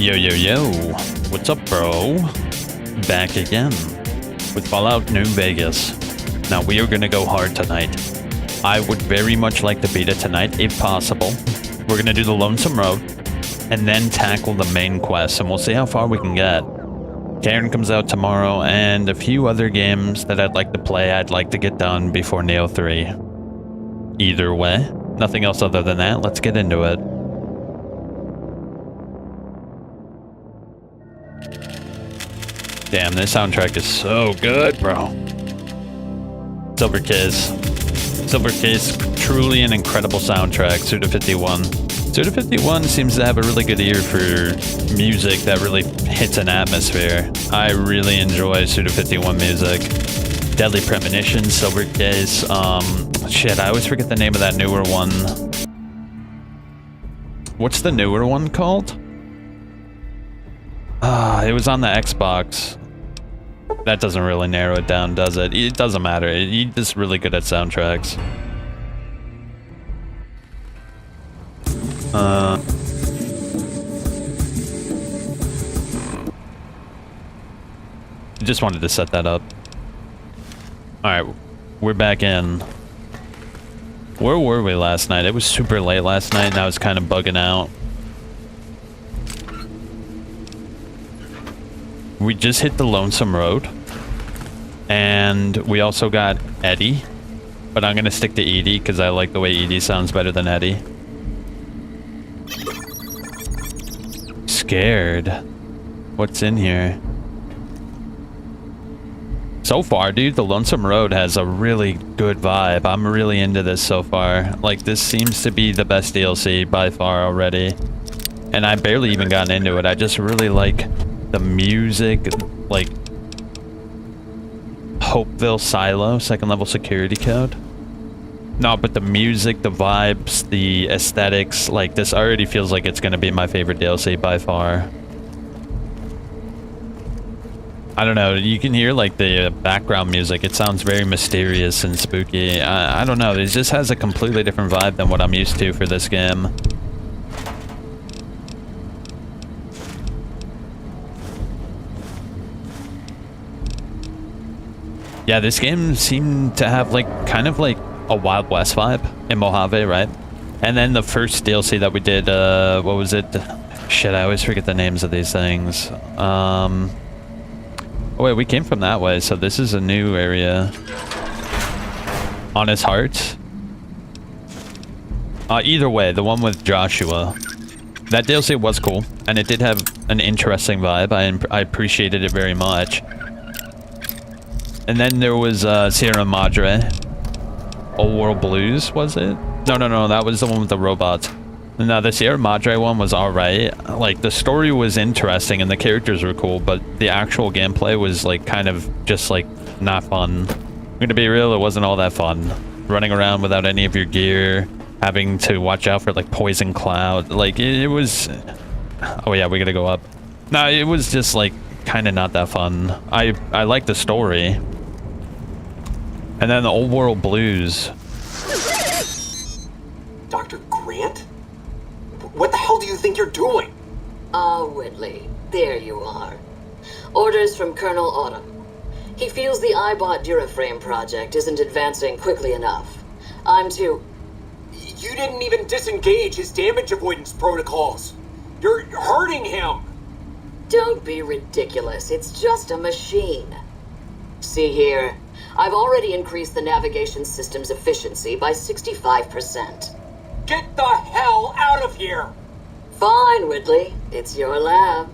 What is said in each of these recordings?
Yo, yo, yo. What's up, bro? Back again with Fallout New Vegas. Now, we are going to go hard tonight. I would very much like to beat it tonight, if possible. We're going to do the Lonesome Road and then tackle the main quest, and we'll see how far we can get. Karen comes out tomorrow, and a few other games that I'd like to play, I'd like to get done before Neo 3. Either way, nothing else other than that. Let's get into it. Damn, this soundtrack is so good, bro. Silver Case. Silver Case, truly an incredible soundtrack. Suda 51. Suda 51 seems to have a really good ear for music that really hits an atmosphere. I really enjoy Suda 51 music. Deadly Premonition, Silver Case. Shit, I always forget the name of that newer one. What's the newer one called? It was on the Xbox. That doesn't really narrow it down, does it? It doesn't matter. He's just really good at soundtracks. Just wanted to set that up. Alright, we're back in. Where were we last night? It was super late last night and I was kind of bugging out. We just hit the Lonesome Road. And we also got Eddie. But I'm going to stick to Edie because I like the way Edie sounds better than Eddie. Scared. What's in here? So far, dude, the Lonesome Road has a really good vibe. I'm really into this so far. Like, this seems to be the best DLC by far already. And I barely even gotten into it. I just really like the music, like Hopeville Silo, second level security code. No, but the music, the vibes, the aesthetics, like this already feels like it's gonna be my favorite DLC by far. I don't know, you can hear like the background music. It sounds very mysterious and spooky. I don't know, it just has a completely different vibe than what I'm used to for this game. Yeah, this game seemed to have like kind of like a Wild West vibe in Mojave, right? And then the first DLC that we did, what was it? Shit, I always forget the names of these things. Oh wait, we came from that way, so this is a new area. Honest Heart. Either way, the one with Joshua. That DLC was cool, and it did have an interesting vibe. I appreciated it very much. And then there was Sierra Madre. Old World Blues, was it? No, that was the one with the robots. No, the Sierra Madre one was alright. Like, the story was interesting and the characters were cool, but the actual gameplay was, like, kind of just, like, not fun. I'm gonna be real, it wasn't all that fun. Running around without any of your gear, having to watch out for, like, poison cloud. Like, it was... Oh yeah, we gotta go up. No, it was just, like, kind of not that fun. I like the story. And then the Old World Blues. Dr. Grant? What the hell do you think you're doing? Whitley, there you are. Orders from Colonel Autumn. He feels the iBot Duraframe project isn't advancing quickly enough. I'm to... You didn't even disengage his damage avoidance protocols. You're hurting him. Don't be ridiculous. It's just a machine. See here. I've already increased the navigation system's efficiency by 65%. Get the hell out of here! Fine, Whitley. It's your lab.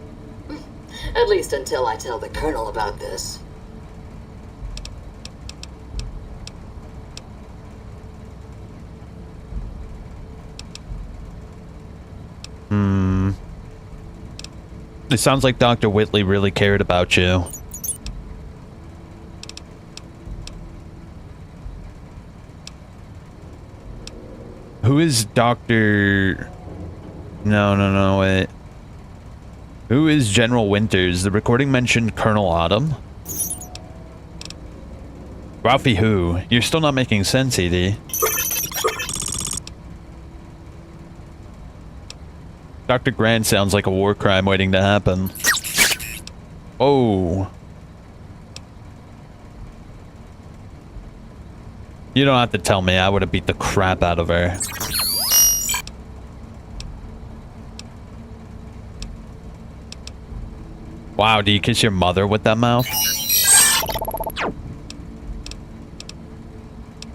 At least until I tell the Colonel about this. It sounds like Dr. Whitley really cared about you. Who is Dr... No, wait. Who is General Winters? The recording mentioned Colonel Autumn. Ralphie who? You're still not making sense, ED. Dr. Grant sounds like a war crime waiting to happen. Oh. You don't have to tell me. I would have beat the crap out of her. Wow, do you kiss your mother with that mouth?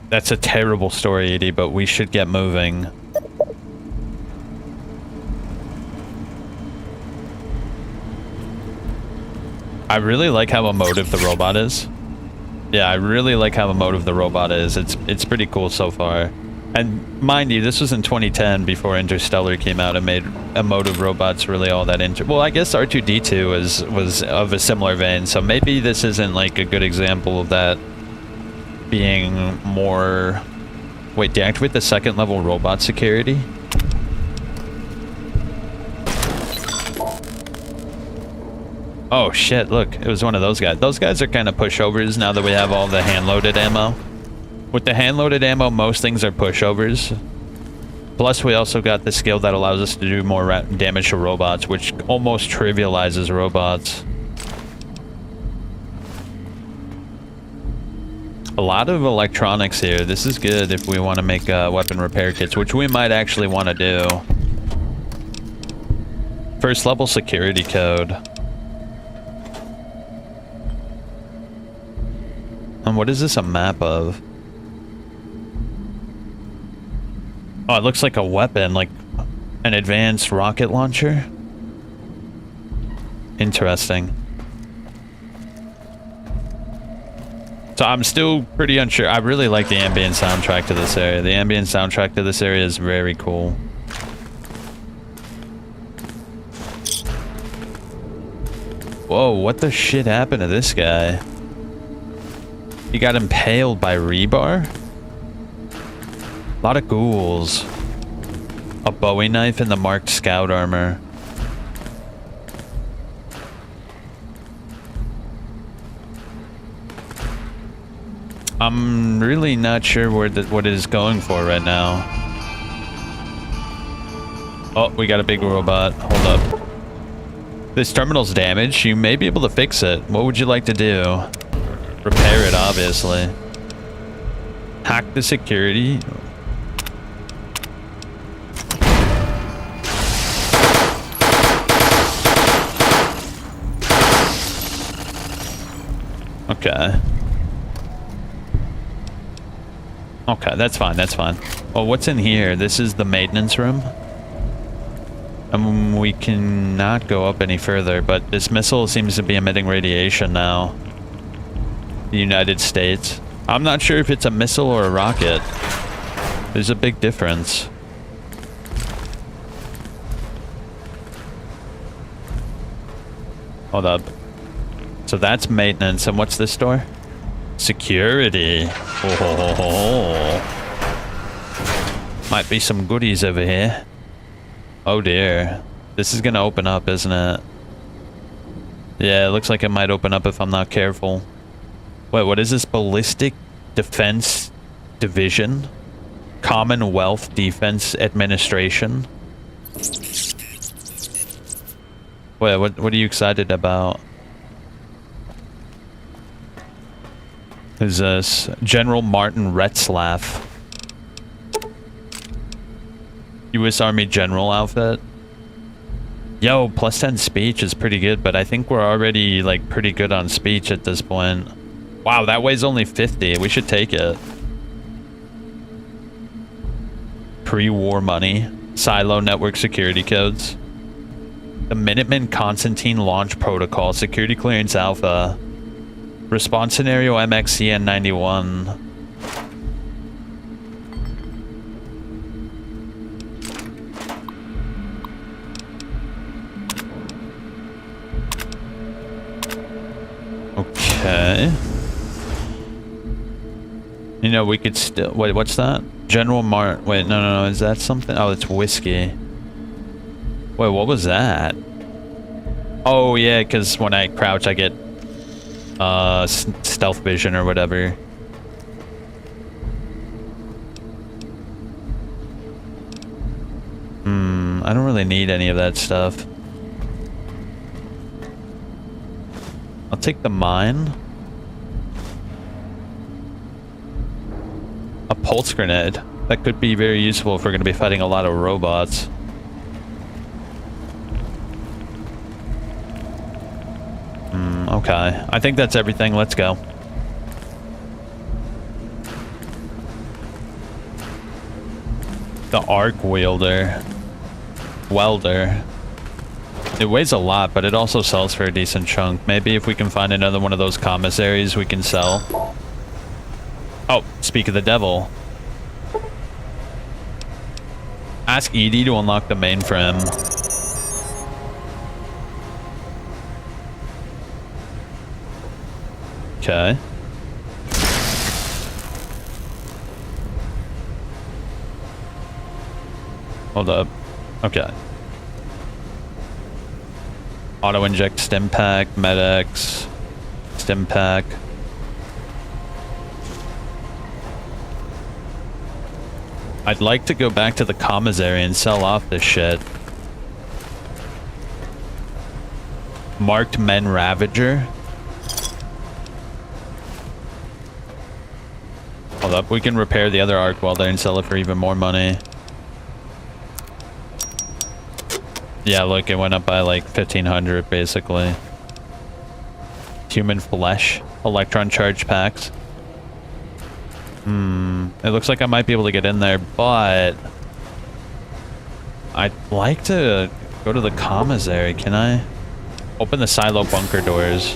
That's a terrible story, Edie, but we should get moving. I really like how emotive the robot is. Yeah, I really like how emotive the robot is. It's pretty cool so far. And mind you, this was in 2010 before Interstellar came out and made emotive robots really all that well, I guess R2-D2 was of a similar vein, so maybe this isn't like a good example of that being more... Wait, deactivate the second level robot security? Oh shit, look, it was one of those guys. Those guys are kind of pushovers now that we have all the hand-loaded ammo. With the hand-loaded ammo, most things are pushovers. Plus, we also got the skill that allows us to do more damage to robots, which almost trivializes robots. A lot of electronics here. This is good if we want to make weapon repair kits, which we might actually want to do. First level security code. And what is this a map of? Oh, it looks like a weapon, like an advanced rocket launcher. Interesting. So I'm still pretty unsure. I really like the ambient soundtrack to this area. The ambient soundtrack to this area is very cool. Whoa, what the shit happened to this guy? He got impaled by rebar? A lot of ghouls. A Bowie knife and the marked scout armor. I'm really not sure what it is going for right now. Oh, we got a big robot. Hold up. This terminal's damaged. You may be able to fix it. What would you like to do? Repair it, obviously. Hack the security. Okay. Okay, that's fine, that's fine. Well, what's in here? This is the maintenance room. We cannot go up any further, but this missile seems to be emitting radiation now. The United States. I'm not sure if it's a missile or a rocket. There's a big difference. Hold up. So that's maintenance, and what's this door? Security. Oh. Might be some goodies over here. Oh dear. This is gonna open up, isn't it? Yeah, it looks like it might open up if I'm not careful. Wait, what is this? Ballistic Defense Division? Commonwealth Defense Administration? Wait, what are you excited about? Who's this? General Martin Retzlaff. U.S. Army General outfit. Yo, plus 10 speech is pretty good, but I think we're already, like, pretty good on speech at this point. Wow, that weighs only 50. We should take it. Pre-war money. Silo network security codes. The Minuteman Constantine Launch Protocol. Security Clearance Alpha. Response Scenario MXCN 91. Okay. You know, we could still... Wait, what's that? General Mart... Wait, no, is that something? Oh, it's whiskey. Wait, what was that? Oh, yeah, because when I crouch, I get... stealth vision or whatever. I don't really need any of that stuff. I'll take the mine. A pulse grenade. That could be very useful if we're going to be fighting a lot of robots. Okay. I think that's everything. Let's go. The arc welder. It weighs a lot, but it also sells for a decent chunk. Maybe if we can find another one of those commissaries we can sell. Oh, speak of the devil. Ask Edie to unlock the mainframe. Okay. Hold up. Okay. Auto inject stim pack, Med-X, stim pack. I'd like to go back to the commissary and sell off this shit. Marked Men Ravager. Hold up, we can repair the other arc welder and sell it for even more money. Yeah, look, it went up by like 1,500 basically. Human flesh, electron charge packs. It looks like I might be able to get in there, but I'd like to go to the commissary. Can I open the silo bunker doors?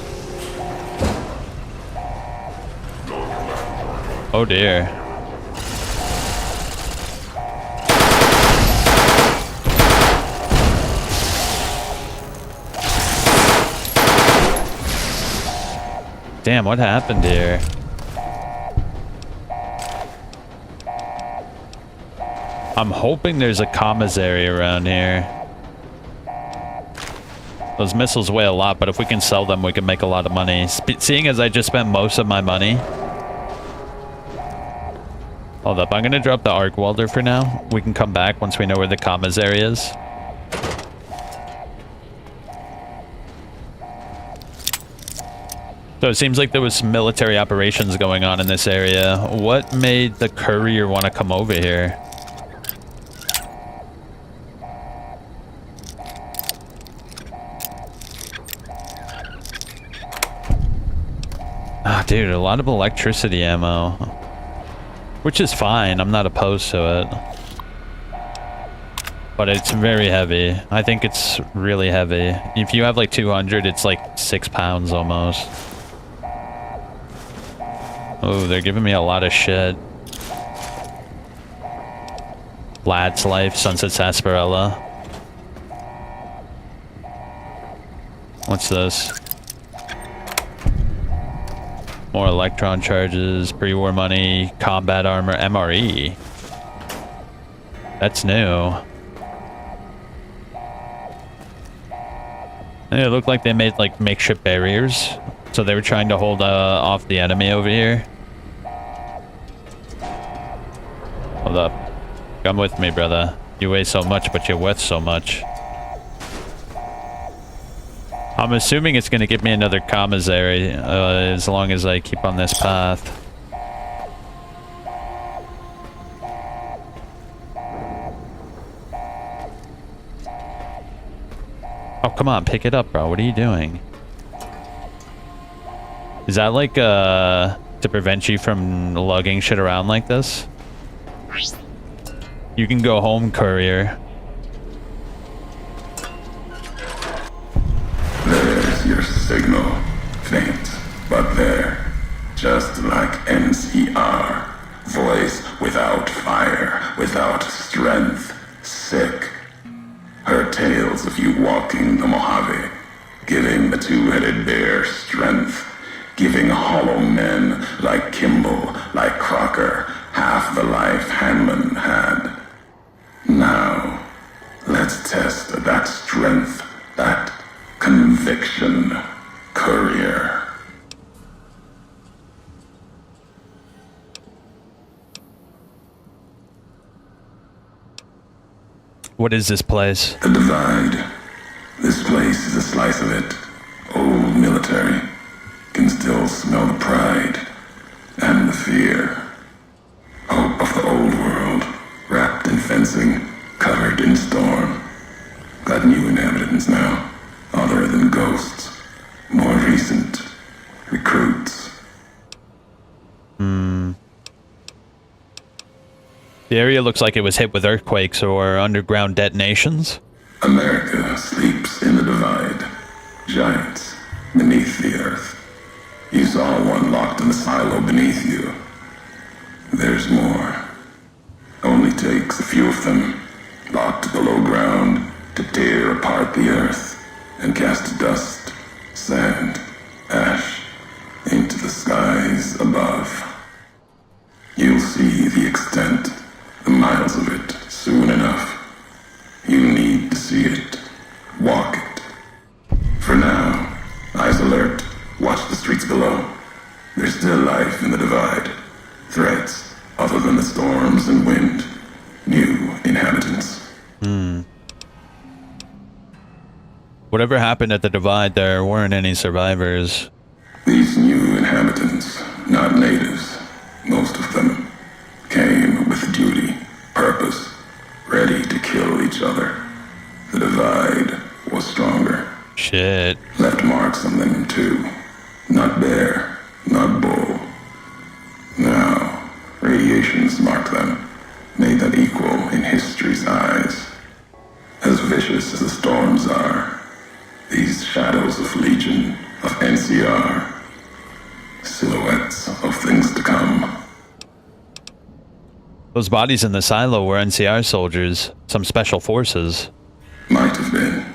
Oh dear. Damn, what happened here? I'm hoping there's a commissary around here. Those missiles weigh a lot, but if we can sell them, we can make a lot of money. Seeing as I just spent most of my money. Hold up, I'm gonna drop the arc welder for now. We can come back once we know where the commissary is. So it seems like there was some military operations going on in this area. What made the courier want to come over here? Ah, dude, a lot of electricity ammo. Which is fine, I'm not opposed to it. But it's very heavy. I think it's really heavy. If you have like 200, it's like 6 pounds almost. Oh, they're giving me a lot of shit. Lad's Life, Sunset Sarsaparilla. What's this? More electron charges, pre-war money, combat armor, MRE. That's new. And it looked like they made like makeshift barriers. So they were trying to hold off the enemy over here. Hold up. Come with me, brother. You weigh so much, but you're worth so much. I'm assuming it's going to give me another commissary as long as I keep on this path. Oh, come on. Pick it up, bro. What are you doing? Is that like to prevent you from lugging shit around like this? You can go home, courier. There's your signal. Faint, but there. Just like NCR. Voice without fire, without strength. Sick. Her tales of you walking the Mojave. Giving the two-headed bear strength. Giving hollow men like Kimball, like Crocker, half the life Hanlon had. Now, let's test that strength, that conviction, courier. What is this place? The Divide. This place is a slice of it. Old military. Can still smell the pride and the fear. Hope of the old world, wrapped in fencing, covered in storm. Got new inhabitants now, other than ghosts. More recent. Recruits. The area looks like it was hit with earthquakes or underground detonations. America sleeps in the Divide. Giants beneath the earth. You saw one locked in the silo beneath you. There's more. Only takes a few of them, locked below ground, to tear apart the earth and cast dust, sand, ash into the skies above. You'll see the extent, the miles of it, soon enough. You need to see it. Walk it. For now, eyes alert. Watch the streets below. There's still life in the Divide. Threats, other than the storms and wind. New inhabitants. Whatever happened at the Divide, there weren't any survivors. These new inhabitants, not natives, most of them, came with duty, purpose, ready to kill each other. The Divide was stronger. Shit. Left marks on them too. Not bear, not bull. Now, radiations mark them, made them equal in history's eyes. As vicious as the storms are, these shadows of Legion, of NCR, silhouettes of things to come. Those bodies in the silo were NCR soldiers, some special forces. Might have been.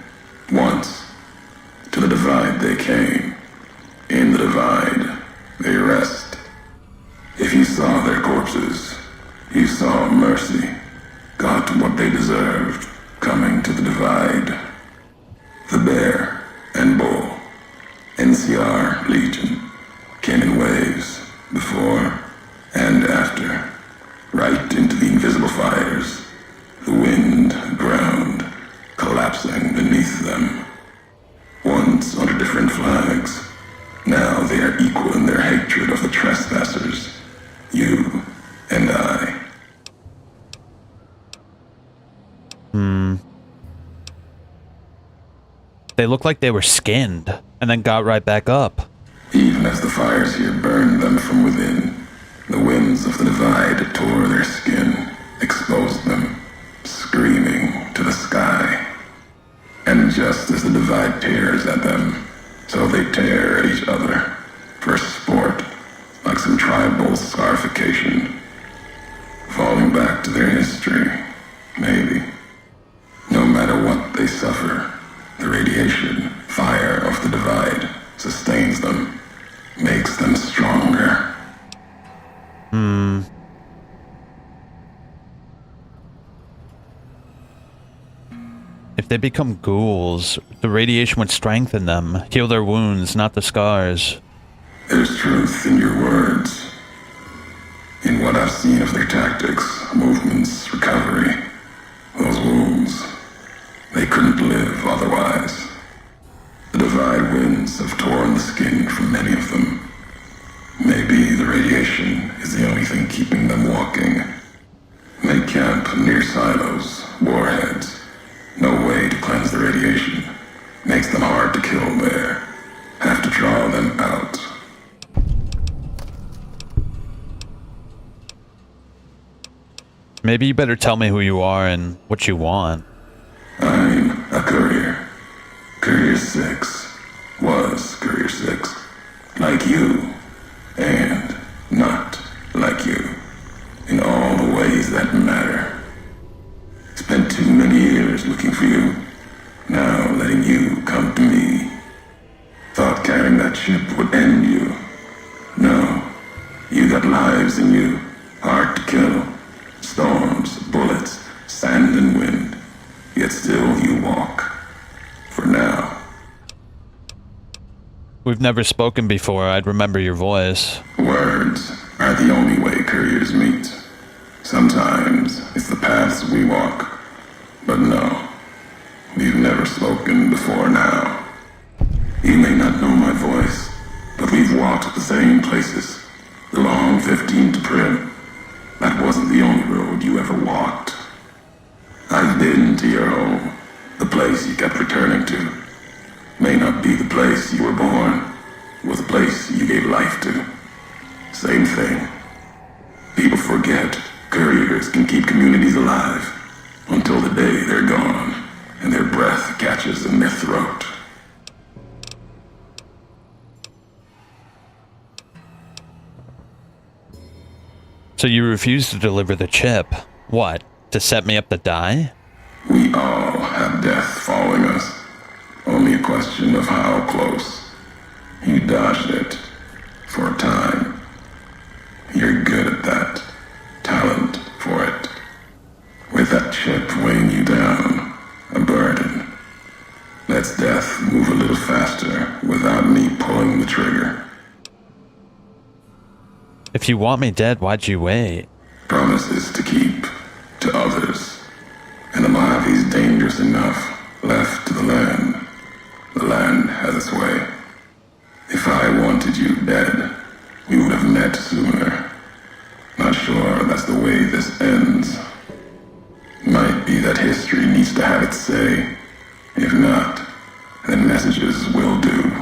Once. To the Divide they came. In the Divide, they rest. If you saw their corpses, you saw mercy. Got what they deserved, coming to the Divide. The bear and bull. NCR Legion. Came in waves, before and after. Right into the invisible fires. The wind ground, collapsing beneath them. Once under different flags. Now they are equal in their hatred of the trespassers. You and I. They looked like they were skinned, and then got right back up. Even as the fires here burned them from within, the winds of the Divide tore their skin, exposed them, screaming to the sky. And just as the Divide tears at them, so they tear at each other, for sport, like some tribal scarification. Falling back to their history, maybe. No matter what they suffer, the radiation, fire of the Divide sustains them, makes them stronger. If they become ghouls, the radiation would strengthen them, heal their wounds, not the scars. There's truth in your words. In what I've seen of their tactics, movements, recovery. Those wounds, they couldn't live otherwise. The Divide winds have torn the skin from many of them. Maybe the radiation is the only thing keeping them walking. They camp near silos, warheads. No way to cleanse the radiation. Makes them hard to kill there. Have to draw them out. Maybe you better tell me who you are and what you want. I'm a courier. Courier 6. Was Courier 6. Like you. And not like you. In all the ways that matter. Spent too many years looking for you. Now letting you come to me. Thought carrying that ship would end you. No. You got lives in you. Hard to kill. Storms, bullets, sand and wind. Yet still you walk. For now. We've never spoken before. I'd remember your voice. Words are the only way couriers meet. Sometimes it's the paths we walk. But no, we've never spoken before now. You may not know my voice, but we've walked the same places. The long 15 to Prim. That wasn't the only road you ever walked. I've been to your home, the place you kept returning to. May not be the place you were born, was the place you gave life to. Same thing. People forget couriers can keep communities alive until the day they're gone and their breath catches in their throat. So you refuse to deliver the chip. What? To set me up to die? We all have death following us. Only a question of how close. You dodged it. For a time. You're good at that. Talent for it. With that chip weighing you down. A burden. Lets death move a little faster without me pulling the trigger. If you want me dead, why'd you wait? Promises to keep to others. And alive he's dangerous enough. Left to the land. The land has its way. If I wanted you dead, we would have met sooner. Not sure that's the way this ends. Might be that history needs to have its say. If not, then messages will do.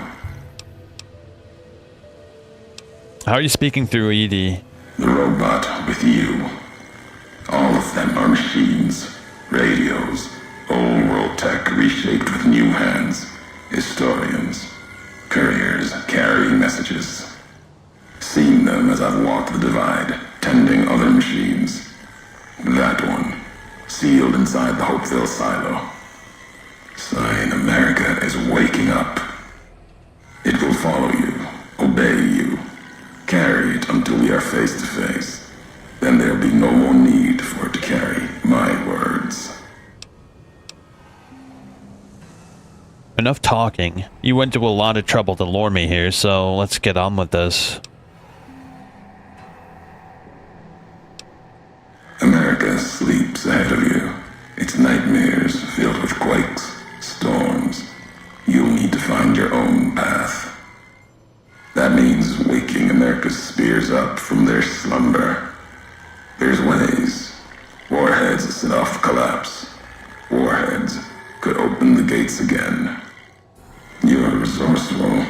How are you speaking through Edie? The robot with you. All of them are machines, radios, old world tech reshaped with new hands, historians, couriers carrying messages. Seen them as I've walked the divide, tending other machines. That one, sealed inside the Hopeville silo. Sign America is waking up. It will follow you, obey you, carry it until we are face to face. Then there'll be no more need for it to carry my words. Enough talking. You went to a lot of trouble to lure me here, so let's get on with this. America sleeps ahead of you. Its nightmares filled with quakes, storms. You'll need to find your own path. That means waking America's spears up from their slumber. There's ways. Warheads set off collapse. Warheads could open the gates again. You're resourceful.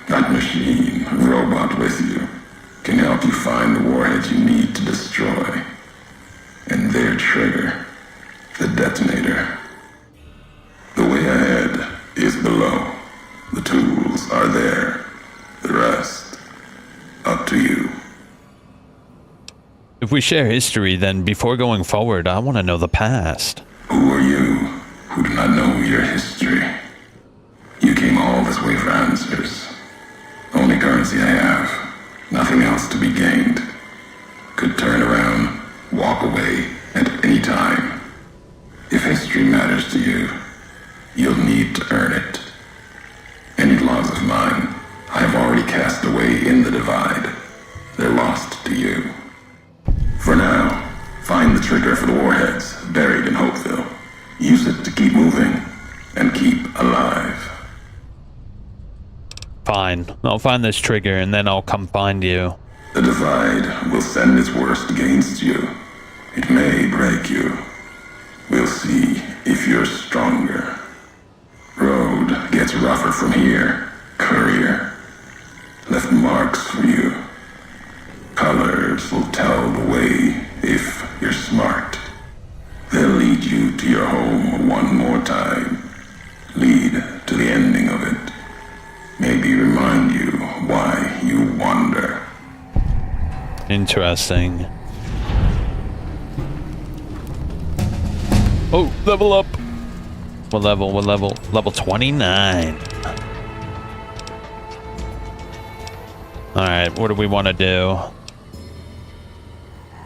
That machine, robot with you, can help you find the warheads you need to destroy. And their trigger, the detonator. The way ahead is below. The tools are there. The rest, up to you. If we share history, then before going forward, I want to know the past. Who are you who do not know your history? You came all this way for answers. Only currency I have. Nothing else to be gained. Could turn around, walk away at any time. If history matters to you, you'll need to earn it. Any laws of mine, I have already cast away in the divide. They're lost to you. For now, find the trigger for the warheads buried in Hopeville. Use it to keep moving and keep alive. Fine. I'll find this trigger and then I'll come find you. The divide will send its worst against you. It may break you. We'll see if you're stronger. Road gets rougher from here, courier. Left marks for you. Colors will tell the way if you're smart. They'll lead you to your home one more time. Lead to the ending of it. Maybe remind you why you wander. Interesting. Oh, level up. What level? What level? Level 29. Alright, what do we want to do?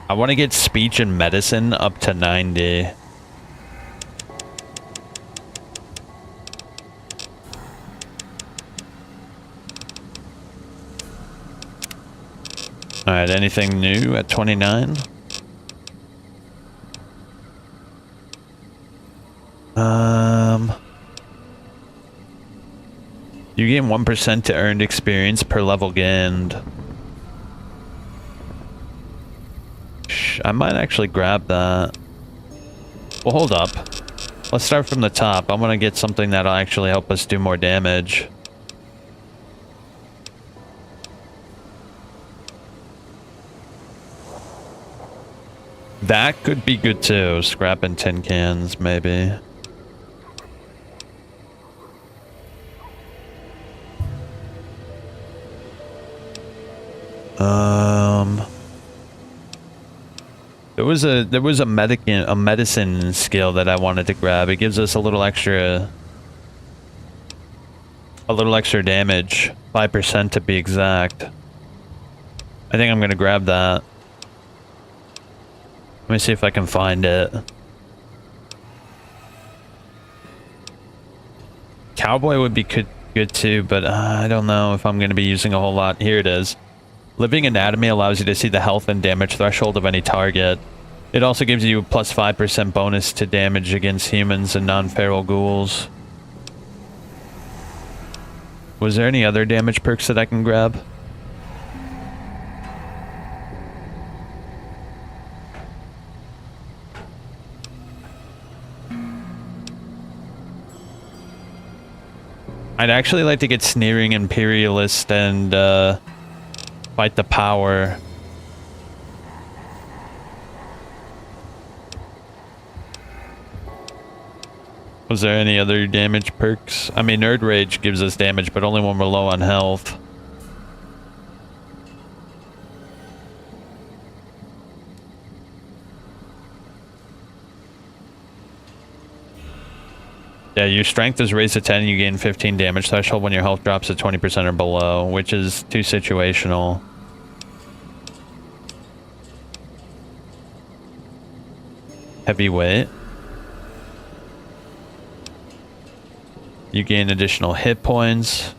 I want to get speech and medicine up to 90. Alright, anything new at 29? You gain 1% to earned experience per level gained. I might actually grab that. Well, hold up. Let's start from the top. I want to get something that'll actually help us do more damage. That could be good too. Scrapping tin cans, maybe. There was a medicine skill that I wanted to grab. It gives us a little extra damage, 5% to be exact. I think I'm gonna grab that. Let me see if I can find it. Cowboy would be good too, but I don't know if I'm going to be using a whole lot. Here it is. Living Anatomy allows you to see the health and damage threshold of any target. It also gives you a plus 5% bonus to damage against humans and non-feral ghouls. Was there any other damage perks that I can grab? I'd actually like to get Sneering Imperialist and fight the power. Was there any other damage perks? I mean, Nerd Rage gives us damage, but only when we're low on health. Yeah, your strength is raised to 10 and you gain 15 damage threshold when your health drops to 20% or below, which is too situational. Heavyweight. You gain additional hit points.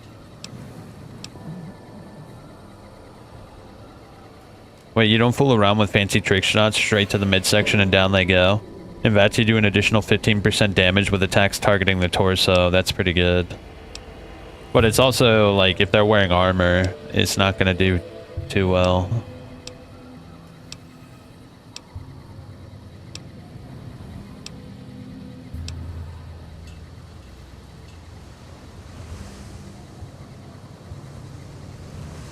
Wait, you don't fool around with fancy trick shots, straight to the midsection and down they go. In that, you do an additional 15% damage with attacks targeting the torso. That's pretty good. But it's also, like, if they're wearing armor, it's not going to do too well.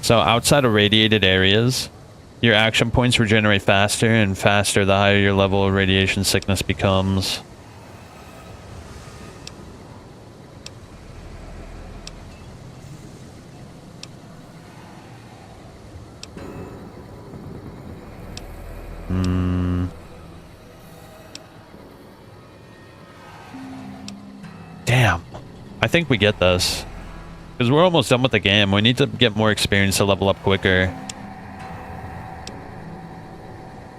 So outside of radiated areas, your action points regenerate faster and faster the higher your level of radiation sickness becomes. Damn. I think we get this. Because we're almost done with the game. We need to get more experience to level up quicker.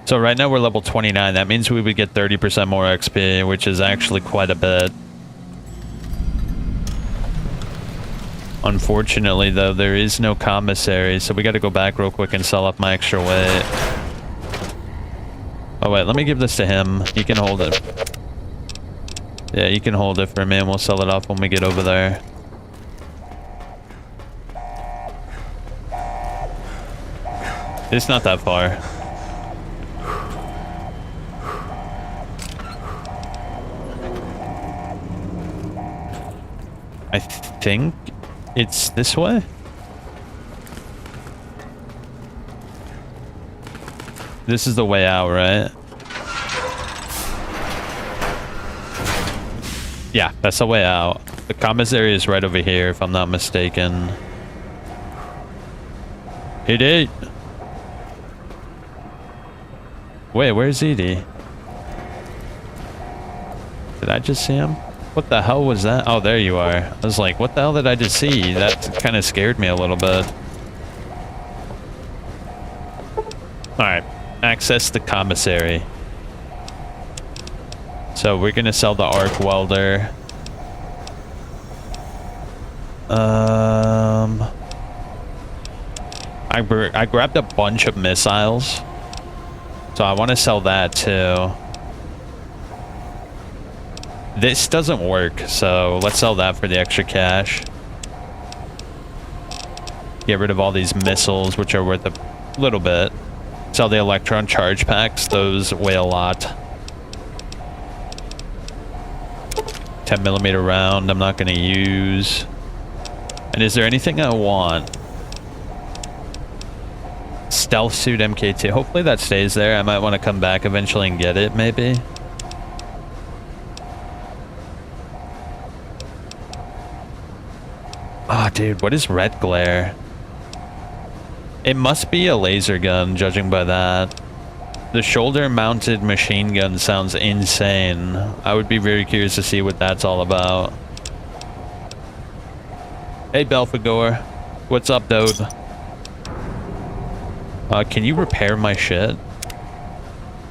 So right now we're level 29. That means we would get 30% more XP, which is actually quite a bit. Unfortunately, though, there is no commissary, so we got to go back real quick and sell up my extra weight. Oh wait, let me give this to him. He can hold it. Yeah, you can hold it for me and we'll sell it off when we get over there. It's not that far. I think it's this way. This is the way out, right? Yeah, that's the way out. The commissary is right over here, if I'm not mistaken. It ain't. Wait, where's Edie? Did I just see him? What the hell was that? Oh, there you are. I was like, what the hell did I just see? That kind of scared me a little bit. Alright, access the commissary. So we're gonna sell the arc welder. I grabbed a bunch of missiles. So I want to sell that too. This doesn't work, so let's sell that for the extra cash. Get rid of all these missiles, which are worth a little bit. Sell the electron charge packs. Those weigh a lot. 10mm round I'm not going to use. And is there anything I want? Stealth suit MK2. Hopefully that stays there. I might want to come back eventually and get it, maybe. Oh, dude, what is red glare? It must be a laser gun, judging by that. The shoulder-mounted machine gun sounds insane. I would be very curious to see what that's all about. Hey, Belphegor. What's up, dude? Can you repair my shit?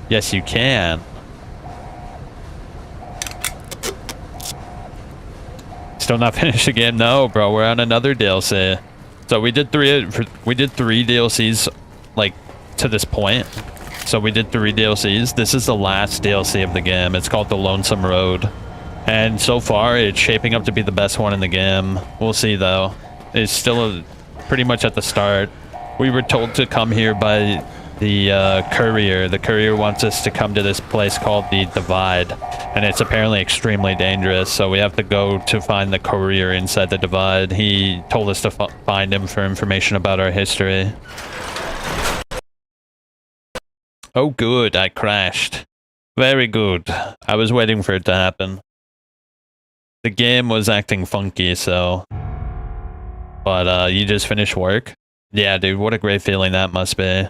Yes, you can. Still not finished the game? No, bro. We're on another DLC. So we did three DLCs, like, to this point. So we did 3 DLCs. This is the last DLC of the game. It's called the Lonesome Road. And so far, it's shaping up to be the best one in the game. We'll see, though. It's still pretty much at the start. We were told to come here by the courier. The courier wants us to come to this place called the Divide. And it's apparently extremely dangerous, so we have to go to find the courier inside the Divide. He told us to find him for information about our history. Oh good, I crashed. Very good. I was waiting for it to happen. The game was acting funky, so... But, you just finished work? Yeah, dude, what a great feeling that must be.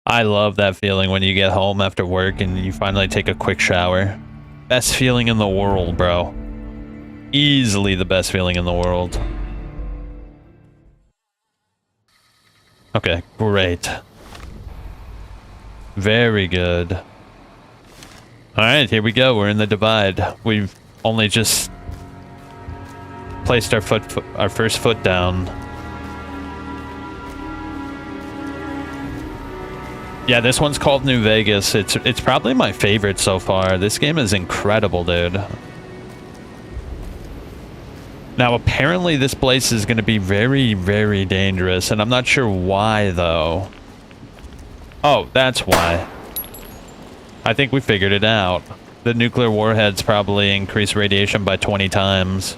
I love that feeling when you get home after work and you finally take a quick shower. Best feeling in the world, bro. Easily the best feeling in the world. Okay, great. Very good. Alright, here we go. We're in the Divide. We've only just placed our first foot down. Yeah, this one's called New Vegas. It's probably my favorite so far. This game is incredible, dude. Now, apparently this place is going to be very, very dangerous, and I'm not sure why, though. Oh, that's why. I think we figured it out. The nuclear warheads probably increase radiation by 20 times.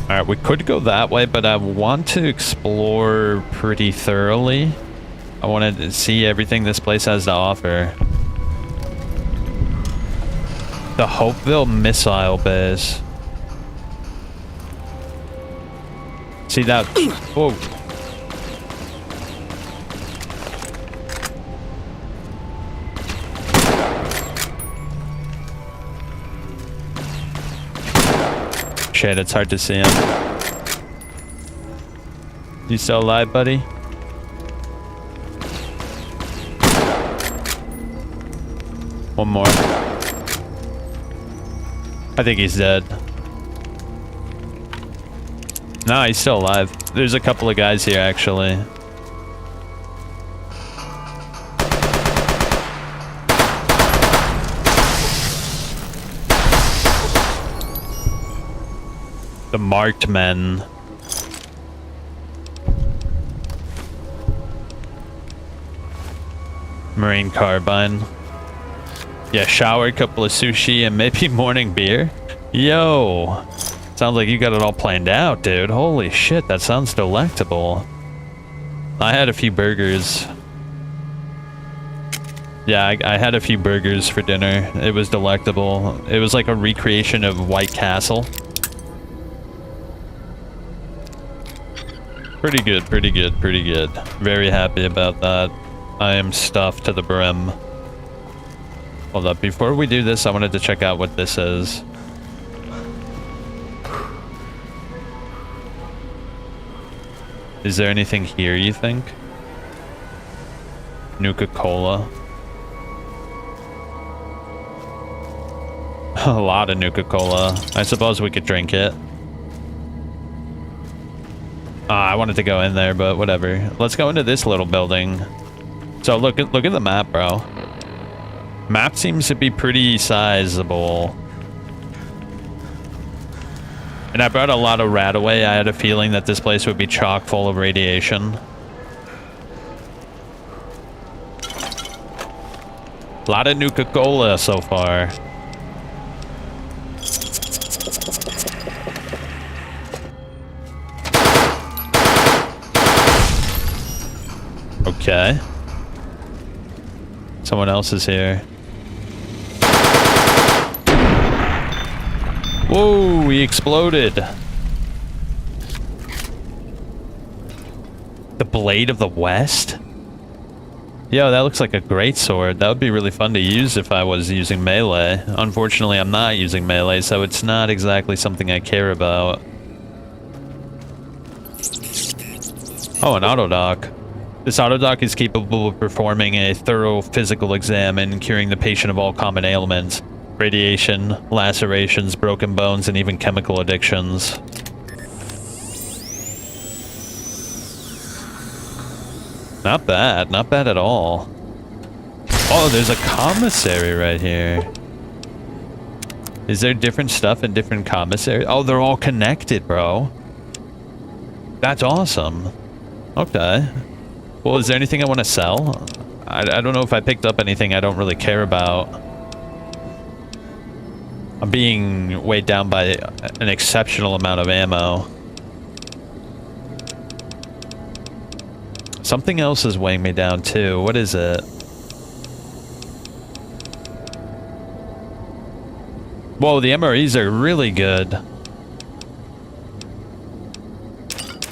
Alright, we could go that way, but I want to explore pretty thoroughly. I want to see everything this place has to offer. The Hopeville missile base. See that? Whoa. Shit, it's hard to see him. You still alive, buddy? One more. I think he's dead. No, he's still alive. There's a couple of guys here, actually. The marked men. Marine carbine. Yeah, shower, couple of sushi, and maybe morning beer. Yo! Sounds like you got it all planned out, dude. Holy shit, that sounds delectable. I had a few burgers. Yeah, I had a few burgers for dinner. It was delectable. It was like a recreation of White Castle. Pretty good, pretty good, pretty good. Very happy about that. I am stuffed to the brim. Hold up, before we do this, I wanted to check out what this is. Is there anything here, you think? Nuka-Cola. A lot of Nuka-Cola. I suppose we could drink it. I wanted to go in there, but whatever. Let's go into this little building. So look at the map, bro. Map seems to be pretty sizable. And I brought a lot of rat away. I had a feeling that this place would be chock full of radiation. A lot of Nuka-Cola so far. Okay. Someone else is here. Whoa, he exploded. The Blade of the West? Yo, that looks like a great sword. That would be really fun to use if I was using melee. Unfortunately, I'm not using melee, so it's not exactly something I care about. Oh, an autodoc. This autodoc is capable of performing a thorough physical exam and curing the patient of all common ailments. Radiation, lacerations, broken bones, and even chemical addictions. Not bad. Not bad at all. Oh, there's a commissary right here. Is there different stuff in different commissaries? Oh, they're all connected, bro. That's awesome. Okay. Well, is there anything I want to sell? I don't know if I picked up anything I don't really care about. I'm being weighed down by an exceptional amount of ammo. Something else is weighing me down too. What is it? Whoa, the MREs are really good. I'm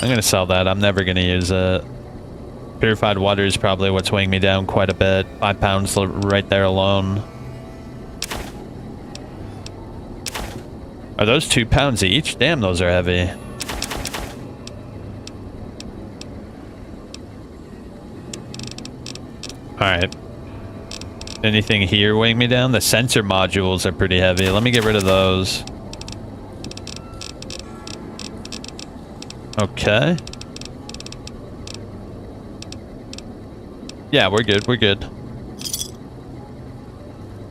gonna sell that. I'm never gonna use it. Purified water is probably what's weighing me down quite a bit. 5 pounds right there alone. Are those 2 pounds each? Damn, those are heavy. Alright. Anything here weighing me down? The sensor modules are pretty heavy. Let me get rid of those. Okay. Yeah, we're good, we're good.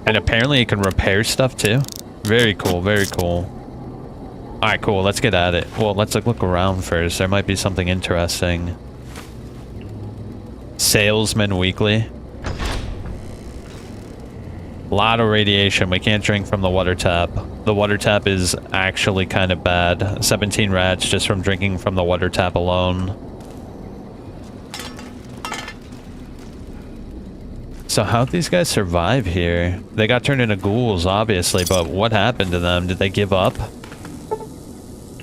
And apparently it can repair stuff too. Very cool, very cool. Alright, cool, let's get at it. Well, let's look around first. There might be something interesting. Salesman Weekly. A lot of radiation. We can't drink from the water tap. The water tap is actually kind of bad. 17 rats just from drinking from the water tap alone. So how'd these guys survive here? They got turned into ghouls, obviously, but what happened to them? Did they give up?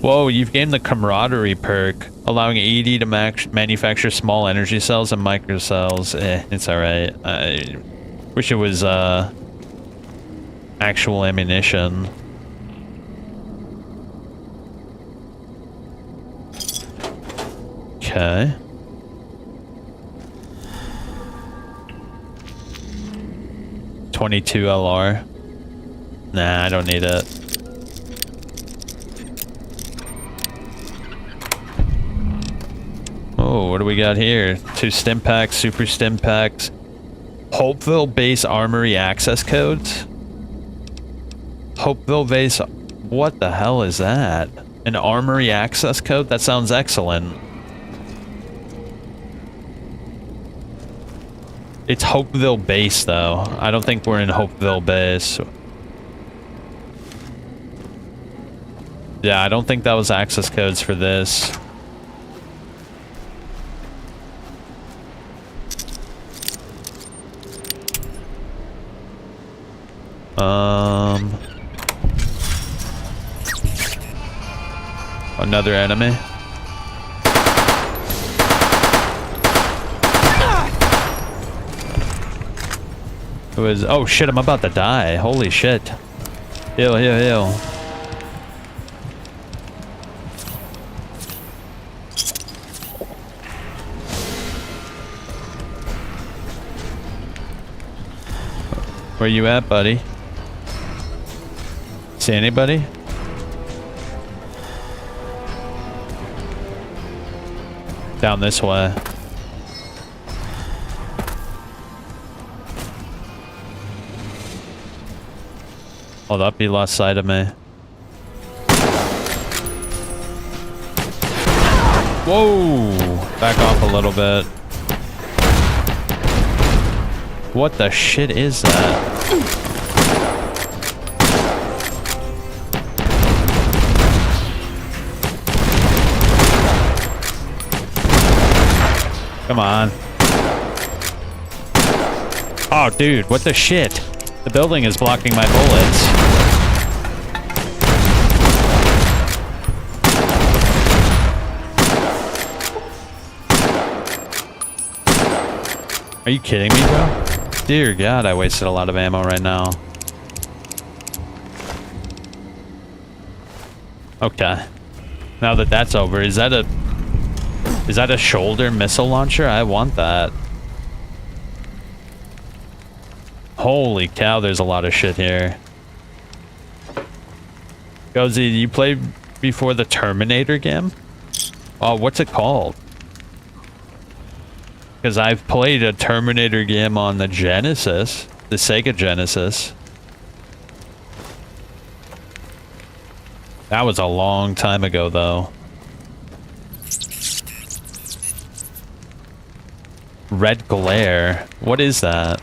Whoa, you've gained the camaraderie perk, allowing AD to manufacture small energy cells and microcells. It's alright. I wish it was, actual ammunition. Okay. .22 LR. Nah, I don't need it. Oh, what do we got here? 2 stim packs, super stim packs. Hopeville base armory access codes? Hopeville base... What the hell is that? An armory access code? That sounds excellent. It's Hopeville base, though. I don't think we're in Hopeville base. Yeah, I don't think that was access codes for this. Another enemy. Who is... Oh shit, I'm about to die. Holy shit. Heal, heal, heal. Where you at, buddy? See anybody? Down this way. Hold up, he lost sight of me. Whoa! Back off a little bit. What the shit is that? Come on. Oh, dude, what the shit? The building is blocking my bullets. Are you kidding me, bro? Dear God, I wasted a lot of ammo right now. Okay. Now that that's over, is that a shoulder missile launcher? I want that. Holy cow, there's a lot of shit here. Gozy, you played before the Terminator game? Oh, what's it called? Because I've played a Terminator game on the Genesis, the Sega Genesis. That was a long time ago, though. Red glare. What is that?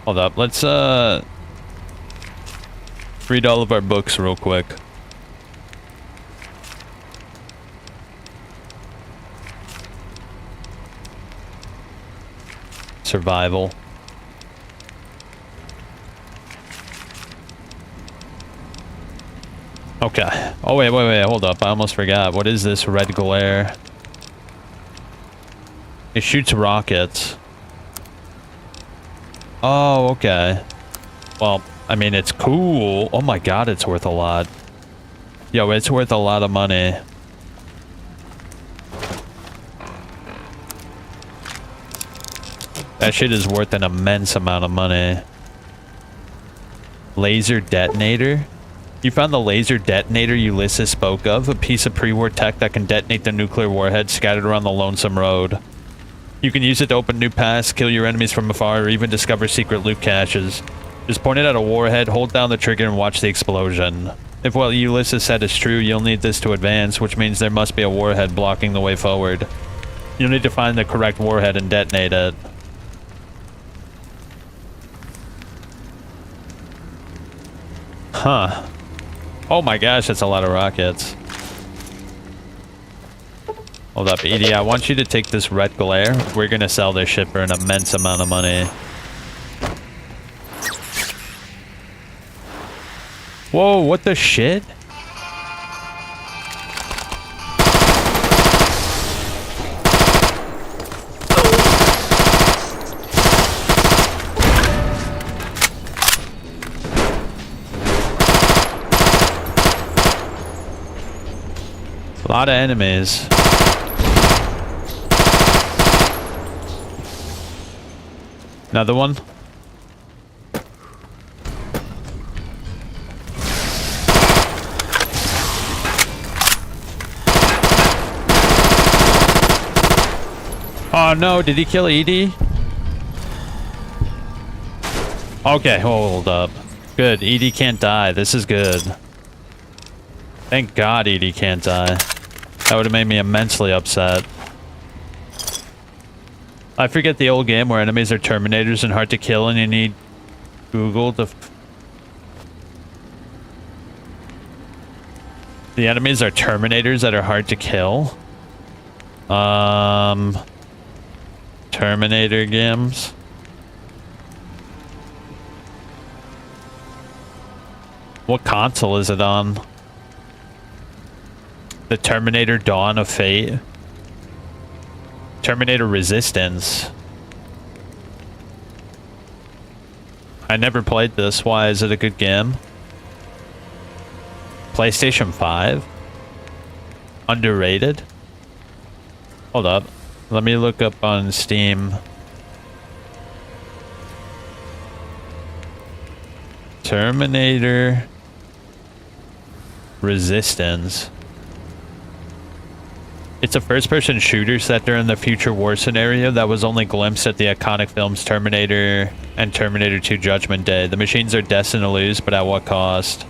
Hold up. Let's read all of our books real quick. Survival. Okay. Oh, wait, hold up. I almost forgot. What is this red glare? It shoots rockets. Oh, okay. Well, I mean, it's cool. Oh my God, it's worth a lot. Yo, it's worth a lot of money. That shit is worth an immense amount of money. Laser detonator? You found the laser detonator Ulysses spoke of, a piece of pre-war tech that can detonate the nuclear warhead scattered around the Lonesome Road. You can use it to open new paths, kill your enemies from afar, or even discover secret loot caches. Just point it at a warhead, hold down the trigger, and watch the explosion. If what Ulysses said is true, you'll need this to advance, which means there must be a warhead blocking the way forward. You'll need to find the correct warhead and detonate it. Huh. Oh my gosh, that's a lot of rockets. Hold up, Edie, I want you to take this red glare. We're gonna sell this shit for an immense amount of money. Whoa, what the shit? A lot of enemies. Another one. Oh no, did he kill Edie? Okay, hold up. Good, Edie can't die. This is good. Thank God Edie can't die. That would have made me immensely upset. I forget the old game where enemies are Terminators and hard to kill and you need Google to... The enemies are Terminators that are hard to kill? Terminator games? What console is it on? The Terminator Dawn of Fate? Terminator Resistance. I never played this. Why is it a good game? PlayStation 5? Underrated? Hold up. Let me look up on Steam. Terminator Resistance. It's a first-person shooter set during the future war scenario that was only glimpsed at the iconic films Terminator and Terminator 2 Judgment Day. The machines are destined to lose, but at what cost?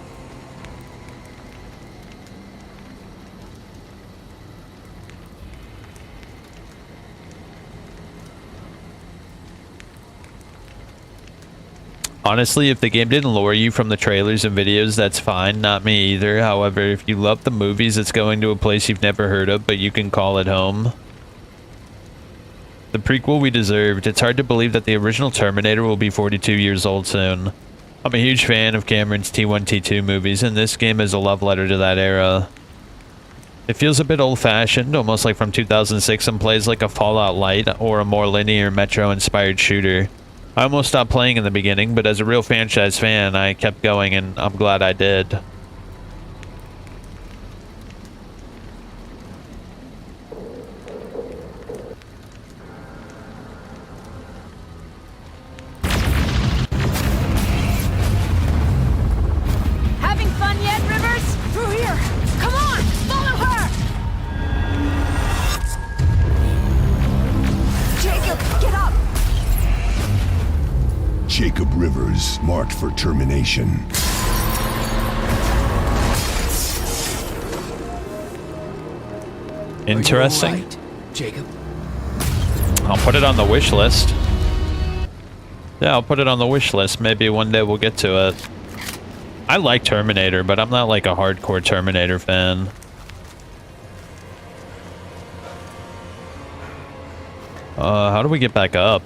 Honestly, if the game didn't lure you from the trailers and videos, that's fine. Not me either. However, if you love the movies, it's going to a place you've never heard of, but you can call it home. The prequel we deserved. It's hard to believe that the original Terminator will be 42 years old soon. I'm a huge fan of Cameron's T1, T2 movies, and this game is a love letter to that era. It feels a bit old-fashioned, almost like from 2006, and plays like a Fallout Light or a more linear Metro-inspired shooter. I almost stopped playing in the beginning, but as a real franchise fan, I kept going, and I'm glad I did. Having fun yet, Rivers? Through here! Come on! Follow her! Jacob, get up! Jacob Rivers, marked for termination. Interesting. Are you all right, Jacob? I'll put it on the wish list. Yeah, I'll put it on the wish list. Maybe one day we'll get to it. I like Terminator, but I'm not like a hardcore Terminator fan. How do we get back up?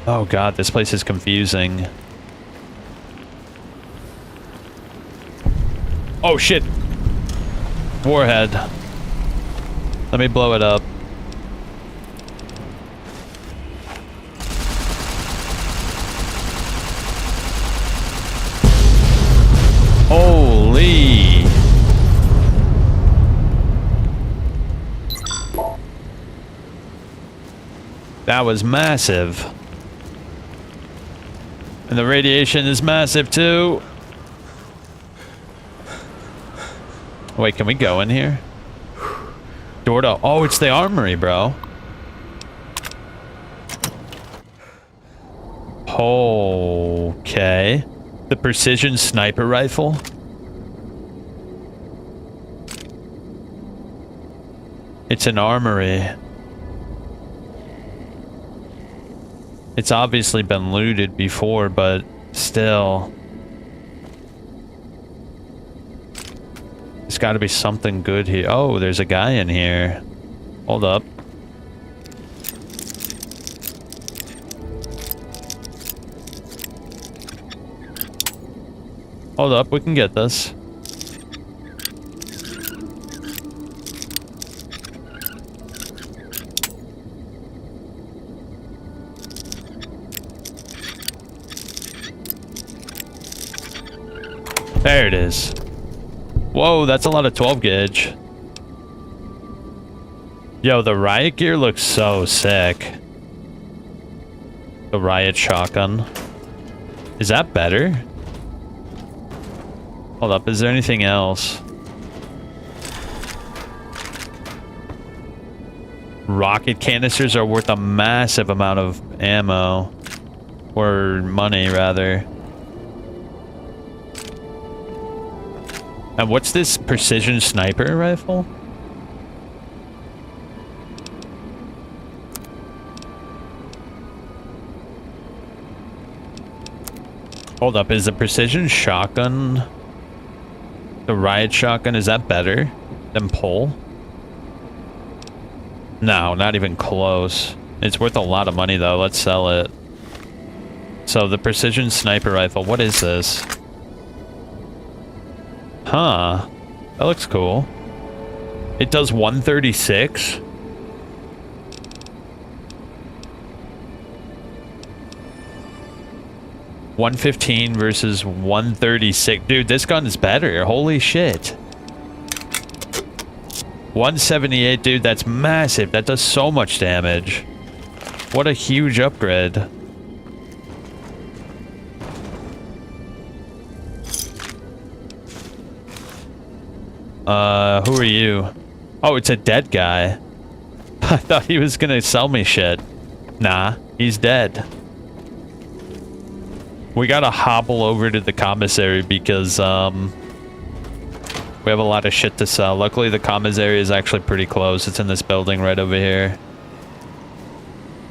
Oh god, this place is confusing. Oh shit! Warhead. Let me blow it up. Holy! That was massive. And the radiation is massive too. Wait, can we go in here? Door to... Oh, it's the armory, bro. Okay. The precision sniper rifle. It's an armory. It's obviously been looted before, but still. There's got to be something good here. Oh, there's a guy in here. Hold up. Hold up, we can get this. There it is. Whoa, that's a lot of 12 gauge. Yo, the riot gear looks so sick. The riot shotgun. Is that better? Hold up, is there anything else? Rocket canisters are worth a massive amount of ammo. Or money, rather. And what's this precision sniper rifle? Hold up, is the precision shotgun, the riot shotgun, is that better than pole? No, not even close. It's worth a lot of money though, let's sell it. So the precision sniper rifle, what is this? Huh. That looks cool. It does 136. $115 versus 136. Dude, this gun is better. Holy shit. 178, dude, that's massive. That does so much damage. What a huge upgrade. Who are you? Oh, it's a dead guy. I thought he was gonna sell me shit. Nah, he's dead. We gotta hobble over to the commissary because, we have a lot of shit to sell. Luckily, the commissary is actually pretty close. It's in this building right over here.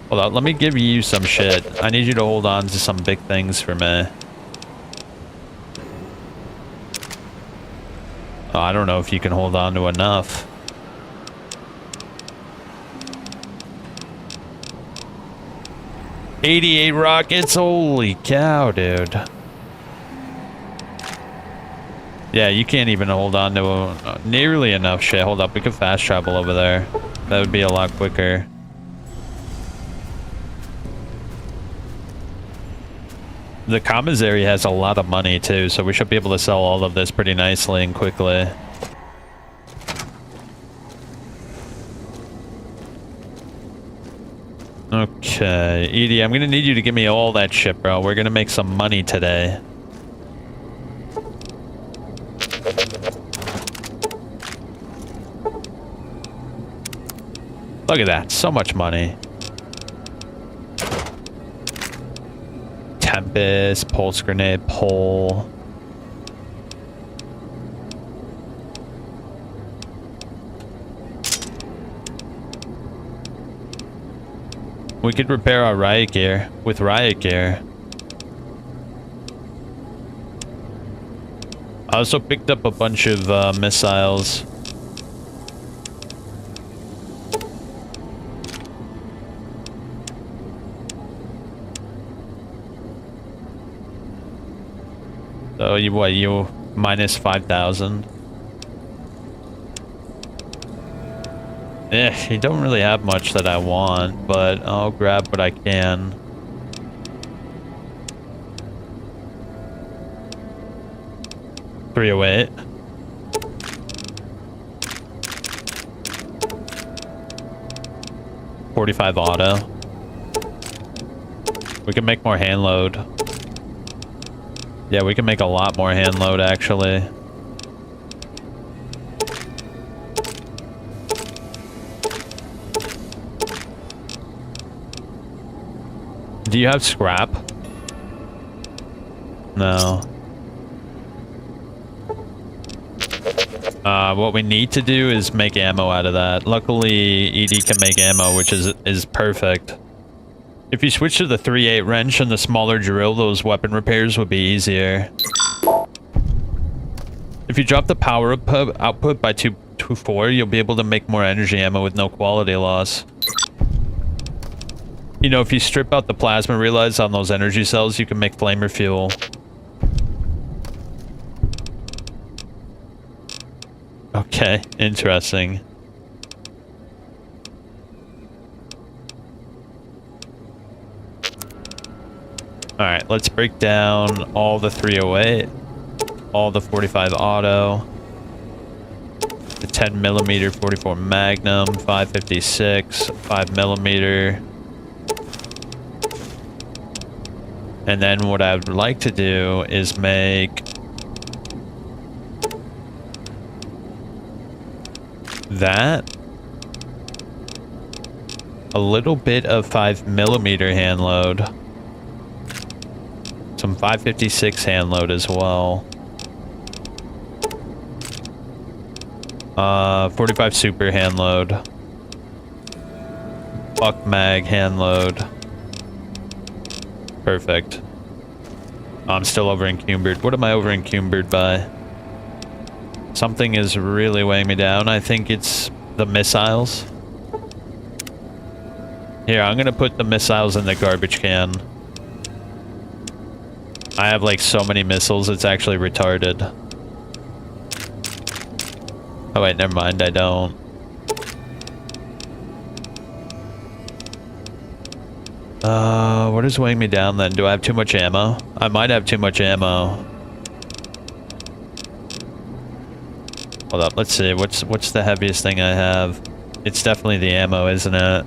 Hold on, let me give you some shit. I need you to hold on to some big things for me. Oh, I don't know if you can hold on to enough. $88 rockets? Holy cow, dude. Yeah, you can't even hold on to nearly enough shit. Hold up, we could fast travel over there. That would be a lot quicker. The commissary has a lot of money too, so we should be able to sell all of this pretty nicely and quickly. Okay, Edie, I'm gonna need you to give me all that shit, bro. We're gonna make some money today. Look at that, so much money. Tempest, pulse grenade, pole. We could repair our riot gear with riot gear. I also picked up a bunch of missiles. So you minus 5,000? You don't really have much that I want, but I'll grab what I can. $308. $45 auto. We can make more hand load. Yeah, we can make a lot more hand load, actually. Do you have scrap? No. What we need to do is make ammo out of that. Luckily, ED can make ammo, which is perfect. If you switch to the 3/8 wrench and the smaller drill, those weapon repairs would be easier. If you drop the power output by 224, you'll be able to make more energy ammo with no quality loss. You know, if you strip out the plasma relays on those energy cells, you can make flamer fuel. Okay, interesting. Alright, let's break down all the 308, all the 45 auto, the 10mm 44 Magnum, 556, 5mm. And then what I would like to do is make that, a little bit of 5mm hand load, some 556 hand load as well, 45 super hand load, buck mag hand load. Perfect. I'm still over encumbered. What am I over encumbered by? Something is really weighing me down. I think it's the missiles. Here, I'm gonna put the missiles in the garbage can. I have like so many missiles, it's actually retarded. Oh wait, never mind, I don't. What is weighing me down then? Do I have too much ammo? I might have too much ammo. Hold up, let's see. What's the heaviest thing I have? It's definitely the ammo, isn't it?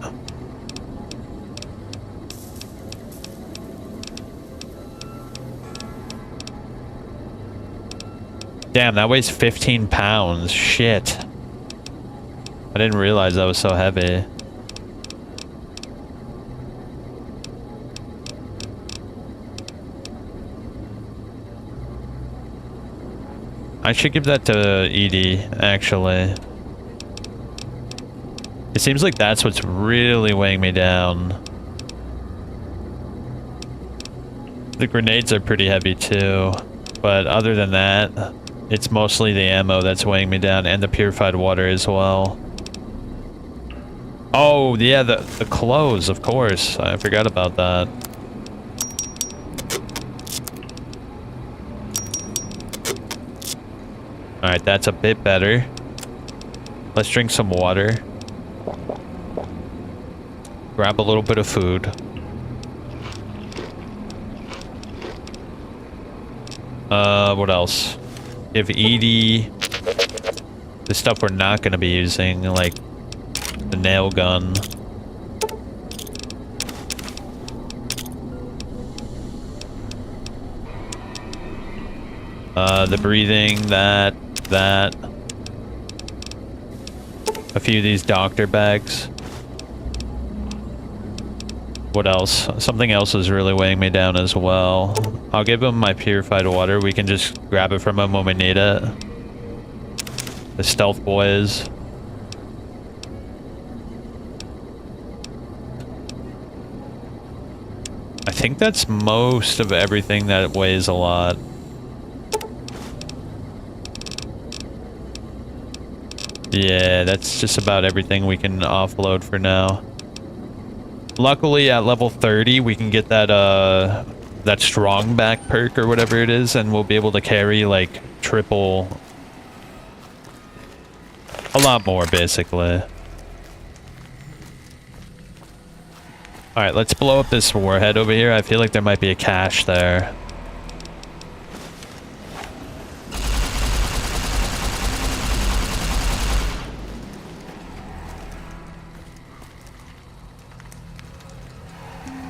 Damn, that weighs 15 pounds. Shit. I didn't realize that was so heavy. I should give that to Edie, actually. It seems like that's what's really weighing me down. The grenades are pretty heavy too, but other than that, it's mostly the ammo that's weighing me down, and the purified water as well. Oh, yeah, the clothes, of course. I forgot about that. Alright, that's a bit better. Let's drink some water. Grab a little bit of food. What else? Give Edie the stuff we're not going to be using, like the nail gun. The breathing, that. A few of these doctor bags. What else? Something else is really weighing me down as well. I'll give him my purified water. We can just grab it from him when we need it. The stealth boys. I think that's most of everything that weighs a lot. Yeah, that's just about everything we can offload for now. Luckily, at level 30, we can get that, that strong back perk or whatever it is, and we'll be able to carry, like, triple... a lot more, basically. Alright, let's blow up this warhead over here. I feel like there might be a cache there.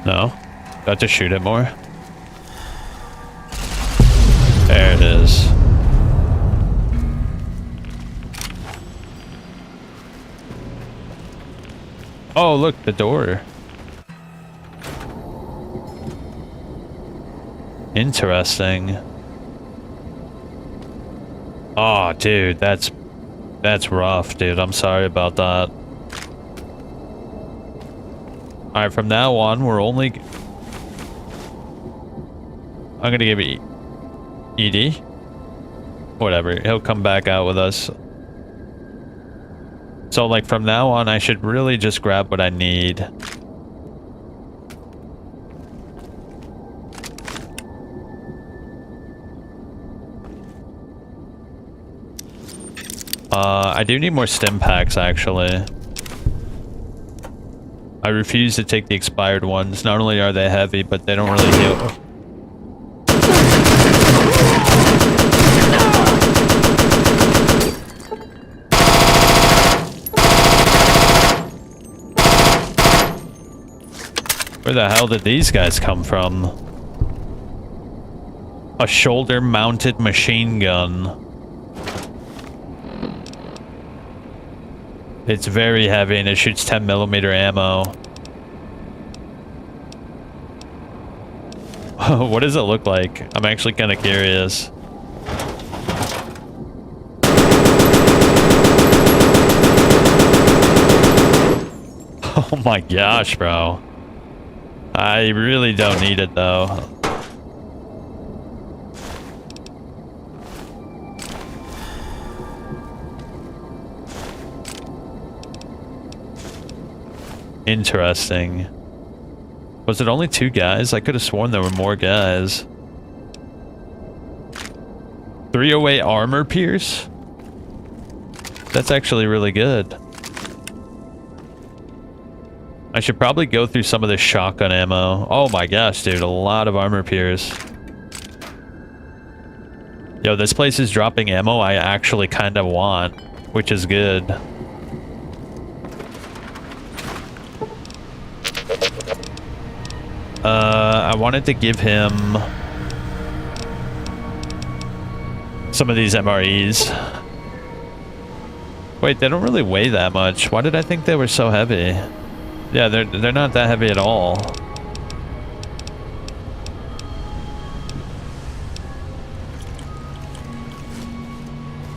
No? Got to shoot it more? There it is. Oh, look, the door. Interesting. Oh, dude, that's rough, dude. I'm sorry about that. Alright, from now on, we're only... I'm gonna give Edie. Whatever, he'll come back out with us. So, like, from now on, I should really just grab what I need. I do need more stim packs, actually. I refuse to take the expired ones. Not only are they heavy, but they don't really heal. Where the hell did these guys come from? A shoulder-mounted machine gun. It's very heavy and it shoots 10mm ammo. What does it look like? I'm actually kind of curious. Oh my gosh, bro. I really don't need it though. Interesting. Was it only 2 guys? I could have sworn there were more guys. 308 armor pierce? That's actually really good. I should probably go through some of this shotgun ammo. Oh my gosh, dude, a lot of armor pierce. Yo, this place is dropping ammo I actually kind of want, which is good. I wanted to give him some of these MREs. Wait, they don't really weigh that much. Why did I think they were so heavy? Yeah, they're not that heavy at all.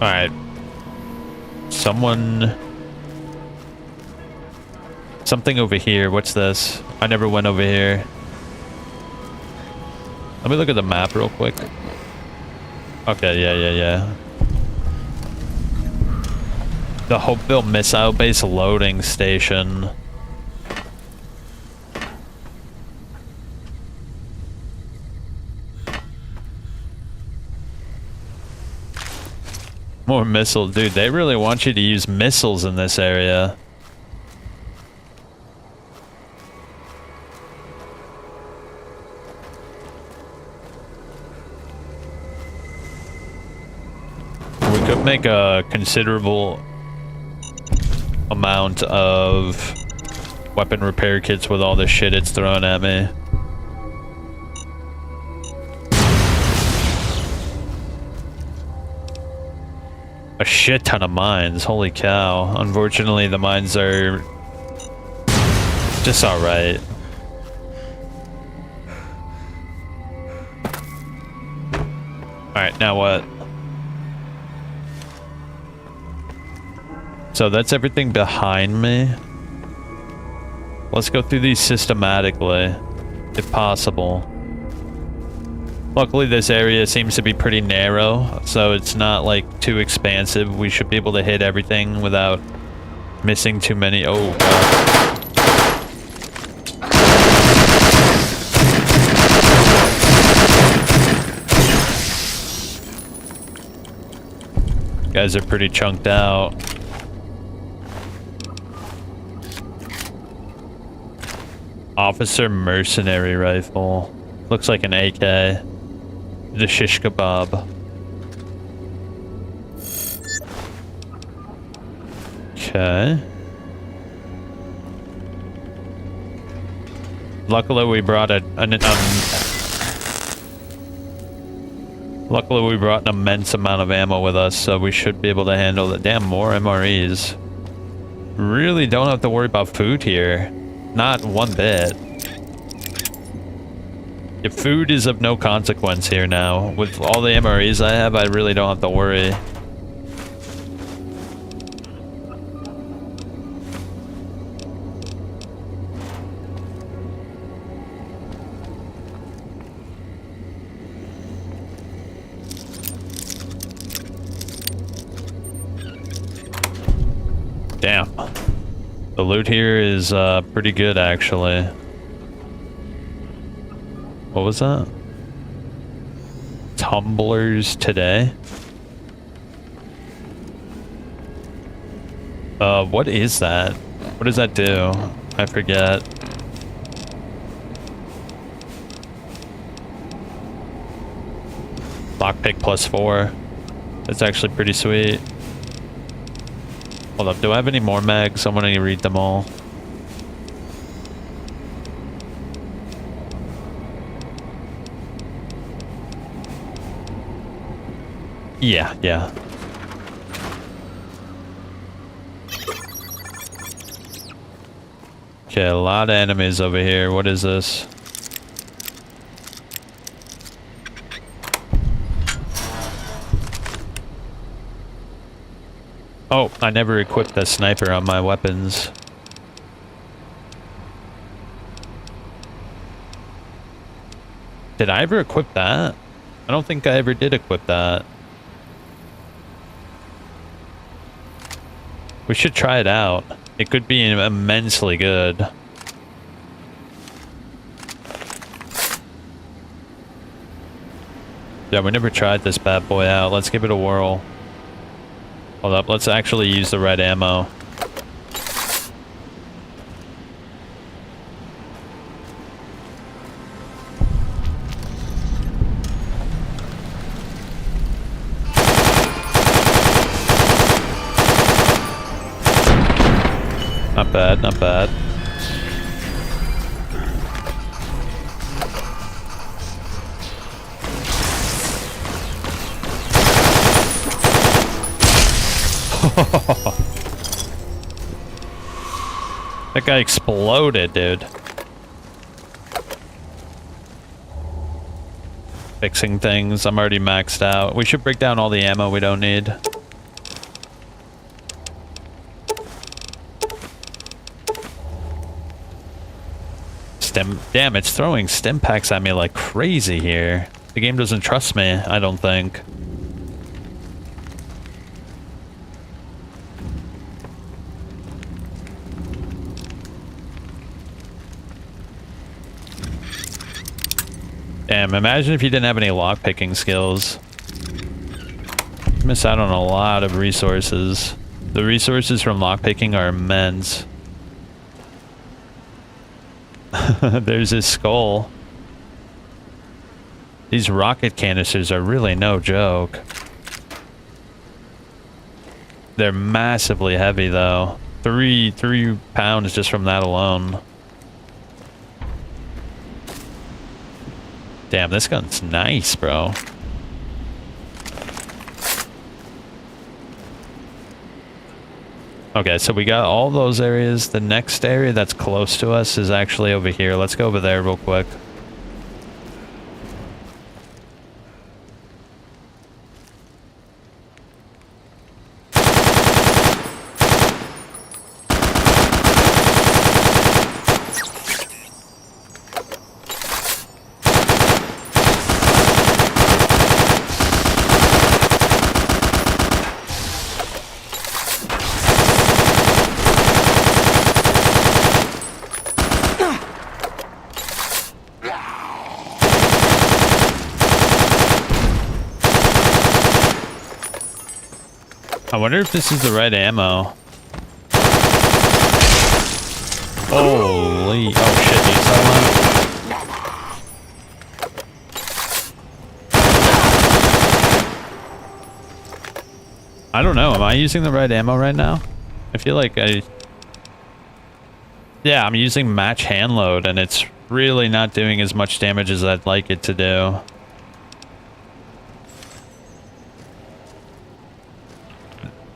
Alright. Something over here. What's this? I never went over here. Let me look at the map real quick. Okay, yeah. The Hopeville Missile Base loading station. More missiles. Dude, they really want you to use missiles in this area. We could make a considerable amount of weapon repair kits with all the shit it's throwing at me. A shit ton of mines, holy cow. Unfortunately, the mines are just alright. Alright, now what? So that's everything behind me. Let's go through these systematically, if possible. Luckily, this area seems to be pretty narrow, so it's not like too expansive. We should be able to hit everything without missing too many. Oh, God. Guys are pretty chunked out. Officer mercenary rifle. Looks like an AK. The shish kebab. Okay. Luckily we brought luckily we brought an immense amount of ammo with us, so we should be able to handle it. Damn, more MREs. Really don't have to worry about food here. Not one bit. If food is of no consequence here now. With all the MREs I have, I really don't have to worry. Damn. The loot here is pretty good, actually. What was that? Tumblers today? What is that? What does that do? I forget. Lockpick +4. That's actually pretty sweet. Hold up, do I have any more mags? I want to read them all. Yeah. Okay, a lot of enemies over here. What is this? Oh, I never equipped the sniper on my weapons. Did I ever equip that? I don't think I ever did equip that. We should try it out. It could be immensely good. Yeah, we never tried this bad boy out. Let's give it a whirl. Hold up, let's actually use the right ammo. Not bad, not bad. That guy exploded, dude. Fixing things. I'm already maxed out. We should break down all the ammo we don't need. Damn, it's throwing stim packs at me like crazy here. The game doesn't trust me, I don't think. Damn, imagine if you didn't have any lockpicking skills. You miss out on a lot of resources. The resources from lockpicking are immense. There's his skull. These rocket canisters are really no joke. They're massively heavy though. 3 pounds just from that alone. Damn, this gun's nice, bro. Okay, so we got all those areas. The next area that's close to us is actually over here. Let's go over there real quick. I wonder if this is the right ammo. Holy... Oh shit, dude, that one. I don't know, am I using the right ammo right now? I feel like Yeah, I'm using match hand load and it's really not doing as much damage as I'd like it to do.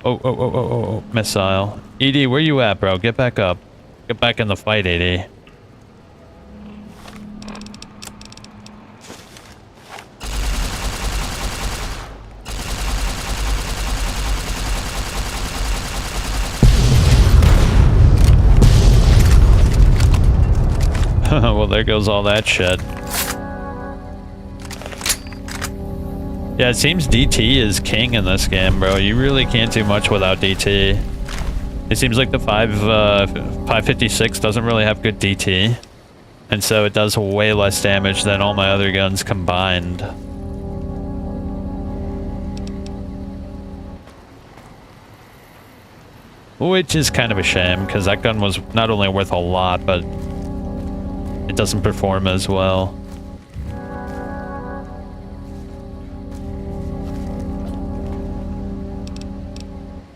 Oh, missile. ED, where you at, bro? Get back up. Get back in the fight, ED. Well, there goes all that shit. Yeah, it seems DT is king in this game, bro. You really can't do much without DT. It seems like the 556 doesn't really have good DT. And so it does way less damage than all my other guns combined. Which is kind of a shame, because that gun was not only worth a lot, but it doesn't perform as well.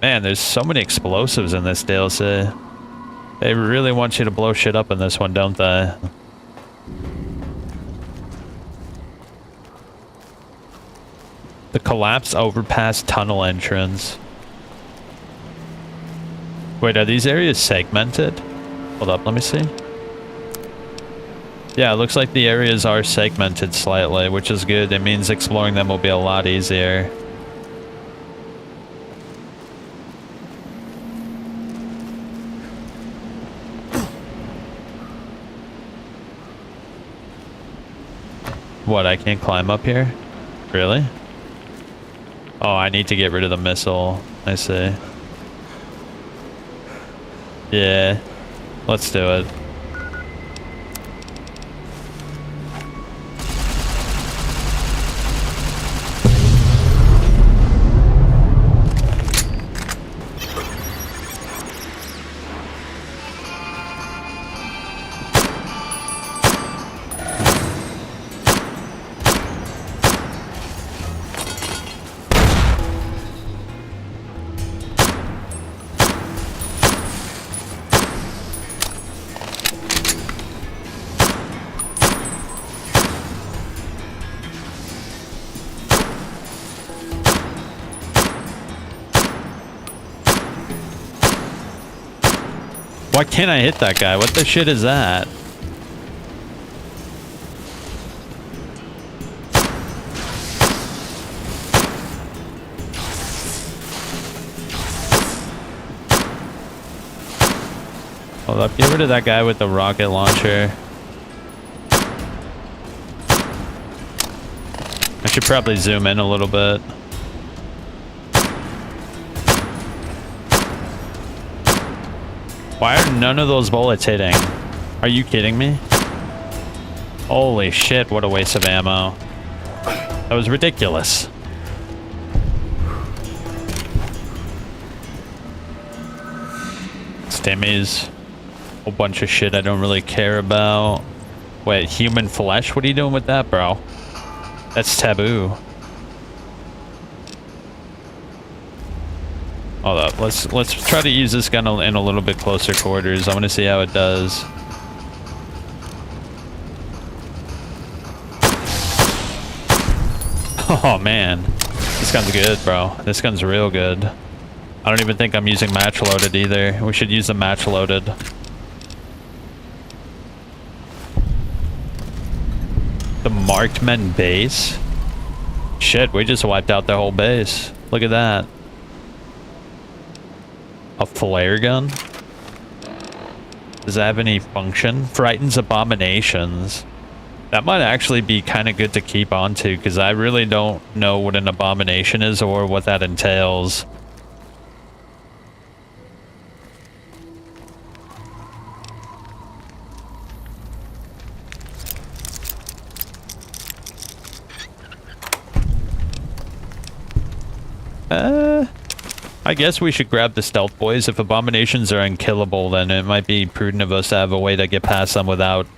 Man, there's so many explosives in this DLC. They really want you to blow shit up in this one, don't they? The collapsed overpass tunnel entrance. Wait, are these areas segmented? Hold up, let me see. Yeah, it looks like the areas are segmented slightly, which is good. It means exploring them will be a lot easier. What, I can't climb up here? Really? Oh, I need to get rid of the missile. I see. Yeah. Let's do it. Why can't I hit that guy? What the shit is that? Hold up, get rid of that guy with the rocket launcher. I should probably zoom in a little bit. Why are none of those bullets hitting? Are you kidding me? Holy shit, what a waste of ammo. That was ridiculous. Stimmies. Whole bunch of shit I don't really care about. Wait, human flesh? What are you doing with that, bro? That's taboo. Hold up, let's try to use this gun in a little bit closer quarters. I want to see how it does. Oh man, this gun's good, bro. This gun's real good. I don't even think I'm using match loaded either. We should use the match loaded. The Markmen base? Shit, we just wiped out their whole base. Look at that. A flare gun? Does that have any function? Frightens abominations. That might actually be kind of good to keep on to, because I really don't know what an abomination is or what that entails. I guess we should grab the stealth boys. If abominations are unkillable, then it might be prudent of us to have a way to get past them without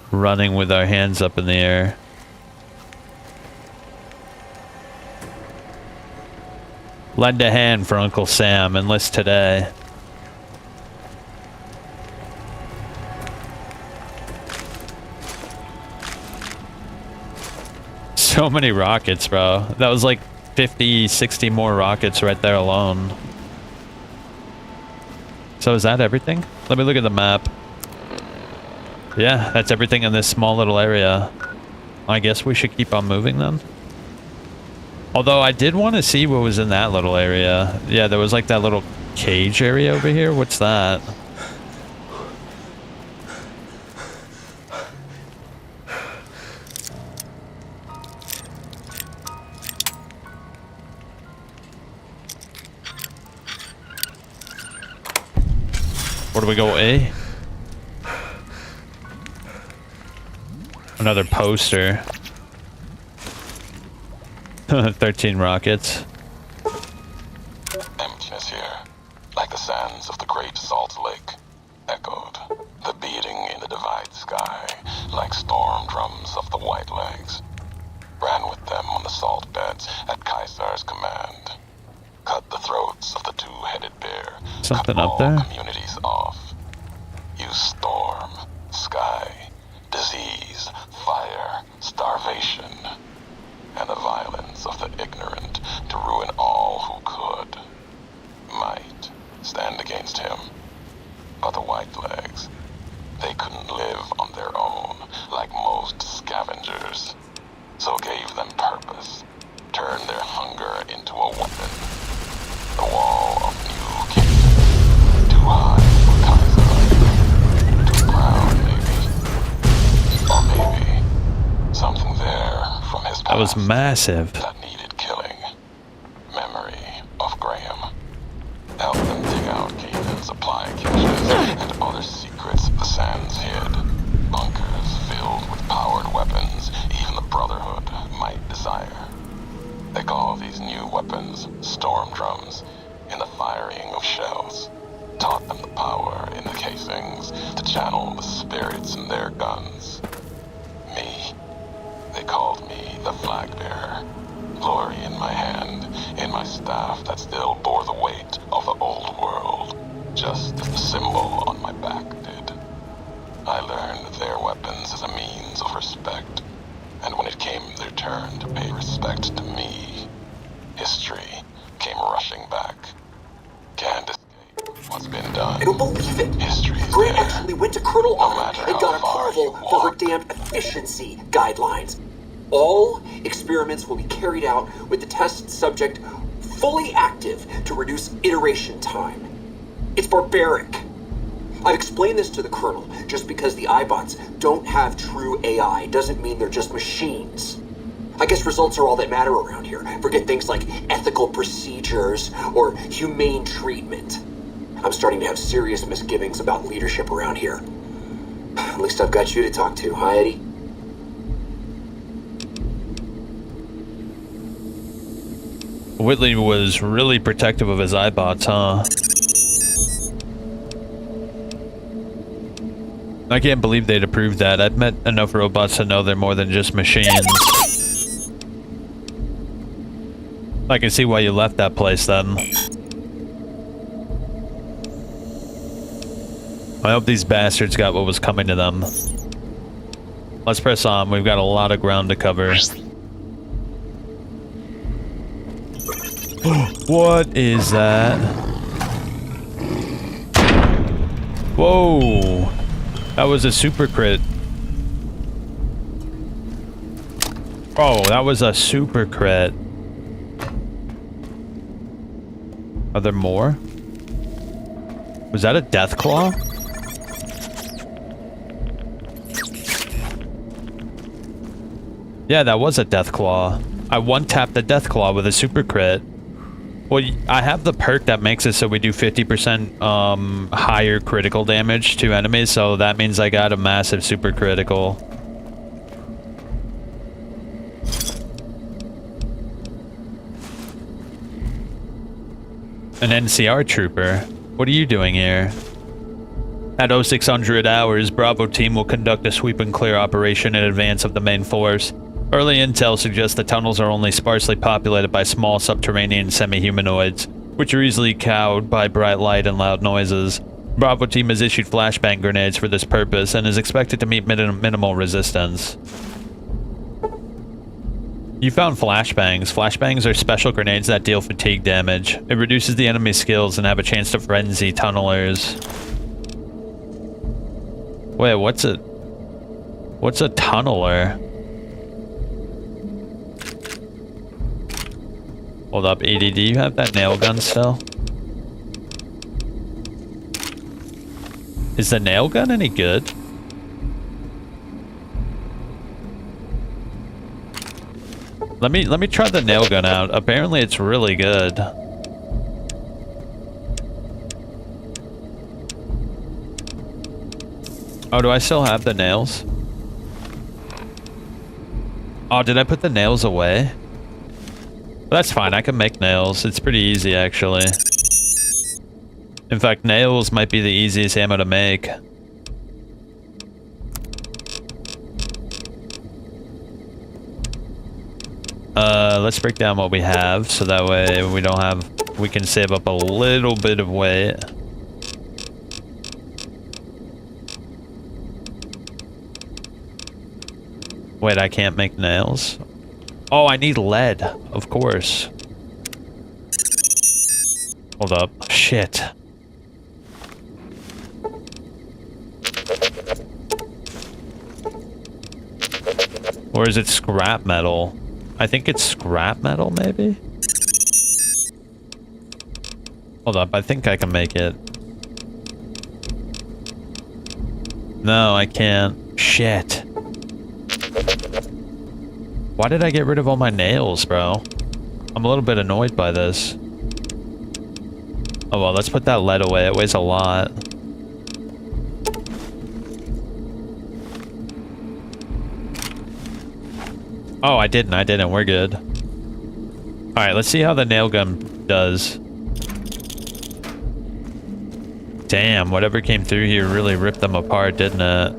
running with our hands up in the air. Lend a hand for Uncle Sam. Enlist today. So many rockets, bro. That was like 50, 60 more rockets right there alone. So is that everything? Let me look at the map. Yeah, that's everything in this small little area. I guess we should keep on moving then. Although I did want to see what was in that little area. Yeah, there was like that little cage area over here. What's that? Where do we go? A? Another poster. 13 rockets. Emptiness here, like the sands of the great salt lake, echoed. The beating in the divide sky, like storm drums of the white legs, ran with them on the salt beds at Caesar's command. Cut the throats of the two-headed bear. Something cut up there? all communities off. Use storm, sky, disease, fire, starvation, and the violence of the ignorant to ruin all who could. Might stand against him. But the whitelegs, they couldn't live on their own like most scavengers, so gave them purpose, turned their hunger into a weapon. The wall of new kingdom, too high for Kaiser, too proud maybe, or maybe something there from his past That was massive. that needed killing. Memory of Graham. Help them dig out cave-in supply caches and other secrets the sands hid. Bunkers filled with powered weapons even the Brotherhood might desire. They call these new weapons storm drums in the firing of shells. Taught them the power in the casings to channel the spirits in their guns. Me, they called me the flag bearer. Glory in my hand, in my staff that still bore the weight of the old world, just as the symbol on my back did. I learned their weapons as a means of respect, and when it came their turn to pay respect to me, history came rushing back. Can't escape What's been done? I don't believe it. History is Grant there. actually went to Colonel Otto matter and got how far approval you for her walk. damned efficiency guidelines. All experiments will be carried out with the test subject fully active to reduce iteration time. It's barbaric. I've explained this to the Colonel. Just because the iBots don't have true AI doesn't mean they're just machines. I guess results are all that matter around here. Forget things like ethical procedures or humane treatment. I'm starting to have serious misgivings about leadership around here. At least I've got you to talk to, huh, Eddie? Whitley was really protective of his iBots, huh? I can't believe they'd approved that. I've met enough robots to know they're more than just machines. I can see why you left that place then. I hope these bastards got what was coming to them. Let's press on. We've got a lot of ground to cover. What is that? Whoa! That was a super crit. Oh, that was a super crit. Are there more? Was that a death claw? Yeah, that was a death claw. I one-tapped the death claw with a super crit. Well, I have the perk that makes it so we do 50% higher critical damage to enemies, so that means I got a massive super critical. An NCR trooper? What are you doing here? At 0600 hours, Bravo team will conduct a sweep and clear operation in advance of the main force. Early intel suggests the tunnels are only sparsely populated by small subterranean semi-humanoids, which are easily cowed by bright light and loud noises. Bravo team has issued flashbang grenades for this purpose and is expected to meet minimal resistance. You found flashbangs. Flashbangs are special grenades that deal fatigue damage. It reduces the enemy's skills and have a chance to frenzy tunnelers. Wait, what's a tunneler? Hold up, ED, do you have that nail gun still? Is the nail gun any good? Let me try the nail gun out. Apparently it's really good. Oh, do I still have the nails? Oh, did I put the nails away? That's fine, I can make nails. It's pretty easy, actually. In fact, nails might be the easiest ammo to make. Let's break down what we have, so that way we can save up a little bit of weight. Wait, I can't make nails? Oh, I need lead, of course. Hold up. Shit. Or is it scrap metal? I think it's scrap metal, maybe? Hold up, I think I can make it. No, I can't. Shit. Why did I get rid of all my nails, bro? I'm a little bit annoyed by this. Oh well, let's put that lead away. It weighs a lot. Oh, I didn't. We're good. Alright, let's see how the nail gun does. Damn, whatever came through here really ripped them apart, didn't it?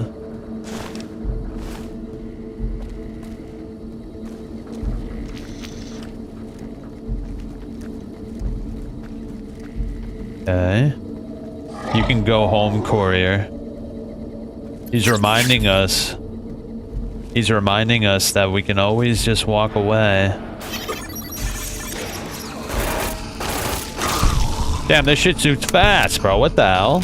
Okay. You can go home, courier. He's reminding us that we can always just walk away. Damn, this shit shoots fast, bro. What the hell?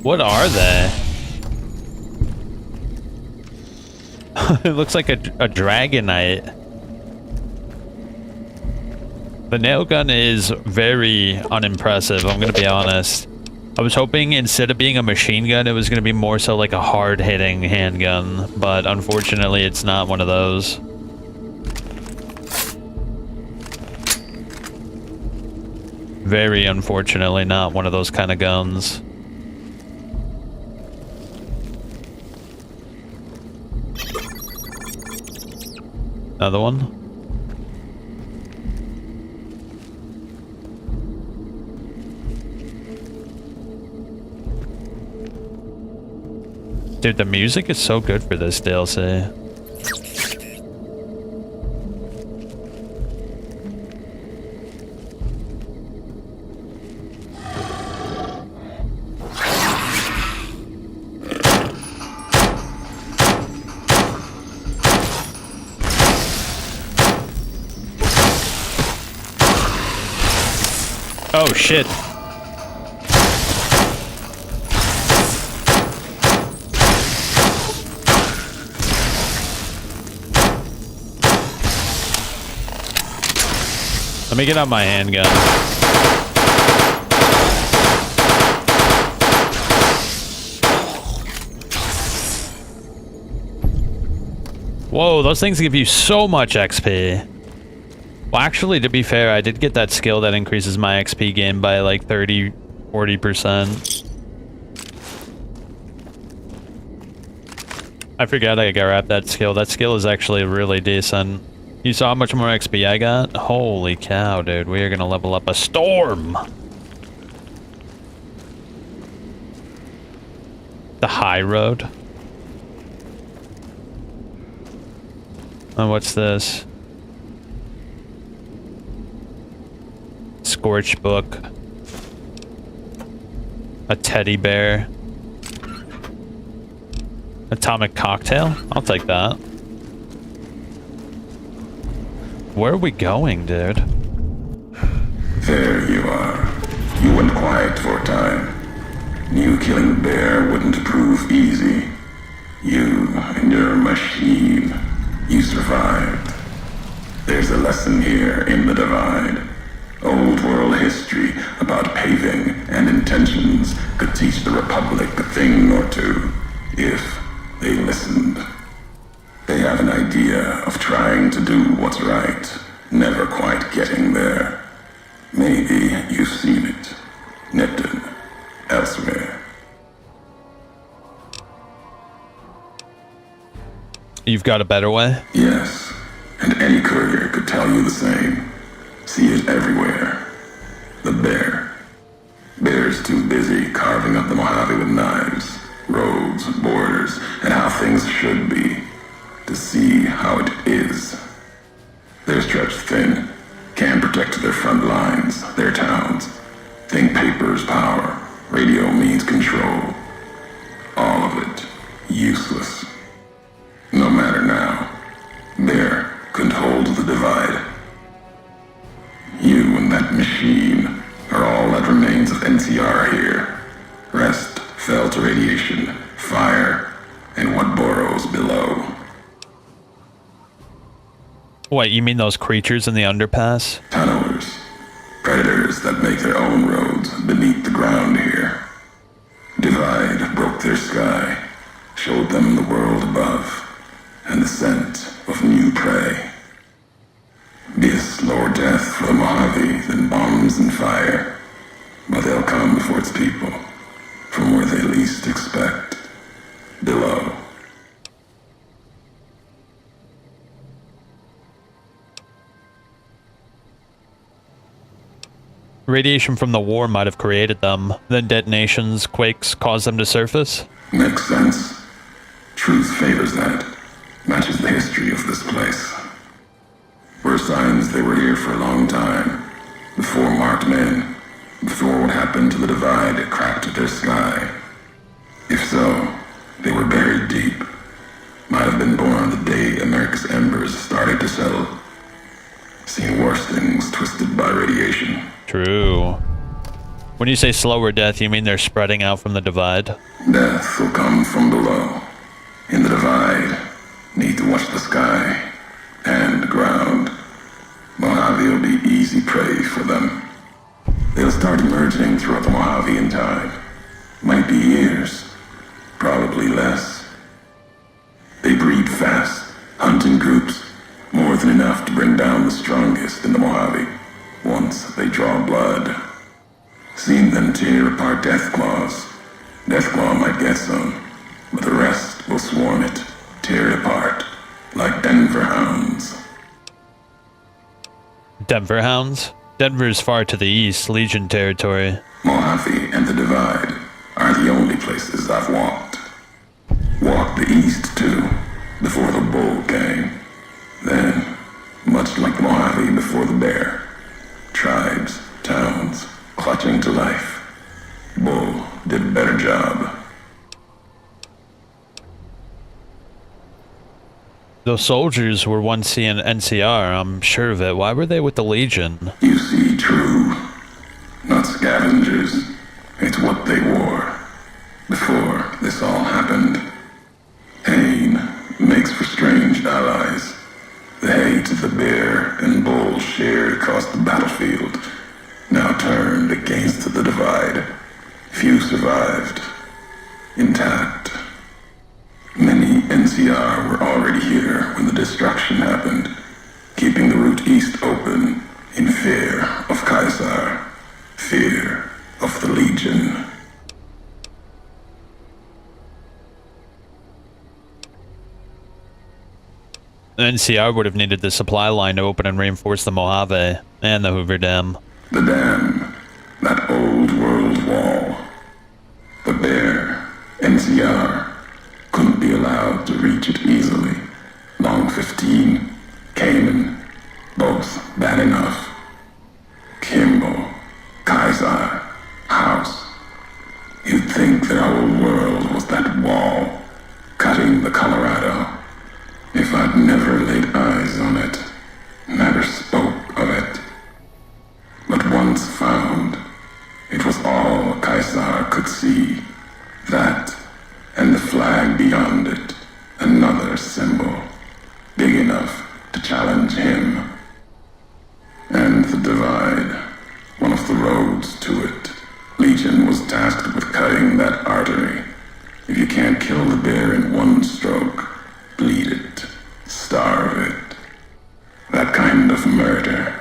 What are they? It looks like a Dragonite. The nail gun is very unimpressive, I'm gonna be honest. I was hoping instead of being a machine gun, it was gonna be more so like a hard-hitting handgun, but unfortunately it's not one of those. Very unfortunately not one of those kind of guns. Another one. Dude, the music is so good for this DLC. Oh shit. Let me get out my handgun. Whoa, those things give you so much XP. Well, actually, to be fair, I did get that skill that increases my XP gain by like 30–40%. I forgot I grabbed that skill. That skill is actually really decent. You saw how much more XP I got? Holy cow, dude. We are gonna level up a storm! The high road. Oh, what's this? Scorch book. A teddy bear. Atomic cocktail? I'll take that. Where are we going, dude? There you are. You went quiet for a time. Knew killing the bear wouldn't prove easy. You and your machine. You survived. There's a lesson here in the Divide. Old world history about paving and intentions could teach the Republic a thing or two, if they listened. They have an idea of trying to do what's right, never quite getting there. Maybe you've seen it. Nipton. Elsewhere. You've got a better way? Yes, and any courier could tell you the same. See it everywhere. The bear. Bear's too busy carving up the Mojave with knives, roads, borders, and how things should be, to see how it is. They're stretched thin, can't protect their front lines, their towns. Think paper's power, radio means control. All of it, useless. No matter now, Bear couldn't hold the Divide. You and that machine are all that remains of NCR here. Rest fell to radiation, fire, and what burrows below. What, you mean those creatures in the underpass? Tunnelers. Predators that make their own roads beneath the ground here. Divide broke their sky, showed them the world above, and the scent of new prey. Be a slower death for the Mojave than bombs and fire, but they'll come for its people, from where they least expect, below. Radiation from the war might have created them. Then detonations, quakes, caused them to surface? Makes sense. Truth favors that. Matches the history of this place. Were signs they were here for a long time. Before marked men. Before what happened to the divide cracked their sky. If so, they were buried deep. Might have been born the day America's embers started to settle. Seen worse things twisted by radiation. True. When you say slower death, you mean they're spreading out from the divide? Death will come from below. In the divide, need to watch the sky and the ground. Mojave will be easy prey for them. They'll start emerging throughout the Mojavean tide. Might be years, probably less. They breed fast, hunt in groups, more than enough to bring down the strongest in the Mojave, once they draw blood. Seen them tear apart Deathclaws. Deathclaw might get some, but the rest will swarm it, tear it apart, like Denver hounds. Denver hounds? Denver's far to the east, Legion territory. Mojave and the Divide are the only places I've walked. Walked the east, too, before the bull came. Then, much like Mojave before the bear, tribes, towns, clutching to life. Bull did a better job. Those soldiers were once seeing NCR, I'm sure of it. Why were they with the Legion? You see, true. Not scavengers. It's what they wore. Before this all happened. Pain makes for strange allies. The hate the bear and bull shared across the battlefield now turned against the divide. Few survived. Intact. Many NCR were already here when the destruction happened, keeping the route east open in fear of Caesar, fear of the Legion. The NCR would have needed the supply line to open and reinforce the Mojave and the Hoover Dam. The dam, that old world wall. The bear, NCR, couldn't be allowed to reach it easily. Long 15, Cayman, both bad enough. Kimball, Kaiser, House. You'd think their whole world was that wall, cutting the Colorado. If I'd never laid eyes on it, never spoke of it. But once found, it was all Kaiser could see. That, and the flag beyond it, another symbol, big enough to challenge him. And the divide, one of the roads to it. Legion was tasked with cutting that artery. If you can't kill the bear in one stroke, bleed it, starve it. That kind of murder.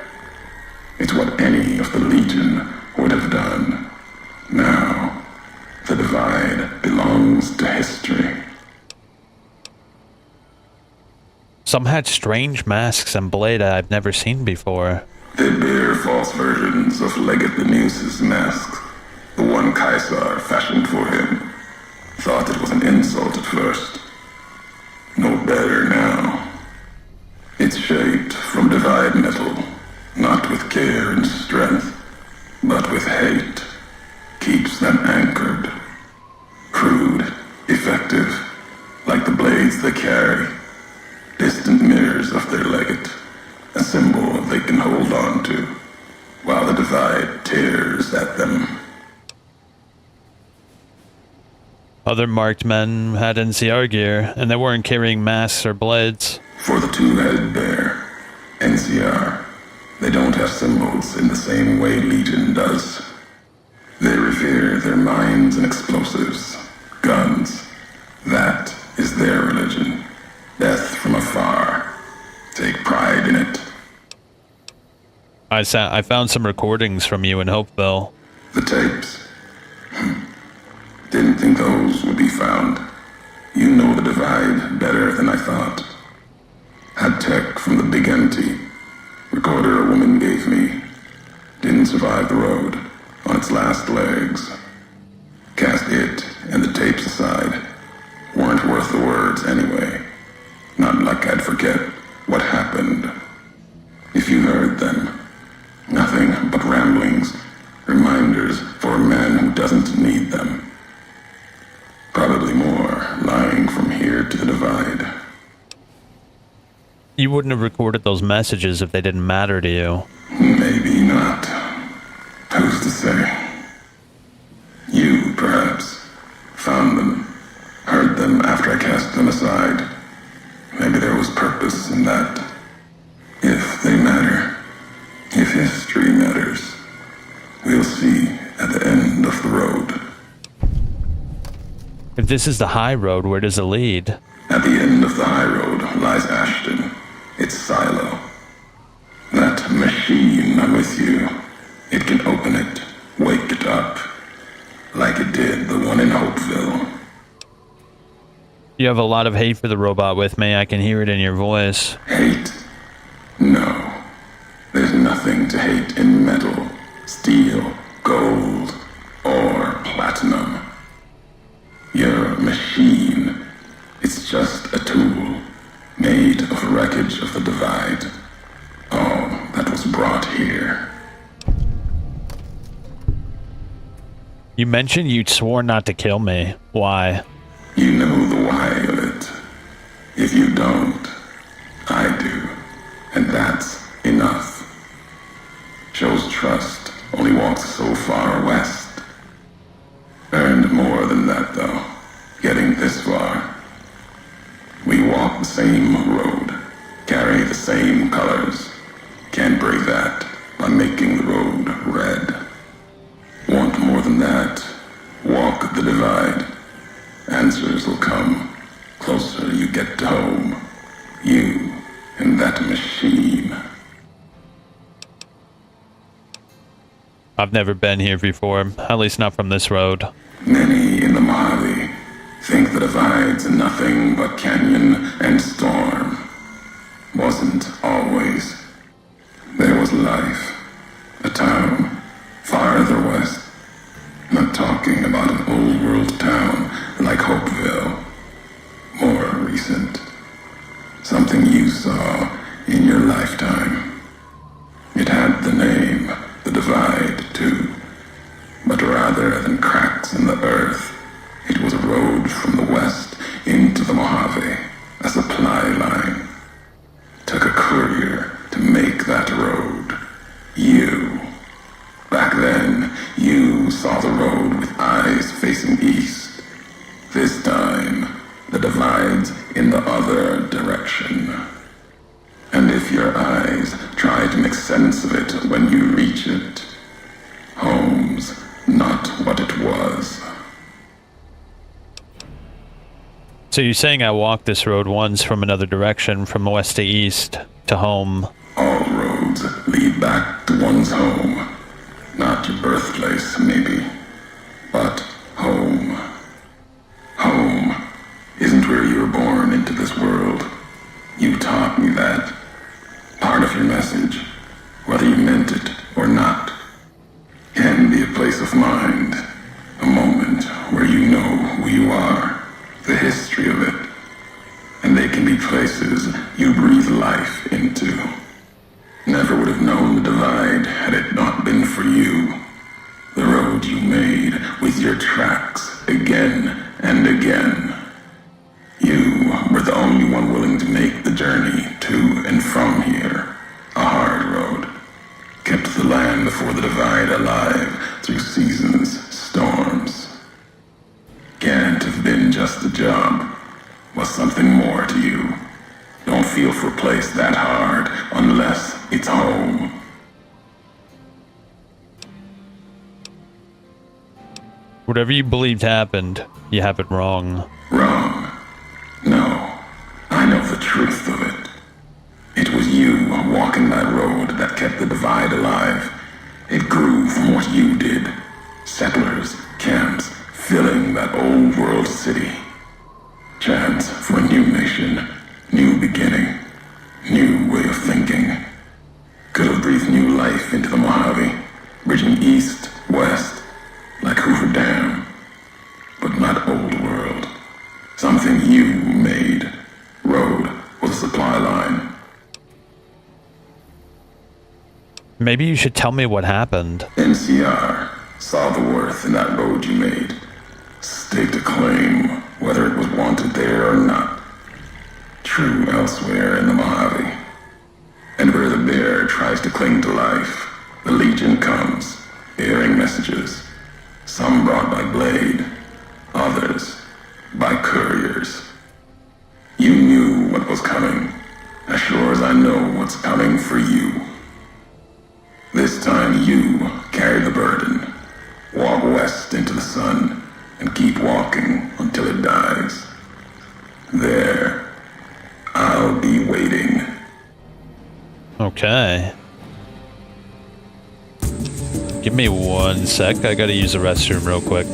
It's what any of the Legion would have done. Now, the divide belongs to history. Some had strange masks and blade I've never seen before. They bear false versions of Legate Benuse's mask, the one Caesar fashioned for him. Thought it was an insult at first. No better now. It's shaped from divide metal, not with care and strength, but with hate. Keeps them anchored. Crude, effective, like the blades they carry. Distant mirrors of their legate, a symbol they can hold on to, while the divide tears at them. Other marked men had NCR gear, and they weren't carrying masks or blades. For the two-headed bear, NCR, they don't have symbols in the same way Legion does. They revere their mines and explosives, guns. That is their religion. Death from afar. Take pride in it. I found some recordings from you in Hopeville. The tapes. Didn't think those would be found. You know the divide better than I thought. Had tech from the big empty. Recorder a woman gave me. Didn't survive the road. its last legs. Cast it and the tapes aside. Weren't worth the words anyway. Not like I'd forget what happened. If you heard them, nothing but ramblings, reminders for a man who doesn't need them. Probably more lying from here to the divide. You wouldn't have recorded those messages if they didn't matter to you. Maybe not. Who's to say? You, perhaps, found them, heard them after I cast them aside. Maybe there was purpose in that. If they matter, if history matters, we'll see at the end of the road. If this is the high road, where does it lead? At the end of the high road lies Ashton, its silo. That machine I'm with you, it can open it, wake it up, like it did the one in Hopeville. You have a lot of hate for the robot with me. I can hear it in your voice. Hate? No. There's nothing to hate in metal, steel, gold, or platinum. You're a machine. It's just a tool, made of wreckage of the divide. All that was brought here. You mentioned you'd sworn not to kill me. Why? You know the why of it. If you don't, I do. And that's enough. Shows trust only walks so far west. Earned more than that, though, getting this far. We walk the same road, carry the same colors. Can't break that by making the road red. Want more than that? Walk the divide. Answers will come closer you get to home. You and that machine. I've never been here before, at least not from this road. Many in the Mojave think the divide's nothing but canyon and storm. Wasn't always. There was life. A town farther west. Not talking about an old world town like Hopeville. More recent. Something you saw in your lifetime. It had the name, the divide, too. But rather than cracks in the earth, it was a road from the west into the Mojave, a supply line. Took a courier to make that road. You. Back then, you saw the road with eyes facing east. This time, the divide's in the other direction. And if your eyes try to make sense of it when you reach it, home's not what it was. So you're saying I walked this road once from another direction, from west to east, to home. All roads lead back to one's home. Not your birthplace, maybe, but home. Home isn't where you were born into this world. You taught me that. Part of your message, whether you meant it or not, can be a place of mind, a moment where you know who you are, the history of it, and they can be places you breathe life into. Never would have known the divide had it not been for you. The road you made with your tracks again and again. You were the only one willing to make the journey to and from here. A hard road. Kept the land before the divide alive through seasons, storms. Can't have been just a job. Was something more to you. Don't feel for a place that hard unless it's home. Whatever you believed happened, you have it wrong. Wrong. No. I know the truth of it. It was you walking that road that kept the divide alive. It grew from what you did. Settlers, camps, filling that old world city. Chance for a new nation, new beginning, new way of thinking. Could have breathed new life into the Mojave, bridging east, west, Maybe you should tell me what happened. NCR saw the worth in that road you made. Staked a claim, whether it was wanted there or not. True elsewhere in the Mojave. And where the bear tries to cling to life, the Legion comes, bearing messages. Some brought by blade, others by couriers. You knew what was coming, as sure as I know what's coming for you. This time you carry the burden. Walk west into the sun, and keep walking until it dies. There, I'll be waiting. Okay. Give me 1 sec. I gotta use the restroom real quick.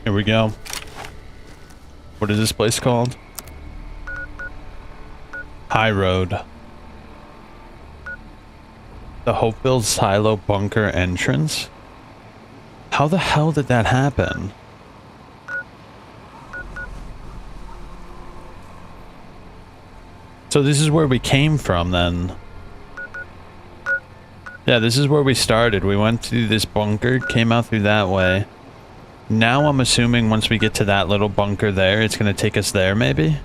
Here we go. What is this place called? High Road. The Hopeville Silo Bunker entrance? How the hell did that happen? So this is where we came from then. Yeah, this is where we started. We went to this bunker, came out through that way. Now I'm assuming once we get to that little bunker there, it's gonna take us there maybe?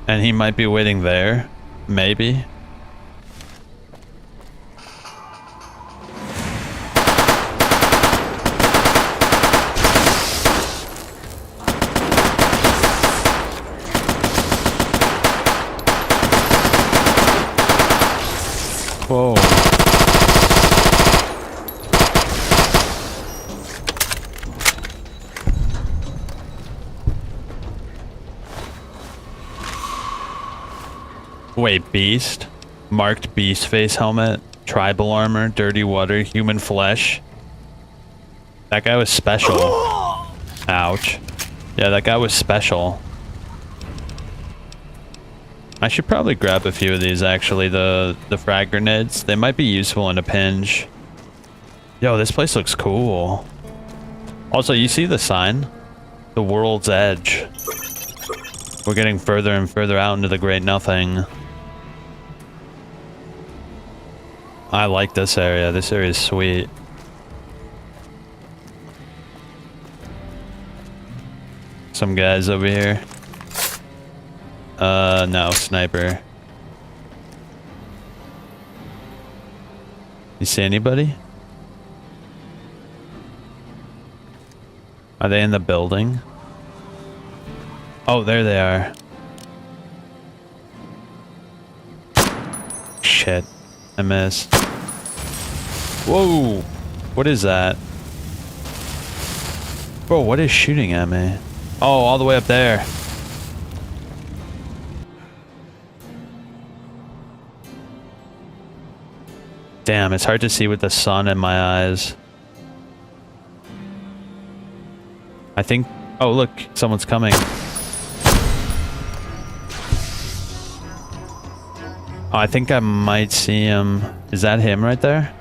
And he might be waiting there. Maybe. Whoa. Wait, beast? Marked beast face helmet, tribal armor, dirty water, human flesh. That guy was special. Ouch. Yeah, that guy was special. I should probably grab a few of these actually, the frag grenades. They might be useful in a pinch. Yo, this place looks cool. Also, you see the sign? The world's edge. We're getting further and further out into the great nothing. I like this area. This area is sweet. Some guys over here. No, sniper. You see anybody? Are they in the building? Oh, there they are. Shit. I missed. Whoa! What is that? Bro, what is shooting at me? Oh, all the way up there. Damn, it's hard to see with the sun in my eyes. I think... Oh, look, someone's coming. Oh, I think I might see him. Is that him right there?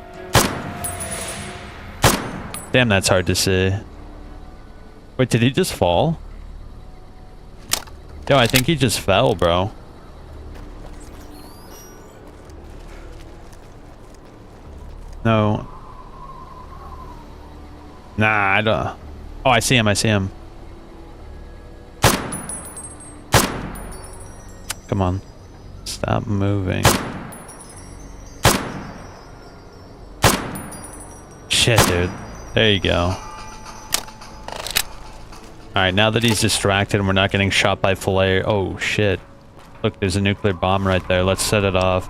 Damn, that's hard to see. Wait, did he just fall? Yo, I think he just fell, bro. No. Nah, I don't... Oh, I see him, I see him. Come on. Stop moving. Shit, dude. There you go. Alright, now that he's distracted and we're not getting shot by flare... Oh, shit. Look, there's a nuclear bomb right there. Let's set it off.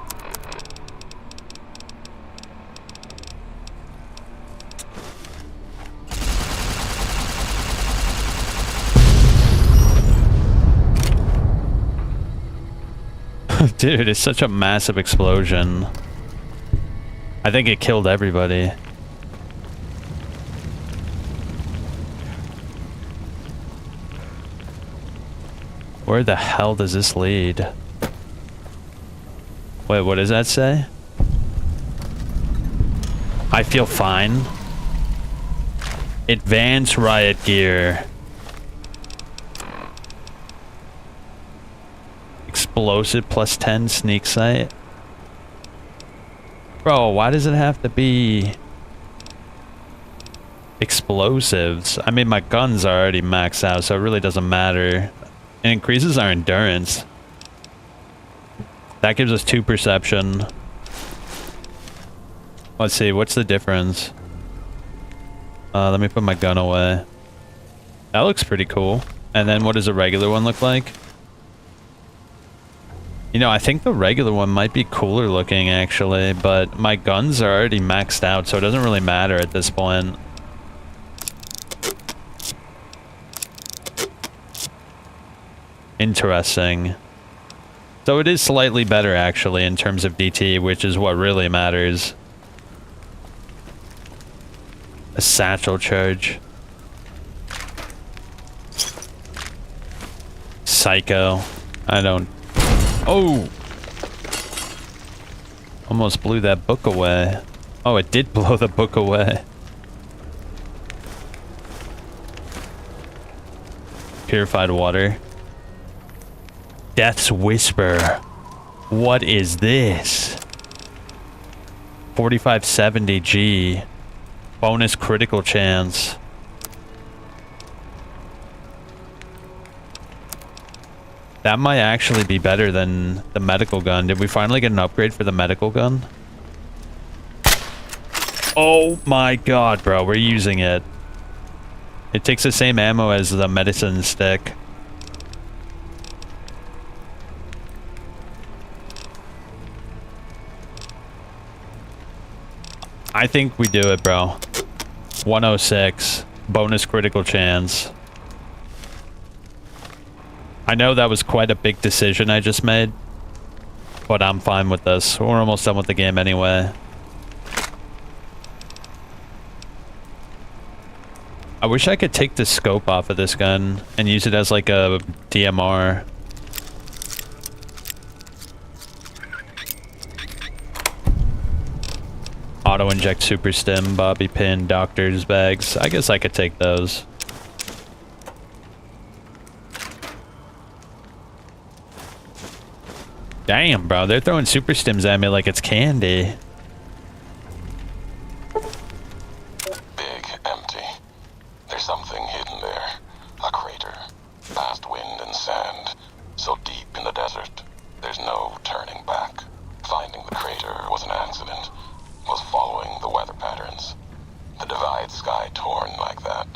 Dude, it's such a massive explosion. I think it killed everybody. Where the hell does this lead? Wait, what does that say? I feel fine. Advanced riot gear. Explosive plus 10 sneak sight. Bro, why does it have to be explosives? I mean, my guns are already maxed out, so it really doesn't matter. It increases our endurance. That gives us 2 perception. Let's see, what's the difference? Let me put my gun away. That looks pretty cool. And then what does a regular one look like? You know, I think the regular one might be cooler looking, actually, but my guns are already maxed out, so it doesn't really matter at this point. Interesting. So it is slightly better, actually, in terms of DT, which is what really matters. A satchel charge. Psycho. I don't... Oh! Almost blew that book away. Oh, it did blow the book away. Purified water. Death's Whisper. What is this? 4570G. Bonus critical chance. That might actually be better than the medical gun. Did we finally get an upgrade for the medical gun? Oh my god, bro. We're using it. It takes the same ammo as the medicine stick. I think we do it, bro. 106. Bonus critical chance. I know that was quite a big decision I just made, but I'm fine with this. We're almost done with the game anyway. I wish I could take the scope off of this gun and use it as like a DMR. auto-inject super stim, bobby pin, doctor's bags. I guess I could take those. Damn, bro, they're throwing super stims at me like it's candy. Big, empty. There's something hidden there. A crater. Past wind and sand. So deep in the desert, there's no turning back. Finding the crater was an accident. Was following the weather patterns. The divide sky torn like that.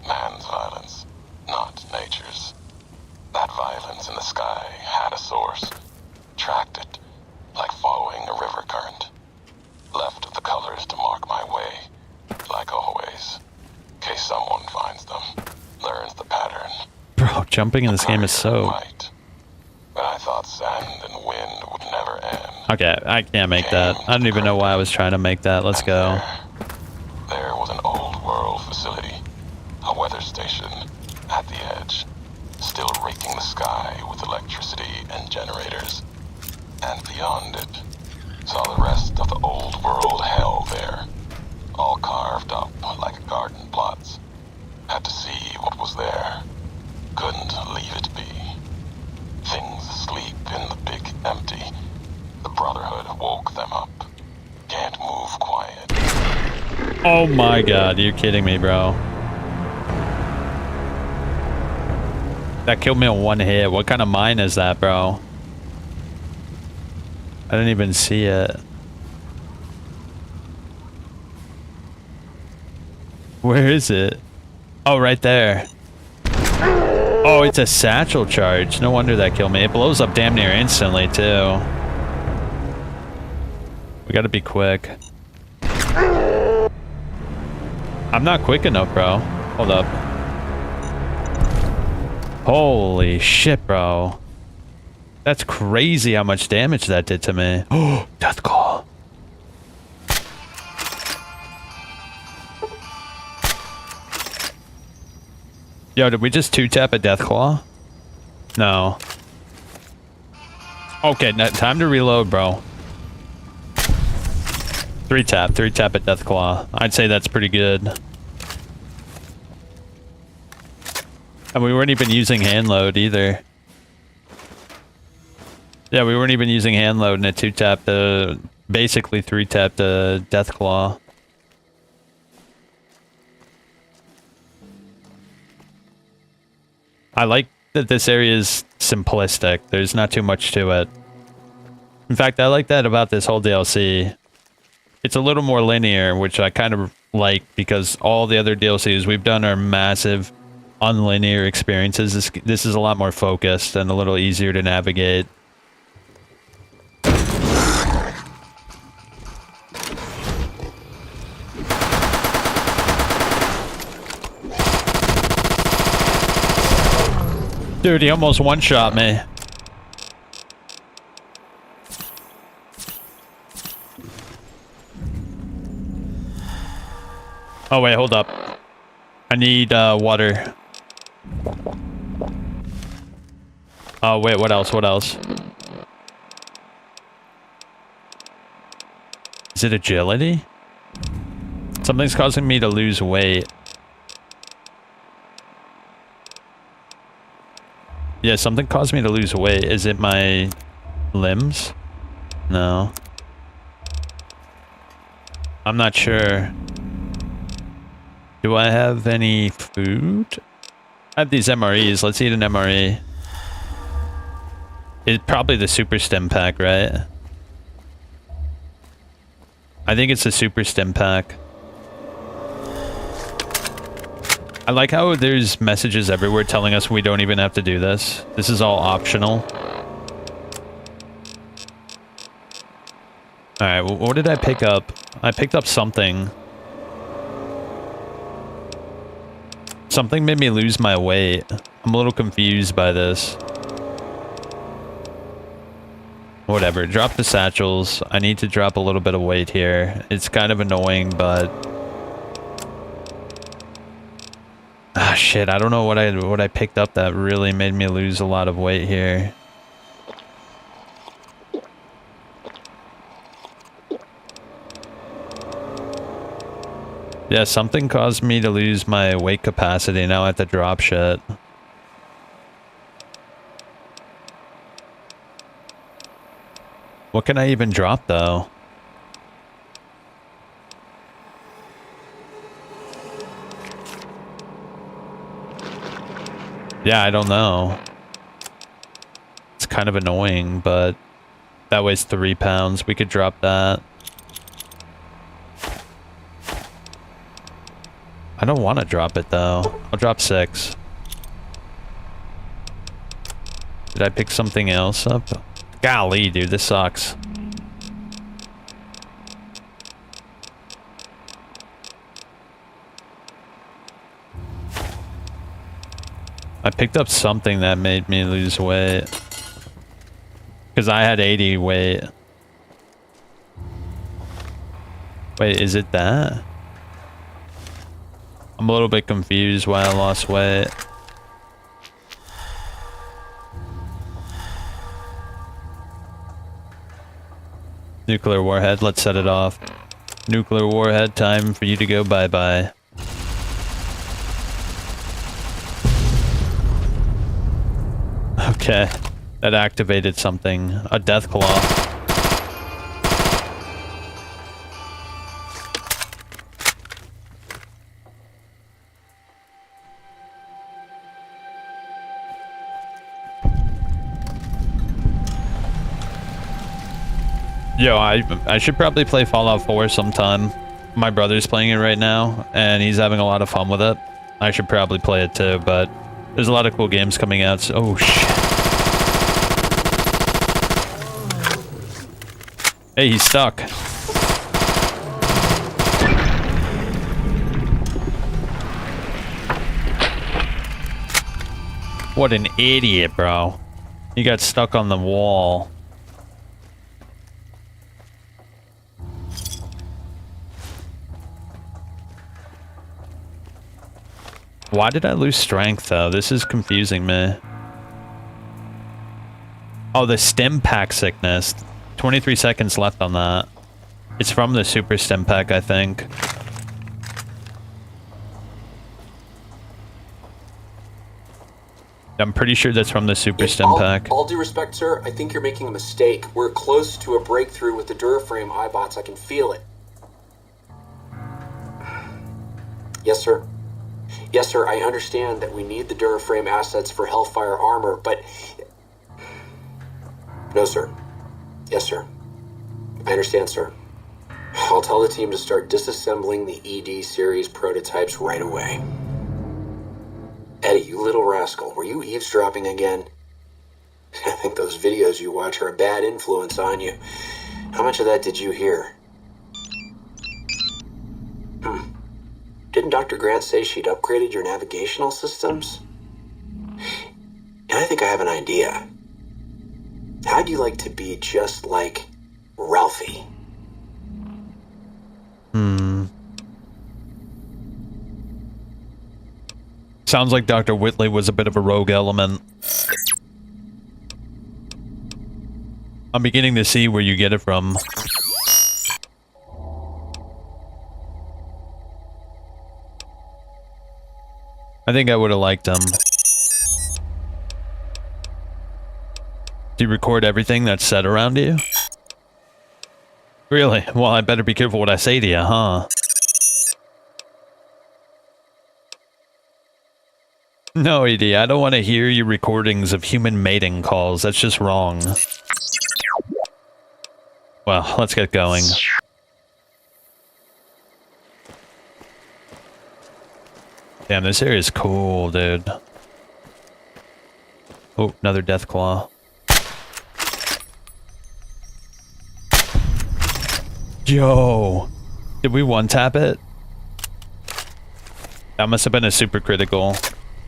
Man's violence, not nature's. That violence in the sky had a source. Tracked it, like following a river current. Left the colors to mark my way, like always. In case someone finds them, learns the pattern. Bro, jumping in this game is so... Light. But I thought sand and wind would never end. Okay, I can't make that. I don't even know why I was trying to make that. Let's go. There was an old world facility. A weather station at the edge. Still raking the sky with electricity and generators. And beyond it, saw the rest of the old world hell there. All carved up like garden plots. Had to see what was there. Couldn't leave it be. Things asleep in the big empty. The Brotherhood woke them up. Can't move quiet. Oh my god, you're kidding me, bro. That killed me in one hit. What kind of mine is that, bro? I didn't even see it. Where is it? Oh, right there. Oh, it's a satchel charge. No wonder that killed me. It blows up damn near instantly, too. We gotta be quick. I'm not quick enough, bro. Hold up. Holy shit, bro. That's crazy how much damage that did to me. Oh, death claw. Yo, did we just two-tap a death claw? No. Okay, time to reload, bro. Three-tap at death claw. I'd say that's pretty good. And we weren't even using hand load either. Yeah, we weren't even using hand load, and it two-tapped the... basically three-tapped the death claw. I like that this area is simplistic. There's not too much to it. In fact, I like that about this whole DLC. It's a little more linear, which I kind of like, because all the other DLCs we've done are massive, unlinear experiences. This is a lot more focused and a little easier to navigate. Dude, he almost one-shot me. Oh wait, hold up. I need water. Oh wait, what else? What else? Is it agility? Something's causing me to lose weight. Yeah, something caused me to lose weight. Is it my limbs? No. I'm not sure. Do I have any food? I have these MREs. Let's eat an MRE. It's probably the super stim pack, right? I think it's the super stim pack. I like how there's messages everywhere telling us we don't even have to do this. This is all optional. Alright, well, what did I pick up? I picked up something. Something made me lose my weight. I'm a little confused by this. Whatever, drop the satchels. I need to drop a little bit of weight here. It's kind of annoying, but... Ah, shit, I don't know what I picked up that really made me lose a lot of weight here. Yeah, something caused me to lose my weight capacity. Now I have to drop shit. What can I even drop, though? Yeah, I don't know. It's kind of annoying, but that weighs 3 pounds. We could drop that. I don't want to drop it, though. I'll drop 6. Did I pick something else up? Golly, dude, this sucks. I picked up something that made me lose weight. Because I had 80 weight. Wait, is it that? I'm a little bit confused why I lost weight. Nuclear warhead, let's set it off. Nuclear warhead, time for you to go bye-bye. Okay, that activated something. A death claw. Yo, I should probably play Fallout 4 sometime. My brother's playing it right now, and he's having a lot of fun with it. I should probably play it too, but there's a lot of cool games coming out. So, oh, shit. Hey, he's stuck. What an idiot, bro. He got stuck on the wall. Why did I lose strength, though? This is confusing me. Oh, the stim pack sickness. 23 seconds left on that. It's from the super stim pack, I think. I'm pretty sure that's from the super stim pack. All due respect, sir, I think you're making a mistake. We're close to a breakthrough with the Duraframe iBots. I can feel it. Yes, sir. Yes, sir, I understand that we need the Duraframe assets for Hellfire armor, but... No, sir. Yes, sir. I understand, sir. I'll tell the team to start disassembling the ED series prototypes right away. Eddie, you little rascal, were you eavesdropping again? I think those videos you watch are a bad influence on you. How much of that did you hear? Didn't Dr. Grant say she'd upgraded your navigational systems? And I think I have an idea. How'd you like to be just like Ralphie? Sounds like Dr. Whitley was a bit of a rogue element. I'm beginning to see where you get it from. I think I would have liked him. Do you record everything that's said around you? Really? Well, I better be careful what I say to you, huh? No, ED, I don't want to hear your recordings of human mating calls. That's just wrong. Well, let's get going. Damn, this area is cool, dude. Oh, another death claw. Yo! Did we one-tap it? That must have been a super critical.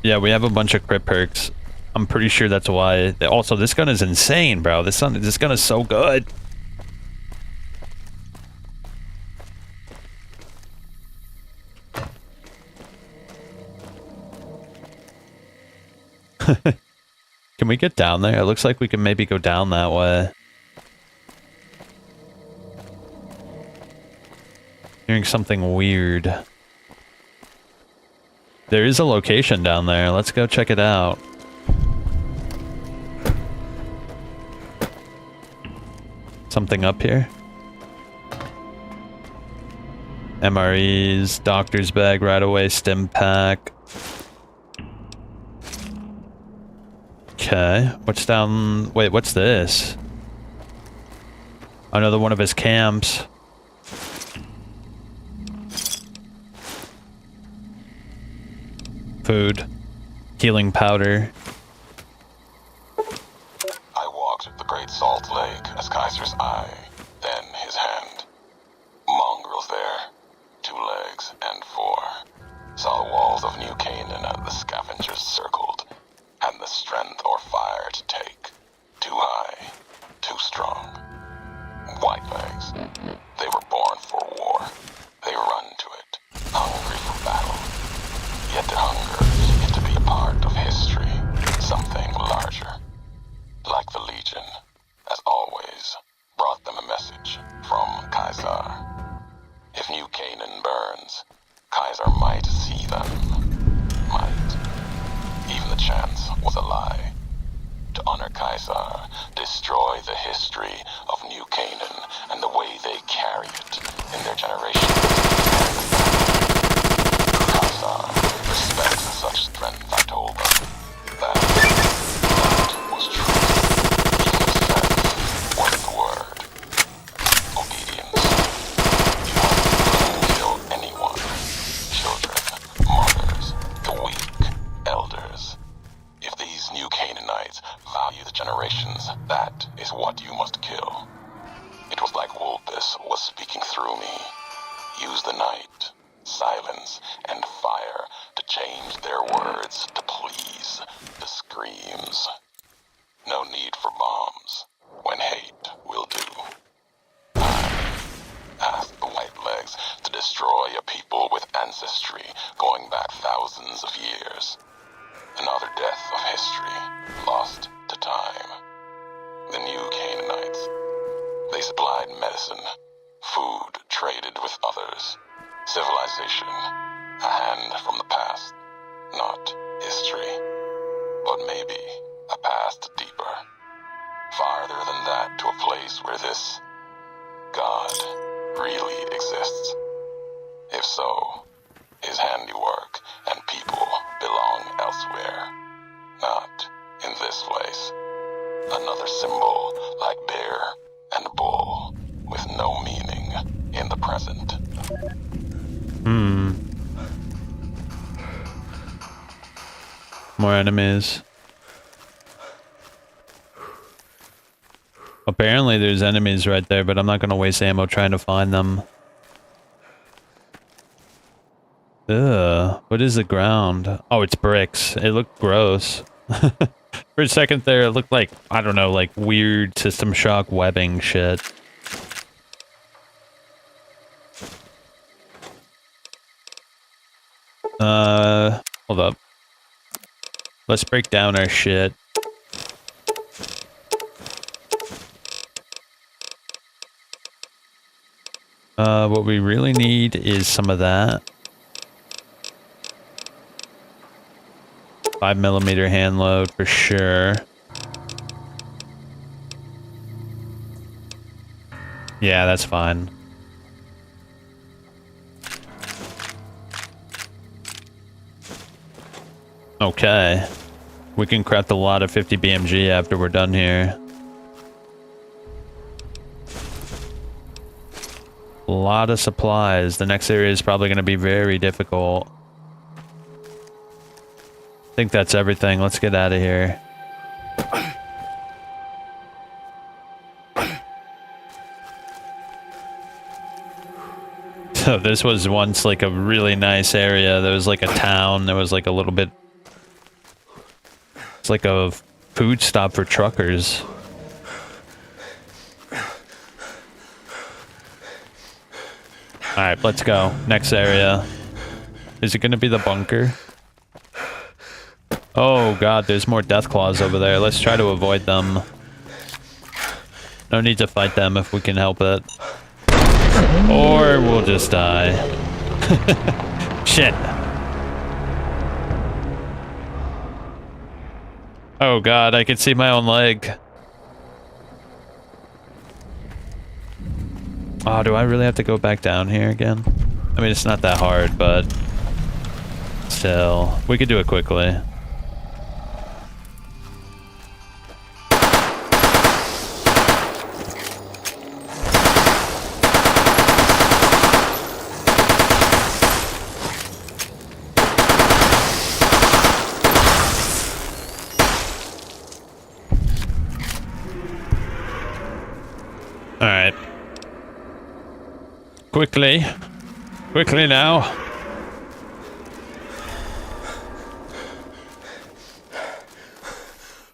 Yeah, we have a bunch of crit perks. I'm pretty sure that's why. Also, this gun is insane, bro. This gun is so good. Can we get down there? It looks like we can maybe go down that way. Hearing something weird. There is a location down there. Let's go check it out. Something up here? MREs, doctor's bag right away, stim pack. Okay, what's down? Wait, what's this? Another one of his camps. Food. Healing powder. I walked the Great Salt Lake as Kaiser's eye, then his hand. Mongrels there, 2 legs and 4. Saw the walls of New Canaan and the scavengers circled, and the strength or fire to take. Too high, too strong. White legs. They were born for war. They run to it, hungry for battle. Yet their hunger is to be a part of history, something larger. Like the Legion, as always, brought them a message from Kaiser. If New Canaan burns, Kaiser might see them. Might. Even the chance was a lie. To honor Kaiser, destroy the history of New Canaan and the way they carry it in their generation. Kaiser respects such strength, I told them. That was true. Even if wasn't the word. Obedience. You won't kill anyone. Children, mothers, the weak, elders. If these New Canaanites value the generations, that is what you must kill. It was like Wolpus was speaking through me. Use the night, silence, and fire to change their words to please the screams. No need for bombs when hate will do. I asked the White Legs to destroy a people with ancestry going back thousands of years. Another death of history, lost to time. The New Canaanites. They supplied medicine, food traded with others, civilization, a hand from the past, not history, but maybe a past deeper, farther than that to a place where this God really exists. If so, his handiwork and people belong elsewhere, not in this place. Another symbol like bear and bull, with no meaning in the present. More enemies. Apparently there's enemies right there, but I'm not gonna waste ammo trying to find them. Ugh, what is the ground? Oh, it's bricks. It looked gross. For a second there, it looked like, I don't know, like weird System Shock webbing shit. Hold up. Let's break down our shit. What we really need is some of that. 5mm hand load for sure. Yeah, that's fine. Okay. We can craft a lot of 50 BMG after we're done here. A lot of supplies. The next area is probably going to be very difficult. I think that's everything. Let's get out of here. So this was once like a really nice area. There was like a town. There was like a little bit... It's like a food stop for truckers. Alright, let's go. Next area. Is it gonna be the bunker? Oh god, there's more death claws over there. Let's try to avoid them. No need to fight them if we can help it. Or we'll just die. Shit. Oh god, I can see my own leg. Oh, do I really have to go back down here again? I mean, it's not that hard, but still, we could do it quickly. All right. Quickly. Quickly now.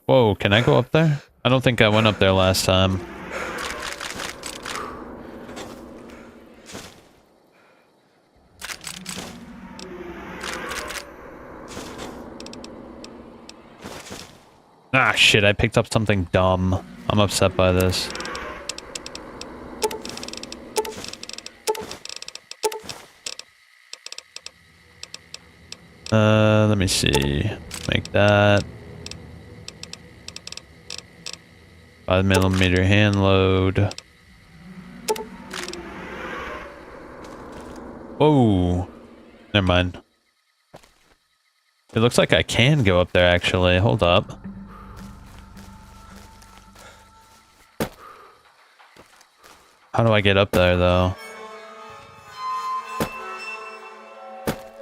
Whoa, can I go up there? I don't think I went up there last time. Ah, shit, I picked up something dumb. I'm upset by this. Let me see. Make that 5mm hand load. Whoa. Never mind. It looks like I can go up there actually. Hold up. How do I get up there though?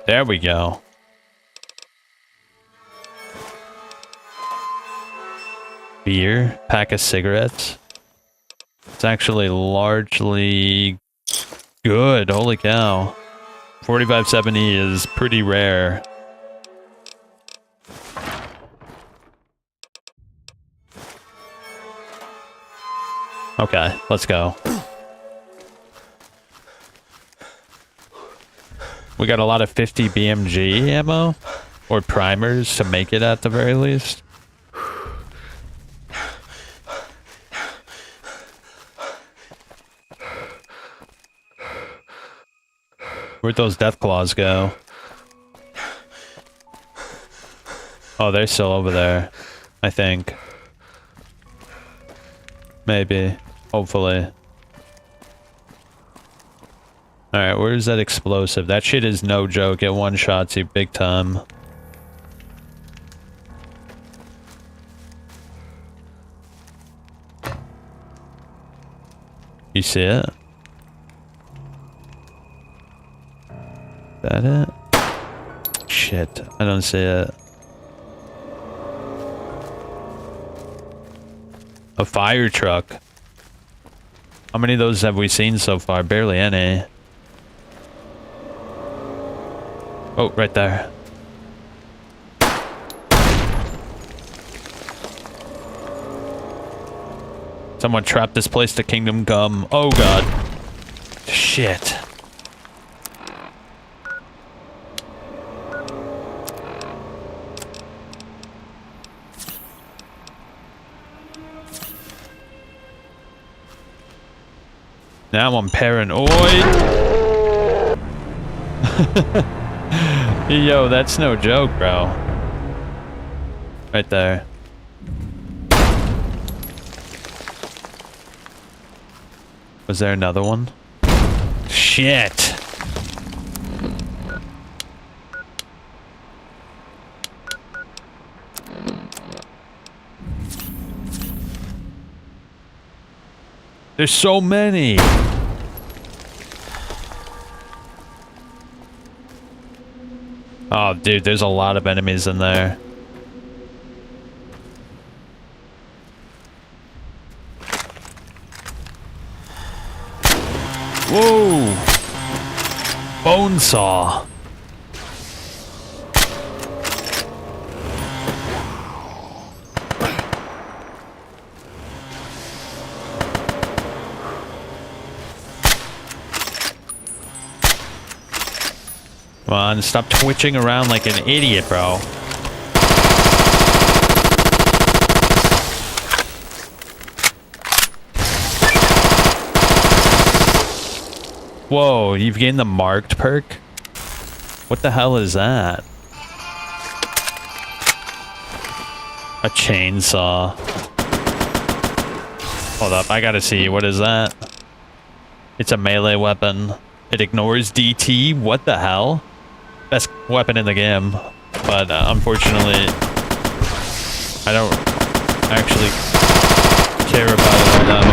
There we go. Beer, pack of cigarettes. It's actually largely good. Holy cow. 4570 is pretty rare. Okay, let's go. We got a lot of 50 BMG ammo, or primers to make it at the very least. Where'd those death claws go? Oh, they're still over there, I think. Maybe. Hopefully. Alright, where's that explosive? That shit is no joke. It one-shots you big time. You see it? Is that it? Shit, I don't see it. A fire truck. How many of those have we seen so far? Barely any. Oh, right there. Someone trapped this place to Kingdom Come. Oh god. Shit. Now I'm paranoid. Yo, that's no joke, bro. Right there. Was there another one? Shit. There's so many. Oh, dude, there's a lot of enemies in there. Whoa! Bone saw. Come on, stop twitching around like an idiot, bro. Whoa, you've gained the marked perk? What the hell is that? A chainsaw. Hold up, I gotta see. What is that? It's a melee weapon. It ignores DT? What the hell? Best weapon in the game. But unfortunately, I don't actually care about it all that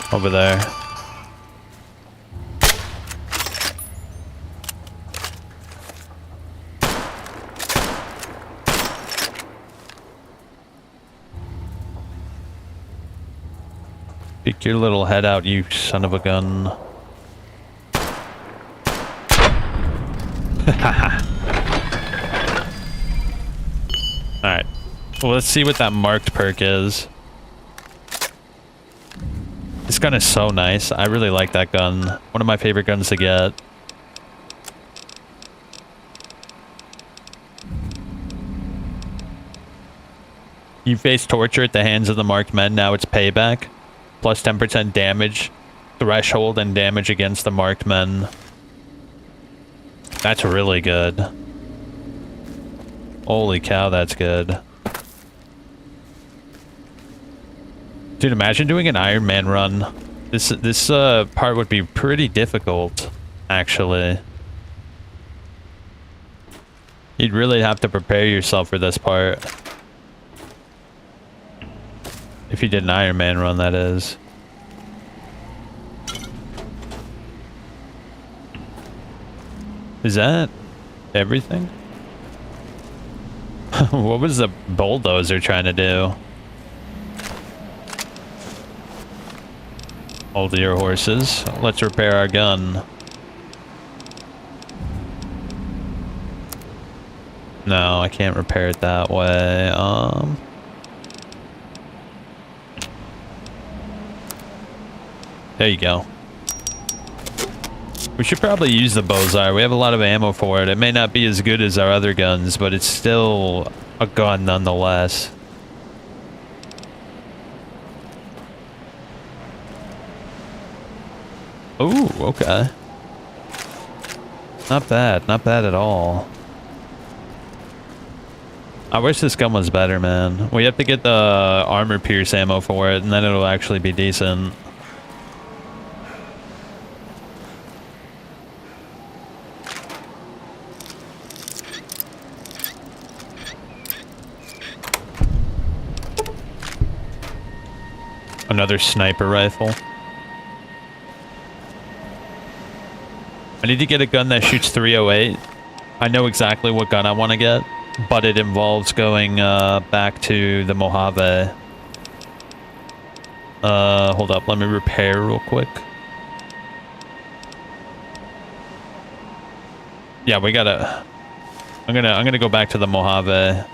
much. Over there. Peek your little head out, you son of a gun. Alright. Well, let's see what that marked perk is. This gun is so nice. I really like that gun. One of my favorite guns to get. You face torture at the hands of the marked men. Now it's payback. Plus 10% damage threshold and damage against the marked men. That's really good. Holy cow, that's good. Dude, imagine doing an Iron Man run. This part would be pretty difficult, actually. You'd really have to prepare yourself for this part. If you did an Iron Man run, that is. Is that everything? What was the bulldozer trying to do? Hold your horses. Let's repair our gun. No, I can't repair it that way. There you go. We should probably use the Bozar. We have a lot of ammo for it. It may not be as good as our other guns, but it's still a gun nonetheless. Ooh, okay. Not bad. Not bad at all. I wish this gun was better, man. We have to get the armor pierce ammo for it, and then it'll actually be decent. Another sniper rifle. I need to get a gun that shoots 308. I know exactly what gun I want to get, but it involves going back to the Mojave. Hold up, let me repair real quick. Yeah, we gotta. I'm gonna go back to the Mojave.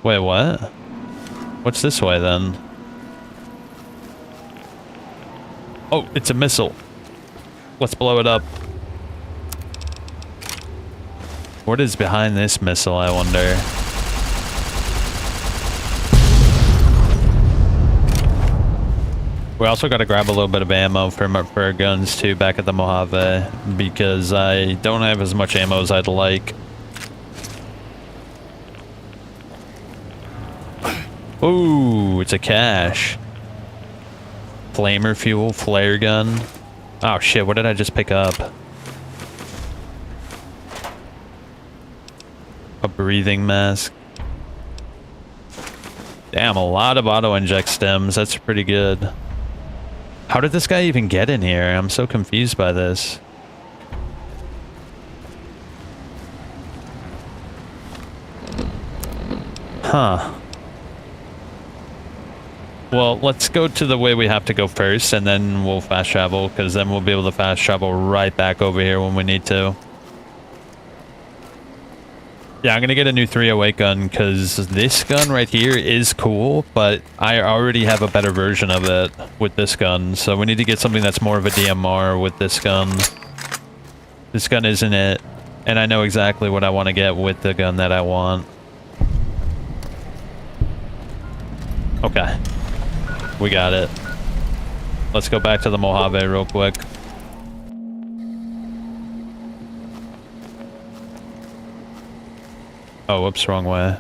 Wait, what? What's this way then? Oh, it's a missile. Let's blow it up. What is behind this missile, I wonder? We also got to grab a little bit of ammo for our guns too back at the Mojave, because I don't have as much ammo as I'd like. Ooh, it's a cache. Flamer fuel, flare gun. Oh shit, what did I just pick up? A breathing mask. Damn, a lot of auto-inject stems. That's pretty good. How did this guy even get in here? I'm so confused by this. Huh. Well, let's go to the way we have to go first, and then we'll fast travel, because then we'll be able to fast travel right back over here when we need to. Yeah, I'm going to get a new 308 gun, because this gun right here is cool, but I already have a better version of it with this gun, so we need to get something that's more of a DMR with this gun. This gun isn't it, and I know exactly what I want to get with the gun that I want. Okay. We got it. Let's go back to the Mojave real quick. Oh, whoops, wrong way.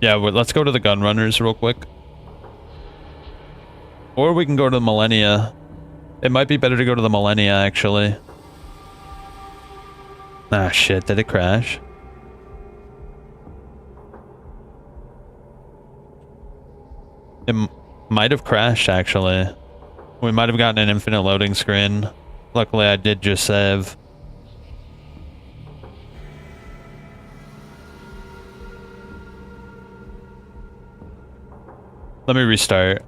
Yeah, let's go to the Gunrunners real quick. Or we can go to the Millennia. It might be better to go to the Millennia, actually. Ah, shit. Did it crash? It might have crashed, actually. We might have gotten an infinite loading screen. Luckily, I did just save. Let me restart.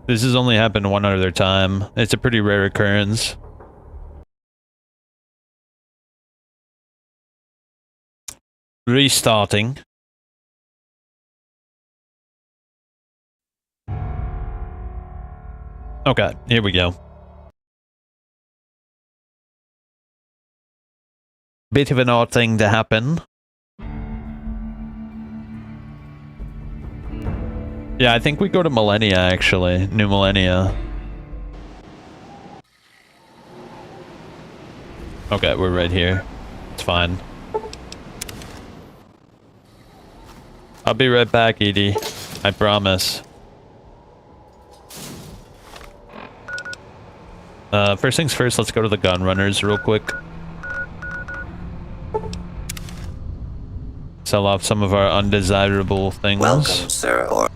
This has only happened one other time. It's a pretty rare occurrence. Restarting. Okay, here we go. Bit of an odd thing to happen. Yeah, I think we go to Millennia, actually. New Millennia. Okay, we're right here. It's fine. I'll be right back, Edie. I promise. First things first, let's go to the Gunrunners real quick. Sell off some of our undesirable things. Welcome, sir.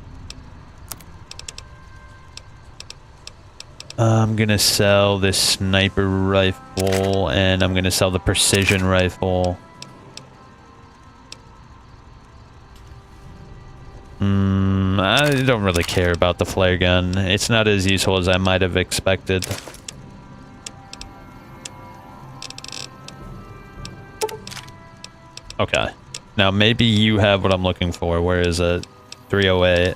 I'm gonna sell this sniper rifle, and I'm gonna sell the precision rifle. I don't really care about the flare gun. It's not as useful as I might have expected. Okay. Now maybe you have what I'm looking for. Where is it? 308.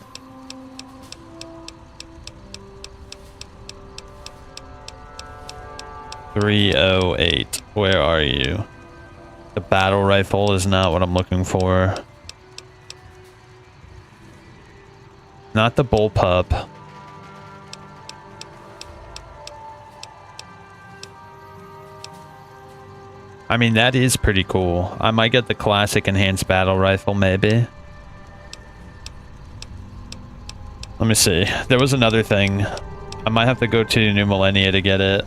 .308. Where are you? The battle rifle is not what I'm looking for. Not the bullpup. I mean, that is pretty cool. I might get the classic enhanced battle rifle, maybe. Let me see. There was another thing. I might have to go to New Millennia to get it.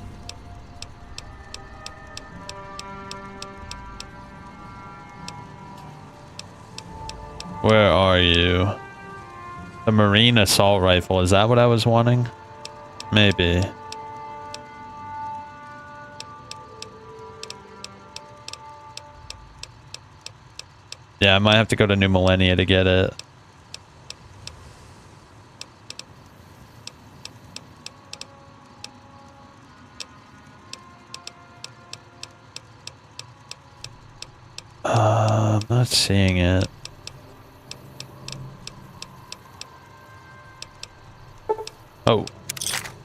Where are you? The Marine Assault Rifle. Is that what I was wanting? Maybe. Yeah, I might have to go to New Millennia to get it. I'm not seeing it. Oh,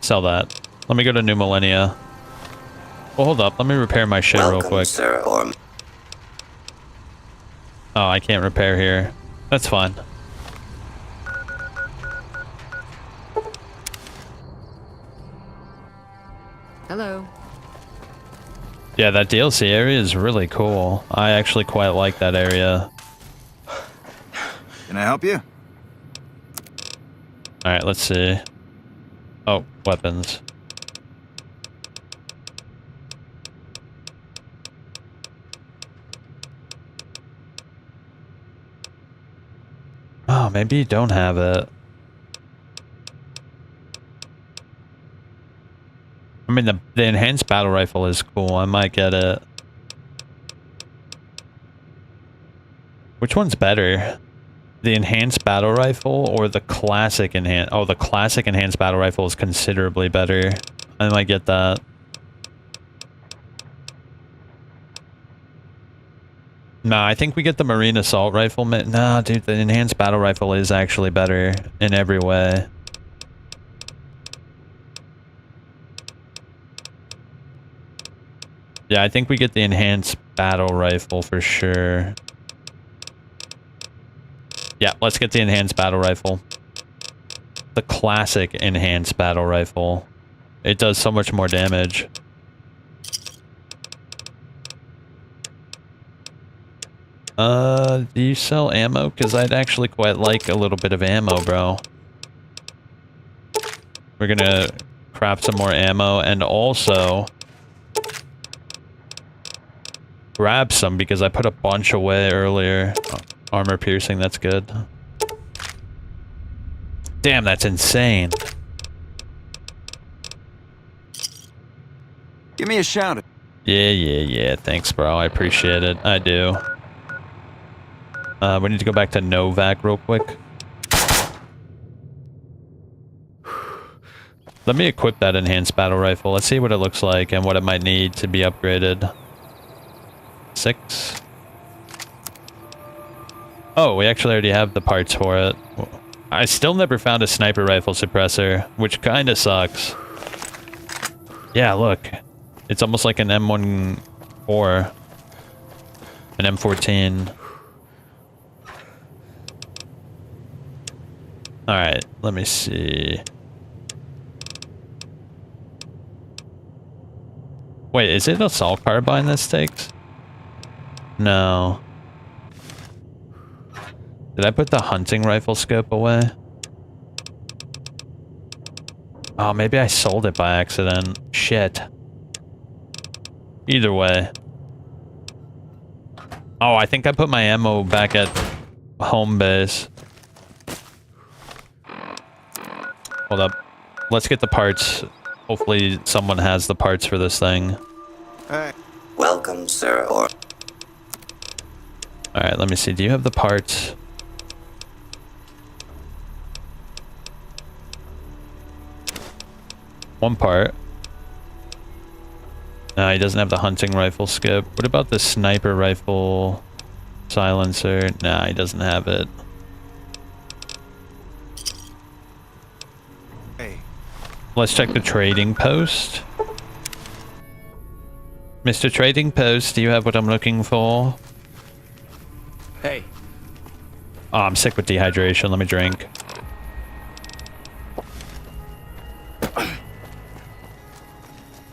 sell that. Let me go to New Millennia. Well, hold up. Let me repair my shit real quick. Sir, Oh, I can't repair here. That's fine. Hello. Yeah, that DLC area is really cool. I actually quite like that area. Can I help you? Alright, let's see. Oh, weapons. Oh, maybe you don't have it. I mean, the enhanced battle rifle is cool. I might get it. Which one's better? The enhanced battle rifle or the classic enhanced? Oh, the classic enhanced battle rifle is considerably better. I might get that. Nah, I think we get the Marine Assault Rifle. Nah, dude, the enhanced battle rifle is actually better in every way. Yeah, I think we get the enhanced battle rifle for sure. Yeah, let's get the enhanced battle rifle. The classic enhanced battle rifle. It does so much more damage. Do you sell ammo? Because I'd actually quite like a little bit of ammo, bro. We're gonna craft some more ammo and also grab some because I put a bunch away earlier. Armor piercing, that's good. Damn, that's insane. Give me a shout. Yeah. Thanks, bro. I appreciate it. I do. We need to go back to Novak real quick. Let me equip that enhanced battle rifle. Let's see what it looks like and what it might need to be upgraded. 6. Oh, we actually already have the parts for it. I still never found a sniper rifle suppressor, which kind of sucks. Yeah, look. It's almost like an M14. An M14. Alright, let me see. Wait, is it assault carbine this takes? No. Did I put the hunting rifle scope away? Oh, maybe I sold it by accident. Shit. Either way. Oh, I think I put my ammo back at home base. Hold up. Let's get the parts. Hopefully someone has the parts for this thing. Hey. Welcome, sir. Alright, let me see. Do you have the parts? One part. No, he doesn't have the hunting rifle scope. What about the sniper rifle silencer? Nah, he doesn't have it. Hey. Let's check the trading post. Mr. Trading Post, do you have what I'm looking for? Hey. Oh, I'm sick with dehydration. Let me drink.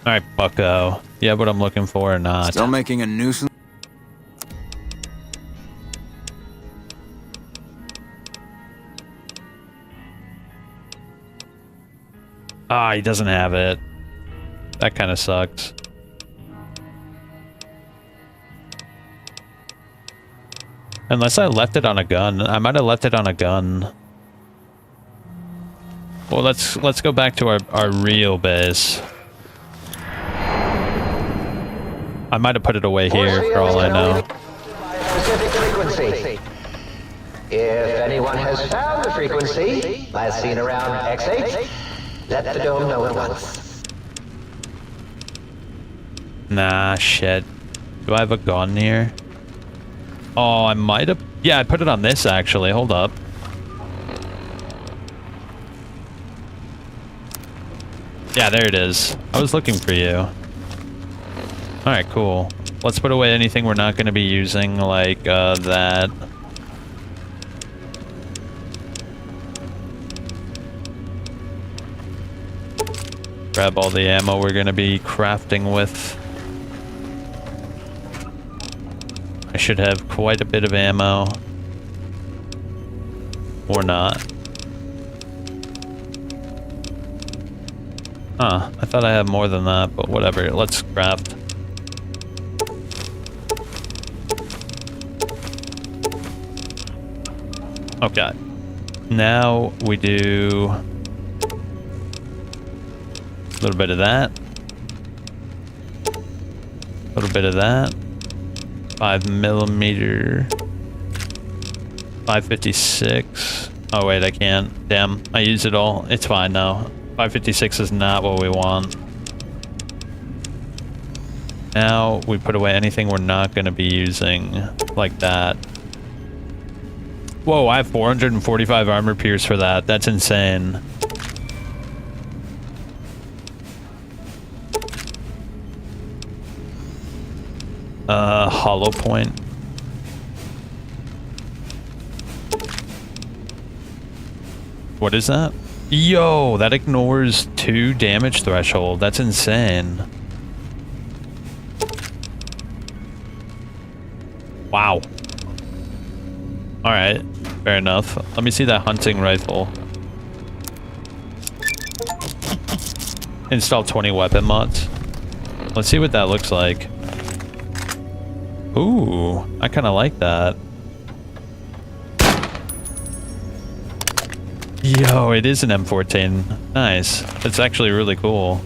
Alright, bucko. You have what I'm looking for or not? Still making a nuisance? Ah, he doesn't have it. That kind of sucks. Unless I left it on a gun. I might have left it on a gun. Well, let's go back to our real base. I might have put it away here for all I know. Specific frequency. If anyone has found the frequency, last seen around X8, let the dome know at once. Nah, shit. Do I have a gun here? Oh, I might have... Yeah, I put it on this, actually. Hold up. Yeah, there it is. I was looking for you. Alright, cool. Let's put away anything we're not going to be using, like, that. Grab all the ammo we're going to be crafting with. I should have quite a bit of ammo. Or not. Huh, I thought I had more than that, but whatever. Let's craft. Okay. Now we do a little bit of that. A little bit of that. 5mm. 556. Oh wait, I can't. Damn, I used it all. It's fine now. 556 is not what we want. Now we put away anything we're not going to be using, like that. Whoa, I have 445 armor pierce for that. That's insane. Hollow point. What is that? Yo, that ignores 2 damage threshold. That's insane. Wow. Alright, fair enough. Let me see that hunting rifle. Install 20 weapon mods. Let's see what that looks like. Ooh, I kind of like that. Yo, it is an M14. Nice. It's actually really cool.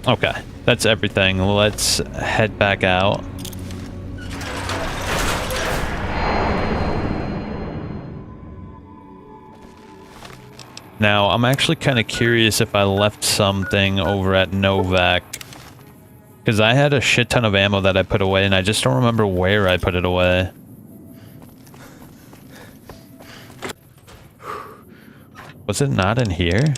Okay, that's everything. Let's head back out. Now, I'm actually kind of curious if I left something over at Novak. Because I had a shit ton of ammo that I put away, and I just don't remember where I put it away. Was it not in here?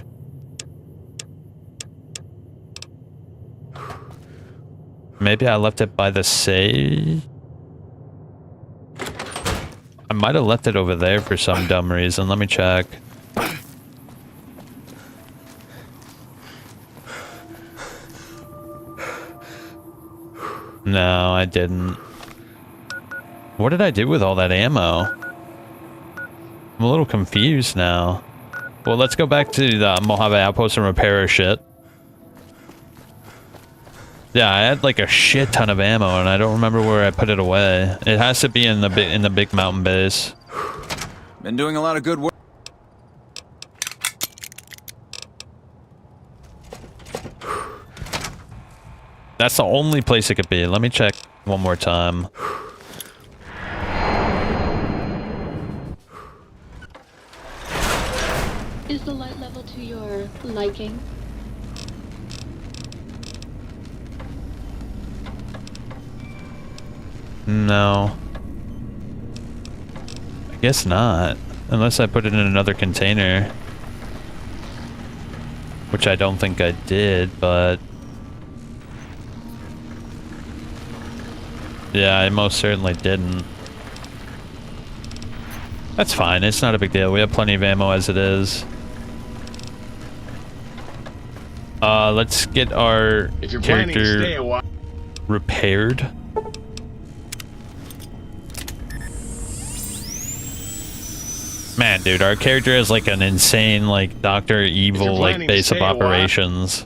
Maybe I left it by the save? I might have left it over there for some dumb reason. Let me check. No, I didn't. What did I do with all that ammo? I'm a little confused now. Well, let's go back to the Mojave Outpost and repair our shit. Yeah, I had like a shit ton of ammo, and I don't remember where I put it away. It has to be in the big mountain base. Been doing a lot of good work. That's the only place it could be. Let me check one more time. Is the light level to your liking? No. I guess not. Unless I put it in another container. Which I don't think I did, but... yeah, I most certainly didn't. That's fine, it's not a big deal. We have plenty of ammo as it is. Let's get our character repaired. Man, dude, our character has like an insane, like, Dr. Evil, like, base of operations.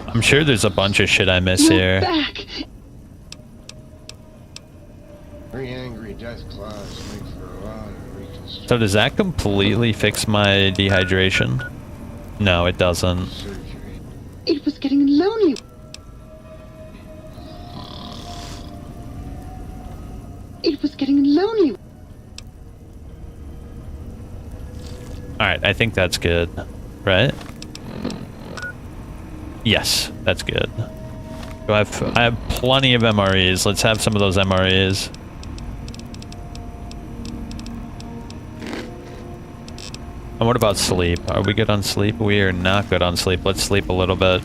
I'm sure there's a bunch of shit I miss here. Back. Very angry death clouds make for a lot of reconstruction. So does that completely fix my dehydration? No, it doesn't. It was getting lonely. It was getting lonely. Alright, I think that's good. Right? Yes, that's good. I have plenty of MREs. Let's have some of those MREs. And what about sleep? Are we good on sleep? We are not good on sleep. Let's sleep a little bit.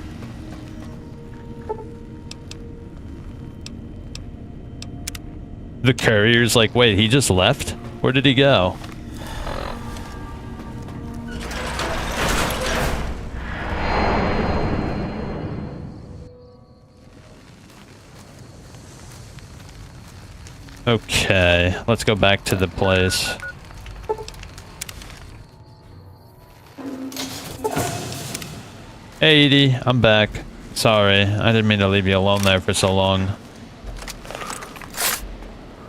The courier's like, wait, he just left? Where did he go? Okay, let's go back to the place. Hey Edie, I'm back. Sorry, I didn't mean to leave you alone there for so long.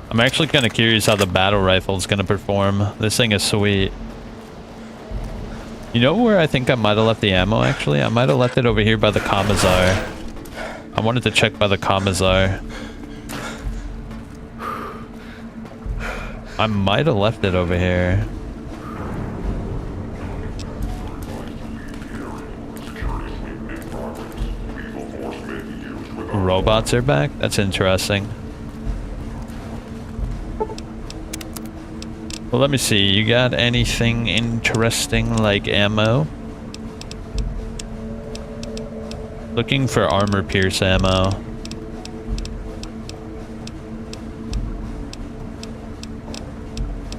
I'm actually kind of curious how the battle rifle is going to perform. This thing is sweet. You know where I think I might have left the ammo, actually? I might have left it over here by the Commissar. I wanted to check by the Commissar. I might have left it over here. Robots are back? That's interesting. Well, let me see. You got anything interesting like ammo? Looking for armor pierce ammo.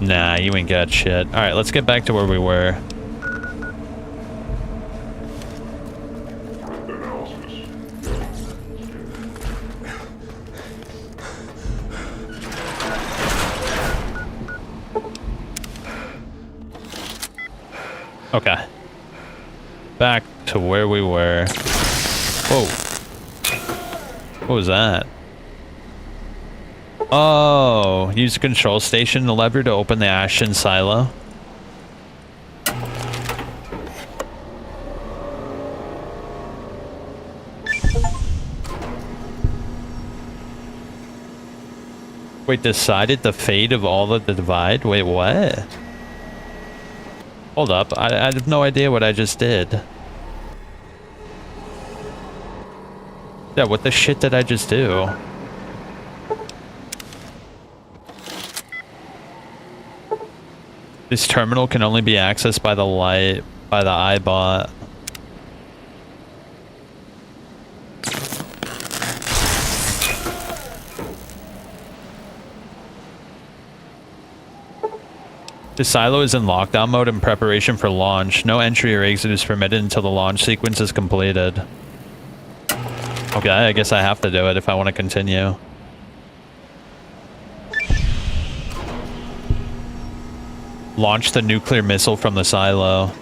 Nah, you ain't got shit. Alright, let's get back to where we were. Okay. Back to where we were. Whoa. What was that? Oh, use the control station lever to open the Ashton silo. Wait, decided the fate of all of the divide? Wait, what? Hold up, I have no idea what I just did. Yeah, what the shit did I just do? This terminal can only be accessed by the iBot. The silo is in lockdown mode in preparation for launch. No entry or exit is permitted until the launch sequence is completed. Okay, I guess I have to do it if I want to continue. Launch the nuclear missile from the silo.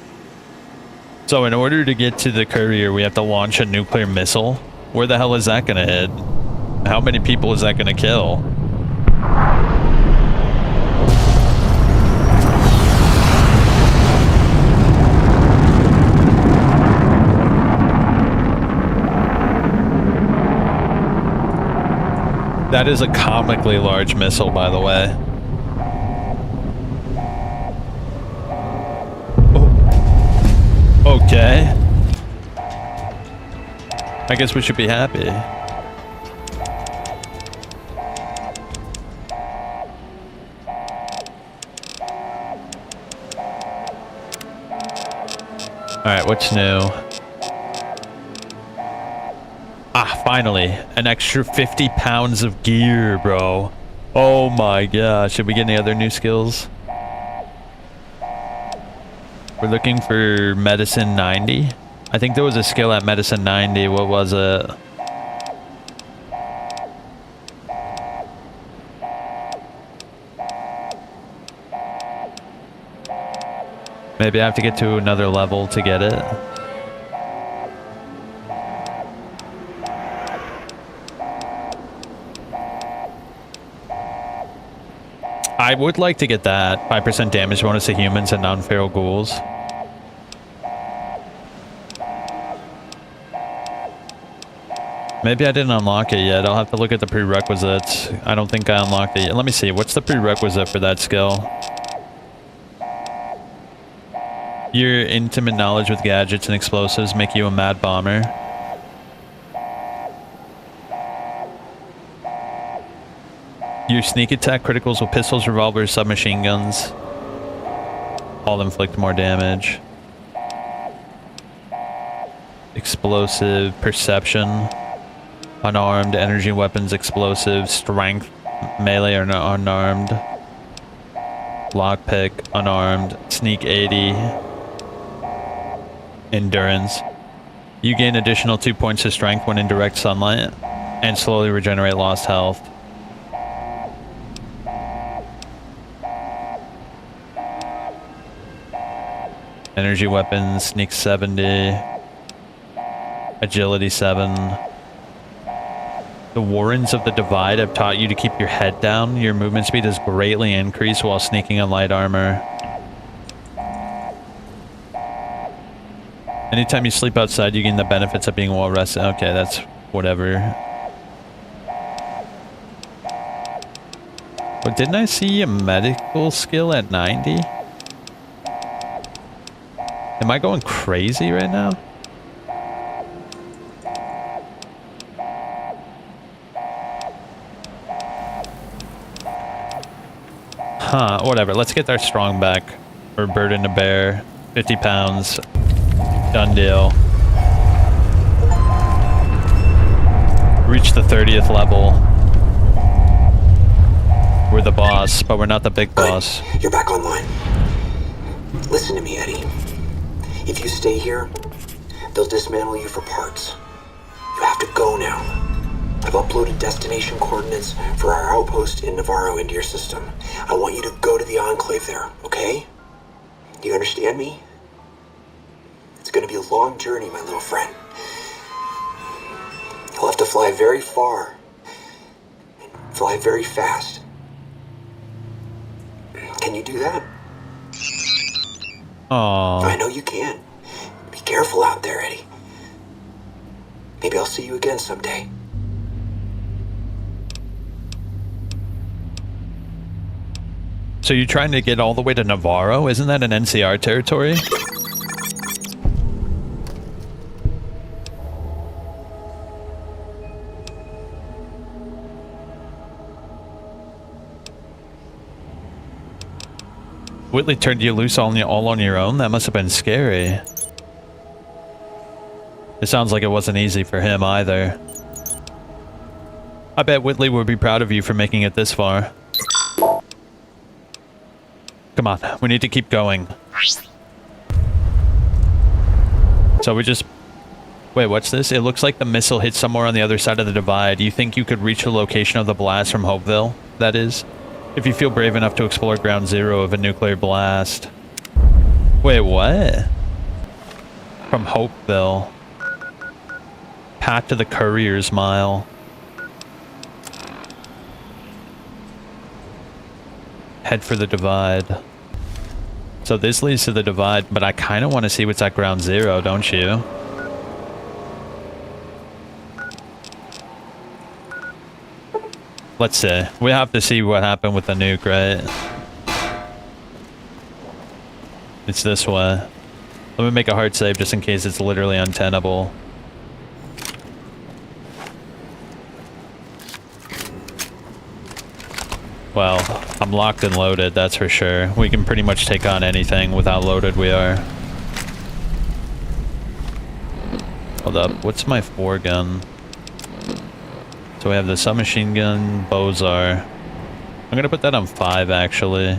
So in order to get to the courier, we have to launch a nuclear missile? Where the hell is that gonna hit? How many people is that gonna kill? That is a comically large missile, by the way. Oh. Okay. I guess we should be happy. Alright, what's new? Ah, finally. An extra 50 pounds of gear, bro. Oh my gosh. Should we get any other new skills? We're looking for medicine 90. I think there was a skill at medicine 90. What was it? Maybe I have to get to another level to get it. I would like to get that 5% damage bonus to humans and non-feral ghouls. Maybe I didn't unlock it yet. I'll have to look at the prerequisites. I don't think I unlocked it yet. Let me see. What's the prerequisite for that skill? Your intimate knowledge with gadgets and explosives make you a mad bomber. Your sneak attack criticals with pistols, revolvers, submachine guns. All inflict more damage. Explosive, perception. Unarmed, energy weapons, explosive, strength, melee or unarmed. Lockpick, unarmed, sneak 80. Endurance. You gain additional 2 points of strength when in direct sunlight and slowly regenerate lost health. Energy weapons, sneak 70. Agility 7. The Warrens of the Divide have taught you to keep your head down. Your movement speed is greatly increased while sneaking in light armor. Anytime you sleep outside, you gain the benefits of being well rested. Okay, that's whatever. But didn't I see a medical skill at 90? Am I going crazy right now? Huh, whatever. Let's get our strong back. Or burden to bear. 50 pounds. Done deal. Reach the 30th level. We're the boss, but we're not the big boss. You're back online. Listen to me, Eddie. If you stay here, they'll dismantle you for parts. You have to go now. I've uploaded destination coordinates for our outpost in Navarro into your system. I want you to go to the Enclave there, okay? Do you understand me? It's gonna be a long journey, my little friend. You'll have to fly very far. And fly very fast. Can you do that? Aww. I know you can. Be careful out there, Eddie. Maybe I'll see you again someday. So you're trying to get all the way to Navarro? Isn't that an NCR territory? Whitley turned you loose all on your own? That must have been scary. It sounds like it wasn't easy for him either. I bet Whitley would be proud of you for making it this far. Come on, we need to keep going. So we just... Wait, what's this? It looks like the missile hit somewhere on the other side of the divide. You think you could reach the location of the blast from Hopeville? That is, if you feel brave enough to explore ground zero of a nuclear blast. Wait, what? From Hopeville. Path to the Courier's Mile. Head for the divide. So this leads to the divide, but I kind of want to see what's at ground zero, don't you? Let's see. We have to see what happened with the nuke, right? It's this way. Let me make a hard save just in case it's literally untenable. Well, I'm locked and loaded, that's for sure. We can pretty much take on anything with how loaded we are. Hold up, what's my 4 gun? So we have the submachine gun, Bozar. I'm gonna put that on 5 actually.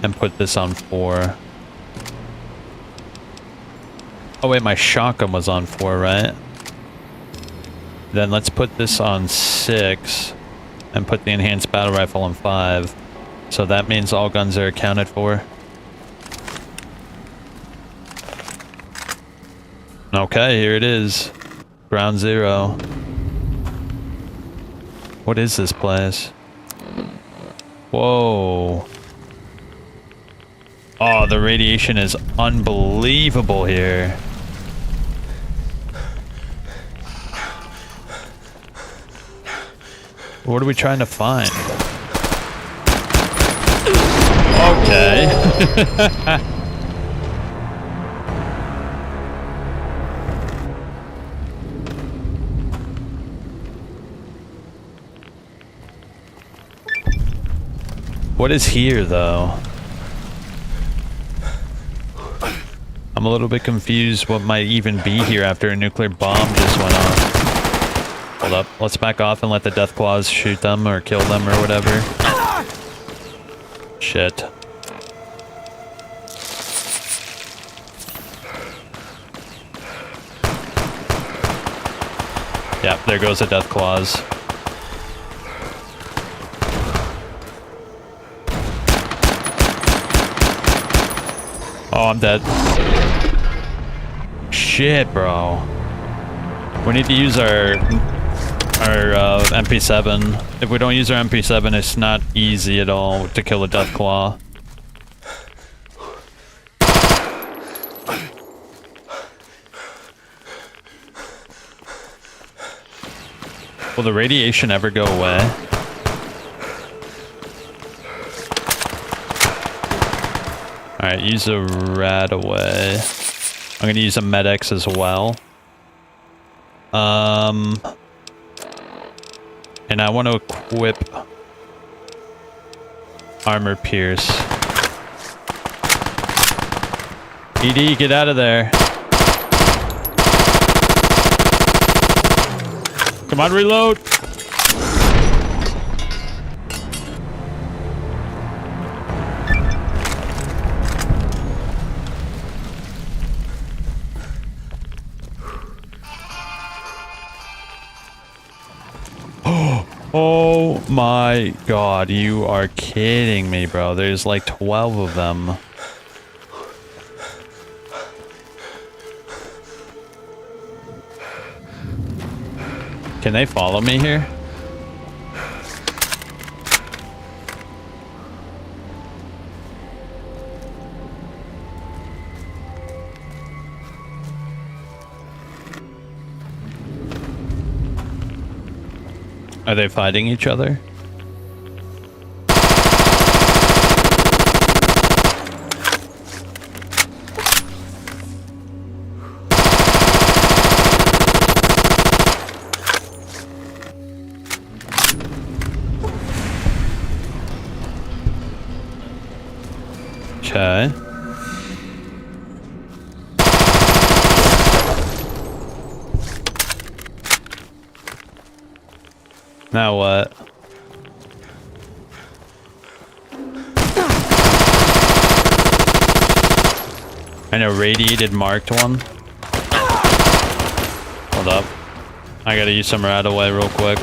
And put this on 4. Oh wait, my shotgun was on 4, right? Then let's put this on 6 and put the enhanced battle rifle on 5. So that means all guns are accounted for. Okay, here it is. Ground zero. What is this place? Whoa. Oh, the radiation is unbelievable here. What are we trying to find? Okay. What is here, though? I'm a little bit confused what might even be here after a nuclear bomb just went off. Hold up, let's back off and let the death claws shoot them or kill them or whatever. Shit. Yeah, there goes the death claws. Oh, I'm dead. Shit, bro. We need to use our MP7. If we don't use our MP7, it's not easy at all to kill a death claw. Will the radiation ever go away? Alright, use a rat away. I'm gonna use a Med-X as well. And I want to equip armor pierce. ED, get out of there. Come on, reload. Oh my god, you are kidding me, bro. There's like 12 of them. Can they follow me here? Are they fighting each other? Okay. Now what? I know radiated marked one. Hold up. I gotta use some right away real quick.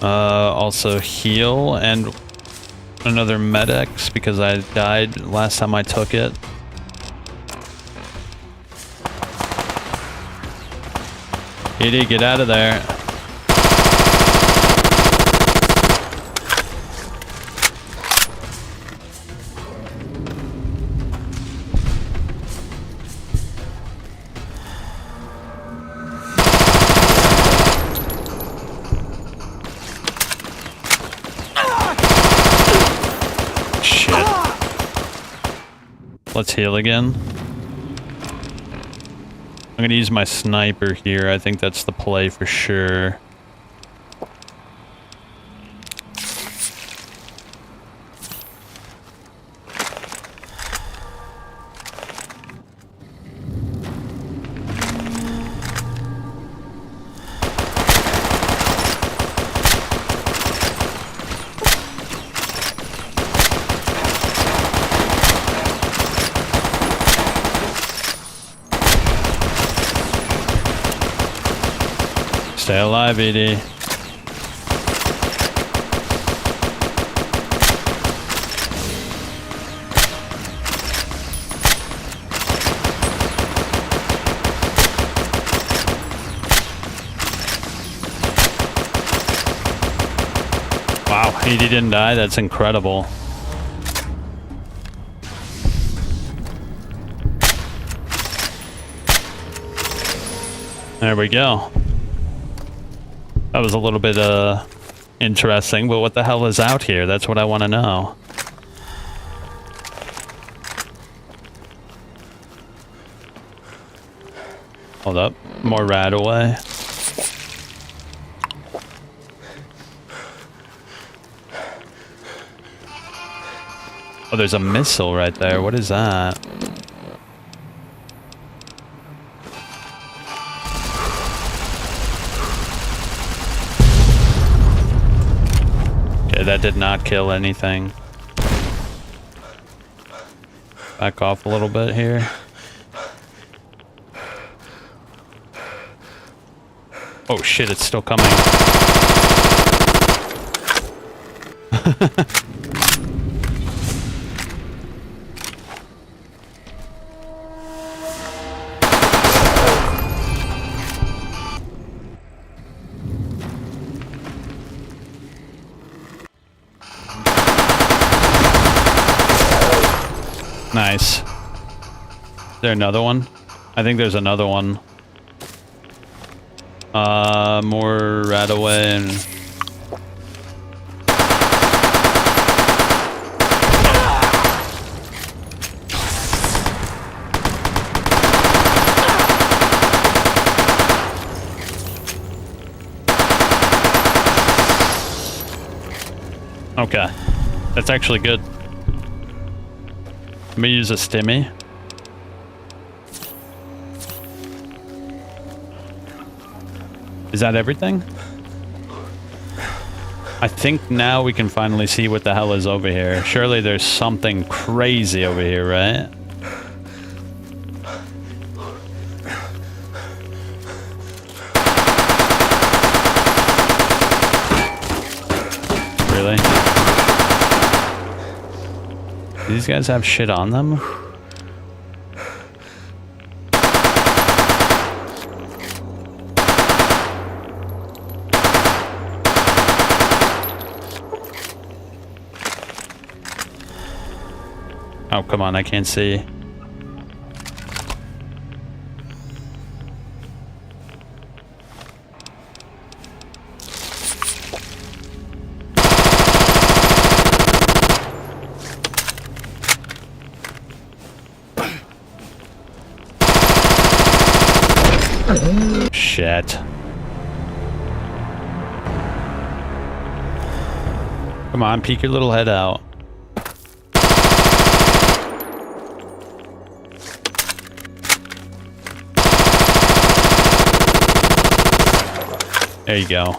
Also heal and another Med-X because I died last time I took it. ED, get out of there. Shit. Let's heal again. I'm gonna use my sniper here. I think that's the play for sure. Stay alive, ED. Wow, ED didn't die. That's incredible. There we go. That was a little bit interesting, but what the hell is out here? That's what I want to know. Hold up. More rat away. Oh, there's a missile right there. What is that? That did not kill anything. Back off a little bit here. Oh shit, it's still coming. Nice. Is there another one? I think there's another one. More rat away and... Okay. That's actually good. Let me use a stimmy. Is that everything? I think now we can finally see what the hell is over here. Surely there's something crazy over here, right? Really? Do these guys have shit on them? Oh, come on, I can't see. Shit. Come on, peek your little head out. There you go.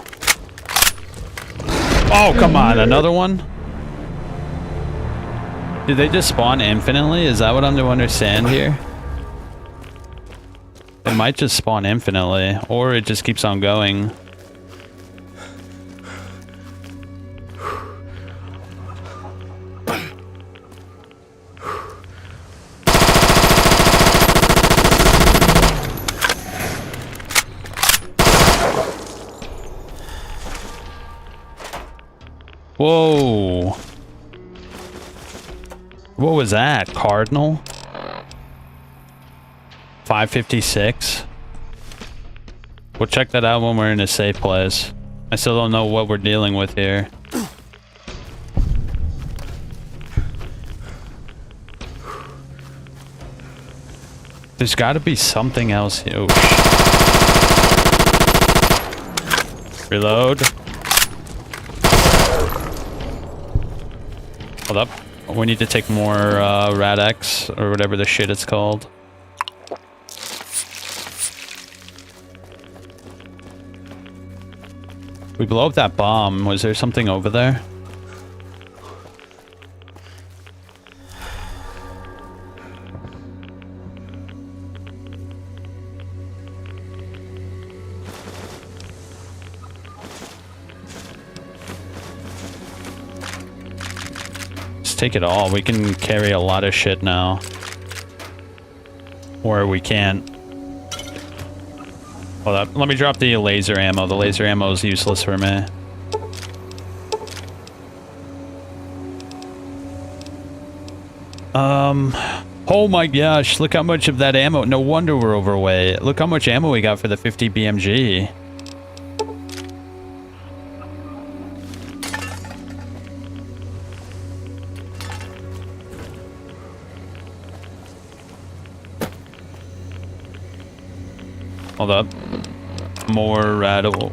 Oh, come on, another one? Did they just spawn infinitely? Is that what I'm to understand here? It might just spawn infinitely, or it just keeps on going. Whoa. What was that? Cardinal? 556? We'll check that out when we're in a safe place. I still don't know what we're dealing with here. There's got to be something else here. Oh, reload. Hold up. We need to take more Rad-X or whatever the shit it's called. We blow up that bomb. Was there something over there? Take it all. We can carry a lot of shit now. Or we can't. Hold up. Let me drop the laser ammo. The laser ammo is useless for me. Oh my gosh. Look how much of that ammo. No wonder we're overweight. Look how much ammo we got for the 50 BMG. Hold up. More radical.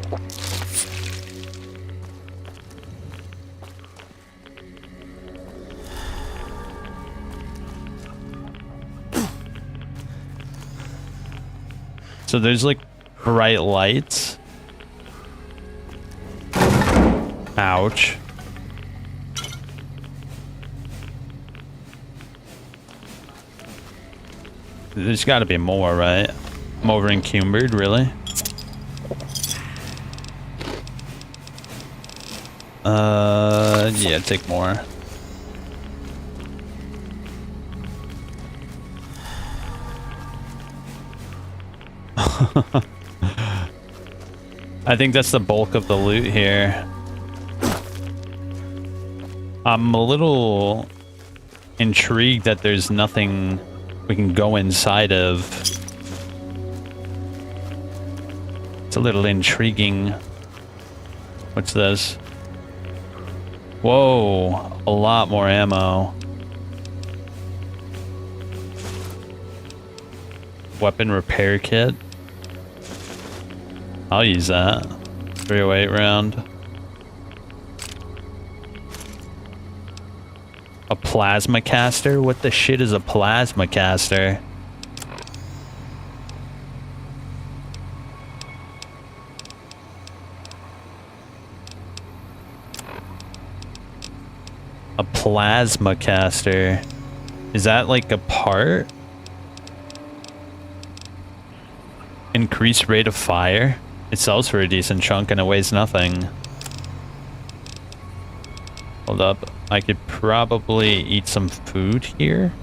So there's like bright lights. Ouch. There's got to be more, right? I'm over encumbered, really? Yeah, take more. I think that's the bulk of the loot here. I'm a little intrigued that there's nothing we can go inside of. It's a little intriguing. What's this? Whoa, a lot more ammo. Weapon repair kit. I'll use that. 308 round. A plasma caster? What the shit is a plasma caster? A plasma caster. Is that like a part? Increased rate of fire? It sells for a decent chunk and it weighs nothing. Hold up. I could probably eat some food here.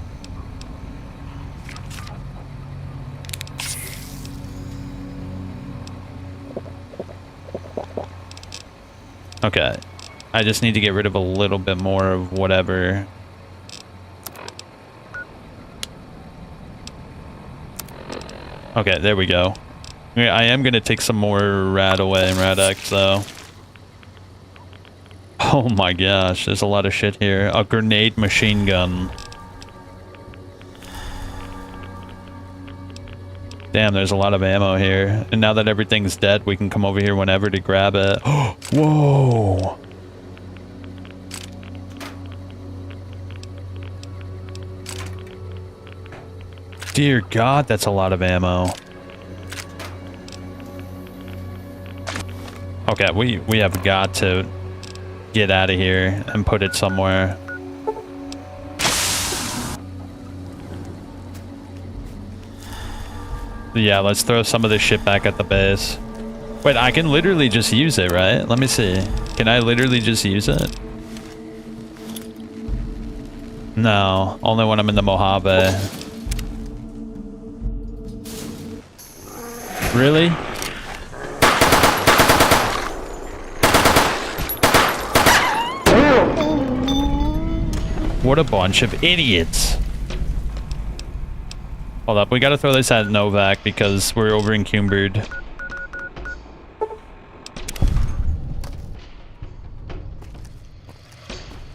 Okay. I just need to get rid of a little bit more of whatever. Okay, there we go. Yeah, I am gonna take some more Rad away and Rad X though. Oh my gosh, there's a lot of shit here. A grenade machine gun. Damn, there's a lot of ammo here. And now that everything's dead, we can come over here whenever to grab it. Whoa! Dear God, that's a lot of ammo. Okay, we have got to get out of here and put it somewhere. Yeah, let's throw some of this shit back at the base. Wait, I can literally just use it, right? Let me see. Can I literally just use it? No, only when I'm in the Mojave. Really? What a bunch of idiots. Hold up, we gotta throw this at Novak because we're over encumbered.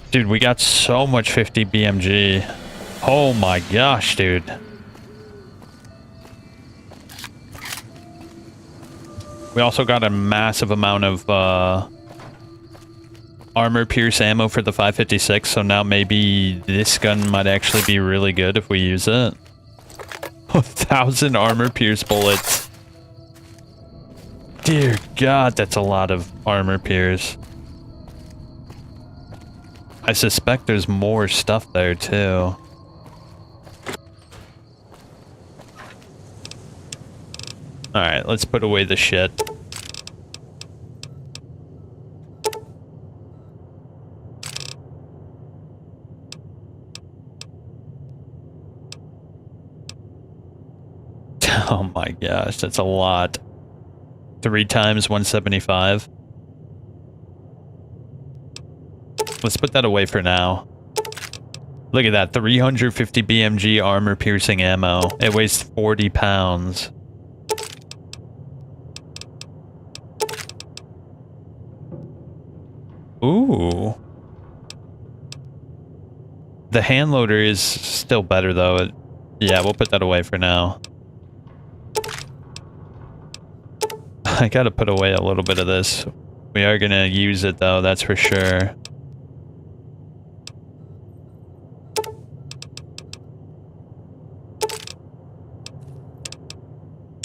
Dude, we got so much 50 BMG. Oh my gosh, dude. We also got a massive amount of armor pierce ammo for the 556, so now maybe this gun might actually be really good if we use it. 1,000 armor pierce bullets. Dear God, that's a lot of armor pierce. I suspect there's more stuff there too. Alright, let's put away the shit. Oh my gosh, that's a lot. 3 times 175. Let's put that away for now. Look at that, 350 BMG armor piercing ammo. It weighs 40 pounds. Ooh. The hand loader is still better though. Yeah, we'll put that away for now. I gotta put away a little bit of this. We are gonna use it though, that's for sure.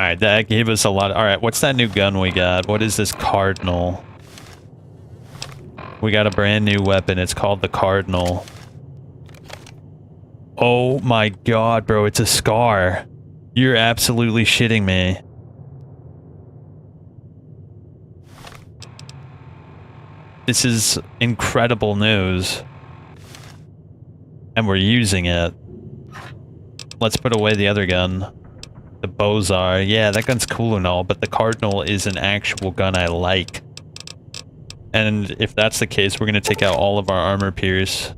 Alright, that gave us a lot. Alright, what's that new gun we got? What is this Cardinal? We got a brand new weapon. It's called the Cardinal. Oh my God, bro, it's a Scar. You're absolutely shitting me. This is incredible news. And we're using it. Let's put away the other gun. The Bozar. Yeah, that gun's cool and all, but the Cardinal is an actual gun I like. And if that's the case, we're going to take out all of our armor pierce.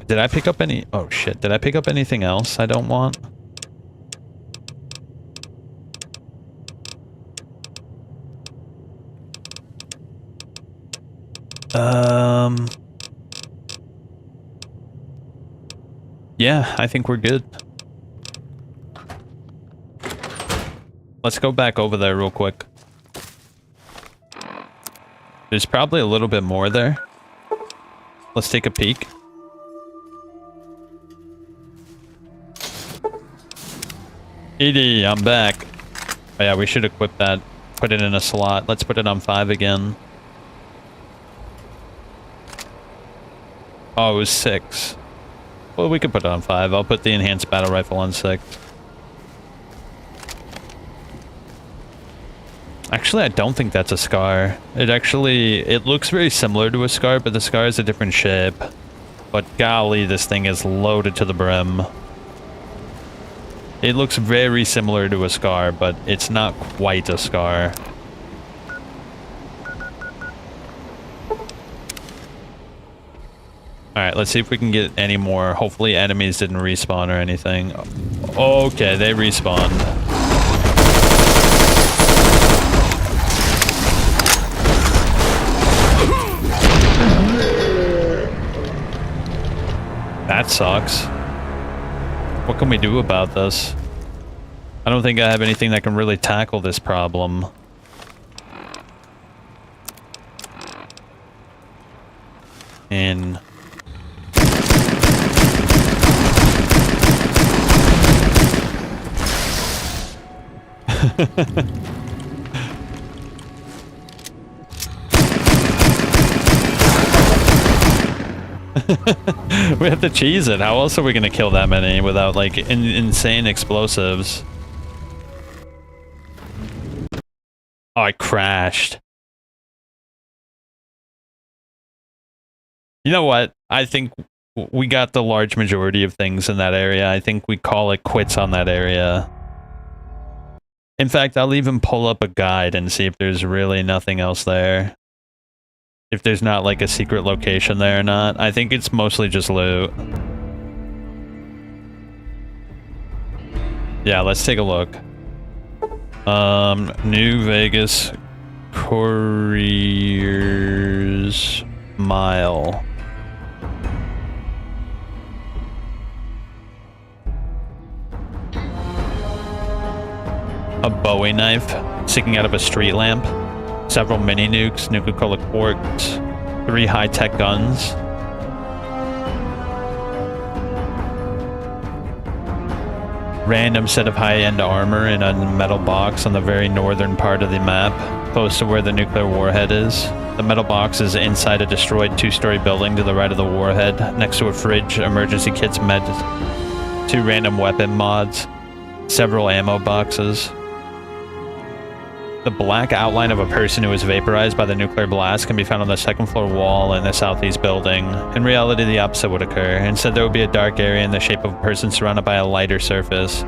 Did I pick up any... Oh shit, did I pick up anything else I don't want? Yeah, I think we're good. Let's go back over there real quick. There's probably a little bit more there. Let's take a peek. Edie, I'm back. Oh yeah, we should equip that. Put it in a slot. Let's put it on 5 again. Oh, it was 6. Well, we could put it on 5. I'll put the enhanced battle rifle on 6. Actually, I don't think that's a Scar. It looks very similar to a Scar, but the Scar is a different shape. But golly, this thing is loaded to the brim. It looks very similar to a Scar, but it's not quite a Scar. Alright, let's see if we can get any more. Hopefully enemies didn't respawn or anything. Okay, they respawned. That sucks. What can we do about this? I don't think I have anything that can really tackle this problem. And... we have to cheese it. How else are we gonna kill that many without like insane explosives? Oh, I crashed. You know what? I think we got the large majority of things in that area. I think we call it quits on that area. In fact, I'll even pull up a guide and see if there's really nothing else there. If there's not like a secret location there or not. I think it's mostly just loot. Yeah, let's take a look. New Vegas Courier's Mile. A Bowie knife sticking out of a street lamp. Several mini nukes, Nuka-Cola quarks, 3 high-tech guns. Random set of high-end armor in a metal box on the very northern part of the map, close to where the nuclear warhead is. The metal box is inside a destroyed 2-story building to the right of the warhead, next to a fridge, emergency kits, meds, 2 random weapon mods, several ammo boxes. The black outline of a person who was vaporized by the nuclear blast can be found on the 2nd floor wall in the southeast building. In reality, the opposite would occur. Instead, there would be a dark area in the shape of a person surrounded by a lighter surface.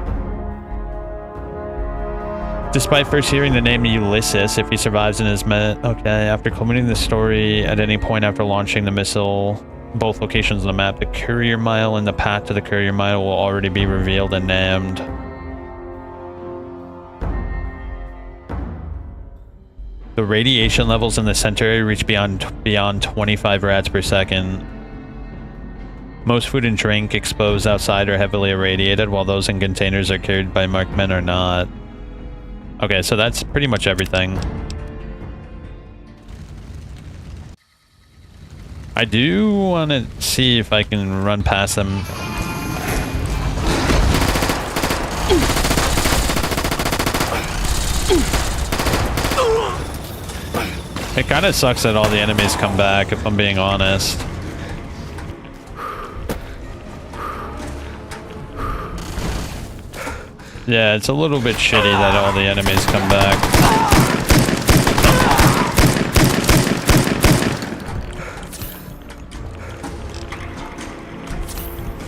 Despite first hearing the name Ulysses, if he survives and is met... Okay, after completing the story at any point after launching the missile, both locations on the map, the Courier Mile and the path to the Courier Mile will already be revealed and named. The radiation levels in the center area reach beyond 25 rads per second. Most food and drink exposed outside are heavily irradiated, while those in containers are carried by marked men or not. Okay, so that's pretty much everything. I do want to see if I can run past them. It kind of sucks that all the enemies come back, if I'm being honest. Yeah, it's a little bit shitty that all the enemies come back.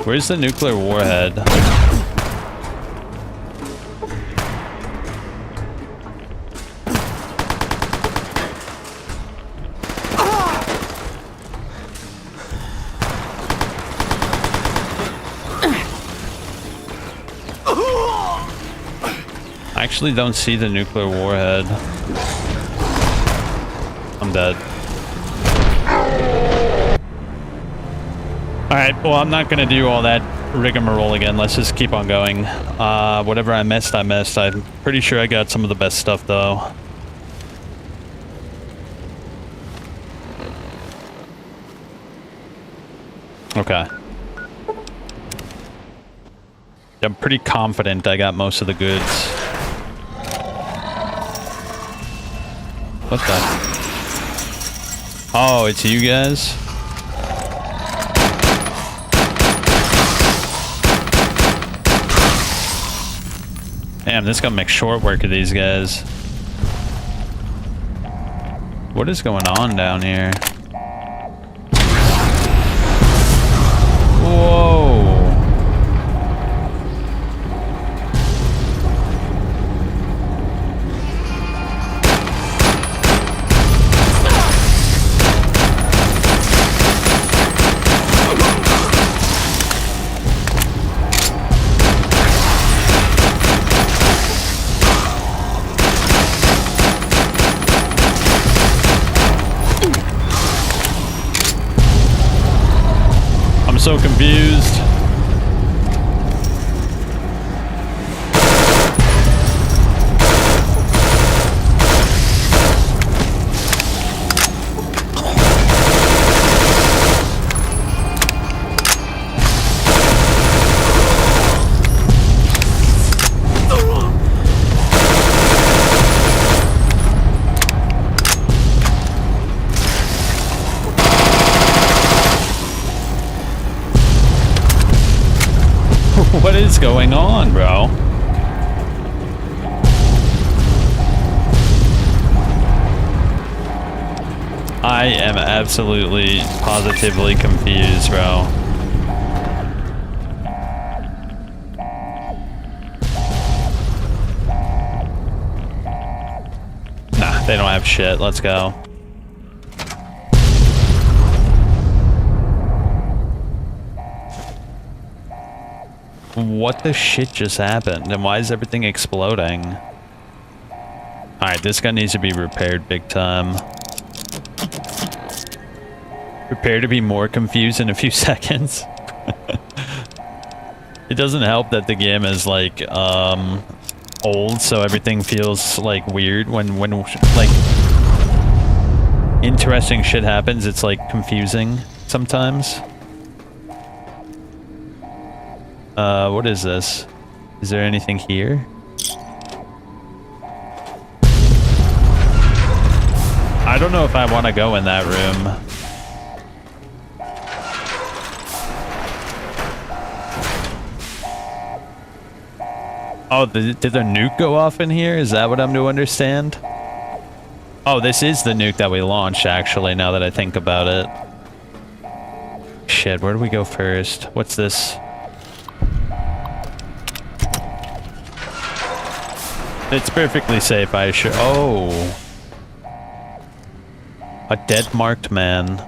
Where's the nuclear warhead? I actually don't see the nuclear warhead. I'm dead. Alright, well, I'm not gonna do all that rigmarole again. Let's just keep on going. Whatever I missed, I missed. I'm pretty sure I got some of the best stuff, though. Okay. I'm pretty confident I got most of the goods. What the? Oh, it's you guys? Damn, this is gonna make short work of these guys. What is going on down here? Whoa. I'm so confused. What is going on, bro? I am absolutely, positively confused, bro. Nah, they don't have shit. Let's go. What the shit just happened? And why is everything exploding? Alright, this gun needs to be repaired big time. Prepare to be more confused in a few seconds. It doesn't help that the game is like old, so everything feels like weird when like interesting shit happens. It's like confusing sometimes. What is this? Is there anything here? I don't know if I want to go in that room. Oh, did the nuke go off in here? Is that what I'm to understand? Oh, this is the nuke that we launched, actually, now that I think about it. Shit, where do we go first? What's this? It's perfectly safe, I assure. Oh. A dead marked man.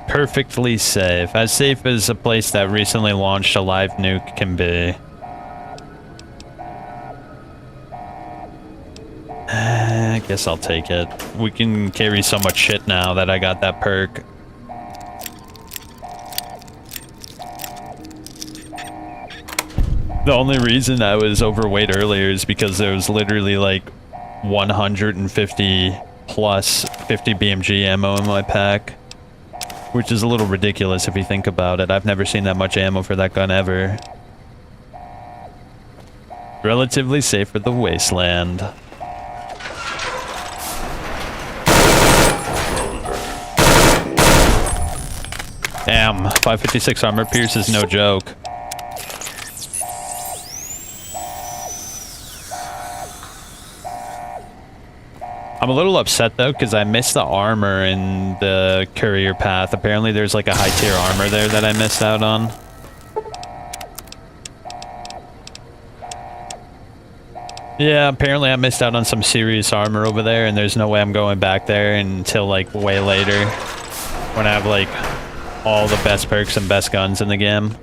Perfectly safe. As safe as a place that recently launched a live nuke can be. I guess I'll take it. We can carry so much shit now that I got that perk. The only reason I was overweight earlier is because there was literally like 150 plus 50 BMG ammo in my pack. Which is a little ridiculous if you think about it. I've never seen that much ammo for that gun ever. Relatively safe for the wasteland. Damn, 556 armor pierce is no joke. I'm a little upset though, because I missed the armor in the courier path. Apparently there's like a high tier armor there that I missed out on. Yeah, apparently I missed out on some serious armor over there, and there's no way I'm going back there until like way later. When I have like all the best perks and best guns in the game.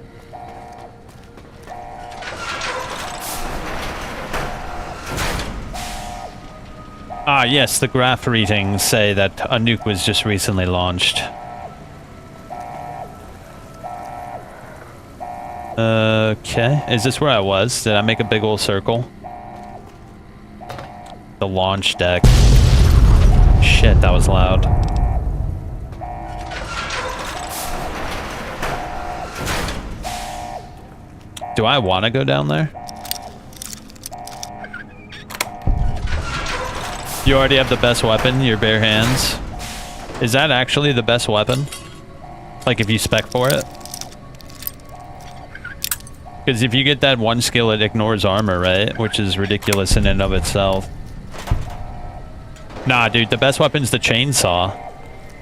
Ah, yes, the graph readings say that a nuke was just recently launched. Okay, is this where I was? Did I make a big old circle? The launch deck. Shit, that was loud. Do I want to go down there? You already have the best weapon, your bare hands. Is that actually the best weapon? Like if you spec for it? Because if you get that one skill, it ignores armor, right? Which is ridiculous in and of itself. Nah, dude, the best weapon's the chainsaw.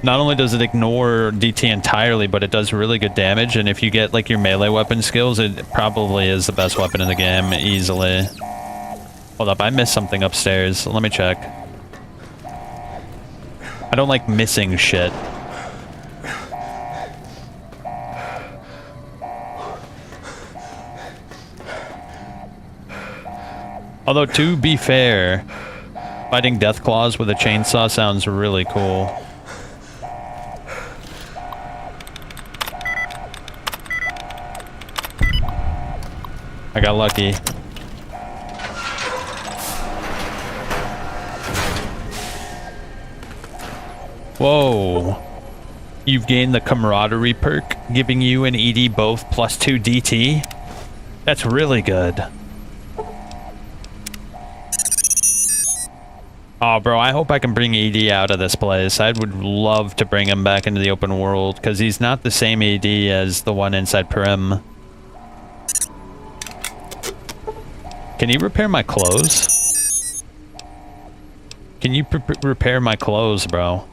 Not only does it ignore DT entirely, but it does really good damage, and if you get, like, your melee weapon skills, it probably is the best weapon in the game, easily. Hold up, I missed something upstairs. Let me check. I don't like missing shit. Although, to be fair, fighting Deathclaws with a chainsaw sounds really cool. I got lucky. Whoa. You've gained the camaraderie perk, giving you and ED both +2 DT? That's really good. Oh, bro, I hope I can bring ED out of this place. I would love to bring him back into the open world, because he's not the same ED as the one inside Prim. Can you repair my clothes? Can you repair my clothes, bro?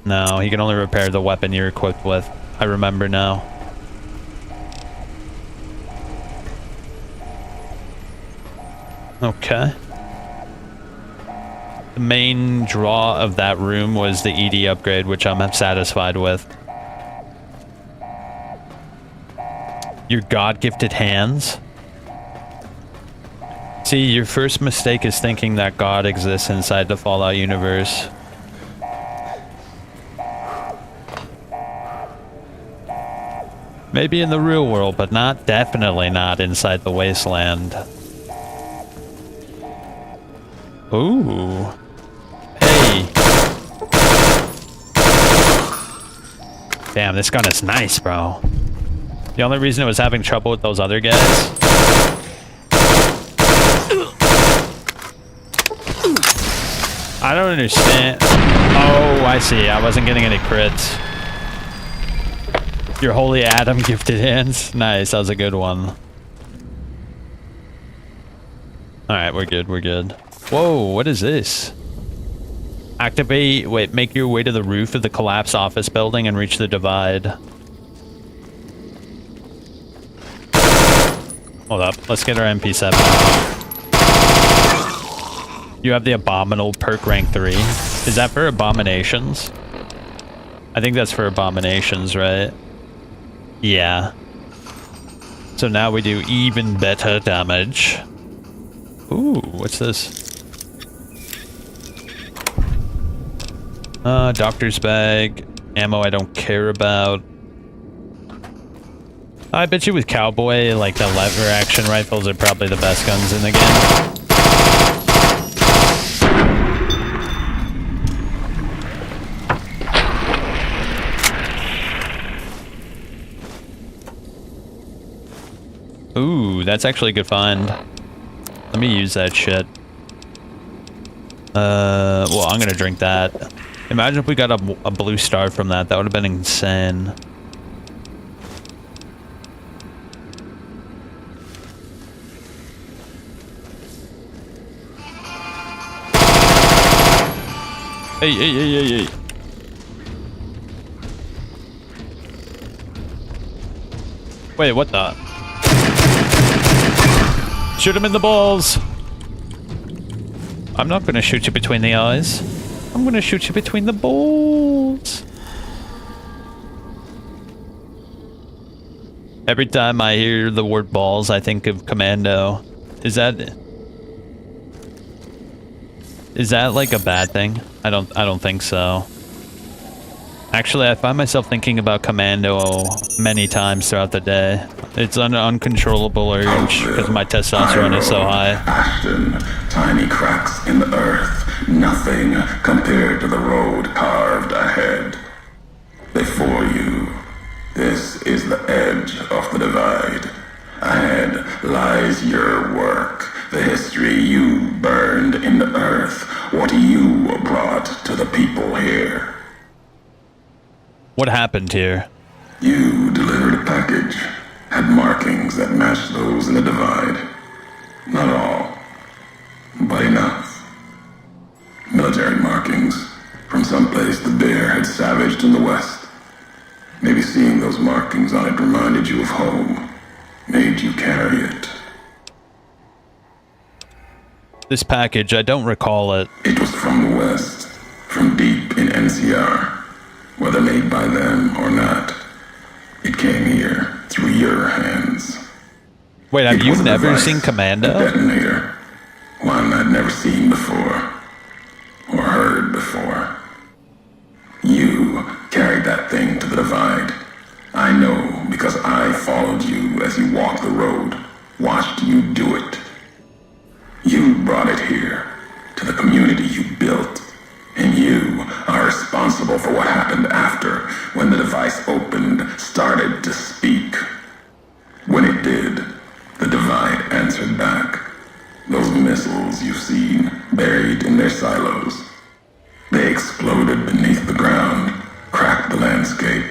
No, he can only repair the weapon you're equipped with. I remember now. Okay. The main draw of that room was the ED upgrade, which I'm satisfied with. Your God-gifted hands? See, your first mistake is thinking that God exists inside the Fallout universe. Maybe in the real world, but definitely not inside the wasteland. Ooh. Hey. Damn, this gun is nice, bro. The only reason it was having trouble with those other guys... I don't understand. Oh, I see. I wasn't getting any crits. Your holy Adam gifted hands. Nice, that was a good one. Alright, we're good, we're good. Whoa, what is this? Activate, wait, make your way to the roof of the collapsed office building and reach the divide. Hold up, let's get our MP7. You have the Abominable perk rank 3. Is that for abominations? I think that's for abominations, right? Yeah. So now we do even better damage. Ooh, what's this? Doctor's bag. Ammo I don't care about. I bet you with Cowboy, like the lever action rifles are probably the best guns in the game. Ooh, that's actually a good find. Let me use that shit. Well, I'm gonna drink that. Imagine if we got a blue star from that. That would have been insane. Hey, hey, hey, hey, hey. Wait, what the? Shoot him in the balls! I'm not gonna shoot you between the eyes. I'm gonna shoot you between the balls. Every time I hear the word balls, I think of Commando. Is that like a bad thing? I don't think so. Actually, I find myself thinking about Commando many times throughout the day. It's an uncontrollable urge because my testosterone is so high. Ashton, tiny cracks in the earth, nothing compared to the road carved ahead. Before you, this is the edge of the divide. Ahead lies your work, the history you burned in the earth, what you brought to the people here. What happened here? You delivered a package, had markings that matched those in the divide. Not all, but enough. Military markings from someplace the bear had savaged in the west. Maybe seeing those markings on it reminded you of home, made you carry it. This package, I don't recall it. It was from the west, from deep in NCR. Whether made by them or not, it came here through your hands. Wait, have It you was a never device, seen Commando? a detonator, one I'd never seen before, or heard before. You carried that thing to the divide. I know because I followed you as you walked the road, watched you do it. You brought it here, to the community you built, and you are responsible for what happened after, when the device opened, started to speak. When it did, the divide answered back. Those missiles you've seen, buried in their silos. They exploded beneath the ground, cracked the landscape.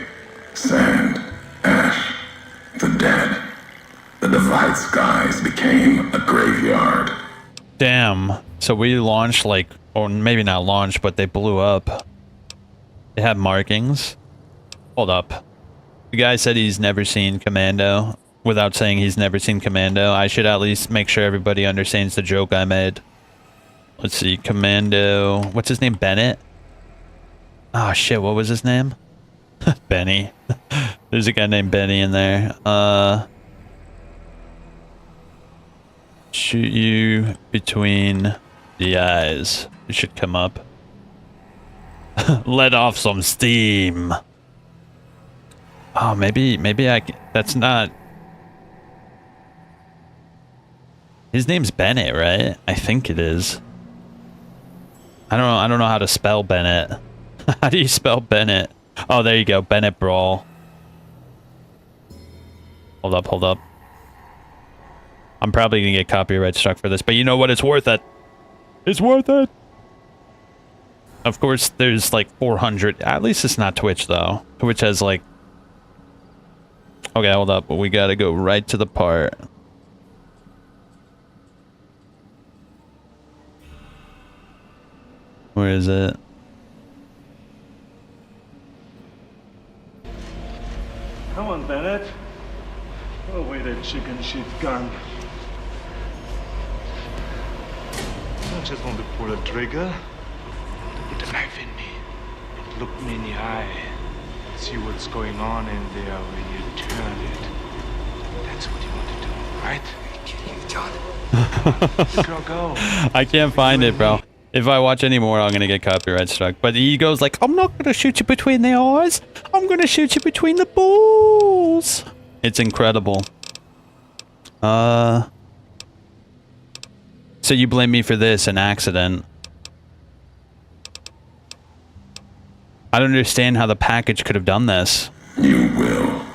Sand, ash, the dead. The divide skies became a graveyard. Damn. So we launched like, or maybe not launched, but they blew up. They have markings. Hold up. The guy said he's never seen Commando. Without saying he's never seen Commando, I should at least make sure everybody understands the joke I made. Let's see, Commando. What's his name? Bennett? Oh shit, what was his name? Benny. There's a guy named Benny in there. Shoot you between the eyes. It should come up. Let off some steam. Oh, maybe that's not. His name's Bennett, right? I think it is. I don't know how to spell Bennett. How do you spell Bennett? Oh, there you go. Bennett Brawl. Hold up. I'm probably gonna get copyright struck for this, but you know what? It's worth it. It's worth it. Of course, there's like 400. At least it's not Twitch, though. Twitch has like... Okay, hold up. We gotta go right to the part. Where is it? Come on, Bennett. Throw away that chicken shit gun. I just want to pull a trigger. Put a knife in me. And look me in the eye. See what's going on in there when you turn it. That's what you want to do, right? Are you kidding me, John? Let the girl go. I can't find it, bro. If I watch any more, I'm gonna get copyright struck. But he goes like, I'm not gonna shoot you between the eyes. I'm gonna shoot you between the balls. It's incredible. So you blame me for this, an accident. I don't understand how the package could have done this. You will.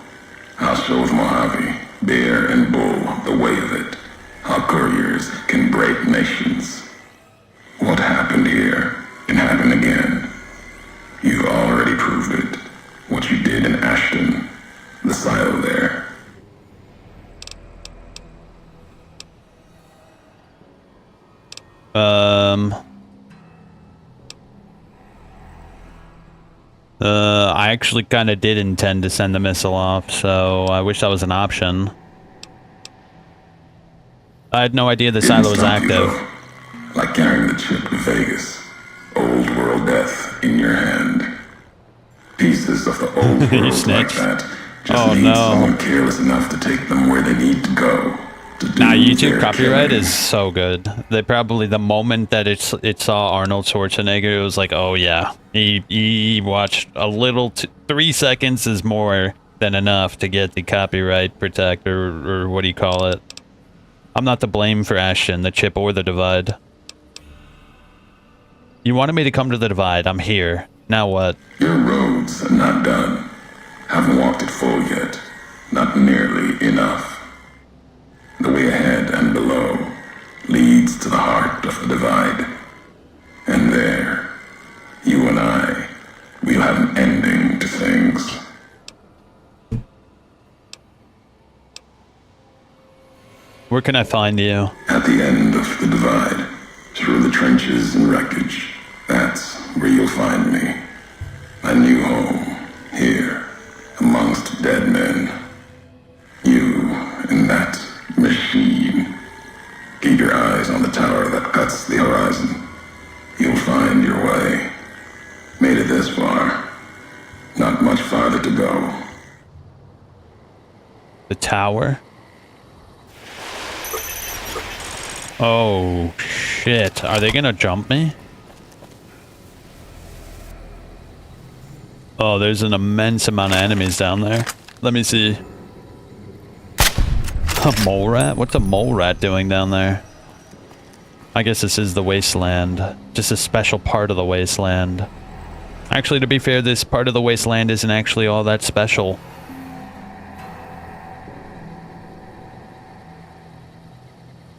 I'll show Mojave, Bear, and Bull the way of it. How couriers can break nations. What happened here can happen again. You already proved it. What you did in Ashton, the silo there. I actually kind of did intend to send the missile off, so I wish that was an option. I had no idea the silo was active. Like carrying the chip to Vegas. Old world death in your hand. Pieces of the old world like that just need someone careless enough to take them where they need to go. Nah, YouTube copyright is so good. They probably, the moment that it saw Arnold Schwarzenegger, it was like, oh yeah. He watched a little, 3 seconds is more than enough to get the copyright protect, or what do you call it? I'm not to blame for Ashton, the chip, or the divide. You wanted me to come to the divide. I'm here. Now what? Your roads are not done. Haven't walked it full yet. Not nearly enough. The way ahead and below leads to the heart of the divide. And there, you and I, we'll have an ending to things. Where can I find you? At the end of the divide, through the trenches and wreckage, that's where you'll find me. A new home, here, amongst dead men. You and that machine. Keep your eyes on the tower that cuts the horizon. You'll find your way. Made it this far. Not much farther to go. The tower? Oh, shit. Are they gonna jump me? Oh, there's an immense amount of enemies down there. Let me see. A mole rat? What's a mole rat doing down there? I guess this is the wasteland. Just a special part of the wasteland. Actually, to be fair, this part of the wasteland isn't actually all that special.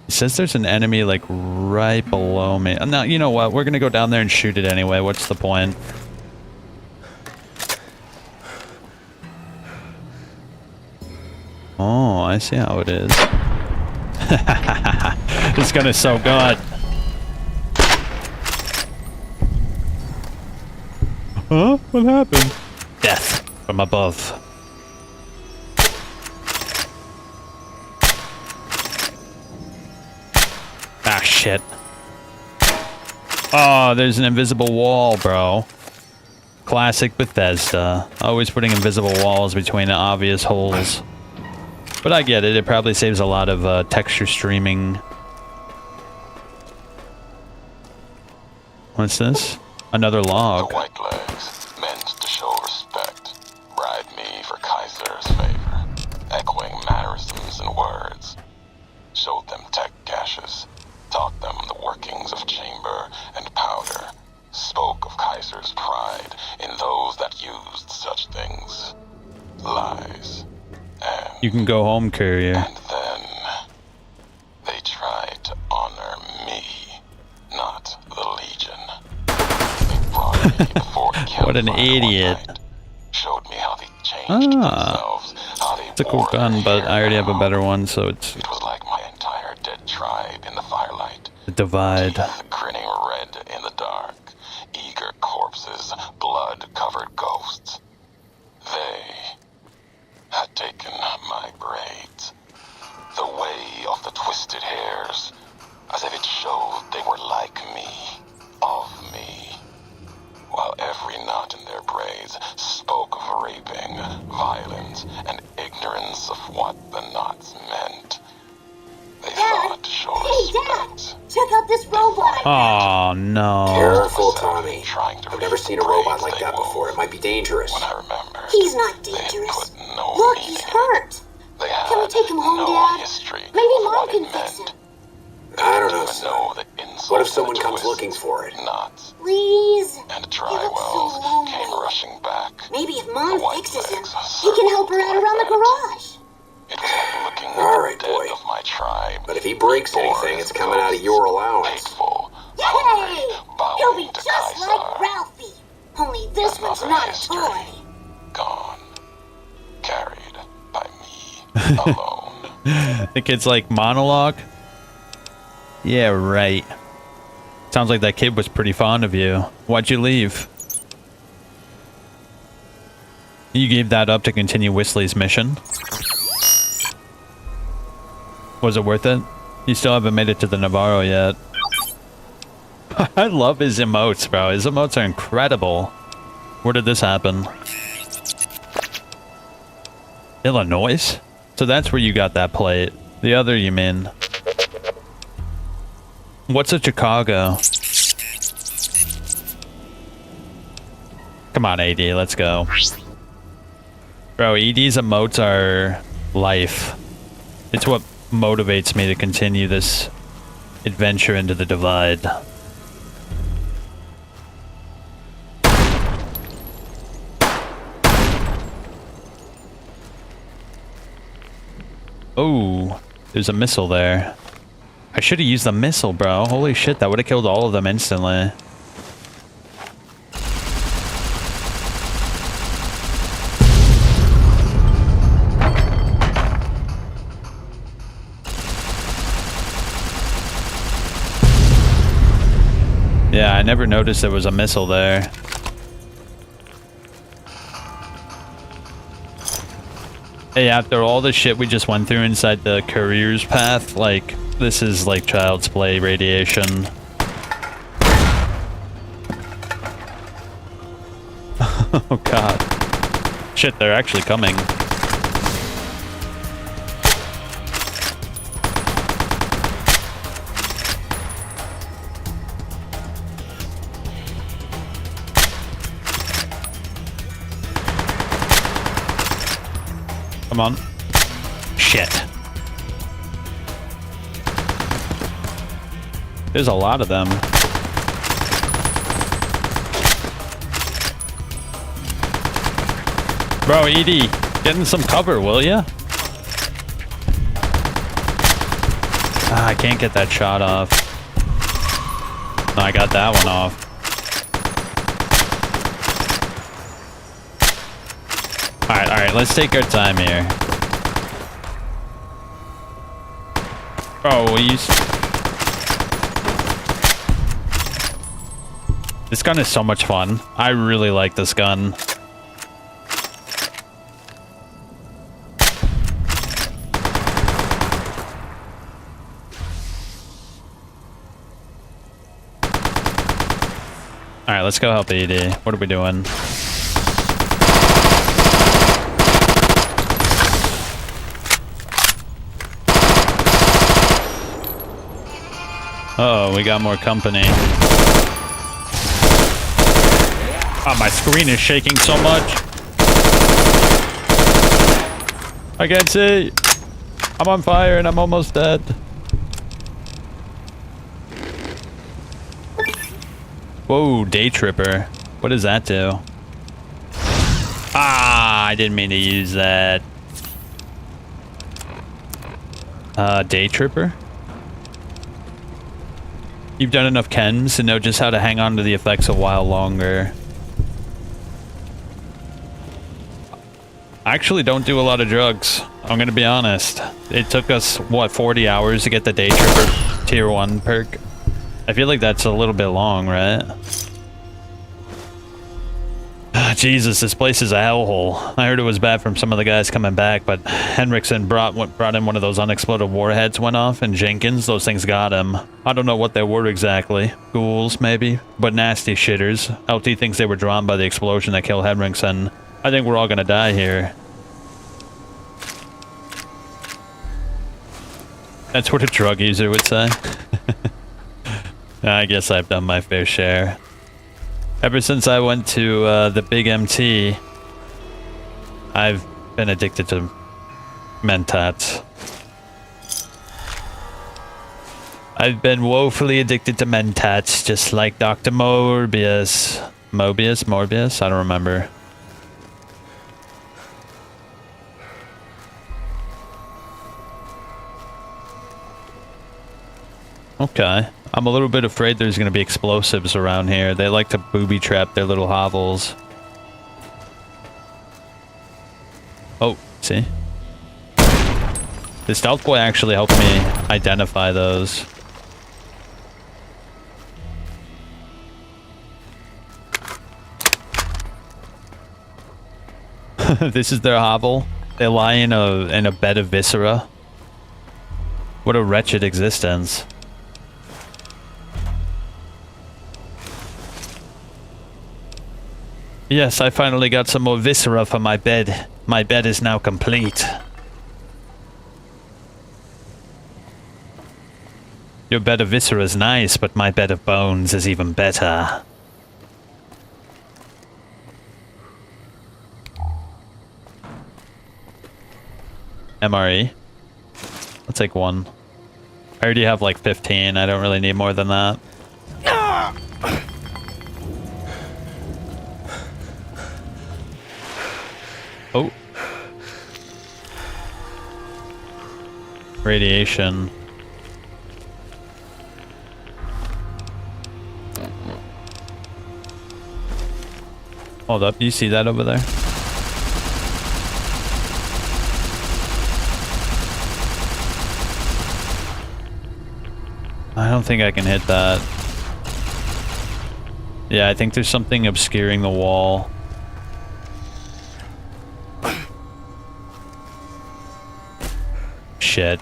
It says there's an enemy, like, right below me. Now, you know what? We're gonna go down there and shoot it anyway. What's the point? Oh, I see how it is. This gun is so good. Huh? What happened? Death from above. Ah, shit. Oh, there's an invisible wall, bro. Classic Bethesda. Always putting invisible walls between the obvious holes. But I get it. It probably saves a lot of texture streaming. What's this? Another log. The white legs meant to show respect. Bride me for Kaiser's favor. Echoing mannerisms and words. Showed them tech caches. Taught them the workings of chamber and powder. Spoke of Kaiser's pride in those that used such things. Lies. And you can go home, courier. And then they tried to honor me, not the Legion. They brought me before what an idiot. Night, showed me how they changed themselves, how they it's a cool gun, but I already have a better one, so it's... It was like my entire dead tribe in the firelight. The divide. Teeth grinning red in the dark. Eager corpses, blood-covered ghosts. They had taken my braids, the way of the twisted hairs, as if it showed they were like me, of me, while every knot in their braids spoke of raping, violence, and ignorance of what the knots meant. They thought to show respect. Check out this robot. Oh, no. Careful, Tommy. I've never seen a robot like that before. It might be dangerous. When I remember, he's not dangerous. Look, he's hurt. Can we take him home, Dad? Maybe Mom can fix him. I don't know, son. What if someone comes looking for it? Knots. Please. And Drywells came rushing back. Maybe if Mom fixes him, he can help her out around the garage. It was like looking all right, at the dead boy. of my tribe. But if he breaks anything, it's coming out of your allowance. Hateful, Yay! He'll be to just Kaiser. like Ralphie. Only this one's not a toy. Gone. Carried by me alone. The kid's like, monologue? Yeah, right. Sounds like that kid was pretty fond of you. Why'd you leave? You gave that up to continue Whistler's mission? Was it worth it? You still haven't made it to the Navarro yet. I love his emotes, bro. His emotes are incredible. Where did this happen? Illinois? So that's where you got that plate. The other, you mean? What's a Chicago? Come on, AD, let's go. Bro, ED's emotes are life. It's what motivates me to continue this adventure into the divide. Oh, There's a missile there. I should have used the missile, bro. Holy shit, that would have killed all of them instantly. Yeah, I never noticed there was a missile there. Hey, after all the shit we just went through inside the courier's path, like, this is like child's play radiation. Oh god. Shit, they're actually coming. Come on. Shit. There's a lot of them. Bro, Edie, get in some cover, will ya? Ah, I can't get that shot off. No, I got that one off. Alright, let's take our time here. Oh, this gun is so much fun. I really like this gun. Alright, let's go help ED. What are we doing? Uh oh, we got more company. Oh, my screen is shaking so much. I can't see. I'm on fire and I'm almost dead. Whoa, day tripper. What does that do? Ah, I didn't mean to use that. Day tripper? You've done enough chems to know just how to hang on to the effects a while longer. I actually don't do a lot of drugs. I'm gonna be honest. It took us, what, 40 hours to get the Day Tripper Tier 1 perk? I feel like that's a little bit long, right? Jesus, this place is a hellhole. I heard it was bad from some of the guys coming back, but Henriksen brought in one of those unexploded warheads went off, and Jenkins, those things got him. I don't know what they were exactly. Ghouls, maybe? But nasty shitters. LT thinks they were drawn by the explosion that killed Henriksen. I think we're all gonna die here. That's what a drug user would say. I guess I've done my fair share. Ever since I went to the big MT, I've been addicted to mentats. I've been woefully addicted to mentats, just like Dr. Morbius. Morbius? I don't remember. Okay. I'm a little bit afraid there's going to be explosives around here. They like to booby trap their little hovels. Oh, see? The stealth boy actually helped me identify those. This is their hovel. They lie in a bed of viscera. What a wretched existence. Yes, I finally got some more viscera for my bed. My bed is now complete. Your bed of viscera is nice, but my bed of bones is even better. MRE. I'll take one. I already have like 15. I don't really need more than that. Oh. radiation. Hold up, you see that over there? I don't think I can hit that. Yeah, I think there's something obscuring the wall. Shit.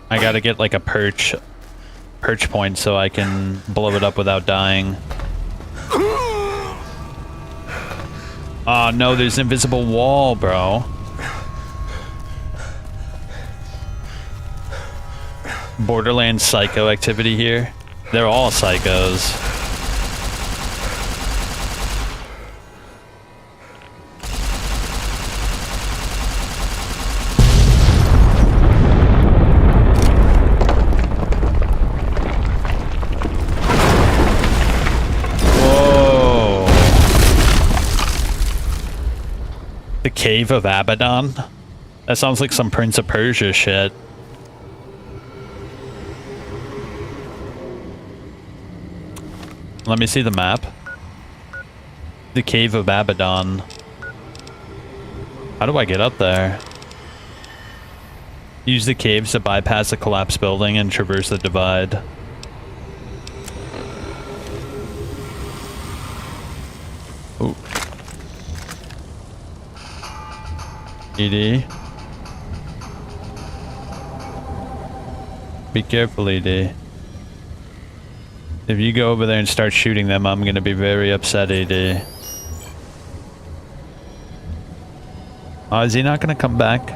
I gotta get like a perch point so I can blow it up without dying. Oh no, there's an invisible wall, bro. Borderlands psycho activity here. They're all psychos. Whoa. The Cave of Abaddon? That sounds like some Prince of Persia shit. Let me see the map. The Cave of Abaddon. How do I get up there? Use the caves to bypass the collapsed building and traverse the divide. Ooh. ED. Be careful, ED. If you go over there and start shooting them, I'm gonna be very upset, AD. Oh, is he not gonna come back?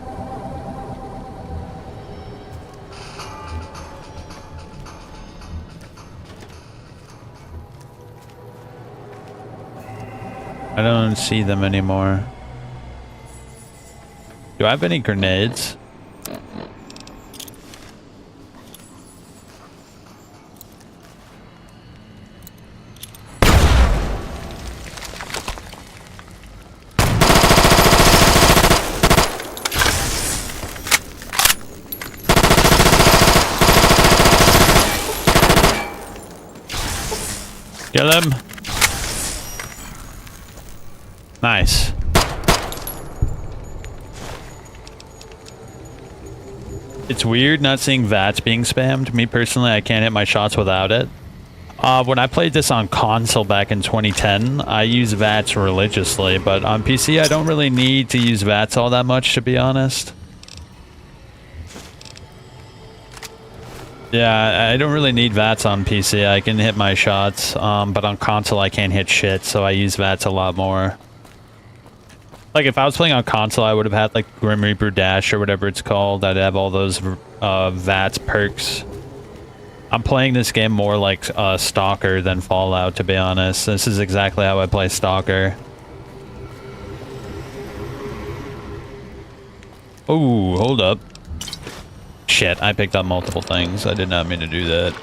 I don't see them anymore. Do I have any grenades? Kill him. Nice. It's weird not seeing VATS being spammed. Me personally, I can't hit my shots without it. When I played this on console back in 2010, I use VATS religiously, but on PC, I don't really need to use VATS all that much, to be honest. Yeah, I don't really need VATS on PC. I can hit my shots, but on console I can't hit shit, so I use VATS a lot more. Like, if I was playing on console, I would have had, like, Grim Reaper Dash or whatever it's called. I'd have all those VATS perks. I'm playing this game more like Stalker than Fallout, to be honest. This is exactly how I play Stalker. Oh, hold up. Shit, I picked up multiple things. I did not mean to do that.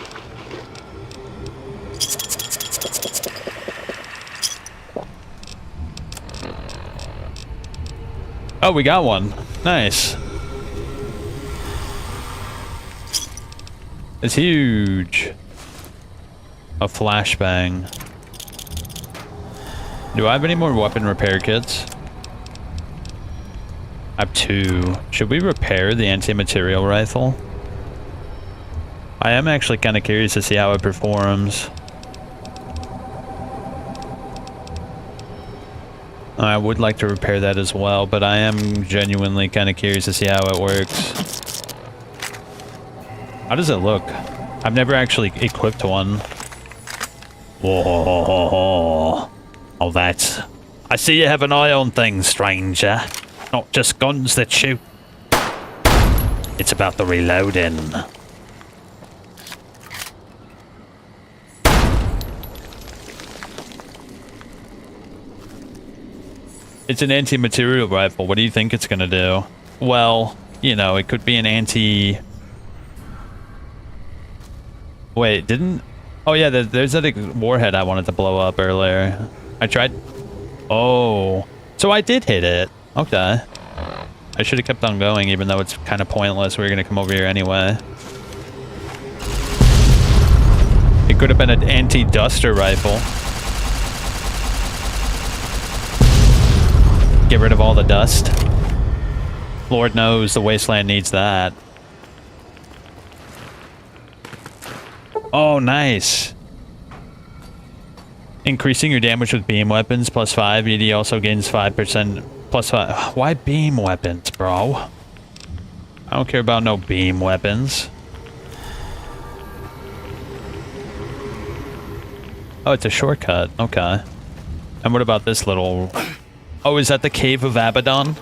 Oh, we got one. Nice. It's huge. A flashbang. Do I have any more weapon repair kits? I have 2. Should we repair the anti-material rifle? I am actually kind of curious to see how it performs. I would like to repair that as well, but I am genuinely kind of curious to see how it works. How does it look? I've never actually equipped one. Whoa. Oh, that's... I see you have an eye on things, stranger. Not just guns that shoot. It's about the reloading. It's an anti-material rifle. What do you think it's gonna do? Well, you know, it could be an anti... Wait, didn't... Oh yeah, there's that warhead I wanted to blow up earlier. I tried... Oh. So I did hit it. Okay. I should have kept on going, even though it's kind of pointless. We were going to come over here anyway. It could have been an anti-duster rifle. Get rid of all the dust. Lord knows the wasteland needs that. Oh, nice. Increasing your damage with beam weapons plus 5. ED also gains 5% plus 5. Why beam weapons, bro? I don't care about no beam weapons. Oh, it's a shortcut. Okay. And what about this little... Oh, is that the Cave of Abaddon?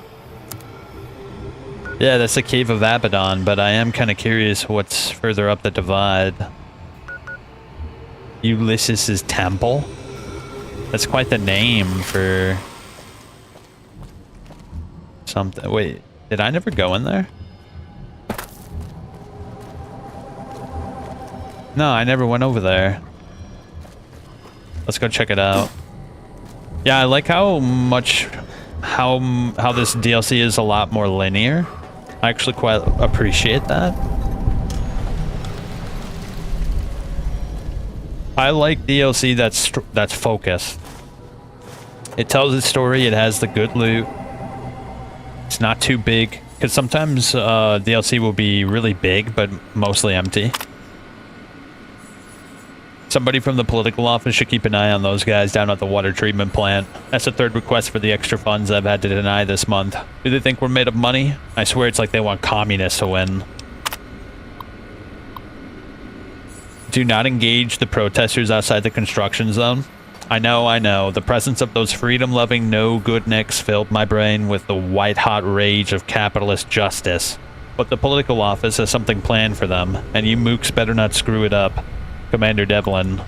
Yeah, that's the Cave of Abaddon, but I am kind of curious what's further up the divide. Ulysses' Temple? That's quite the name for... something. Wait, did I never go in there? No, I never went over there. Let's go check it out. Yeah, I like how much... how this DLC is a lot more linear. I actually quite appreciate that. I like DLC that's focused. It tells its story, it has the good loot. It's not too big, because sometimes DLC will be really big, but mostly empty. Somebody from the political office should keep an eye on those guys down at the water treatment plant. That's the third request for the extra funds I've had to deny this month. Do they think we're made of money? I swear it's like they want communists to win. Do not engage the protesters outside the construction zone. I know. The presence of those freedom-loving no-good-nicks filled my brain with the white-hot rage of capitalist justice. But the political office has something planned for them, and you mooks better not screw it up. Commander Devlin.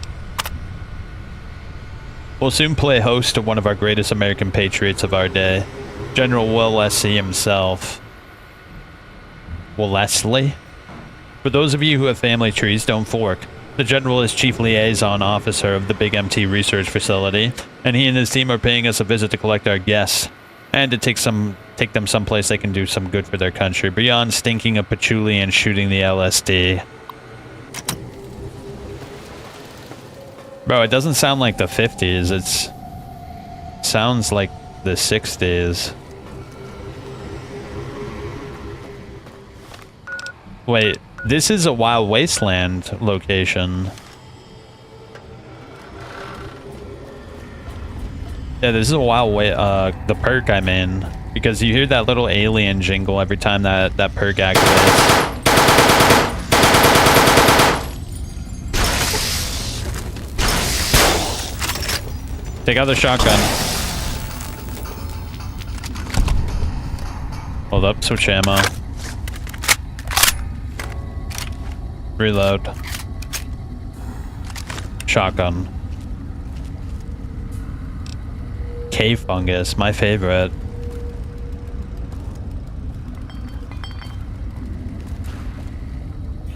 We'll soon play host to one of our greatest American patriots of our day, General Wellesley himself. Wellesley? For those of you who have family trees, don't fork. The General is Chief Liaison Officer of the Big MT Research Facility, and he and his team are paying us a visit to collect our guests, and to take them someplace they can do some good for their country, beyond stinking of patchouli and shooting the LSD. Bro, it doesn't sound like the 50s, it sounds like the 60s. Wait, this is a Wild Wasteland location. Yeah, this is a Wild the perk I'm in. Because you hear that little alien jingle every time that perk activates. Take out the shotgun. Hold up, switch ammo. Reload. Shotgun. Cave fungus, my favorite.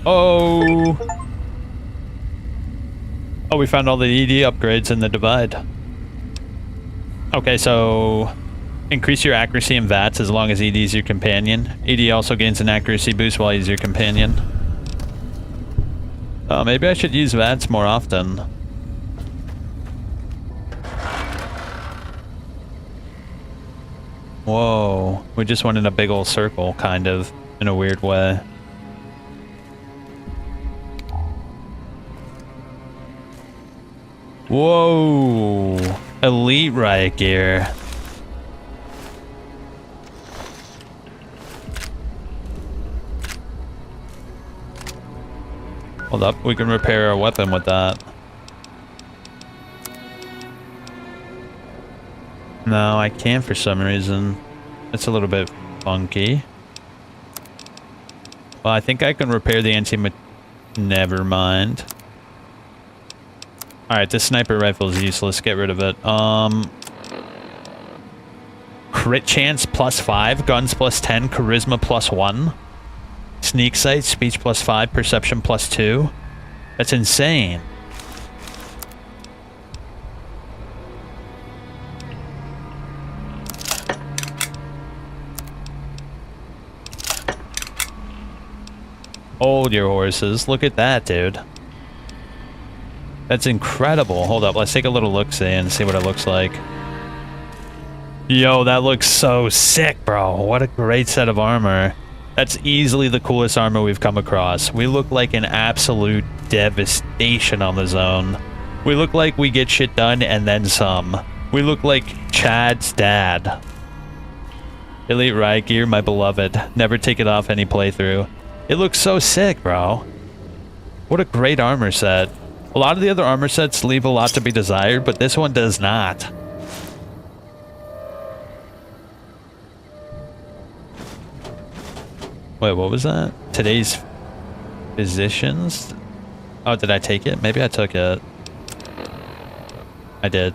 Oh! Oh, we found all the ED upgrades in the divide. Okay, so increase your accuracy in VATS as long as ED is your companion. ED also gains an accuracy boost while he's your companion. Maybe I should use VATS more often. Whoa, we just went in a big old circle, kind of, in a weird way. Whoa, elite riot gear. Hold up, we can repair our weapon with that. No, I can't for some reason. It's a little bit funky. Well, I think I can repair the never mind. Alright, this sniper rifle is useless. Get rid of it. Crit chance +5, guns +10, charisma +1. Sneak sight, speech +5, perception +2. That's insane. Hold your horses. Look at that, dude. That's incredible. Hold up, let's take a little look-see and see what it looks like. Yo, that looks so sick, bro. What a great set of armor. That's easily the coolest armor we've come across. We look like an absolute devastation on the zone. We look like we get shit done and then some. We look like Chad's dad. Elite riot gear, my beloved. Never take it off any playthrough. It looks so sick, bro. What a great armor set. A lot of the other armor sets leave a lot to be desired, but this one does not. Wait, what was that? Today's physicians? Oh, did I take it? Maybe I took it. I did.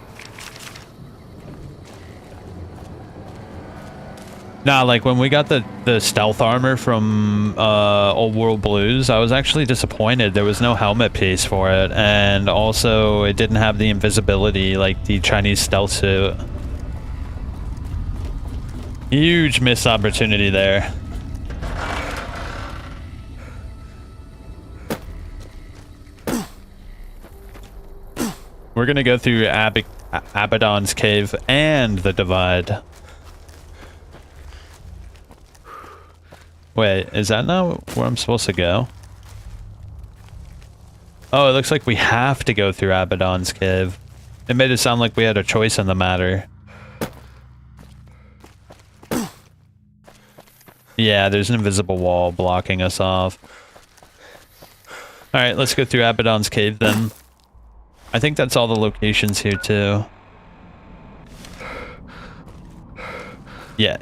Nah, like when we got the stealth armor from Old World Blues, I was actually disappointed. There was no helmet piece for it, and also it didn't have the invisibility like the Chinese stealth suit. Huge missed opportunity there. We're gonna go through Abaddon's Cave and the Divide. Wait, is that not where I'm supposed to go? Oh, it looks like we have to go through Abaddon's Cave. It made it sound like we had a choice in the matter. Yeah, there's an invisible wall blocking us off. Alright, let's go through Abaddon's Cave then. I think that's all the locations here too. Yeah.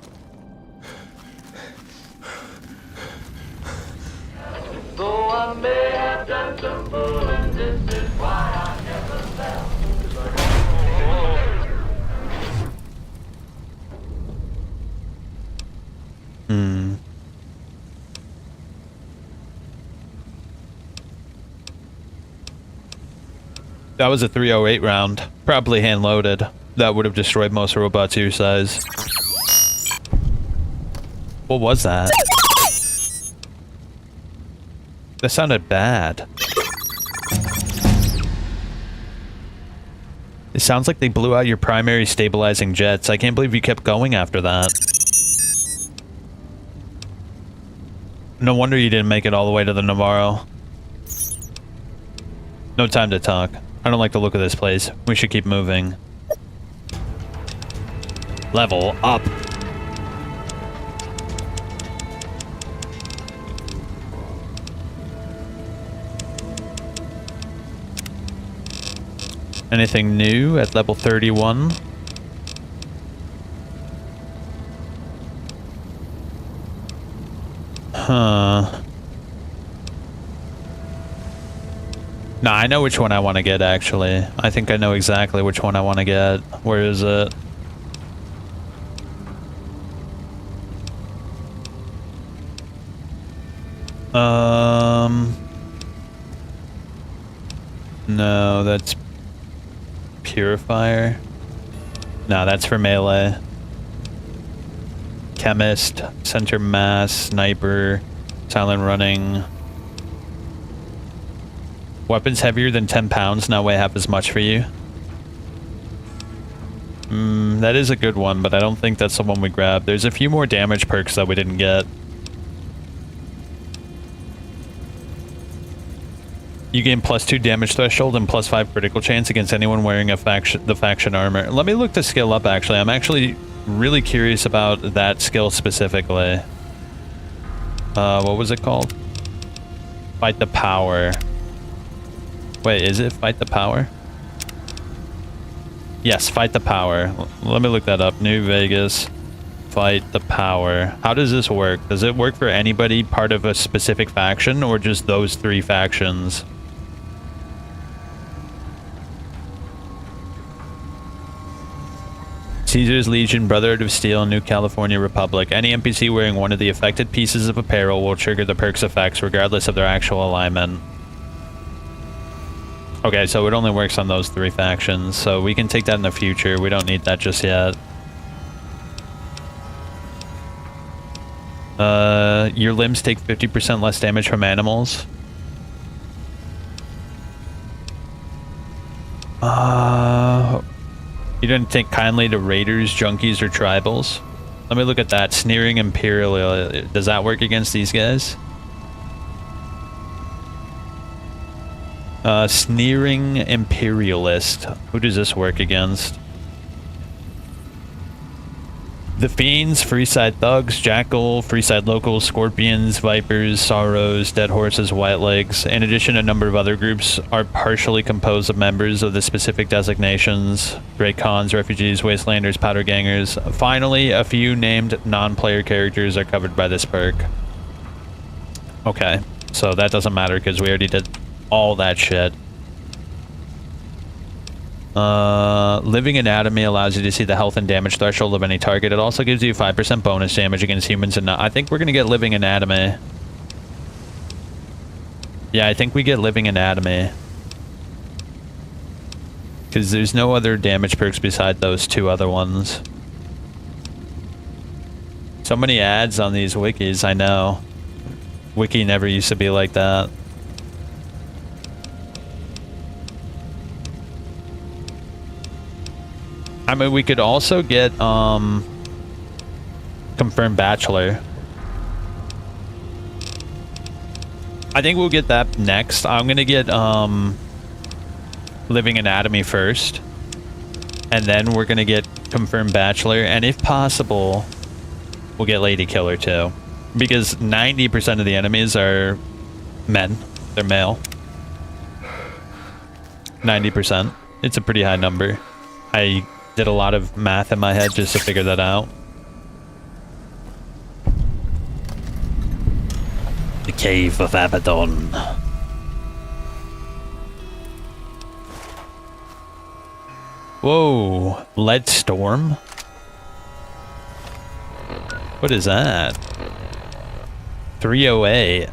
Though I may have done some fooling, this is why I never fell. That was a 308 round. Probably hand-loaded. That would have destroyed most robots your size. What was that? That sounded bad. It sounds like they blew out your primary stabilizing jets. I can't believe you kept going after that. No wonder you didn't make it all the way to the Navarro. No time to talk. I don't like the look of this place. We should keep moving. Level up. Anything new at level 31? Huh. Nah, I know which one I want to get, actually. I think I know exactly which one I want to get. Where is it? No, that's Purifier. No, that's for melee. Chemist, Center Mass, Sniper, Silent Running. Weapons heavier than 10 pounds now weigh half as much for you. That is a good one, but I don't think that's the one we grabbed. There's a few more damage perks that we didn't get. You gain +2 damage threshold and +5 critical chance against anyone wearing the faction armor. Let me look the skill up, actually. I'm actually really curious about that skill specifically. What was it called? Fight the Power. Wait, is it Fight the Power? Yes, Fight the Power. Let me look that up. New Vegas. Fight the Power. How does this work? Does it work for anybody part of a specific faction or just those 3 factions? Caesar's Legion, Brotherhood of Steel, New California Republic. Any NPC wearing one of the affected pieces of apparel will trigger the perk's effects regardless of their actual alignment. Okay, so it only works on those 3 factions, so we can take that in the future. We don't need that just yet. Your limbs take 50% less damage from animals. You didn't take kindly to raiders, junkies, or tribals. Let me look at that. Sneering Imperial. Does that work against these guys? Sneering Imperialist. Who does this work against? The Fiends, Freeside Thugs, Jackal, Freeside Locals, Scorpions, Vipers, Sorrows, Dead Horses, White Legs. In addition, a number of other groups are partially composed of members of the specific designations. Great Khans, Refugees, Wastelanders, Powder Gangers. Finally, a few named non-player characters are covered by this perk. Okay, so that doesn't matter because we already did all that shit. Living Anatomy allows you to see the health and damage threshold of any target. It also gives you 5% bonus damage against humans and I think we're gonna get Living Anatomy. Yeah, I think we get Living Anatomy. Because there's no other damage perks beside those two other ones. So many ads on these wikis, I know. Wiki never used to be like that. I mean, we could also get, Confirmed Bachelor. I think we'll get that next. I'm gonna get, Living Anatomy first. And then we're gonna get Confirmed Bachelor. And if possible, we'll get Lady Killer too. Because 90% of the enemies are men. They're male. 90%. It's a pretty high number. I did a lot of math in my head just to figure that out. The Cave of Abaddon. Whoa, Lead Storm? What is that? 308.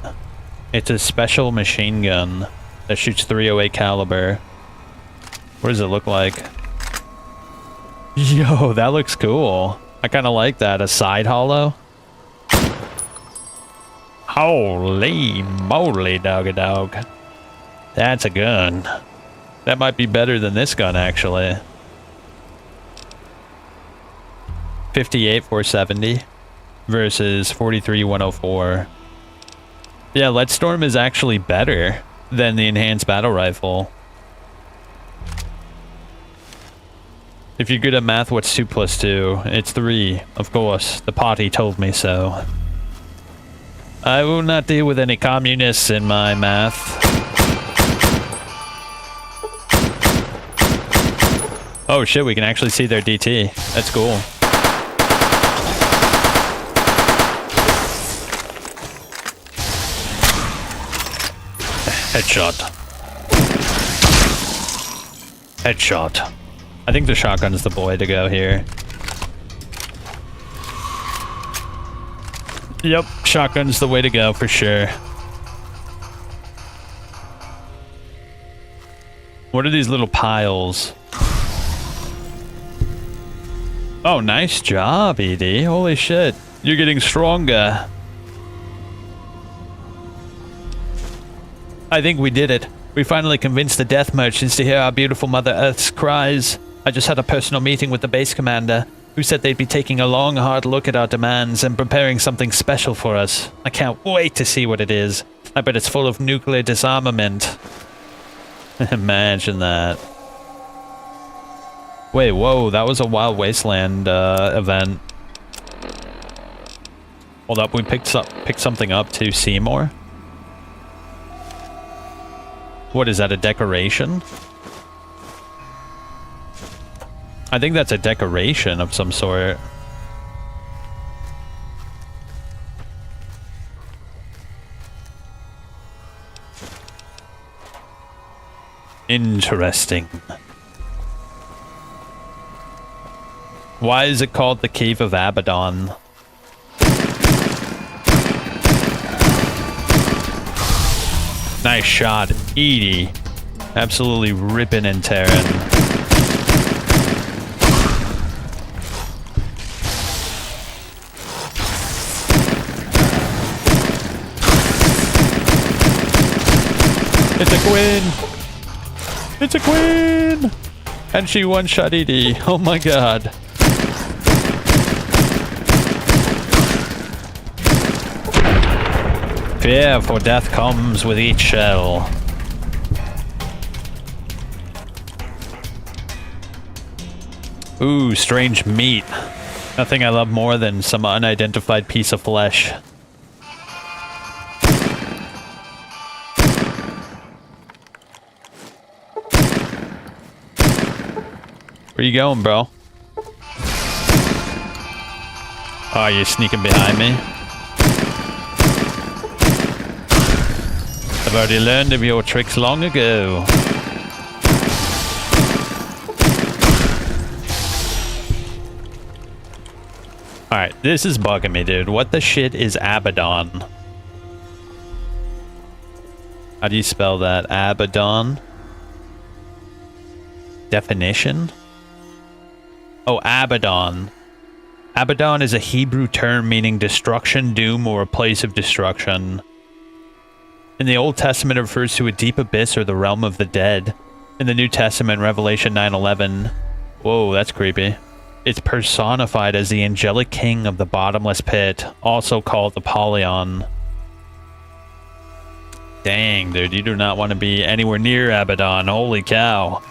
It's a special machine gun that shoots 308 caliber. What does it look like? Yo, that looks cool. I kind of like that. A side hollow. Holy moly, doggy dog. That's a gun. That might be better than this gun, actually. 58,470 versus 43,104. Yeah, Lead Storm is actually better than the enhanced battle rifle. If you're good at math, what's 2 plus 2? It's 3. Of course, the party told me so. I will not deal with any communists in my math. Oh shit, we can actually see their DT. That's cool. Headshot. Headshot. I think the shotgun's the boy to go here. Yep, shotgun's the way to go for sure. What are these little piles? Oh, nice job, ED. Holy shit. You're getting stronger. I think we did it. We finally convinced the death merchants to hear our beautiful Mother Earth's cries. I just had a personal meeting with the base commander, who said they'd be taking a long, hard look at our demands and preparing something special for us. I can't wait to see what it is. I bet it's full of nuclear disarmament. Imagine that. Wait, whoa, that was a Wild Wasteland event. Hold up, we picked something up to Seymour. What is that, a decoration? I think that's a decoration of some sort. Interesting. Why is it called the Cave of Abaddon? Nice shot, Edie. Absolutely ripping and tearing. It's a queen! It's a queen! And she one-shot ED. Oh my god. Fear for death comes with each shell. Ooh, strange meat. Nothing I love more than some unidentified piece of flesh. Where you going, bro? Oh, you're sneaking behind me? I've already learned of your tricks long ago. Alright, this is bugging me, dude. What the shit is Abaddon? How do you spell that? Abaddon? Definition? Oh, Abaddon. Abaddon is a Hebrew term meaning destruction, doom, or a place of destruction. In the Old Testament, it refers to a deep abyss or the realm of the dead. In the New Testament, Revelation 9:11. Whoa, that's creepy. It's personified as the angelic king of the bottomless pit, also called Apollyon. Dang, dude, you do not want to be anywhere near Abaddon. Holy cow.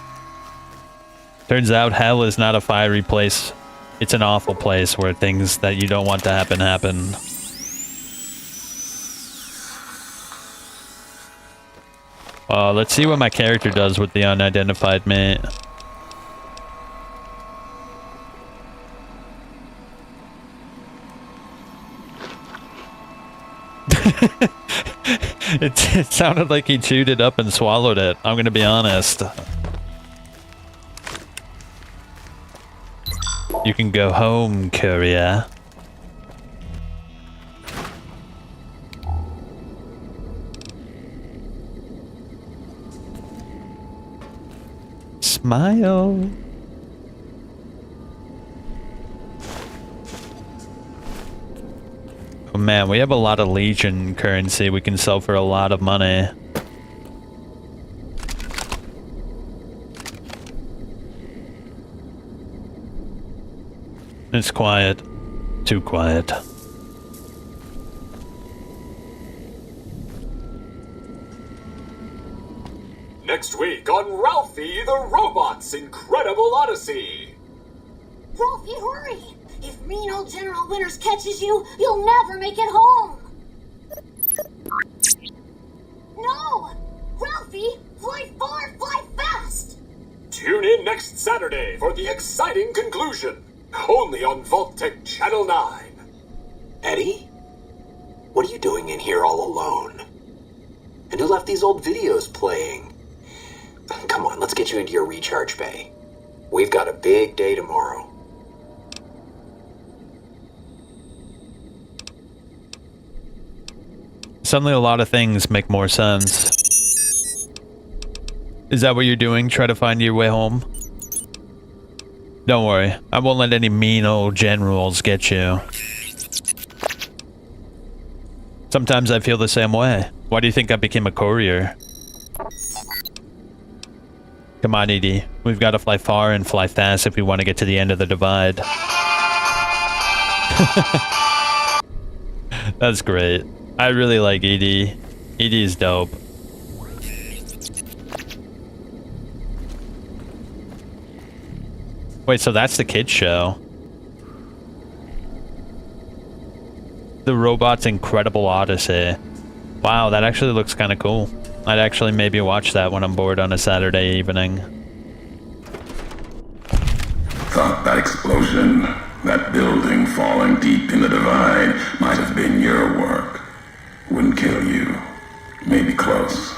Turns out hell is not a fiery place. It's an awful place where things that you don't want to happen, happen. Let's see what my character does with the unidentified mate. It sounded like he chewed it up and swallowed it. I'm gonna be honest. You can go home, courier. Smile. Oh man, we have a lot of Legion currency we can sell for a lot of money. It's quiet. Too quiet. Next week on Ralphie the Robot's Incredible Odyssey. Ralphie, hurry! If mean old General Winters catches you, you'll never make it home! No! Ralphie, fly far, fly fast! Tune in next Saturday for the exciting conclusion. Only on Vault-Tec Channel 9. Eddie? What are you doing in here all alone? And who left these old videos playing? Come on, let's get you into your recharge bay. We've got a big day tomorrow. Suddenly a lot of things make more sense. Is that what you're doing? Try to find your way home? Don't worry, I won't let any mean old generals get you. Sometimes I feel the same way. Why do you think I became a courier? Come on, ED. We've got to fly far and fly fast if we want to get to the end of the divide. That's great. I really like ED. ED is dope. Wait, so that's the kids show. The Robot's Incredible Odyssey. Wow, that actually looks kind of cool. I'd actually maybe watch that when I'm bored on a Saturday evening. Thought that explosion, that building falling deep in the divide, might have been your work. Wouldn't kill you. Maybe close.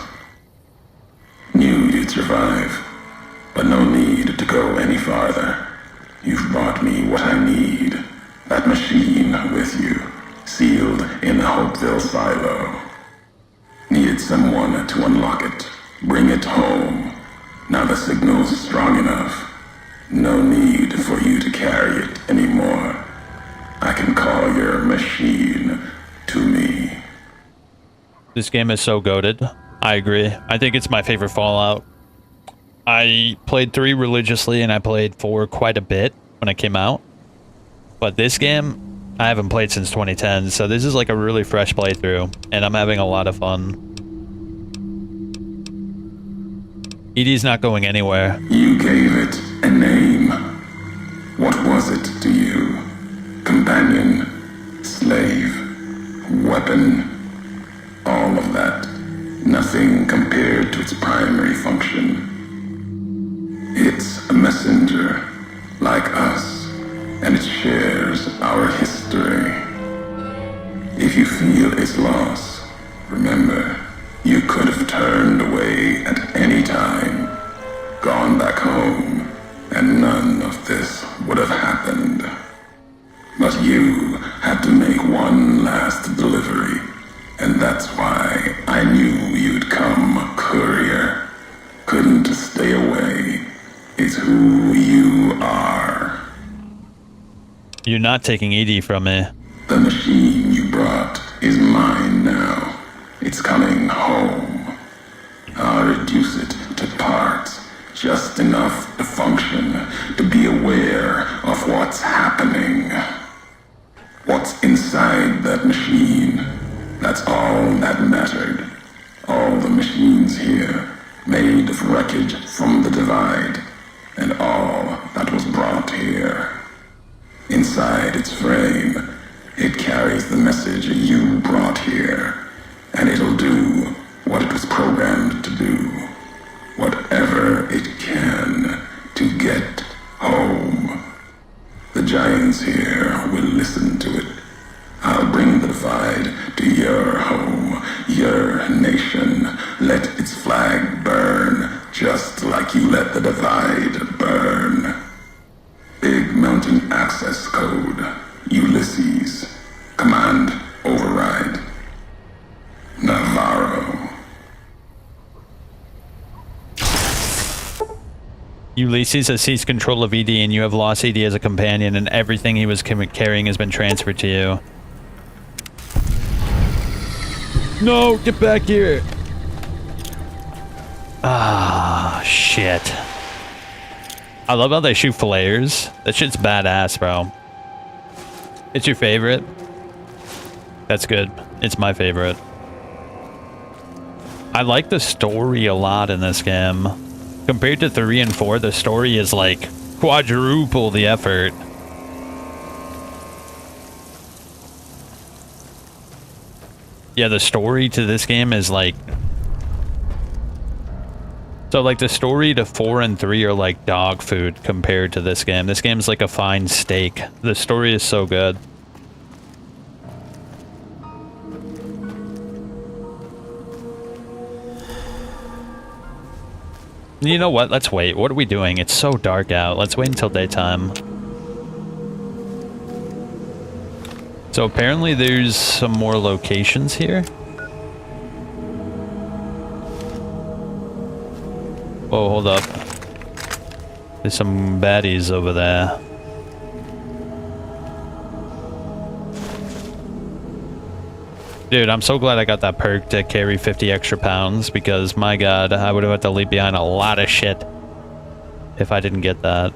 Knew you'd survive. But no need to go any farther. You've brought me what I need. That machine with you, sealed in the Hopeville silo. Needed someone to unlock it, bring it home. Now the signal's strong enough. No need for you to carry it anymore. I can call your machine to me. This game is so goated. I agree. I think it's my favorite Fallout. I played 3 religiously, and I played 4 quite a bit when it came out. But this game, I haven't played since 2010, so this is like a really fresh playthrough, and I'm having a lot of fun. ED's not going anywhere. You gave it a name. What was it to you? Companion, slave, weapon, all of that. Nothing compared to its primary function. It's a messenger, like us, and it shares our history. If you feel its loss, remember, you could have turned away at any time, gone back home, and none of this would have happened. But you had to make one last delivery, and that's why I knew you'd come, courier. Couldn't stay away. It's who you are. You're not taking ED from me. The machine you brought is mine now. It's coming home. I'll reduce it to parts, just enough to function, to be aware of what's happening. What's inside that machine, that's all that mattered. All the machines here, made of wreckage from the Divide, and all that was brought here. Inside its frame, it carries the message you brought here, and it'll do what it was programmed to do. Whatever it can to get home. The giants here will listen to it. I'll bring the Divide to your home, your nation. Let its flag burn, just like you let the Divide burn. Big Mountain Access Code, Ulysses. Command override. Navarro. Ulysses has seized control of ED, and you have lost ED as a companion, and everything he was carrying has been transferred to you. No, get back here! Ah, shit. I love how they shoot flares. That shit's badass, bro. It's your favorite? That's good. It's my favorite. I like the story a lot in this game. Compared to 3 and 4, the story is like quadruple the effort. Yeah, the story to this game is like... So like the story to 4 and 3 are like dog food compared to this game. This game's like a fine steak. The story is so good. You know what? Let's wait. What are we doing? It's so dark out. Let's wait until daytime. So apparently there's some more locations here. Whoa, hold up. There's some baddies over there. Dude, I'm so glad I got that perk to carry 50 extra pounds, because my god, I would have had to leave behind a lot of shit if I didn't get that.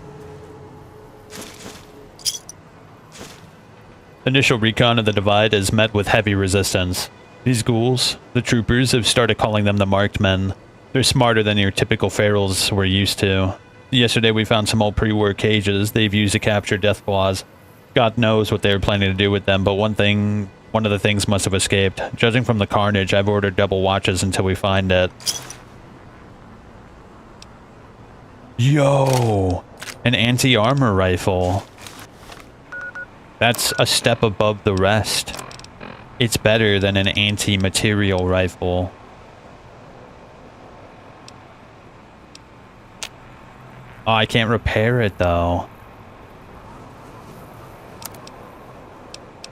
Initial recon of the Divide is met with heavy resistance. These ghouls, the troopers, have started calling them the Marked Men. They're smarter than your typical ferals we're used to. Yesterday we found some old pre-war cages they've used to capture death claws. God knows what they were planning to do with them, but one of the things must have escaped. Judging from the carnage, I've ordered double watches until we find it. Yo! An anti-armor rifle. That's a step above the rest. It's better than an anti-material rifle. Oh, I can't repair it though.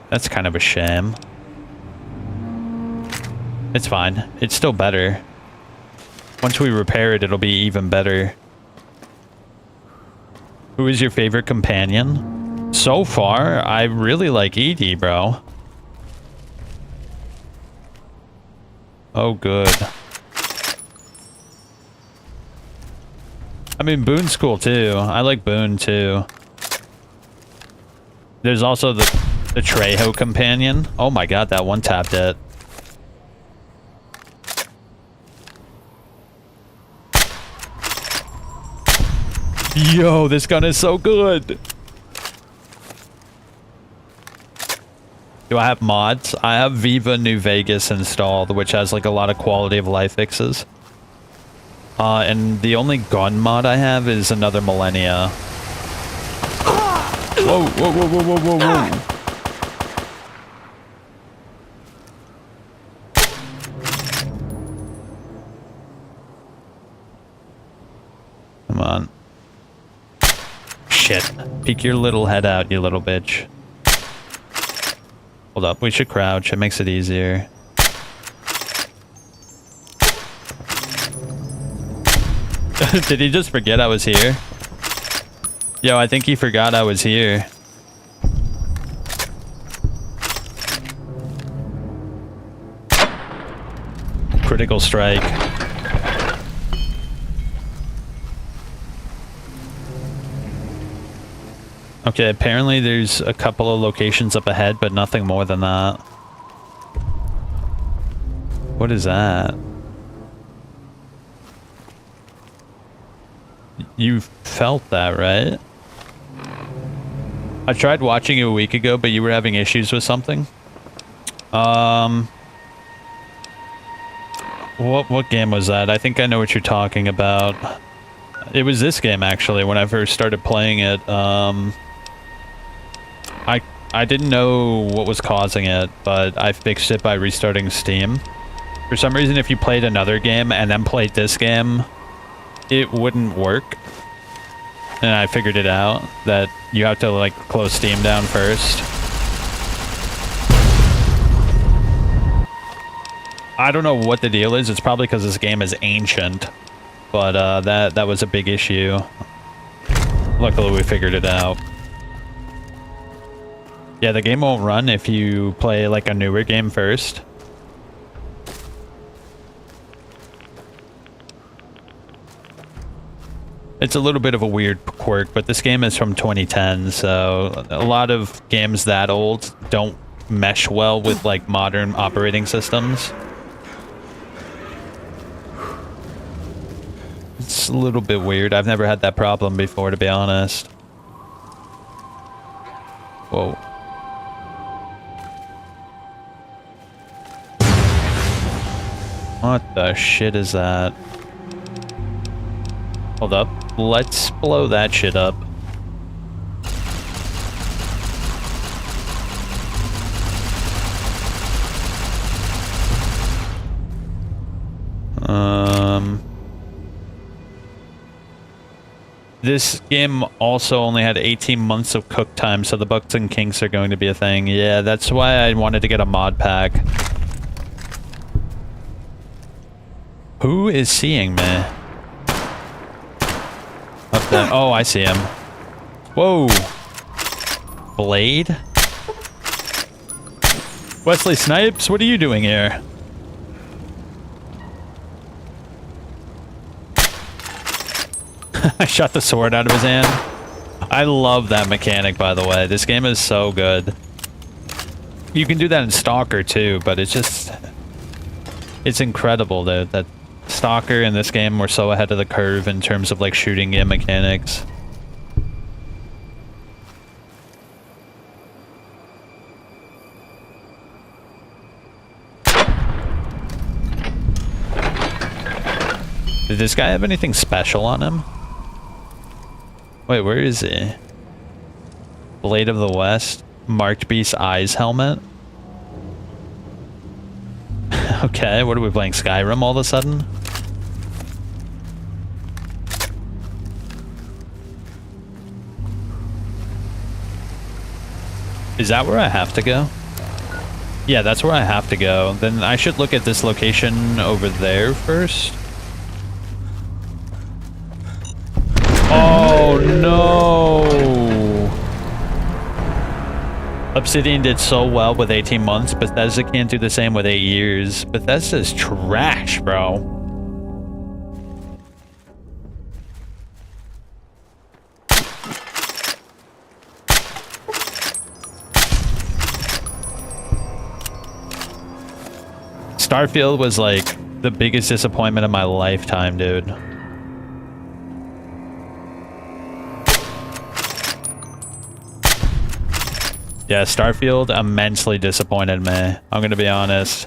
That's kind of a shame. It's fine. It's still better. Once we repair it, it'll be even better. Who is your favorite companion? So far, I really like Edie, bro. Oh, good. I mean, Boone's cool too. I like Boone too. There's also the Trejo companion. Oh my god, that one tapped it. Yo, this gun is so good. Do I have mods? I have Viva New Vegas installed, which has like a lot of quality of life fixes. And the only gun mod I have is another Millennia. Whoa, whoa, whoa, whoa, whoa, whoa, whoa. Come on. Shit. Peek your little head out, you little bitch. Hold up, we should crouch. It makes it easier. Did he just forget I was here? Yo, I think he forgot I was here. Critical strike. Okay, apparently there's a couple of locations up ahead, but nothing more than that. What is that? You felt that, right? I tried watching you a week ago, but you were having issues with something. What game was that? I think I know what you're talking about. It was this game, actually, when I first started playing it. I didn't know what was causing it, but I fixed it by restarting Steam. For some reason, if you played another game and then played this game, it wouldn't work. And I figured it out, that you have to like close Steam down first. I don't know what the deal is. It's probably because this game is ancient, but that was a big issue. Luckily we figured it out. Yeah, the game won't run if you play like a newer game first. It's a little bit of a weird quirk, but this game is from 2010, so a lot of games that old don't mesh well with like modern operating systems. It's a little bit weird. I've never had that problem before, to be honest. Whoa. What the shit is that? Hold up. Let's blow that shit up. This game also only had 18 months of cook time, so the bugs and kinks are going to be a thing. Yeah, that's why I wanted to get a mod pack. Who is seeing me? Up there. Oh, I see him. Whoa. Blade? Wesley Snipes, what are you doing here? I shot the sword out of his hand. I love that mechanic, by the way. This game is so good. You can do that in Stalker too, but it's just... It's incredible that Stalker and this game were so ahead of the curve in terms of like shooting game mechanics. Did this guy have anything special on him? Wait, where is he? Blade of the West? Marked Beast Eyes helmet? Okay, what are we playing? Skyrim all of a sudden? Is that where I have to go? Yeah, that's where I have to go. Then I should look at this location over there first. Oh no! Obsidian did so well with 18 months, Bethesda can't do the same with 8 years. Bethesda's trash, bro. Starfield was like the biggest disappointment of my lifetime, dude. Yeah, Starfield immensely disappointed me. I'm gonna be honest.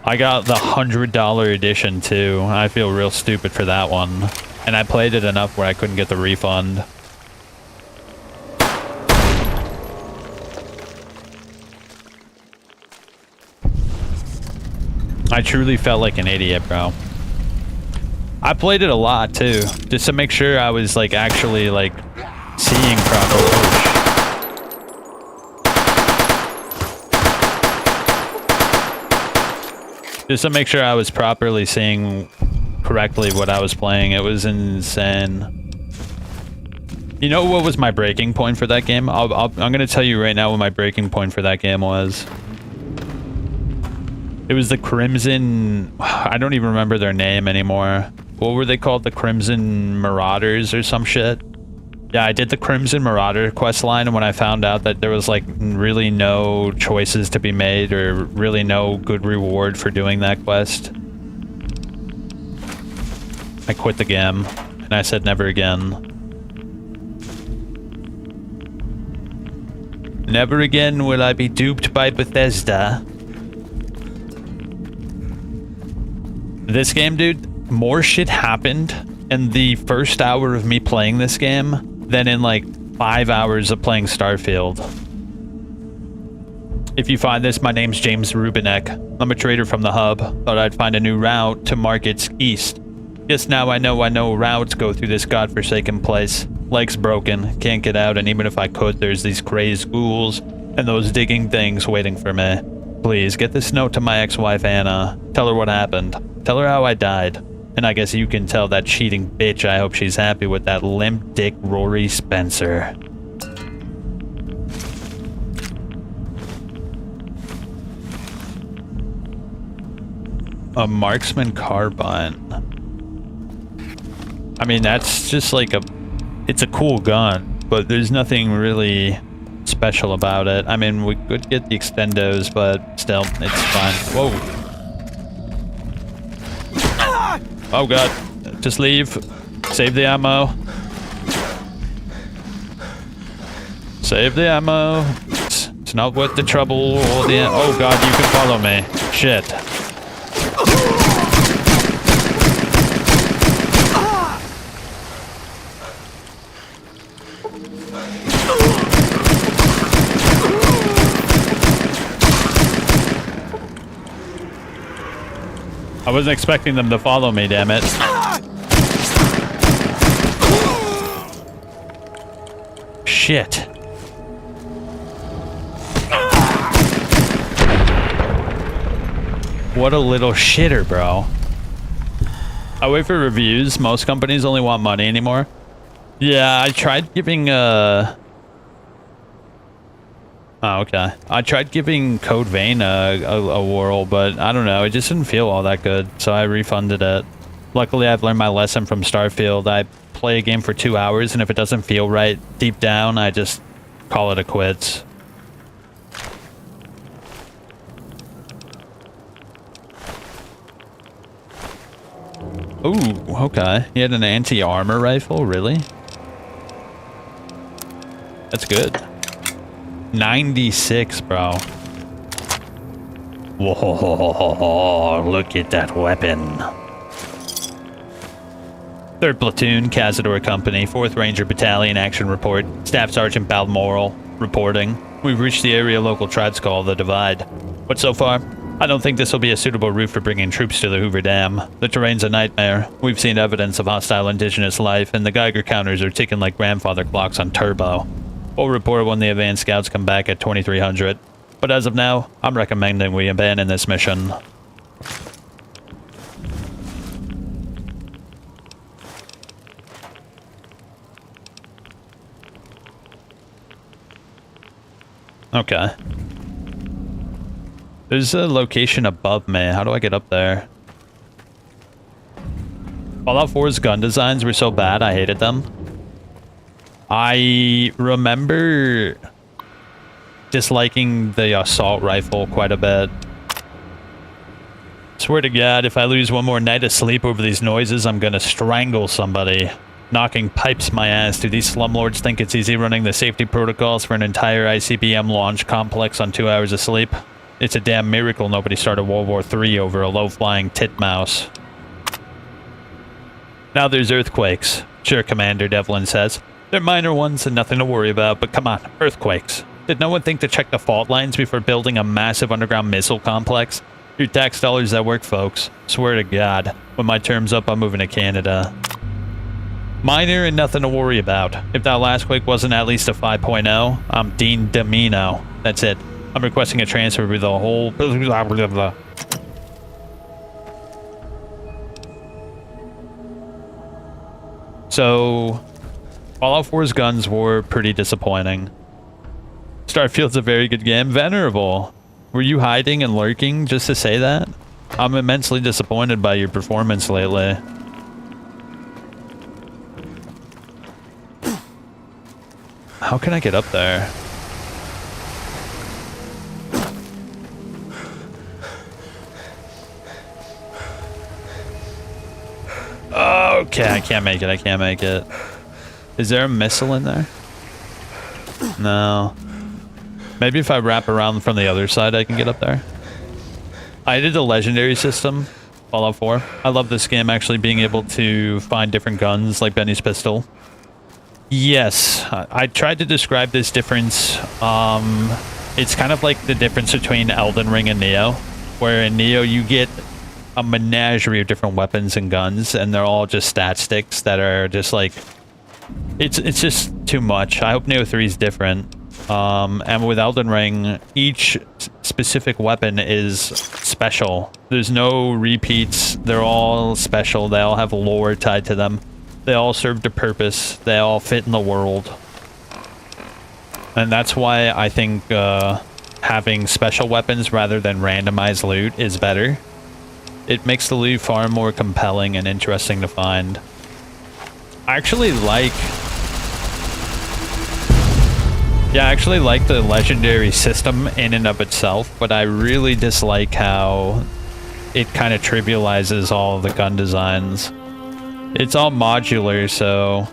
I got the $100 edition too. I feel real stupid for that one. And I played it enough where I couldn't get the refund. I truly felt like an idiot, bro. I played it a lot too, just to make sure I was like actually like seeing properly. Just to make sure I was properly seeing correctly what I was playing. It was insane. You know what was my breaking point for that game? I'm gonna tell you right now what my breaking point for that game was. It was the Crimson... I don't even remember their name anymore. What were they called? The Crimson Marauders or some shit? Yeah, I did the Crimson Marauder quest line, and when I found out that there was like really no choices to be made or really no good reward for doing that quest, I quit the game and I said never again. Never again will I be duped by Bethesda. This game, dude, more shit happened in the first hour of me playing this game than in like 5 hours of playing Starfield. If you find this, my name's James Rubinek. I'm a trader from the hub. Thought I'd find a new route to markets east. Yes, now I know routes go through this godforsaken place. Leg's broken, can't get out, and even if I could, there's these crazed ghouls and those digging things waiting for me. Please, get this note to my ex-wife Anna. Tell her what happened. Tell her how I died. And I guess you can tell that cheating bitch I hope she's happy with that limp dick Rory Spencer. A marksman carbine. I mean, that's just like it's a cool gun, but there's nothing really special about it. I mean, we could get the extendos, but still, it's fine. Whoa. Oh god, just leave. Save the ammo. Save the ammo. It's not worth the trouble or the... Oh god, you can follow me. Shit. I wasn't expecting them to follow me, damn it. Shit. What a little shitter, bro. I wait for reviews. Most companies only want money anymore. Yeah, I tried giving Oh, okay. I tried giving Code Vein a whirl, but I don't know. It just didn't feel all that good, so I refunded it. Luckily, I've learned my lesson from Starfield. I play a game for 2 hours, and if it doesn't feel right deep down, I just call it a quits. Ooh, okay. He had an anti-armor rifle, really? That's good. 96, bro. Whoa, look at that weapon. 3rd Platoon, Cazador Company, 4th Ranger Battalion, action report. Staff Sergeant Balmoral, reporting. We've reached the area local tribes call the Divide. But so far, I don't think this will be a suitable route for bringing troops to the Hoover Dam. The terrain's a nightmare. We've seen evidence of hostile indigenous life, and the Geiger counters are ticking like grandfather clocks on turbo. We'll report when the advanced scouts come back at 2300. But as of now, I'm recommending we abandon this mission. Okay. There's a location above me. How do I get up there? Fallout 4's gun designs were so bad, I hated them. I remember disliking the assault rifle quite a bit. It's Swear to God, if I lose one more night of sleep over these noises, I'm gonna strangle somebody. Knocking pipes my ass. Do these slumlords think it's easy running the safety protocols for an entire ICBM launch complex on 2 hours of sleep? It's a damn miracle nobody started World War III over a low-flying titmouse. Now there's earthquakes. Sure, Commander, Devlin says. They're minor ones and nothing to worry about, but come on, earthquakes. Did no one think to check the fault lines before building a massive underground missile complex? Your tax dollars at work, folks. Swear to God, when my term's up, I'm moving to Canada. Minor and nothing to worry about. If that last quake wasn't at least a 5.0, I'm Dean Domino. That's it. I'm requesting a transfer with the whole... Blah, blah, blah. So, Fallout 4's guns were pretty disappointing. Starfield's a very good game. Venerable, were you hiding and lurking just to say that? I'm immensely disappointed by your performance lately. How can I get up there? Okay, I can't make it. I can't make it. Is there a missile in there? No. Maybe if I wrap around from the other side, I can get up there. I did the legendary system, Fallout 4. I love this game actually being able to find different guns like Benny's pistol. Yes, I tried to describe this difference. It's kind of like the difference between Elden Ring and Neo, where in Neo you get a menagerie of different weapons and guns, and they're all just stat sticks that are just like... It's just too much. I hope Neo 3 is different. And with Elden Ring, each specific weapon is special. There's no repeats. They're all special. They all have lore tied to them. They all serve a purpose. They all fit in the world. And that's why I think having special weapons rather than randomized loot is better. It makes the loot far more compelling and interesting to find. I actually like... Yeah, I actually like the legendary system in and of itself, but I really dislike how it kind of trivializes all of the gun designs. It's all modular, so...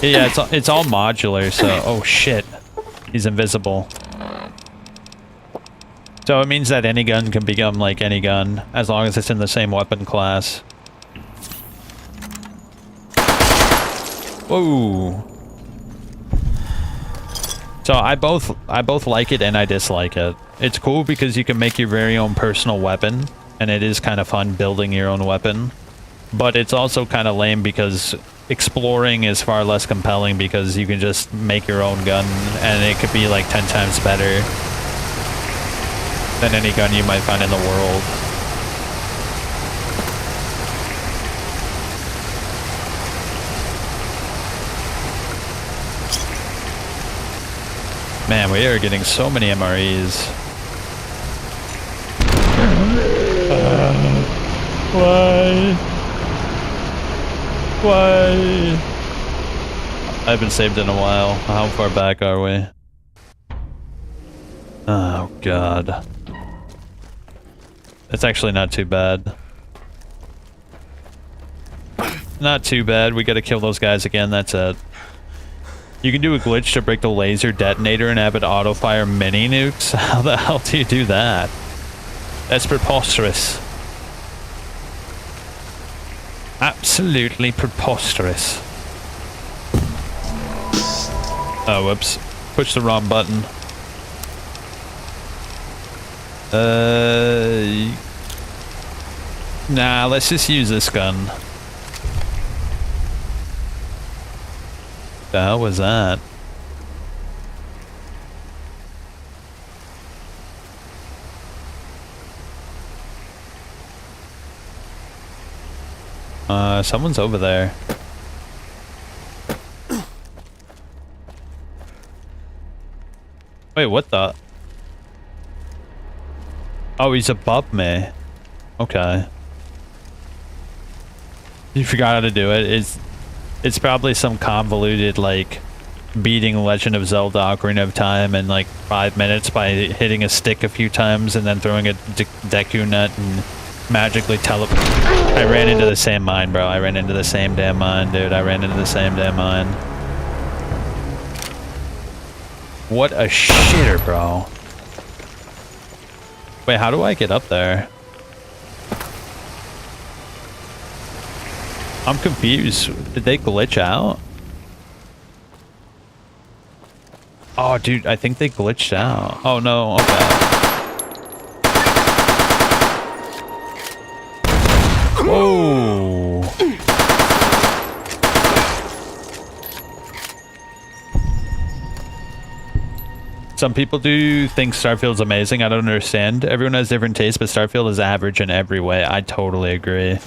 Yeah, it's all modular, so... Oh, shit. He's invisible. So it means that any gun can become like any gun, as long as it's in the same weapon class. Whoa. So I both like it and I dislike it. It's cool because you can make your very own personal weapon, and it is kind of fun building your own weapon. But it's also kind of lame because exploring is far less compelling because you can just make your own gun and it could be like 10 times better than any gun you might find in the world. Man, we are getting so many MREs. Why? Why? I haven't saved in a while. How far back are we? Oh, God. That's actually not too bad. Not too bad. We gotta kill those guys again, that's it. You can do a glitch to break the laser detonator and have it auto-fire mini nukes? How the hell do you do that? That's preposterous. Absolutely preposterous. Oh, whoops. Pushed the wrong button. Nah, let's just use this gun. The hell was that? Someone's over there. Wait, what the? Oh, he's above me. Okay. You forgot how to do it. It's probably some convoluted, like, beating Legend of Zelda Ocarina of Time in like 5 minutes by hitting a stick a few times and then throwing a Deku nut and magically I ran into the same mine, bro. I ran into the same damn mine, dude. I ran into the same damn mine. What a shitter, bro. Wait, how do I get up there? I'm confused. Did they glitch out? Oh, dude, I think they glitched out. Oh, no, okay. Whoa. Some people do think Starfield's amazing. I don't understand. Everyone has different tastes, but Starfield is average in every way. I totally agree.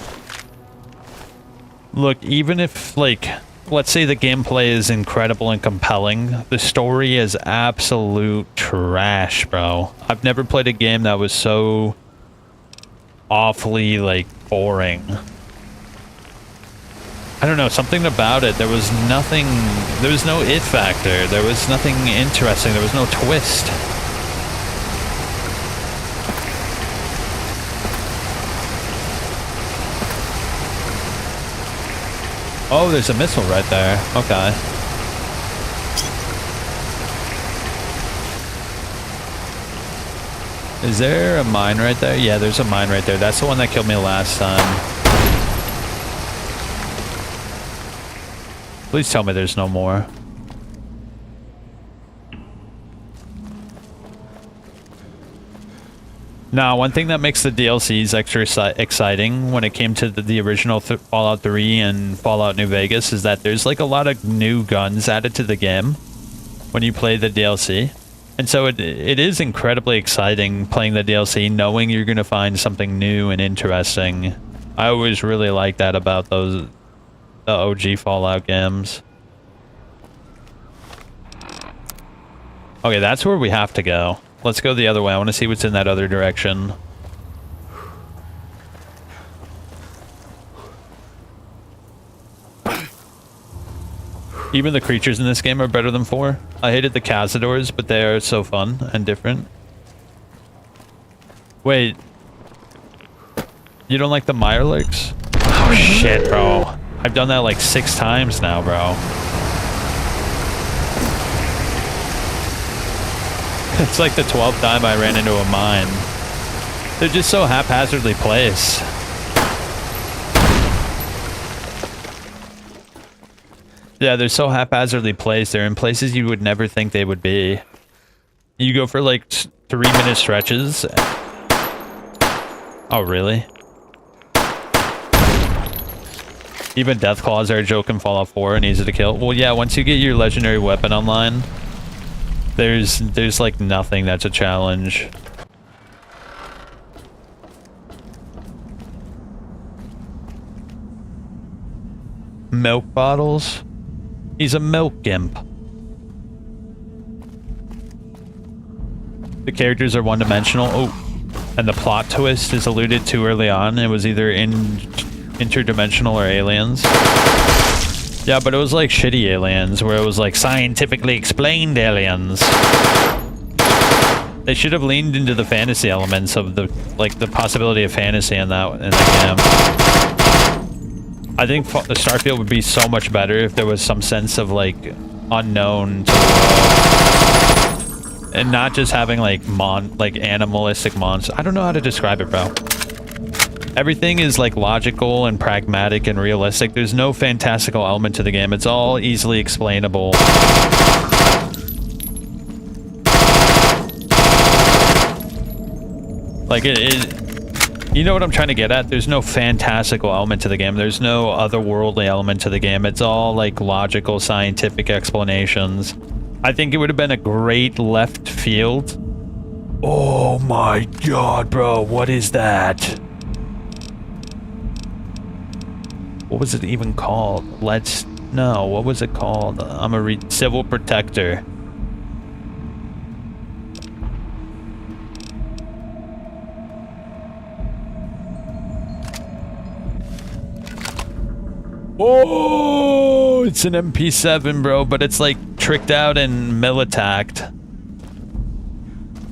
Look, even if, like, let's say the gameplay is incredible and compelling, the story is absolute trash, bro. I've never played a game that was so awfully, like, boring. I don't know, something about it. There was nothing, there was no it factor. There was nothing interesting. There was no twist. Oh, there's a missile right there. Okay. Is there a mine right there? Yeah, there's a mine right there. That's the one that killed me last time. Please tell me there's no more. Now, one thing that makes the DLCs extra exciting when it came to the original Fallout 3 and Fallout New Vegas is that there's like a lot of new guns added to the game when you play the DLC. And so it is incredibly exciting playing the DLC, knowing you're going to find something new and interesting. I always really like that about the OG Fallout games. Okay, that's where we have to go. Let's go the other way. I want to see what's in that other direction. Even the creatures in this game are better than 4. I hated the Cazadors, but they are so fun and different. Wait. You don't like the Mirelurks? Oh shit, bro. I've done that like 6 times now, bro. It's like the 12th time I ran into a mine. They're just so haphazardly placed. Yeah, they're so haphazardly placed. They're in places you would never think they would be. You go for like 3-minute stretches. Oh, really? Even Deathclaws are a joke in Fallout 4 and easy to kill. Well, yeah, once you get your legendary weapon online, there's like nothing that's a challenge. Milk bottles? He's a milk gimp. The characters are one-dimensional. Oh, and the plot twist is alluded to early on. It was either interdimensional or aliens. Yeah, but it was like shitty aliens, where it was like scientifically explained aliens. They should have leaned into the fantasy elements of the possibility of fantasy in that game. I think the Starfield would be so much better if there was some sense of like unknown to the world, and not just having like animalistic monsters. I don't know how to describe it, bro. Everything is like logical and pragmatic and realistic. There's no fantastical element to the game. It's all easily explainable. Like you know what I'm trying to get at? There's no fantastical element to the game. There's no otherworldly element to the game. It's all like logical, scientific explanations. I think it would have been a great left field. Oh my god, bro. What is that? What was it even called? No, what was it called? I'm a Civil Protector. Oh, it's an MP7, bro, but it's like tricked out and mill-attacked.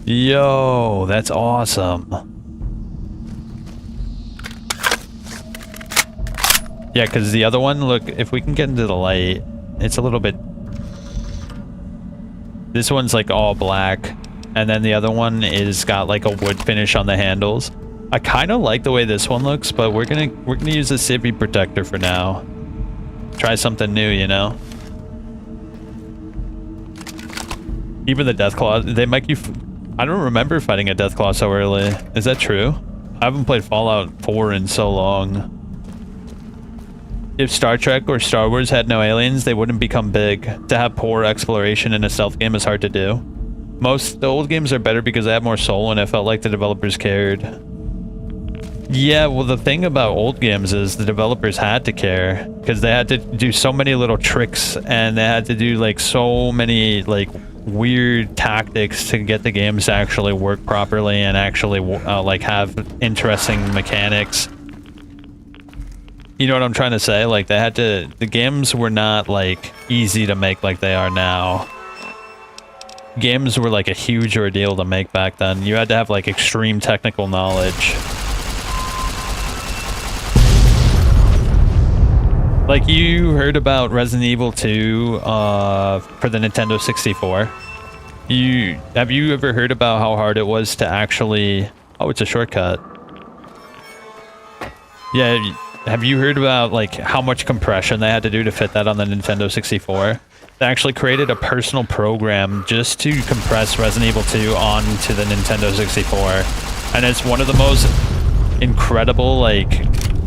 Yo, that's awesome. Yeah, because the other one, look, if we can get into the light, it's a little bit... This one's like all black, and then the other one is got like a wood finish on the handles. I kind of like the way this one looks, but we're gonna use the civvy protector for now. Try something new, you know? Even the Deathclaw, they make you... I don't remember fighting a Deathclaw so early. Is that true? I haven't played Fallout 4 in so long. If Star Trek or Star Wars had no aliens, they wouldn't become big. To have poor exploration in a stealth game is hard to do. The old games are better because they have more soul, and it felt like the developers cared. Yeah, well, the thing about old games is the developers had to care, because they had to do so many little tricks, and they had to do like so many like weird tactics to get the games to actually work properly and actually like have interesting mechanics. You know what I'm trying to say? Like, they had to... The games were not, like, easy to make like they are now. Games were, like, a huge ordeal to make back then. You had to have, like, extreme technical knowledge. Like, you heard about Resident Evil 2, for the Nintendo 64. Have you ever heard about how hard it was to actually... Oh, it's a shortcut. Yeah, have you heard about like how much compression they had to do to fit that on the Nintendo 64? They actually created a personal program just to compress Resident Evil 2 onto the Nintendo 64. And it's one of the most incredible like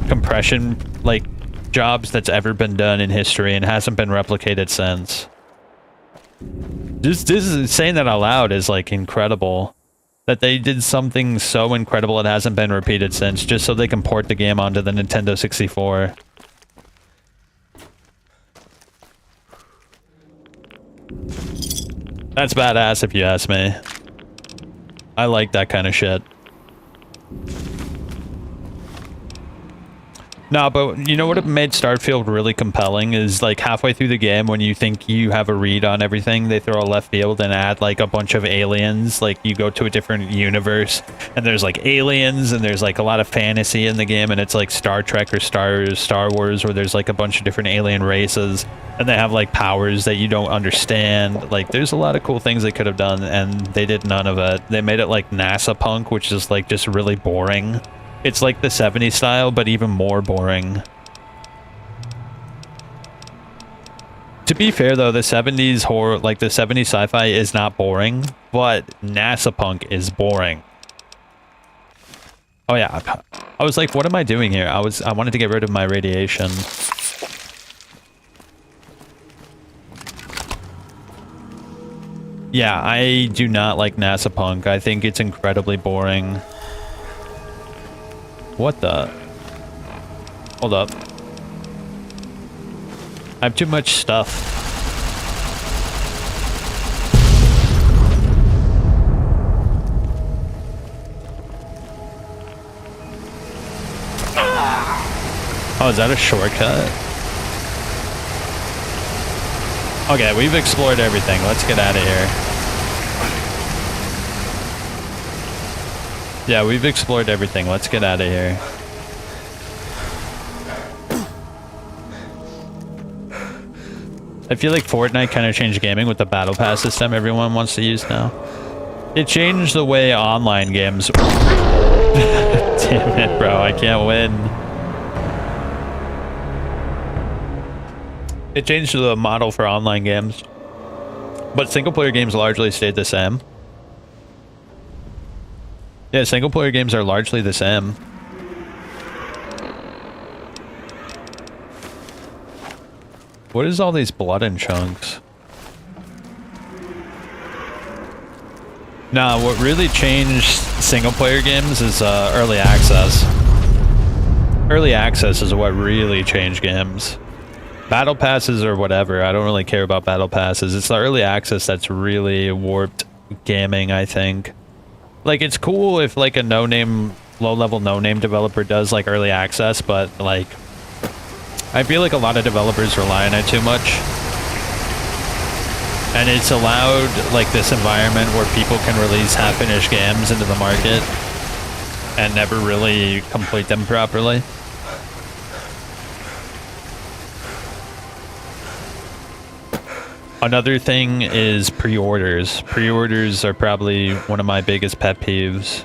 compression like jobs that's ever been done in history and hasn't been replicated since. This is saying that out loud is like incredible. That they did something so incredible it hasn't been repeated since, just so they can port the game onto the Nintendo 64. That's badass if you ask me. I like that kind of shit. No, but you know what made Starfield really compelling is like halfway through the game when you think you have a read on everything, they throw a left field and add like a bunch of aliens. Like you go to a different universe and there's like aliens and there's like a lot of fantasy in the game, and it's like Star Trek or Star Wars where there's like a bunch of different alien races and they have like powers that you don't understand. Like there's a lot of cool things they could have done and they did none of it. They made it like NASA punk, which is like just really boring. It's like the 70s style, but even more boring. To be fair though, the 70s horror, like the 70s sci-fi is not boring, but NASA punk is boring. Oh yeah, I was like, what am I doing here? I wanted to get rid of my radiation. Yeah, I do not like NASA punk. I think it's incredibly boring. What the? Hold up. I have too much stuff. Oh, is that a shortcut? Okay, we've explored everything. Let's get out of here. Yeah, we've explored everything. Let's get out of here. I feel like Fortnite kind of changed gaming with the battle pass system everyone wants to use now. It changed the way online games... Damn it, bro. I can't win. It changed the model for online games. But single-player games largely stayed the same. Yeah, single-player games are largely the same. What is all these blood and chunks? Nah, what really changed single-player games is early access. Early access is what really changed games. Battle passes or whatever, I don't really care about battle passes. It's the early access that's really warped gaming, I think. Like, it's cool if, like, a no-name, low-level no-name developer does, like, early access, but, like, I feel like a lot of developers rely on it too much. And it's allowed like this environment where people can release half-finished games into the market and never really complete them properly. Another thing is pre-orders. Pre-orders are probably one of my biggest pet peeves.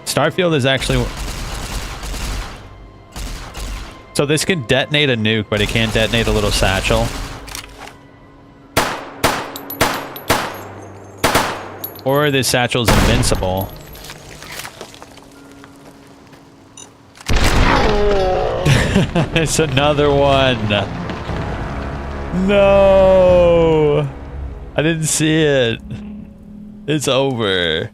Starfield is actually... So this can detonate a nuke, but it can't detonate a little satchel. Or this satchel's invincible. It's another one. No! I didn't see it. It's over.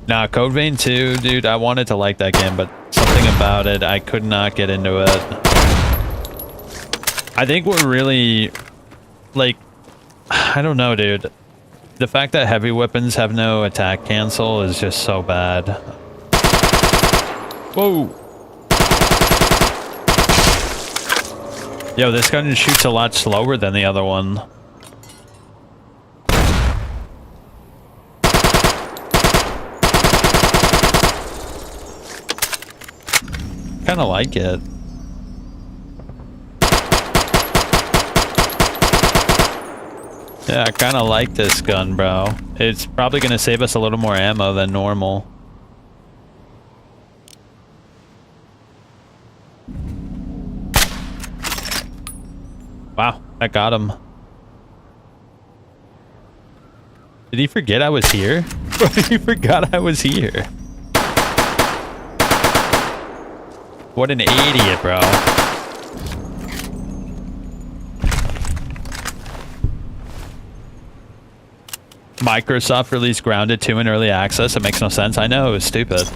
Nah, Code Vein 2, dude, I wanted to like that game, but something about it, I could not get into it. I think what really, like, I don't know, dude. The fact that heavy weapons have no attack cancel is just so bad. Whoa! Yo, this gun shoots a lot slower than the other one. Kinda like it. Yeah, I kinda like this gun, bro. It's probably gonna save us a little more ammo than normal. Wow, that got him. Did he forget I was here? He forgot I was here. What an idiot, bro. Microsoft released Grounded 2 in early access. It makes no sense. I know, it was stupid.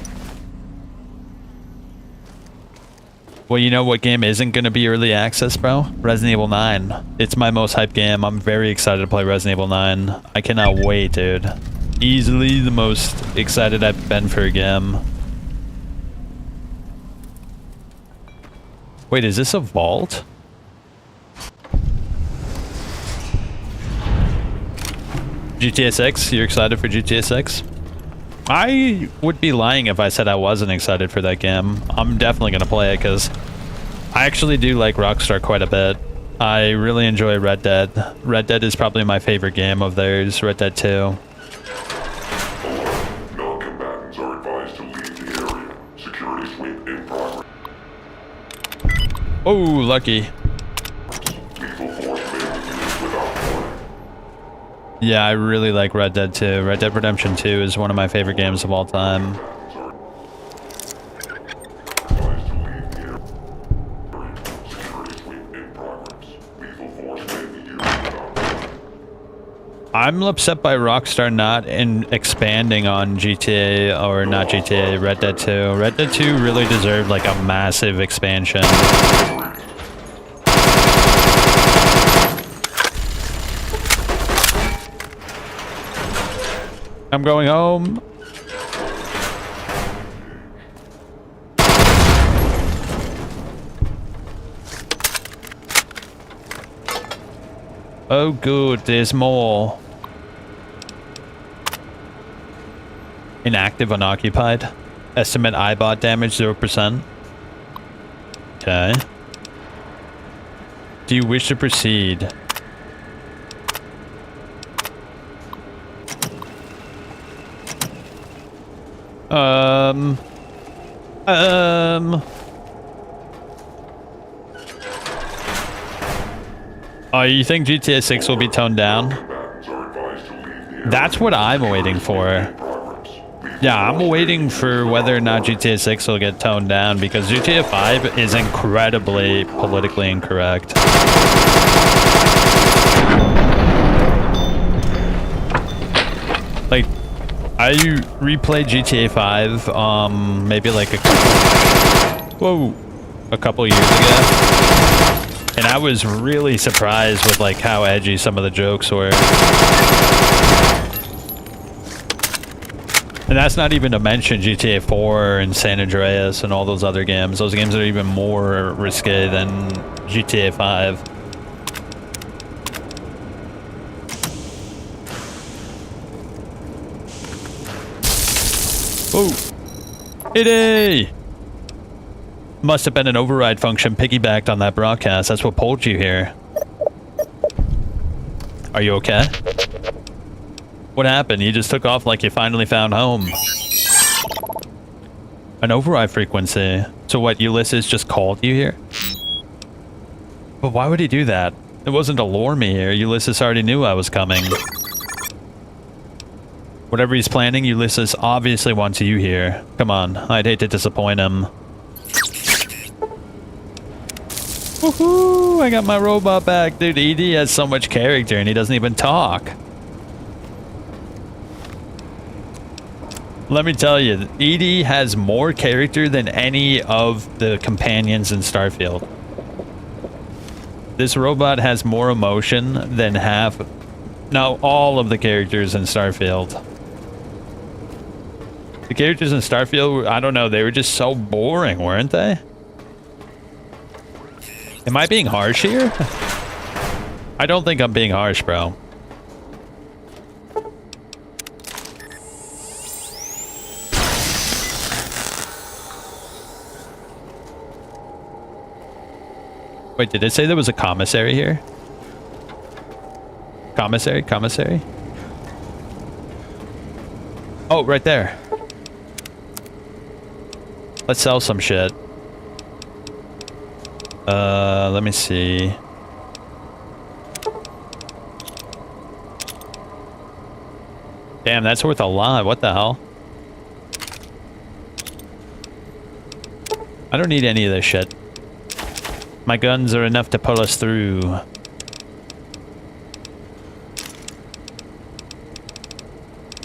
Well, you know what game isn't going to be early access, bro? Resident Evil 9. It's my most hyped game. I'm very excited to play Resident Evil 9. I cannot wait, dude. Easily the most excited I've been for a game. Wait, is this a vault? GTA 6? You're excited for GTA 6? I would be lying if I said I wasn't excited for that game. I'm definitely going to play it because I actually do like Rockstar quite a bit. I really enjoy Red Dead. Red Dead is probably my favorite game of theirs, Red Dead 2. Non-combatants are advised to leave the area. Security sweep in progress. Oh, lucky. Lethal force may be used without warning. Yeah, I really like Red Dead 2. Red Dead Redemption 2 is one of my favorite games of all time. I'm upset by Rockstar not expanding on GTA, or not GTA, Red Dead 2. Red Dead 2 really deserved like a massive expansion. I'm going home. Oh good, there's more. Inactive, unoccupied. Estimate iBot damage 0%. Okay. Do you wish to proceed? Oh, you think GTA 6 will be toned down? That's what I'm waiting for. Yeah, I'm waiting for whether or not GTA 6 will get toned down, because GTA 5 is incredibly politically incorrect. Like, I replayed GTA 5, maybe like a couple years ago. And I was really surprised with like how edgy some of the jokes were. And that's not even to mention GTA 4 and San Andreas and all those other games. Those games are even more risque than GTA 5. Oh! Heyday! Must have been an override function piggybacked on that broadcast. That's what pulled you here. Are you okay? What happened? You just took off like you finally found home. An override frequency. So what, Ulysses just called you here? But why would he do that? It wasn't to lure me here. Ulysses already knew I was coming. Whatever he's planning, Ulysses obviously wants you here. Come on, I'd hate to disappoint him. Woohoo! I got my robot back. Dude, ED has so much character and he doesn't even talk. Let me tell you, ED has more character than any of the companions in Starfield. This robot has more emotion than all of the characters in Starfield. The characters in Starfield, I don't know, they were just so boring, weren't they? Am I being harsh here? I don't think I'm being harsh, bro. Wait, did it say there was a commissary here? Commissary? Oh, right there. Let's sell some shit. Let me see. Damn, that's worth a lot. What the hell? I don't need any of this shit. My guns are enough to pull us through.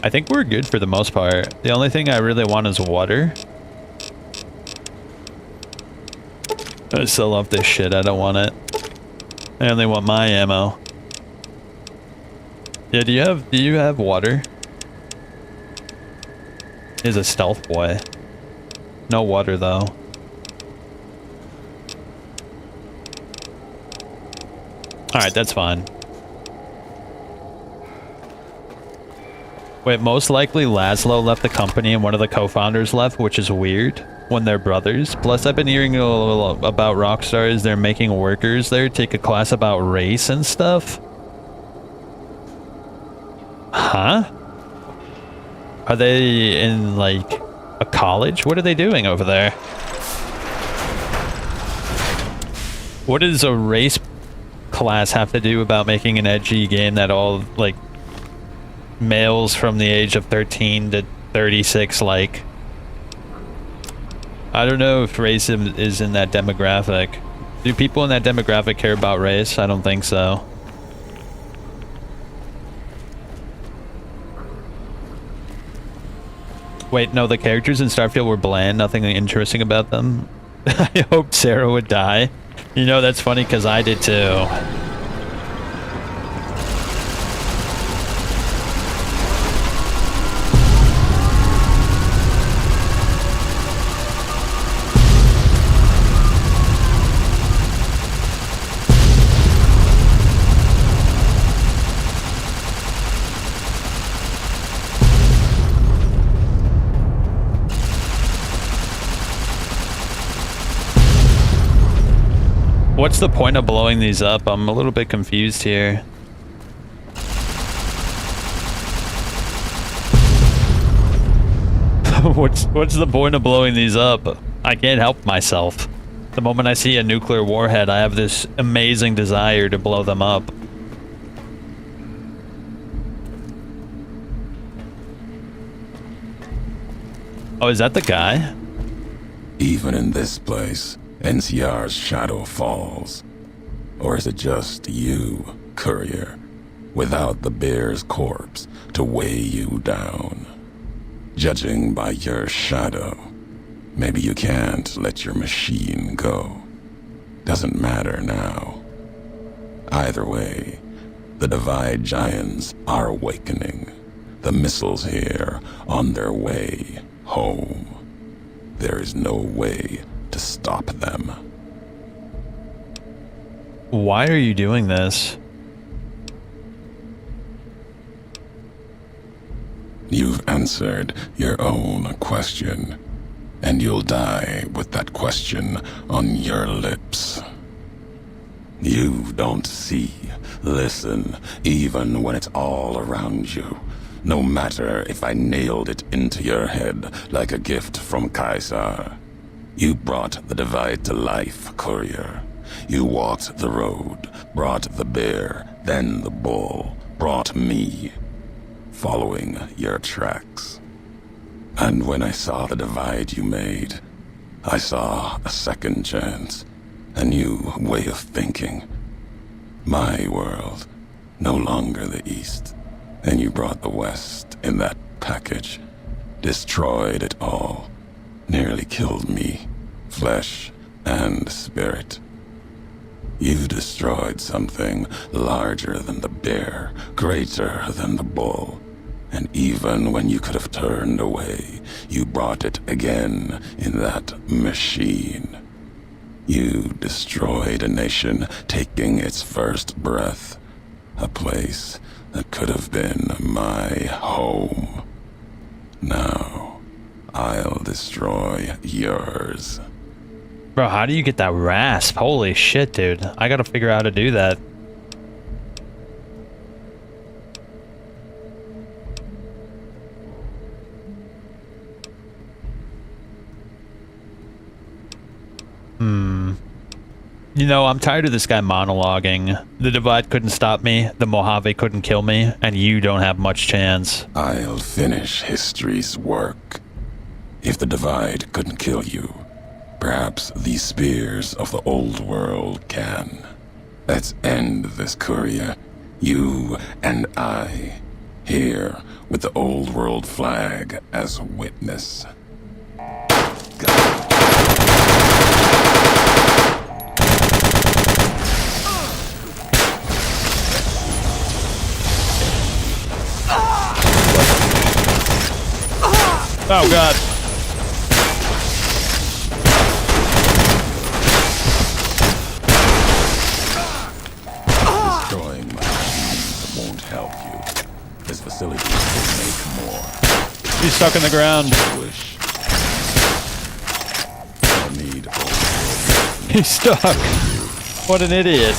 I think we're good for the most part. The only thing I really want is water. I sell off this shit. I don't want it. I only want my ammo. Yeah, do you have water? He's a stealth boy. No water though. Alright, that's fine. Wait, most likely Laszlo left the company and one of the co-founders left, which is weird when they're brothers. Plus, I've been hearing a little about Rockstar. They're making workers there take a class about race and stuff. Huh? Are they in, like, a college? What are they doing over there? What does a race class have to do about making an edgy game that all, like, males from the age of 13 to 36 like? I don't know if race is in that demographic. Do people in that demographic care about race? I don't think so. Wait, no, the characters in Starfield were bland, nothing interesting about them. I hoped Sarah would die. You know, that's funny because I did too. What's the point of blowing these up? I'm a little bit confused here. What's the point of blowing these up? I can't help myself. The moment I see a nuclear warhead, I have this amazing desire to blow them up. Oh, is that the guy? Even in this place, NCR's shadow falls. Or is it just you, courier, without the bear's corpse to weigh you down? Judging by your shadow, maybe you can't let your machine go. Doesn't matter now. Either way, the Divide Giants are awakening. The missiles here on their way home. There is no way to stop them. Why are you doing this? You've answered your own question, and you'll die with that question on your lips. You don't see, listen, even when it's all around you. No matter if I nailed it into your head like a gift from Caesar. You brought the divide to life, courier. You walked the road, brought the bear, then the bull, brought me, following your tracks. And when I saw the divide you made, I saw a second chance, a new way of thinking. My world, no longer the East. And you brought the West in that package, destroyed it all, nearly killed me, flesh and spirit. You destroyed something larger than the bear, greater than the bull. And even when you could have turned away, you brought it again in that machine. You destroyed a nation taking its first breath, a place that could have been my home. Now, I'll destroy yours. Bro, how do you get that rasp? Holy shit, dude. I gotta figure out how to do that. You know, I'm tired of this guy monologuing. The divide couldn't stop me, the Mojave couldn't kill me, and you don't have much chance. I'll finish history's work. If the divide couldn't kill you, perhaps these spears of the old world can. Let's end this, courier. You and I, here with the old world flag as witness. Oh god. Destroying my machines won't help you. This facility will make more. He's stuck in the ground. Wish. I'll need all. He's stuck. What an idiot.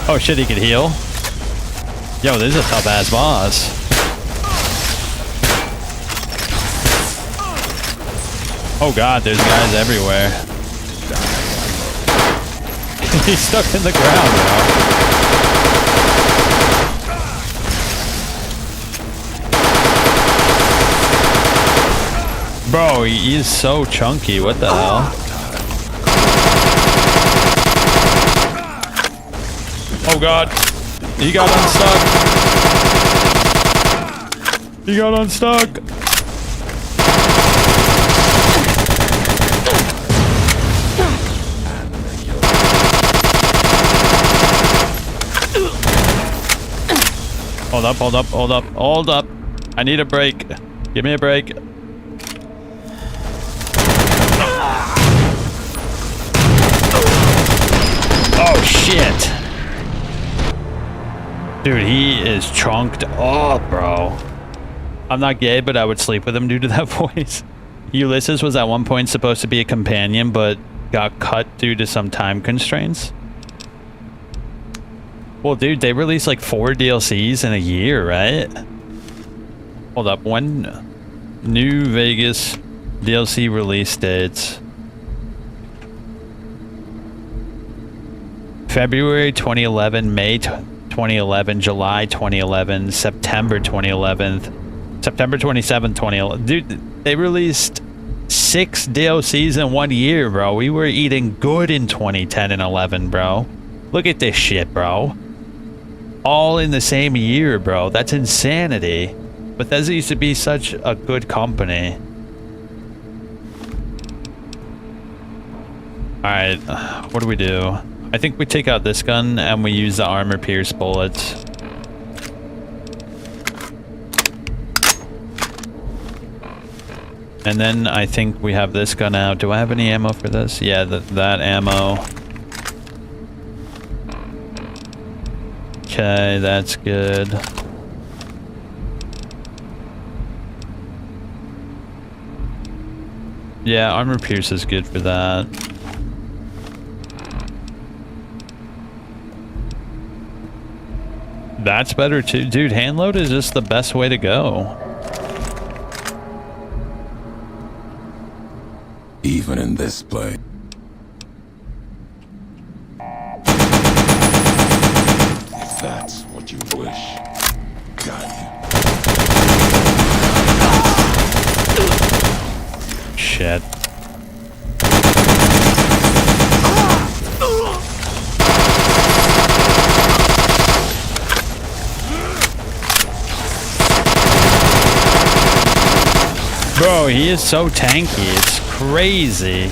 Oh shit, he could heal? Yo, this is a tough ass boss. Oh god, there's guys everywhere. He's stuck in the ground now. Bro, he is so chunky, what the hell? Oh god, he got unstuck. He got unstuck. Hold up, hold up, hold up, hold up. I need a break. Give me a break. Oh shit. Dude, he is chunked up, bro. I'm not gay, but I would sleep with him due to that voice. Ulysses was at one point supposed to be a companion, but got cut due to some time constraints. Well, dude, they released like 4 DLCs in a year, right? Hold up, when New Vegas DLC release dates. February 2011, May 2011, July 2011, September 2011, September 27, 2011. Dude, they released 6 DLCs in 1 year, bro. We were eating good in 2010 and 11, bro. Look at this shit, bro. All in the same year, bro. That's insanity. Bethesda used to be such a good company. Alright, what do we do? I think we take out this gun and we use the armor pierce bullets. And then I think we have this gun out. Do I have any ammo for this? Yeah, that ammo. Okay, that's good. Yeah, armor pierce is good for that. That's better too. Dude, hand load is just the best way to go. Even in this place. If that's what you wish, got you. Shit. Bro, he is so tanky. It's crazy.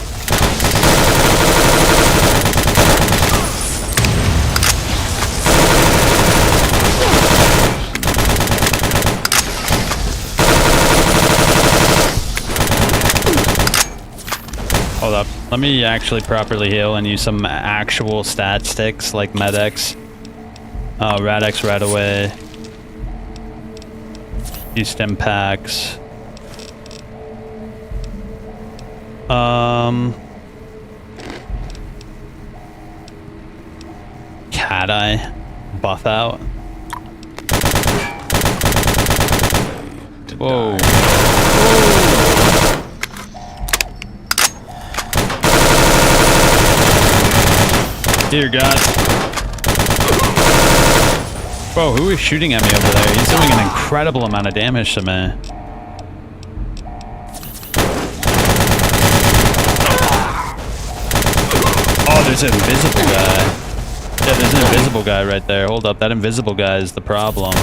Hold up. Let me actually properly heal and use some actual stat sticks like Med-X. Rad-X right away. Use stim packs. Cat eye buff out. Whoa. Dear God. Bro, who is shooting at me over there? He's doing an incredible amount of damage to me. Oh, there's an invisible guy. Yeah, there's an invisible guy right there. Hold up, that invisible guy is the problem.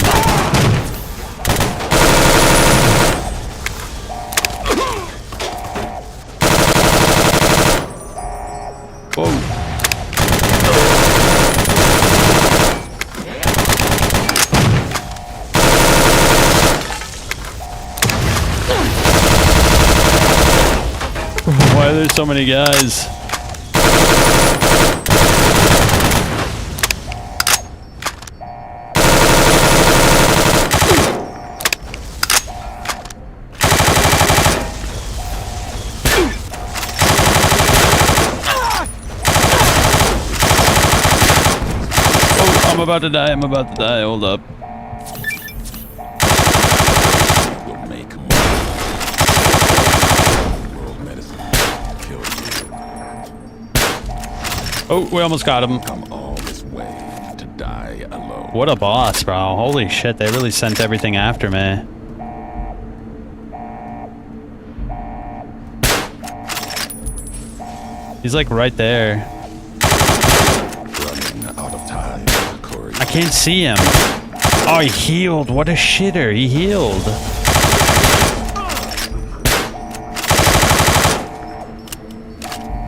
Whoa. Why are there so many guys? I'm about to die, I'm about to die, hold up. Oh, we almost got him. Come all this way to die alone. What a boss, bro. Holy shit, they really sent everything after me. He's like right there. Running out of time. I can't see him. Oh, he healed. What a shitter. He healed.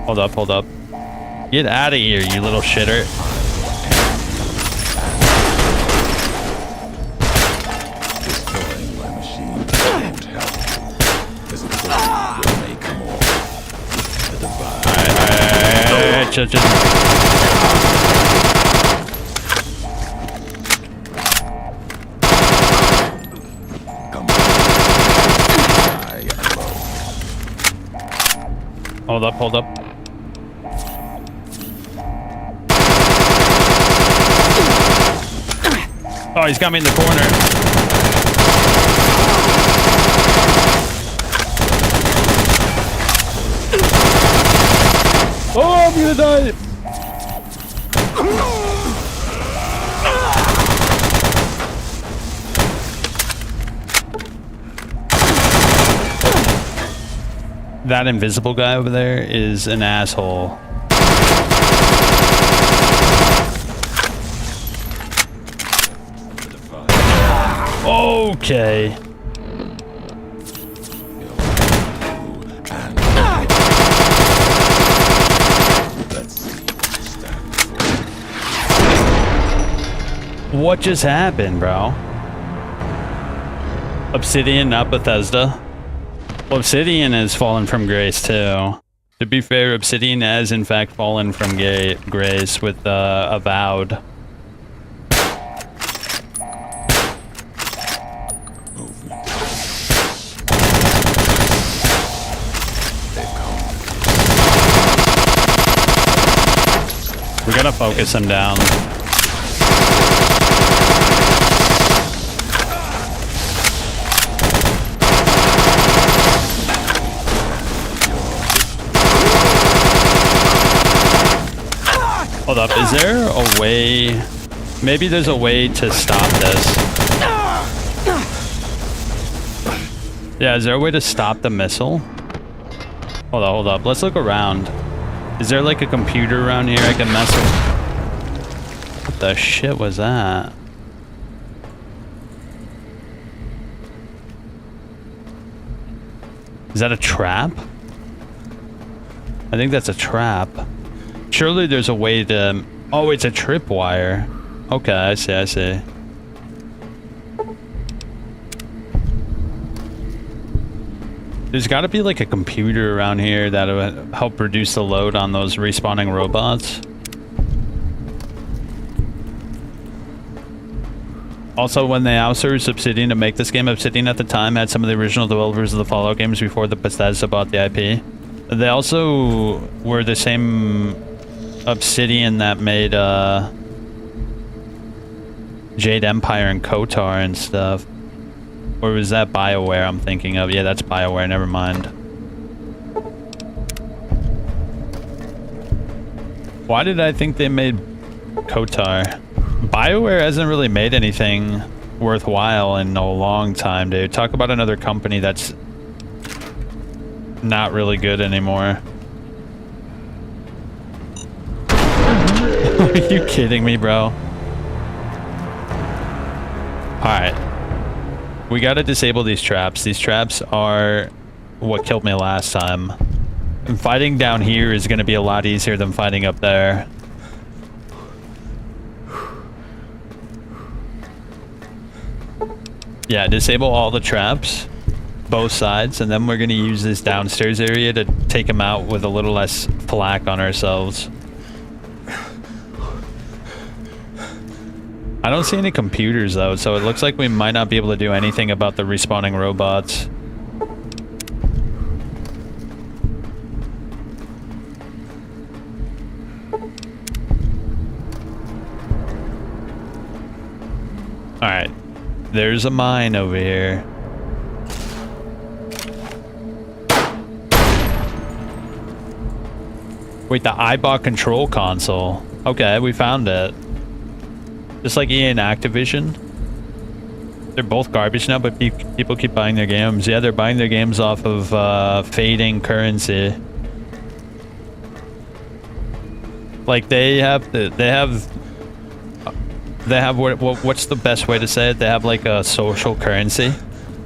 Hold up, hold up. Get out of here, you little shitter. Destroying my machine won't help. This will make more. The divide. Alright, chill. Hold up, hold up. Oh, he's got me in the corner. Oh, I'm gonna die. That invisible guy over there is an asshole. Okay. What just happened, bro? Obsidian, not Bethesda. Well, Obsidian has fallen from grace too. To be fair, Obsidian has in fact fallen from grace with Avowed. We gotta focus him down. Hold up, is there a way? Maybe there's a way to stop this. Yeah, is there a way to stop the missile? Hold up. Let's look around. Is there like a computer around here I can mess with? What the shit was that? Is that a trap? I think that's a trap. Surely there's a way to... Oh, it's a tripwire. Okay, I see. There's got to be like a computer around here that'll help reduce the load on those respawning robots. Also, when they outsourced Obsidian to make this game, Obsidian at the time had some of the original developers of the Fallout games before the Bethesda bought the IP. They also were the same Obsidian that made Jade Empire and KOTOR and stuff. Or was that BioWare I'm thinking of? Yeah, that's BioWare, never mind. Why did I think they made KOTOR? BioWare hasn't really made anything worthwhile in a long time, dude. Talk about another company that's not really good anymore. Are you kidding me, bro? Alright. We gotta disable these traps. These traps are what killed me last time. And fighting down here is gonna be a lot easier than fighting up there. Yeah, disable all the traps. Both sides. And then we're gonna use this downstairs area to take them out with a little less flak on ourselves. I don't see any computers though, so it looks like we might not be able to do anything about the respawning robots. Alright, there's a mine over here. Wait, the iBot control console. Okay, we found it. Just like EA and Activision. They're both garbage now, but people keep buying their games. Yeah, they're buying their games off of fading currency. Like they have what's the best way to say it? They have like a social currency.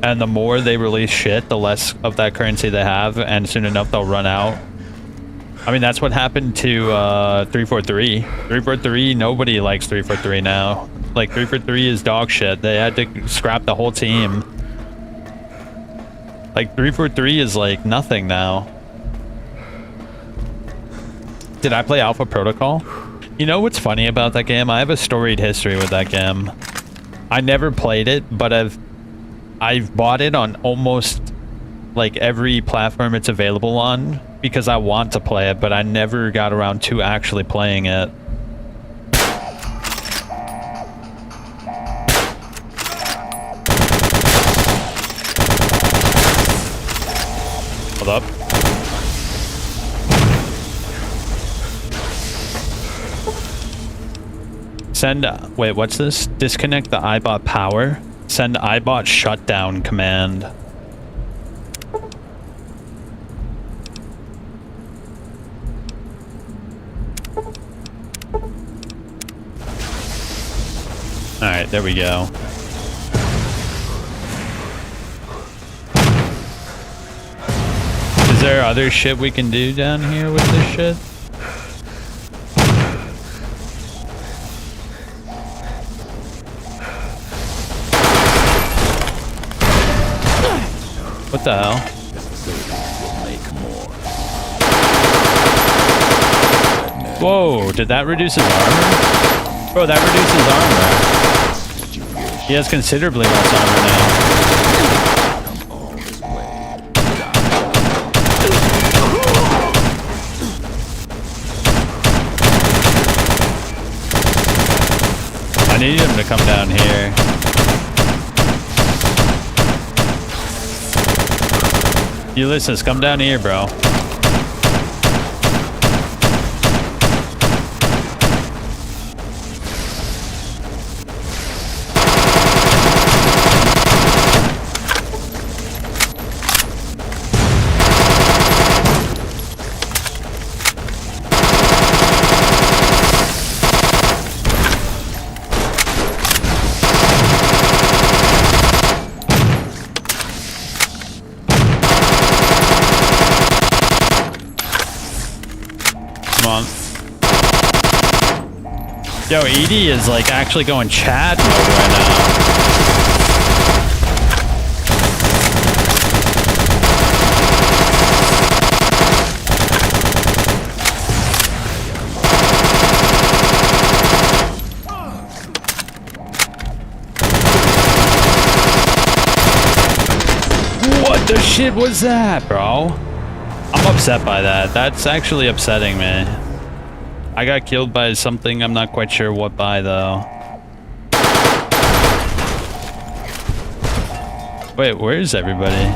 And the more they release shit, the less of that currency they have, and soon enough they'll run out. I mean, that's what happened to 343. 343, nobody likes 343 now. Like, 343 is dog shit. They had to scrap the whole team. Like, 343 is like nothing now. Did I play Alpha Protocol? You know what's funny about that game? I have a storied history with that game. I never played it, but I've bought it on almost like every platform it's available on because I want to play it, but I never got around to actually playing it. Hold up. Send, wait, what's this? Disconnect the iBot power. Send iBot shutdown command. Alright, there we go. Is there other shit we can do down here with this shit? What the hell? Whoa, did that reduce his armor? Bro, that reduces armor. He has considerably less armor now. I need him to come down here. Ulysses, come down here, bro. Yo, Edie is like actually going Chad mode right now. What the shit was that, bro? I'm upset by that. That's actually upsetting me. I got killed by something, I'm not quite sure what by though. Wait, where's everybody?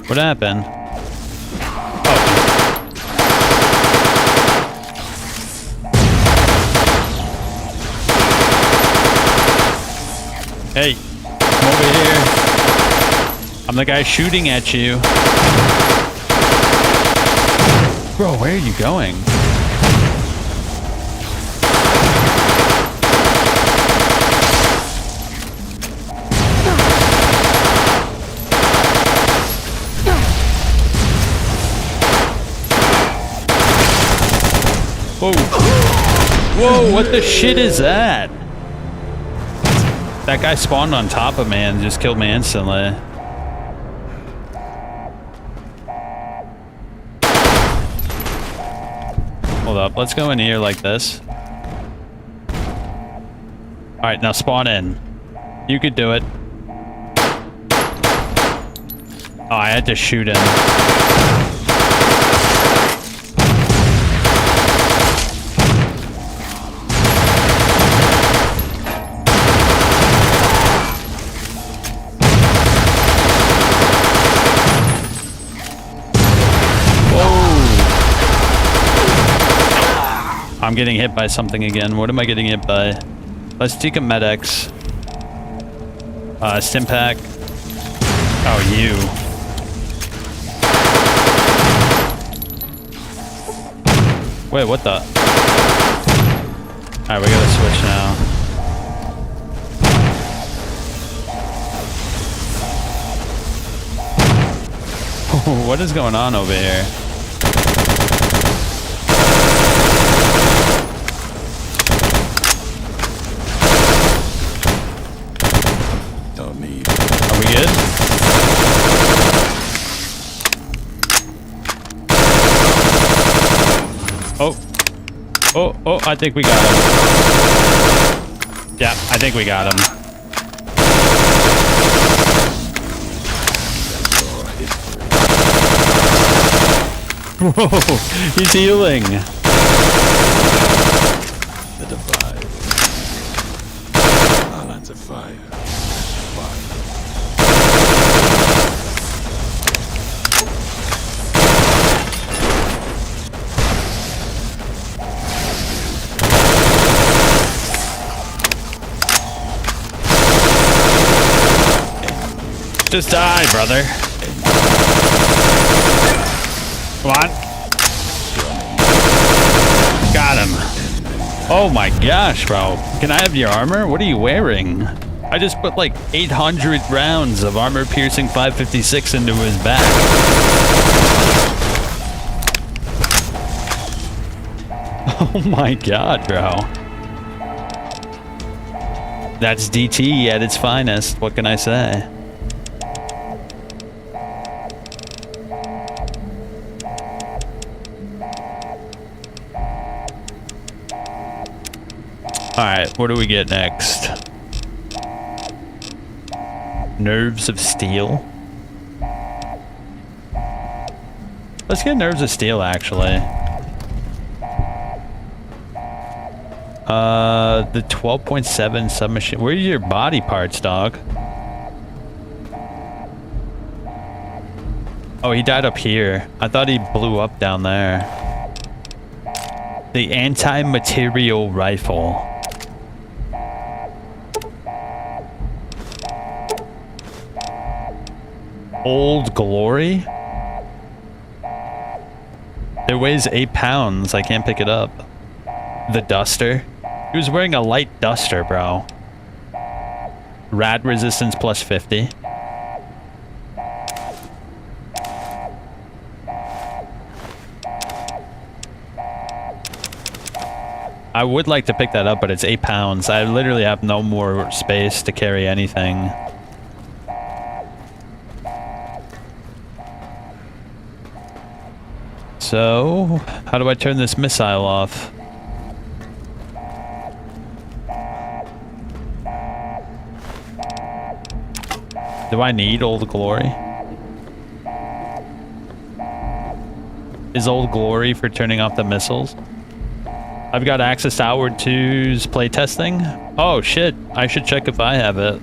What happened? Oh. Hey, come over here. I'm the guy shooting at you. Bro, where are you going? Whoa. Whoa, what the shit is that? That guy spawned on top of me and just killed me instantly. Hold up, let's go in here like this. Alright, now spawn in. You could do it. Oh, I had to shoot him. I'm getting hit by something again. What am I getting hit by? Let's take a Med-X. Stimpack. Oh, you. Wait, what the? Alright, we gotta switch now. What is going on over here? Are we good? Oh. Oh, oh, I think we got him. Yeah, I think we got him. Whoa, he's healing. The divide. Islands of fire. Just die, brother. Come on. Got him. Oh my gosh, bro. Can I have your armor? What are you wearing? I just put like 800 rounds of armor-piercing 556 into his back. Oh my god, bro. That's DT at its finest. What can I say? Alright, what do we get next? Nerves of Steel. Let's get Nerves of Steel, actually. The 12.7 submachine. Where are your body parts, dog? Oh, he died up here. I thought he blew up down there. The anti-material rifle. Old Glory? It weighs 8 pounds. I can't pick it up. The Duster. He was wearing a light duster, bro. Rad resistance plus 50. I would like to pick that up, but it's 8 pounds. I literally have no more space to carry anything. So, how do I turn this missile off? Do I need Old Glory? Is Old Glory for turning off the missiles? I've got access to Outward 2's playtesting. Oh shit, I should check if I have it.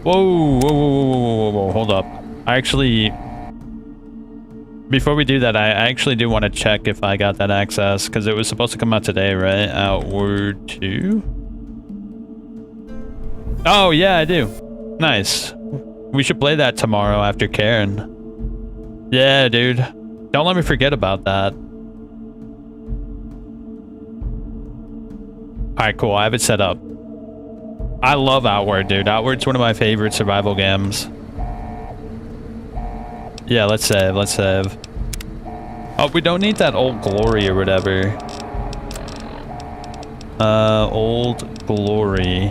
Whoa, whoa, whoa, whoa, whoa, whoa, hold up. I actually... Before we do that, I actually do want to check if I got that access, because it was supposed to come out today, right? Outward 2? Oh, yeah, I do. Nice. We should play that tomorrow after Karen. Yeah, dude. Don't let me forget about that. Alright, cool. I have it set up. I love Outward, dude. Outward's one of my favorite survival games. Yeah, let's save. Let's save. Oh, we don't need that Old Glory or whatever. Old Glory.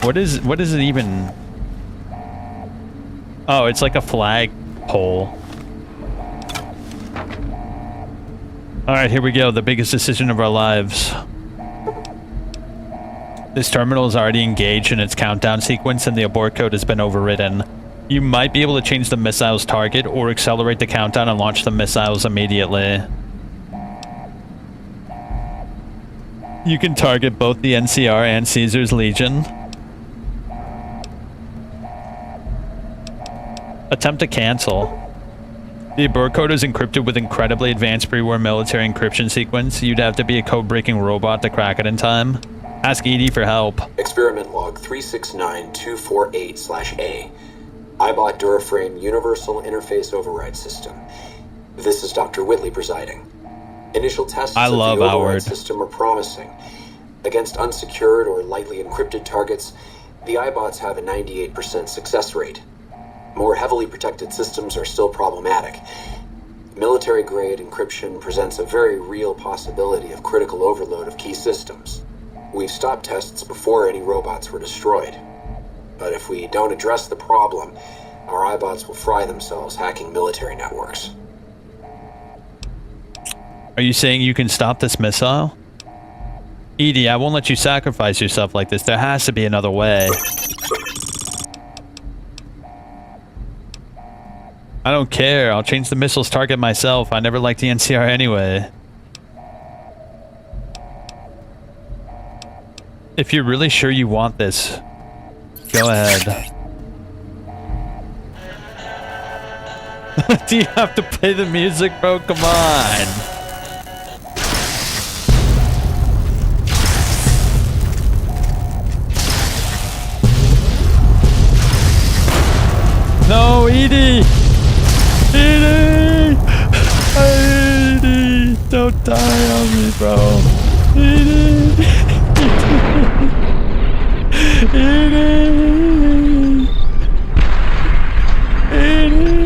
What is it even? Oh, it's like a flag pole. Alright, here we go. The biggest decision of our lives. This terminal is already engaged in its countdown sequence and the abort code has been overridden. You might be able to change the missile's target or accelerate the countdown and launch the missiles immediately. You can target both the NCR and Caesar's Legion. Attempt to cancel. The abort code is encrypted with incredibly advanced pre-war military encryption sequence. You'd have to be a code-breaking robot to crack it in time. Ask Edie for help. Experiment log 369248/A. iBot Duraframe Universal Interface Override System. This is Dr. Whitley presiding. Initial tests of the override system are promising. Against unsecured or lightly encrypted targets, the iBots have a 98% success rate. More heavily protected systems are still problematic. Military-grade encryption presents a very real possibility of critical overload of key systems. We've stopped tests before any robots were destroyed. But if we don't address the problem, our iBots will fry themselves hacking military networks. Are you saying you can stop this missile? Edie, I won't let you sacrifice yourself like this. There has to be another way. I don't care. I'll change the missile's target myself. I never liked the NCR anyway. If you're really sure you want this, go ahead. Do you have to play the music, bro? Come on. No, Edie! Edie! Edie! Don't die on me, bro. Edie! Edie! Edie!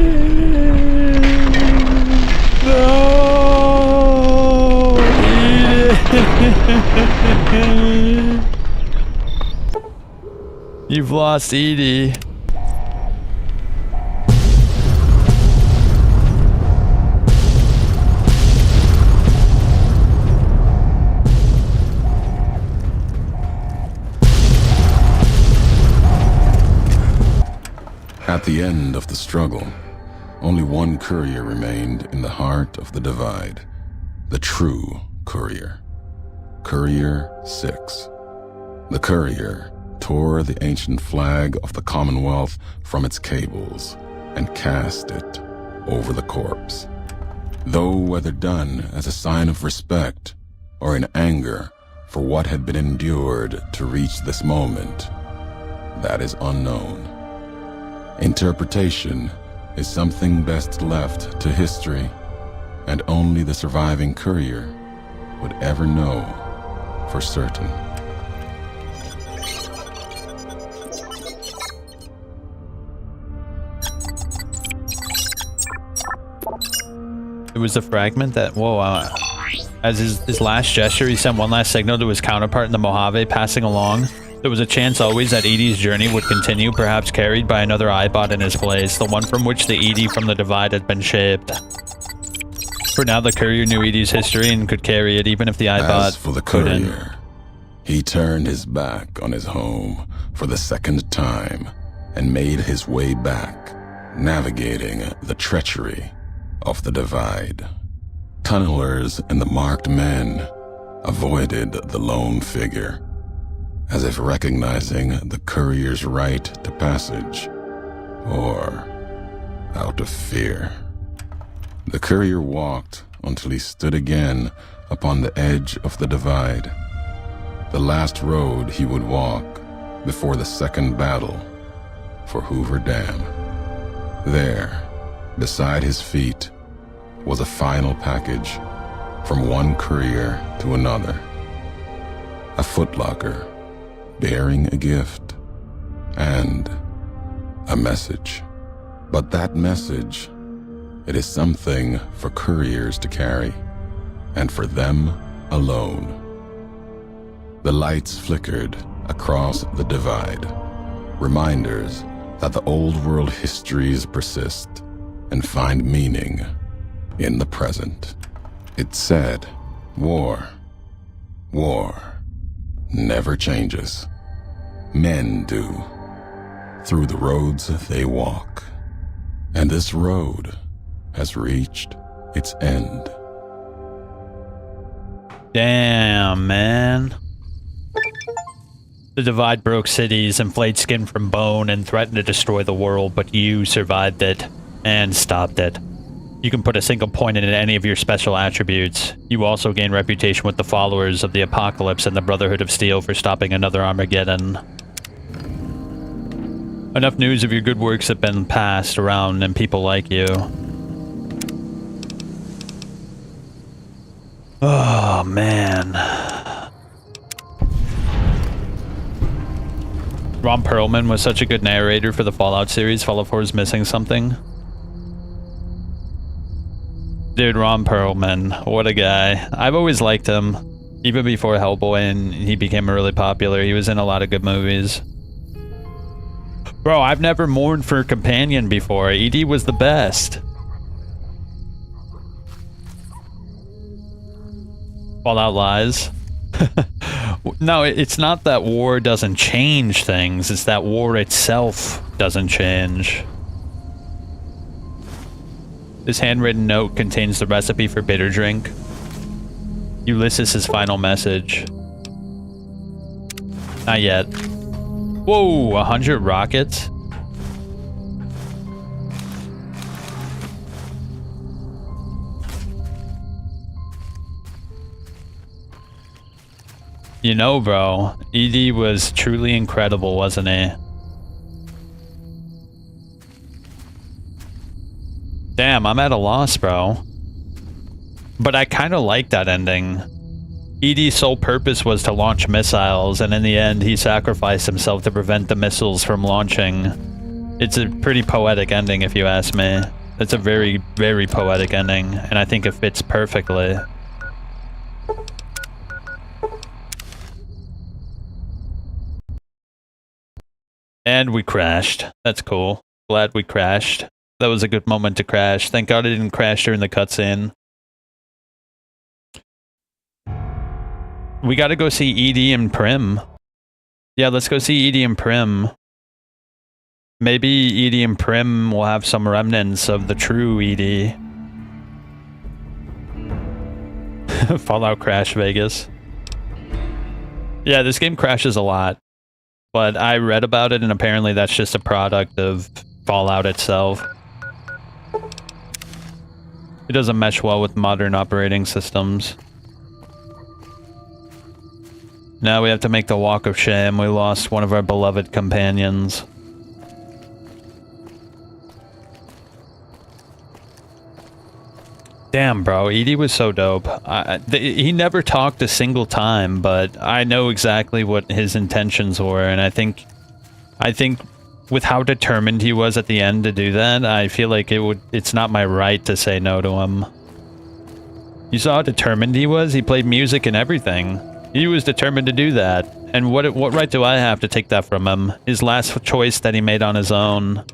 No! Edie! You've lost Edie. At the end of the struggle, only one courier remained in the heart of the divide. The true courier. Courier 6. The courier tore the ancient flag of the Commonwealth from its cables and cast it over the corpse. Though whether done as a sign of respect or in anger for what had been endured to reach this moment, that is unknown. Interpretation is something best left to history, and only the surviving courier would ever know for certain. It was the fragment that, as his last gesture, he sent one last signal to his counterpart in the Mojave passing along. There was a chance always that Edie's journey would continue, perhaps carried by another Eyebot in his place, the one from which the Edie from the Divide had been shaped. For now, the courier knew Edie's history and could carry it, even if the Eyebot As for the courier, he turned his back on his home for the second time and made his way back, navigating the treachery of the Divide. Tunnelers and the marked men avoided the lone figure, as if recognizing the courier's right to passage, or out of fear. The courier walked until he stood again upon the edge of the Divide, the last road he would walk before the second battle for Hoover Dam. There, beside his feet, was a final package from one courier to another. A footlocker bearing a gift and a message. But that message, it is something for couriers to carry, and for them alone. The lights flickered across the Divide, reminders that the old world histories persist and find meaning in the present. It said, war never changes. Men do, through the roads they walk. And this road has reached its end. Damn, man. The Divide broke cities and flayed skin from bone and threatened to destroy the world, but you survived it and stopped it. You can put a single point in any of your special attributes. You also gain reputation with the followers of the Apocalypse and the Brotherhood of Steel for stopping another Armageddon. Enough news of your good works have been passed around, and people like you. Oh, man. Ron Perlman was such a good narrator for the Fallout series. Fallout 4 is missing something. Dude, Ron Perlman, what a guy. I've always liked him. Even before Hellboy and he became really popular, he was in a lot of good movies. Bro, I've never mourned for a companion before. Edie was the best. Fallout lies. No, it's not that war doesn't change things. It's that war itself doesn't change. This handwritten note contains the recipe for bitter drink. Ulysses' final message. Not yet. Whoa, 100 rockets? You know, bro, Edie was truly incredible, wasn't he? Damn, I'm at a loss, bro. But I kind of like that ending. Edie's sole purpose was to launch missiles, and in the end, he sacrificed himself to prevent the missiles from launching. It's a pretty poetic ending, if you ask me. It's a very, very poetic ending, and I think it fits perfectly. And we crashed. That's cool. Glad we crashed. That was a good moment to crash. Thank God it didn't crash during the cutscene. We gotta go see Edie and Prim. Yeah, let's go see Edie and Prim. Maybe Edie and Prim will have some remnants of the true Edie. Fallout Crash Vegas. Yeah, this game crashes a lot. But I read about it, and apparently that's just a product of Fallout itself. It doesn't mesh well with modern operating systems. Now we have to make the walk of shame. We lost one of our beloved companions. Damn, bro. Edie was so dope. He never talked a single time, but I know exactly what his intentions were, and I think with how determined he was at the end to do that, I feel like it's not my right to say no to him. You saw how determined he was? He played music and everything. He was determined to do that. And what right do I have to take that from him? His last choice that he made on his own.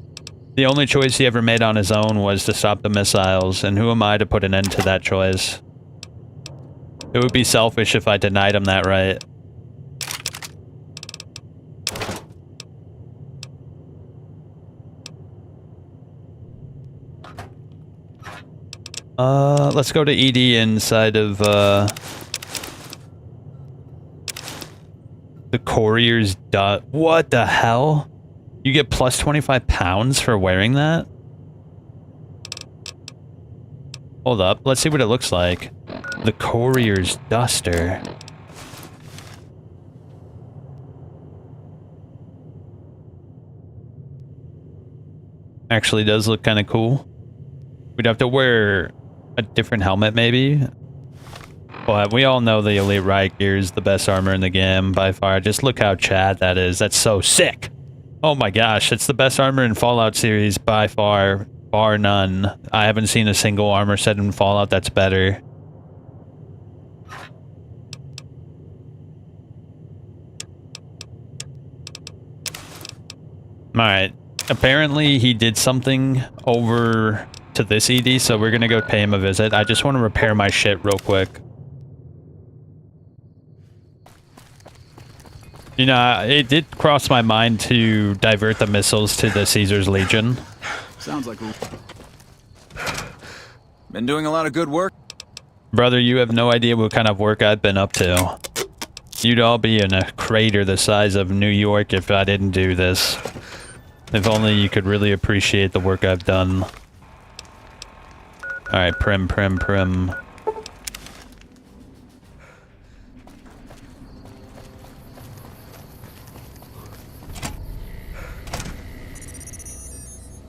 The only choice he ever made on his own was to stop the missiles, and who am I to put an end to that choice? It would be selfish if I denied him that right. Let's go to ED inside of, the Courier's dot. What the hell? You get plus 25 pounds for wearing that? Hold up, let's see what it looks like. The Courier's Duster. Actually does look kind of cool. We'd have to wear a different helmet maybe. But we all know the Elite Riot Gear is the best armor in the game by far. Just look how Chad that is. That's so sick. Oh my gosh, it's the best armor in Fallout series by far, bar none. I haven't seen a single armor set in Fallout that's better. Alright, apparently he did something over to this ED, so we're gonna go pay him a visit. I just want to repair my shit real quick. You know, it did cross my mind to divert the missiles to the Caesar's Legion. Sounds like been doing a lot of good work. Brother, you have no idea what kind of work I've been up to. You'd all be in a crater the size of New York if I didn't do this. If only you could really appreciate the work I've done. Alright, Prim.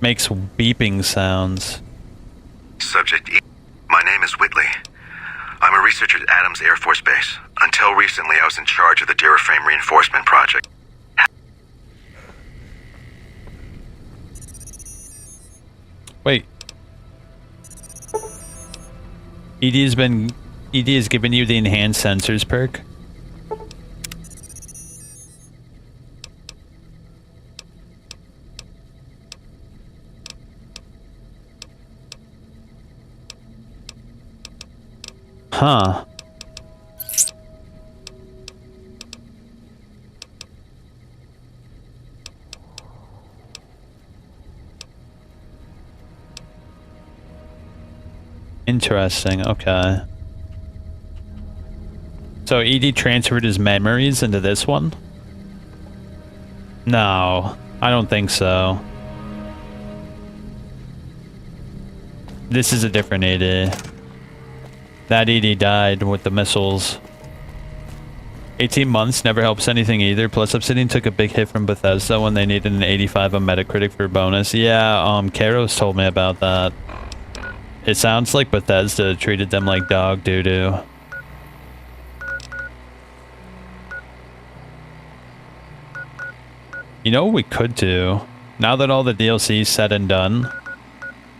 Makes beeping sounds. Subject E. My name is Whitley. I'm a researcher at Adams Air Force Base. Until recently, I was in charge of the Duraframe Reinforcement Project. Wait. ED has given you the enhanced sensors perk? Huh. Interesting, okay. So ED transferred his memories into this one? No, I don't think so. This is a different ED. That ED died with the missiles. 18 months never helps anything either. Plus, Obsidian took a big hit from Bethesda when they needed an 85 on Metacritic for bonus. Yeah, Karos told me about that. It sounds like Bethesda treated them like dog doo-doo. You know what we could do? Now that all the DLC is said and done,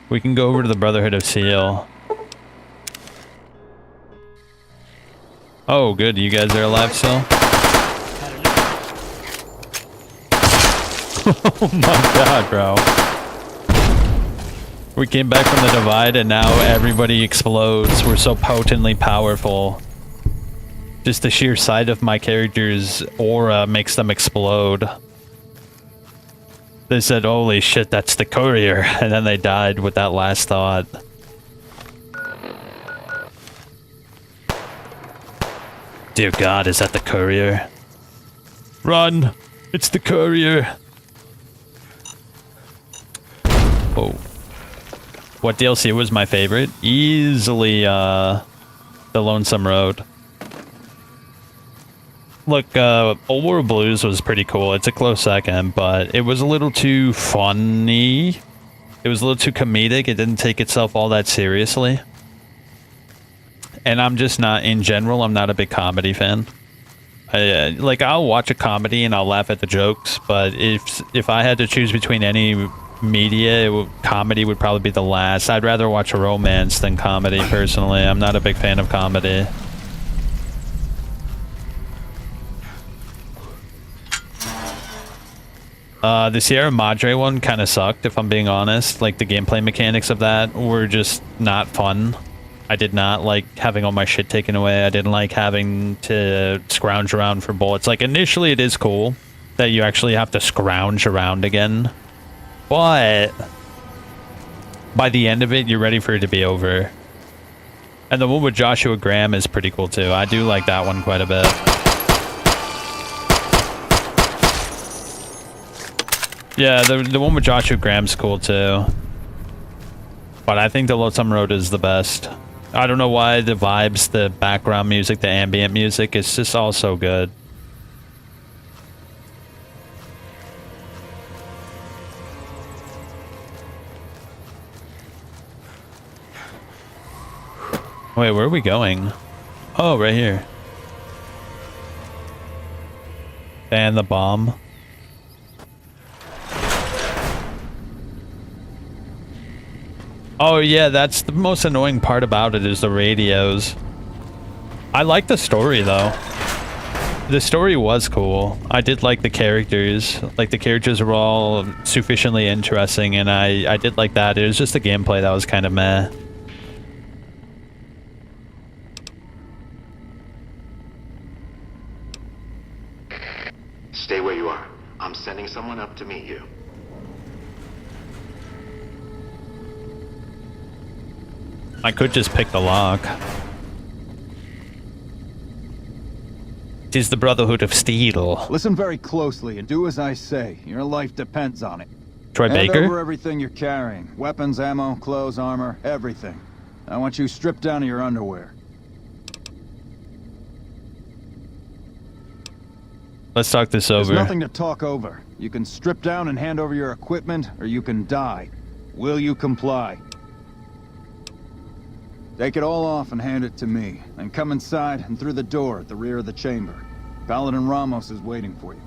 we can go over to the Brotherhood of Steel. Oh, good. You guys are alive still? Oh my god, bro. We came back from the Divide and now everybody explodes. We're so potently powerful. Just the sheer sight of my character's aura makes them explode. They said, holy shit, that's the courier. And then they died with that last thought. Dear God, is that the courier? Run! It's the courier! Oh. What DLC was my favorite? Easily, the Lonesome Road. Look, Old World Blues was pretty cool. It's a close second, but it was a little too funny. It was a little too comedic. It didn't take itself all that seriously. And I'm just not, in general, I'm not a big comedy fan. Like, I'll watch a comedy and I'll laugh at the jokes, but if I had to choose between any media, comedy would probably be the last. I'd rather watch a romance than comedy, personally. I'm not a big fan of comedy. The Sierra Madre one kind of sucked, if I'm being honest. Like, the gameplay mechanics of that were just not fun. I did not like having all my shit taken away. I didn't like having to scrounge around for bullets. Like, initially it is cool that you actually have to scrounge around again. But by the end of it, you're ready for it to be over. And the one with Joshua Graham is pretty cool too. I do like that one quite a bit. Yeah, the one with Joshua Graham's cool too. But I think the Lonesome Road is the best. I don't know why the vibes, the background music, the ambient music, it's just all so good. Wait, where are we going? Oh, right here. And the bomb. Oh yeah, that's the most annoying part about it, is the radios. I like the story though. The story was cool. I did like the characters. Like, the characters were all sufficiently interesting, and I did like that. It was just the gameplay that was kind of meh. Stay where you are. I'm sending someone up to meet you. I could just pick the lock. It is the Brotherhood of Steel. Listen very closely and do as I say. Your life depends on it. Troy Hand Baker? over everything you're carrying. Weapons, ammo, clothes, armor, everything. I want you stripped down to your underwear. Let's talk this over. There's nothing to talk over. You can strip down and hand over your equipment, or you can die. Will you comply? Take it all off and hand it to me. Then come inside and through the door at the rear of the chamber. Paladin Ramos is waiting for you.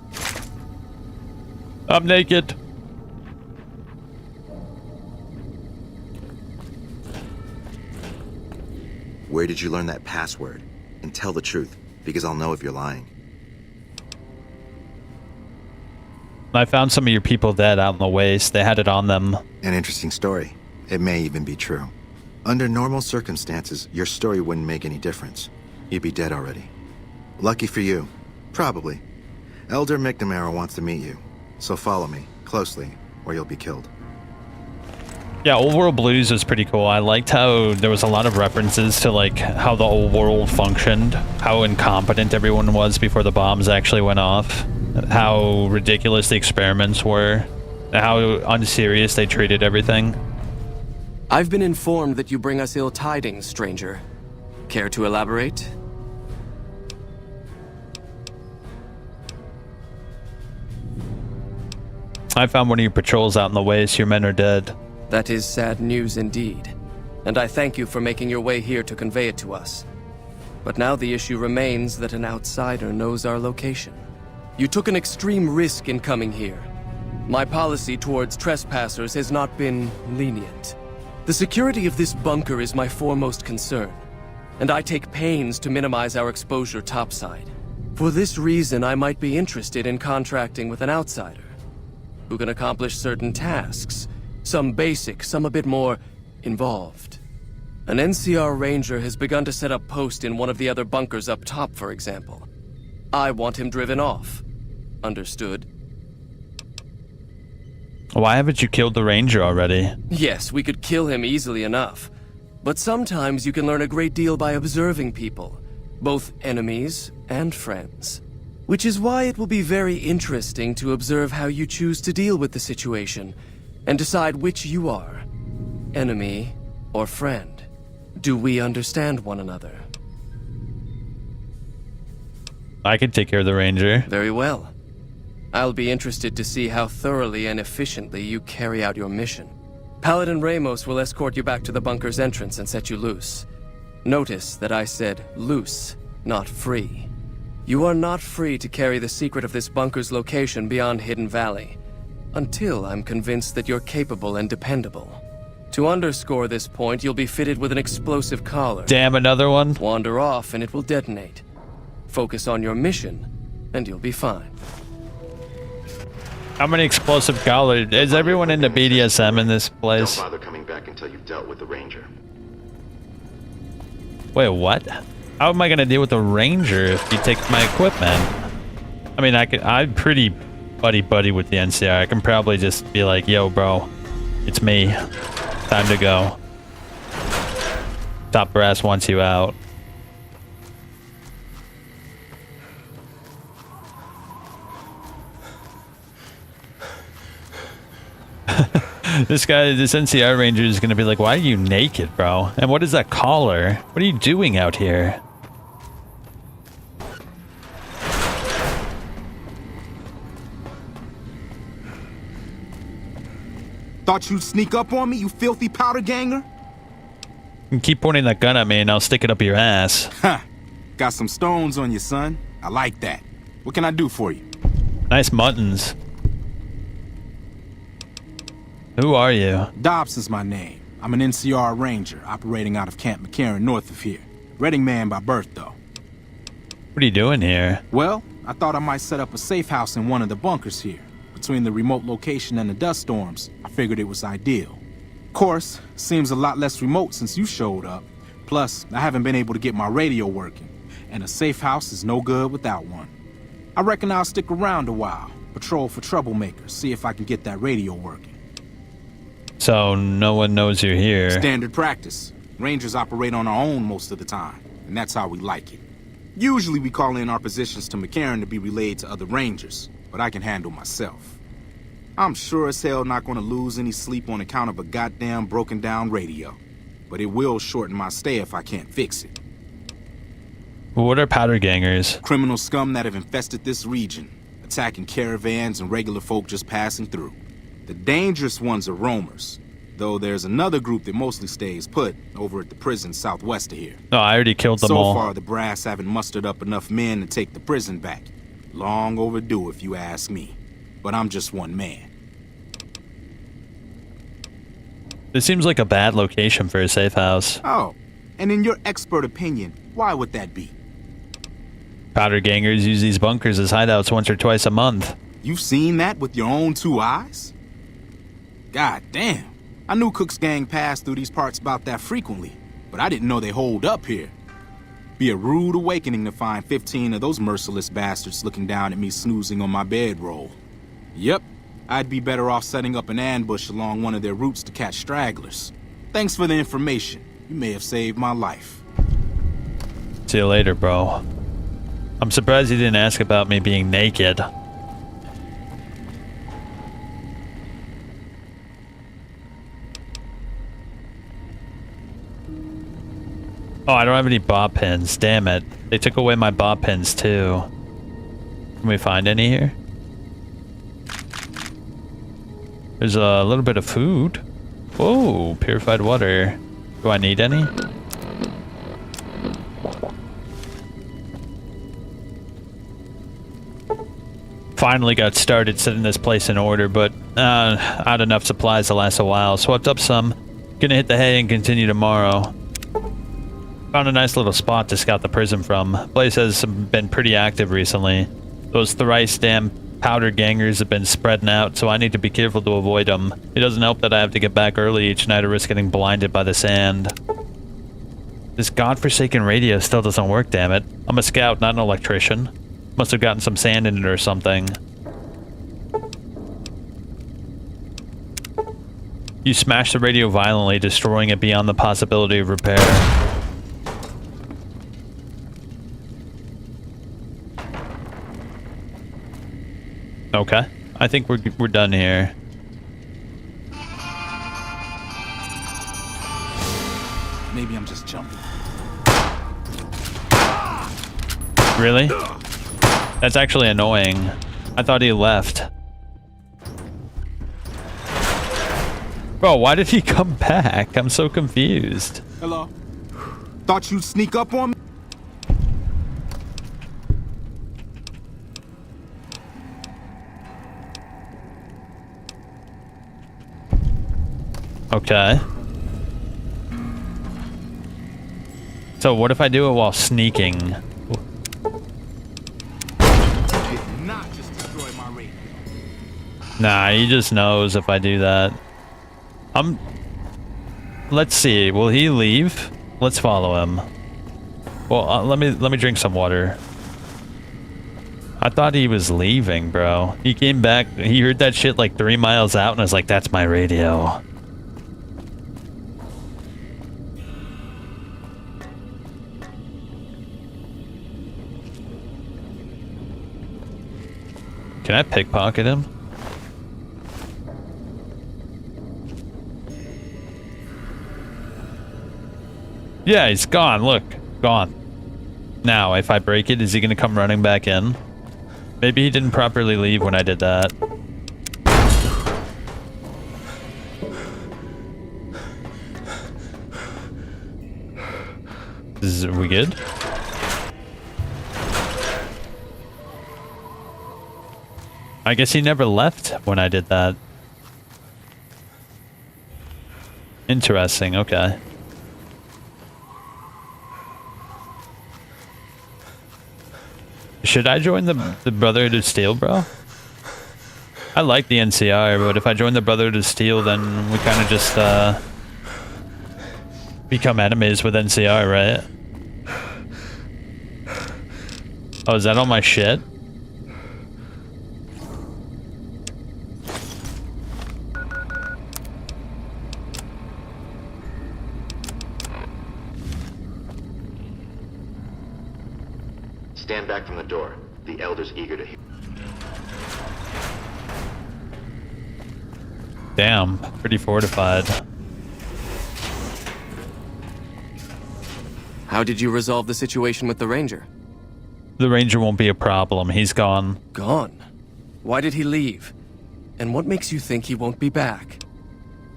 I'm naked. Where did you learn that password? And tell the truth, because I'll know if you're lying. I found some of your people dead out in the waste. They had it on them. An interesting story. It may even be true. Under normal circumstances, your story wouldn't make any difference. You'd be dead already. Lucky for you. Probably. Elder McNamara wants to meet you. So follow me, closely, or you'll be killed. Yeah, Old World Blues was pretty cool. I liked how there was a lot of references to, like, how the old world functioned. How incompetent everyone was before the bombs actually went off. How ridiculous the experiments were. How unserious they treated everything. I've been informed that you bring us ill tidings, stranger. Care to elaborate? I found one of your patrols out in the waste. Your men are dead. That is sad news indeed. And I thank you for making your way here to convey it to us. But now the issue remains that an outsider knows our location. You took an extreme risk in coming here. My policy towards trespassers has not been lenient. The security of this bunker is my foremost concern, and I take pains to minimize our exposure topside. For this reason, I might be interested in contracting with an outsider, who can accomplish certain tasks, some basic, some a bit more involved. An NCR ranger has begun to set up post in one of the other bunkers up top, for example. I want him driven off. Understood? Why haven't you killed the ranger already? Yes, we could kill him easily enough. But sometimes you can learn a great deal by observing people, both enemies and friends. Which is why it will be very interesting to observe how you choose to deal with the situation, and decide which you are, enemy or friend. Do we understand one another? I can take care of the ranger. Very well. I'll be interested to see how thoroughly and efficiently you carry out your mission. Paladin Ramos will escort you back to the bunker's entrance and set you loose. Notice that I said loose, not free. You are not free to carry the secret of this bunker's location beyond Hidden Valley, until I'm convinced that you're capable and dependable. To underscore this point, you'll be fitted with an explosive collar. Damn, another one? Wander off and it will detonate. Focus on your mission, and you'll be fine. How many explosive collars? Is everyone into BDSM in this place? Don't bother coming back until you've dealt with the ranger. Wait, what? How am I gonna deal with the ranger if he takes my equipment? I mean, I'm pretty buddy with the NCR. I can probably just be like, yo, bro, it's me. Time to go. Top brass wants you out. This NCR ranger is gonna be like, why are you naked, bro? And what is that collar? What are you doing out here? Thought you'd sneak up on me, you filthy powder ganger? You keep pointing that gun at me and I'll stick it up your ass. Ha! Got some stones on you, son. I like that. What can I do for you? Nice muttons. Who are you? Dobson's my name. I'm an NCR ranger operating out of Camp McCarran north of here. Reading man by birth, though. What are you doing here? Well, I thought I might set up a safe house in one of the bunkers here. Between the remote location and the dust storms, I figured it was ideal. Of course, seems a lot less remote since you showed up. Plus, I haven't been able to get my radio working, and a safe house is no good without one. I reckon I'll stick around a while, patrol for troublemakers, see if I can get that radio working. So, no one knows you're here. Standard practice. Rangers operate on our own most of the time, and that's how we like it. Usually we call in our positions to McCarran to be relayed to other rangers, but I can handle myself. I'm sure as hell not going to lose any sleep on account of a goddamn broken down radio, but it will shorten my stay if I can't fix it. What are powder gangers? Criminal scum that have infested this region, attacking caravans and regular folk just passing through. The dangerous ones are roamers, though there's another group that mostly stays put over at the prison southwest of here. No, I already killed them all. So far, the brass haven't mustered up enough men to take the prison back. Long overdue, if you ask me. But I'm just one man. This seems like a bad location for a safe house. Oh, and in your expert opinion, why would that be? Powder gangers use these bunkers as hideouts once or twice a month. You've seen that with your own two eyes? God damn. I knew Cook's gang passed through these parts about that frequently, but I didn't know they holed up here. Be a rude awakening to find 15 of those merciless bastards looking down at me snoozing on my bedroll. Yep, I'd be better off setting up an ambush along one of their routes to catch stragglers. Thanks for the information. You may have saved my life. See you later, bro. I'm surprised you didn't ask about me being naked. Oh, I don't have any bob pins. Damn it. They took away my bob pins, too. Can we find any here? There's a little bit of food. Whoa, purified water. Do I need any? Finally got started setting this place in order, but not enough supplies to last a while. Swept up some. Gonna hit the hay and continue tomorrow. Found a nice little spot to scout the prison from. Place has been pretty active recently. Those thrice damn powder gangers have been spreading out, so I need to be careful to avoid them. It doesn't help that I have to get back early each night or risk getting blinded by the sand. This godforsaken radio still doesn't work, damn it. I'm a scout, not an electrician. Must have gotten some sand in it or something. You smash the radio violently, destroying it beyond the possibility of repair. Okay. I think we're done here. Maybe I'm just jumping. Really? That's actually annoying. I thought he left. Bro, why did he come back? I'm so confused. Hello? Thought you'd sneak up on me? Okay. So what if I do it while sneaking? Did not just destroy my radio. Nah, he just knows if I do that. Let's see. Will he leave? Let's follow him. Well, let me drink some water. I thought he was leaving, bro. He came back. He heard that shit like 3 miles out, and I was like, "That's my radio." Can I pickpocket him? Yeah, he's gone. Look, gone. Now, if I break it, is he gonna come running back in? Maybe he didn't properly leave when I did that. Are we good? I guess he never left when I did that. Interesting, okay. Should I join the Brotherhood of Steel, bro? I like the NCR, but if I join the Brotherhood of Steel, then we kind of just become enemies with NCR, right? Oh, is that all my shit? Stand back from the door. The Elder's eager to hear. Damn, pretty fortified. How did you resolve the situation with the Ranger? The Ranger won't be a problem. He's gone. Gone? Why did he leave? And what makes you think he won't be back?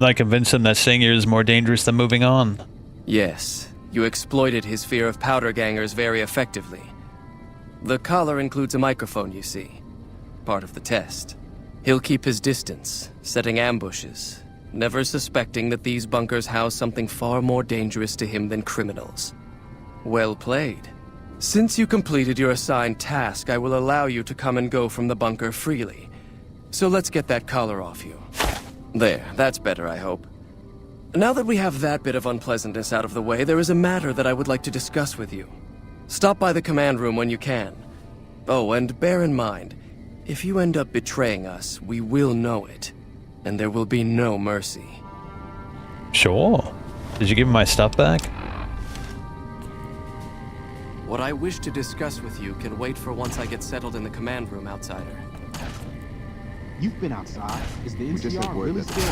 I convinced him that staying here is more dangerous than moving on. Yes, you exploited his fear of powder gangers very effectively. The collar includes a microphone, you see. Part of the test. He'll keep his distance, setting ambushes, never suspecting that these bunkers house something far more dangerous to him than criminals. Well played. Since you completed your assigned task, I will allow you to come and go from the bunker freely. So let's get that collar off you. There, that's better, I hope. Now that we have that bit of unpleasantness out of the way, there is a matter that I would like to discuss with you. Stop by the command room when you can. Oh, and bear in mind, if you end up betraying us, we will know it, and there will be no mercy. Sure. Did you give him my stuff back? What I wish to discuss with you can wait for once I get settled in the command room, outsider. You've been outside. Is the NCR really still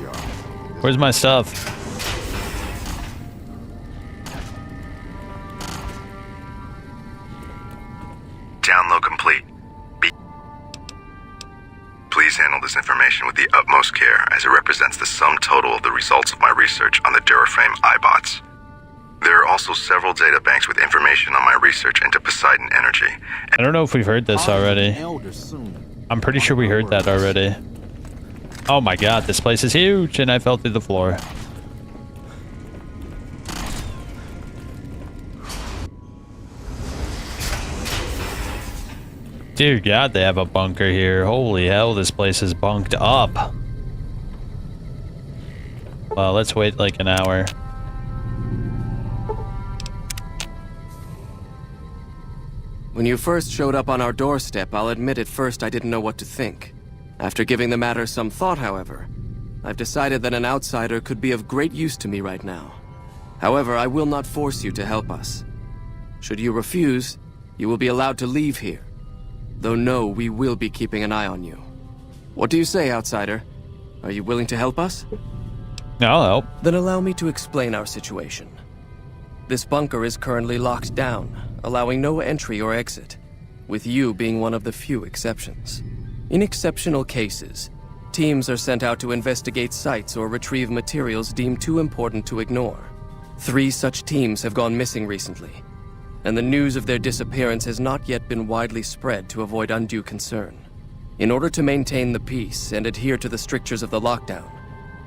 under? Where's my stuff? Download complete. Please handle this information with the utmost care, as it represents the sum total of the results of my research on the Duraframe iBots. There are also several databanks with information on my research into Poseidon Energy. I don't know if we've heard this already. I'm pretty sure we heard that already. Oh my god, this place is huge, and I fell through the floor. Dear God, they have a bunker here. Holy hell, this place is bunked up. Well, let's wait like an hour. When you first showed up on our doorstep, I'll admit at first I didn't know what to think. After giving the matter some thought, however, I've decided that an outsider could be of great use to me right now. However, I will not force you to help us. Should you refuse, you will be allowed to leave here. Though no, we will be keeping an eye on you. What do you say, outsider? Are you willing to help us? I'll help. Then allow me to explain our situation. This bunker is currently locked down, allowing no entry or exit, with you being one of the few exceptions. In exceptional cases, teams are sent out to investigate sites or retrieve materials deemed too important to ignore. 3 such teams have gone missing recently, and the news of their disappearance has not yet been widely spread to avoid undue concern. In order to maintain the peace and adhere to the strictures of the lockdown,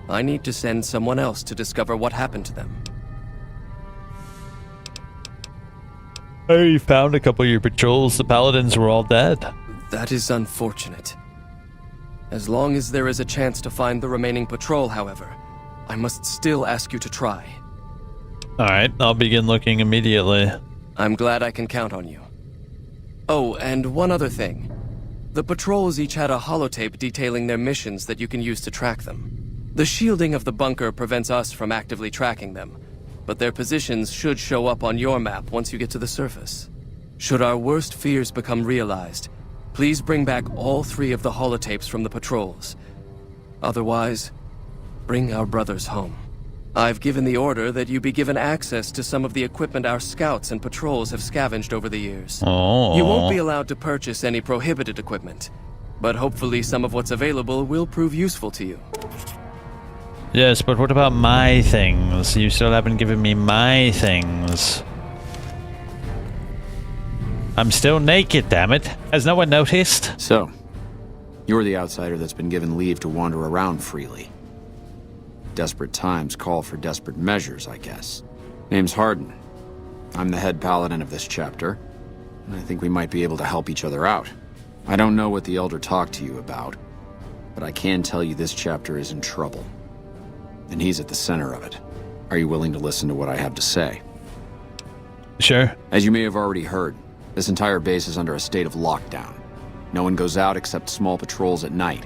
I need to send someone else to discover what happened to them. I found a couple of your patrols. The paladins were all dead. That is unfortunate. As long as there is a chance to find the remaining patrol, however, I must still ask you to try. Alright, I'll begin looking immediately. I'm glad I can count on you. Oh, and one other thing. The patrols each had a holotape detailing their missions that you can use to track them. The shielding of the bunker prevents us from actively tracking them, but their positions should show up on your map once you get to the surface. Should our worst fears become realized, please bring back all 3 of the holotapes from the patrols. Otherwise, bring our brothers home. I've given the order that you be given access to some of the equipment our scouts and patrols have scavenged over the years. Oh. You won't be allowed to purchase any prohibited equipment, but hopefully some of what's available will prove useful to you. Yes, but what about my things? You still haven't given me my things. I'm still naked, damn it. Has no one noticed? So, you're the outsider that's been given leave to wander around freely. Desperate times call for desperate measures, I guess. Name's Hardin. I'm the head paladin of this chapter, and I think we might be able to help each other out. I don't know what the Elder talked to you about, but I can tell you this chapter is in trouble. And he's at the center of it. Are you willing to listen to what I have to say? Sure. As you may have already heard, this entire base is under a state of lockdown. No one goes out except small patrols at night.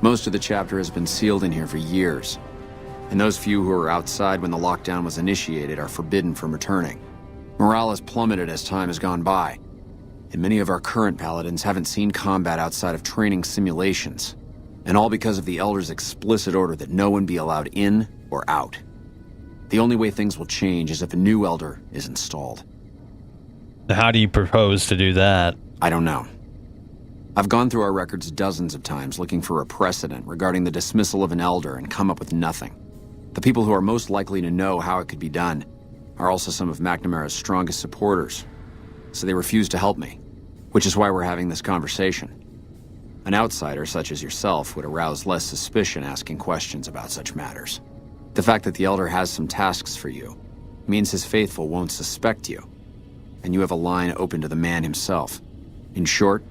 Most of the chapter has been sealed in here for years, and those few who were outside when the lockdown was initiated are forbidden from returning. Morale has plummeted as time has gone by, and many of our current paladins haven't seen combat outside of training simulations, and all because of the Elder's explicit order that no one be allowed in or out. The only way things will change is if a new Elder is installed. How do you propose to do that? I don't know. I've gone through our records dozens of times looking for a precedent regarding the dismissal of an Elder and come up with nothing. The people who are most likely to know how it could be done are also some of McNamara's strongest supporters, so they refuse to help me, which is why we're having this conversation. An outsider such as yourself would arouse less suspicion asking questions about such matters. The fact that the Elder has some tasks for you means his faithful won't suspect you, and you have a line open to the man himself. In short,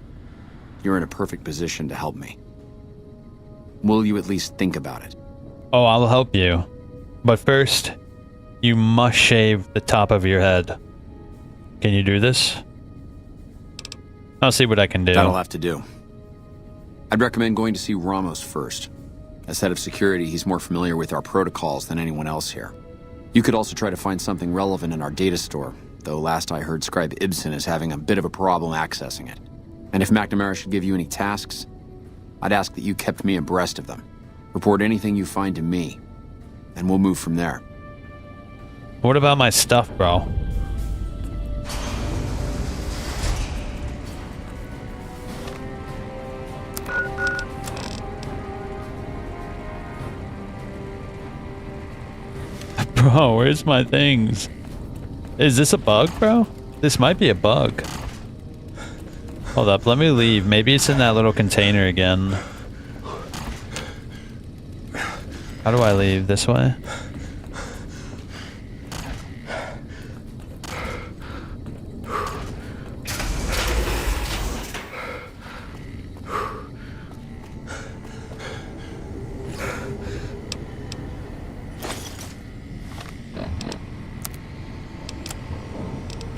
you're in a perfect position to help me. Will you at least think about it? Oh, I'll help you. But first, you must shave the top of your head. Can you do this? I'll see what I can do. That'll have to do. I'd recommend going to see Ramos first. As head of security, he's more familiar with our protocols than anyone else here. You could also try to find something relevant in our data store, though last I heard Scribe Ibsen is having a bit of a problem accessing it. And if McNamara should give you any tasks, I'd ask that you kept me abreast of them. Report anything you find to me, and we'll move from there. What about my stuff, bro? Bro, where's my things? Is this a bug, bro? This might be a bug. Hold up, let me leave. Maybe it's in that little container again. How do I leave? This way?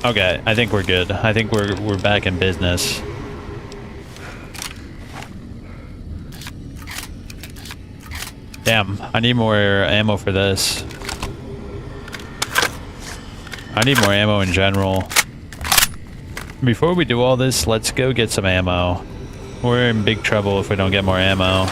Okay, I think we're good. I think we're back in business. Damn, I need more ammo for this. I need more ammo in general. Before we do all this, let's go get some ammo. We're in big trouble if we don't get more ammo.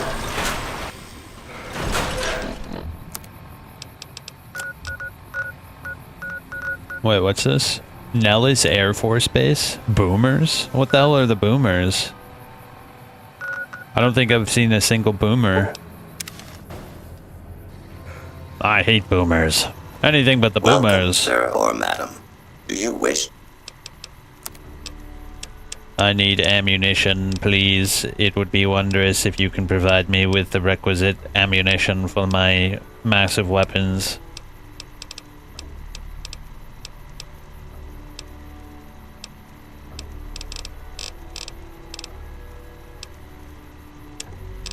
Wait, what's this? Nellis Air Force Base? Boomers? What the hell are the boomers? I don't think I've seen a single boomer. I hate boomers. Anything but the boomers. Welcome, sir or madam. Do you wish? I need ammunition, please. It would be wondrous if you can provide me with the requisite ammunition for my massive weapons.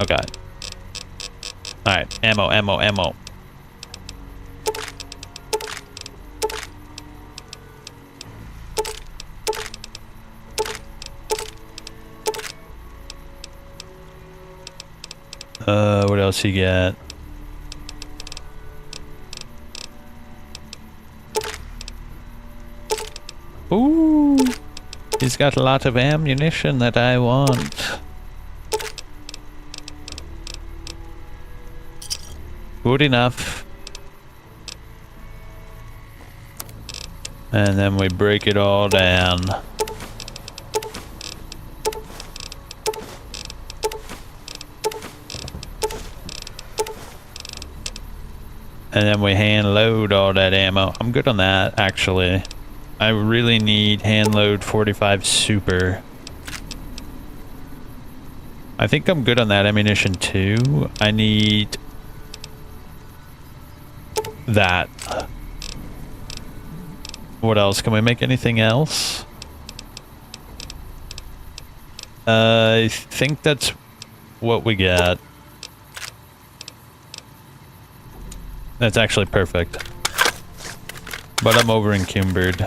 Okay. Alright, ammo, ammo, ammo. What else you got? Ooh, he's got a lot of ammunition that I want. Good enough. And then we break it all down. And then we hand load all that ammo. I'm good on that, actually. I really need hand load 45 super. I think I'm good on that ammunition too. I need that. What else? Can we make anything else? I think that's what we got. That's actually perfect. But I'm over encumbered.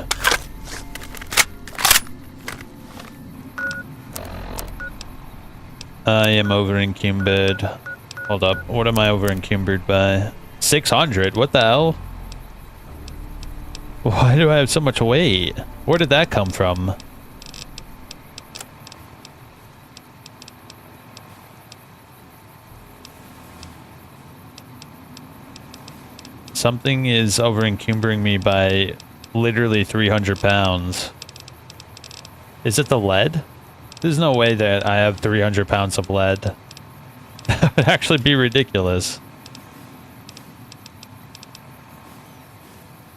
I am over encumbered. Hold up. What am I over encumbered by? 600? What the hell? Why do I have so much weight? Where did that come from? Something is over encumbering me by literally 300 pounds. Is it the lead? There's no way that I have 300 pounds of lead. That would actually be ridiculous.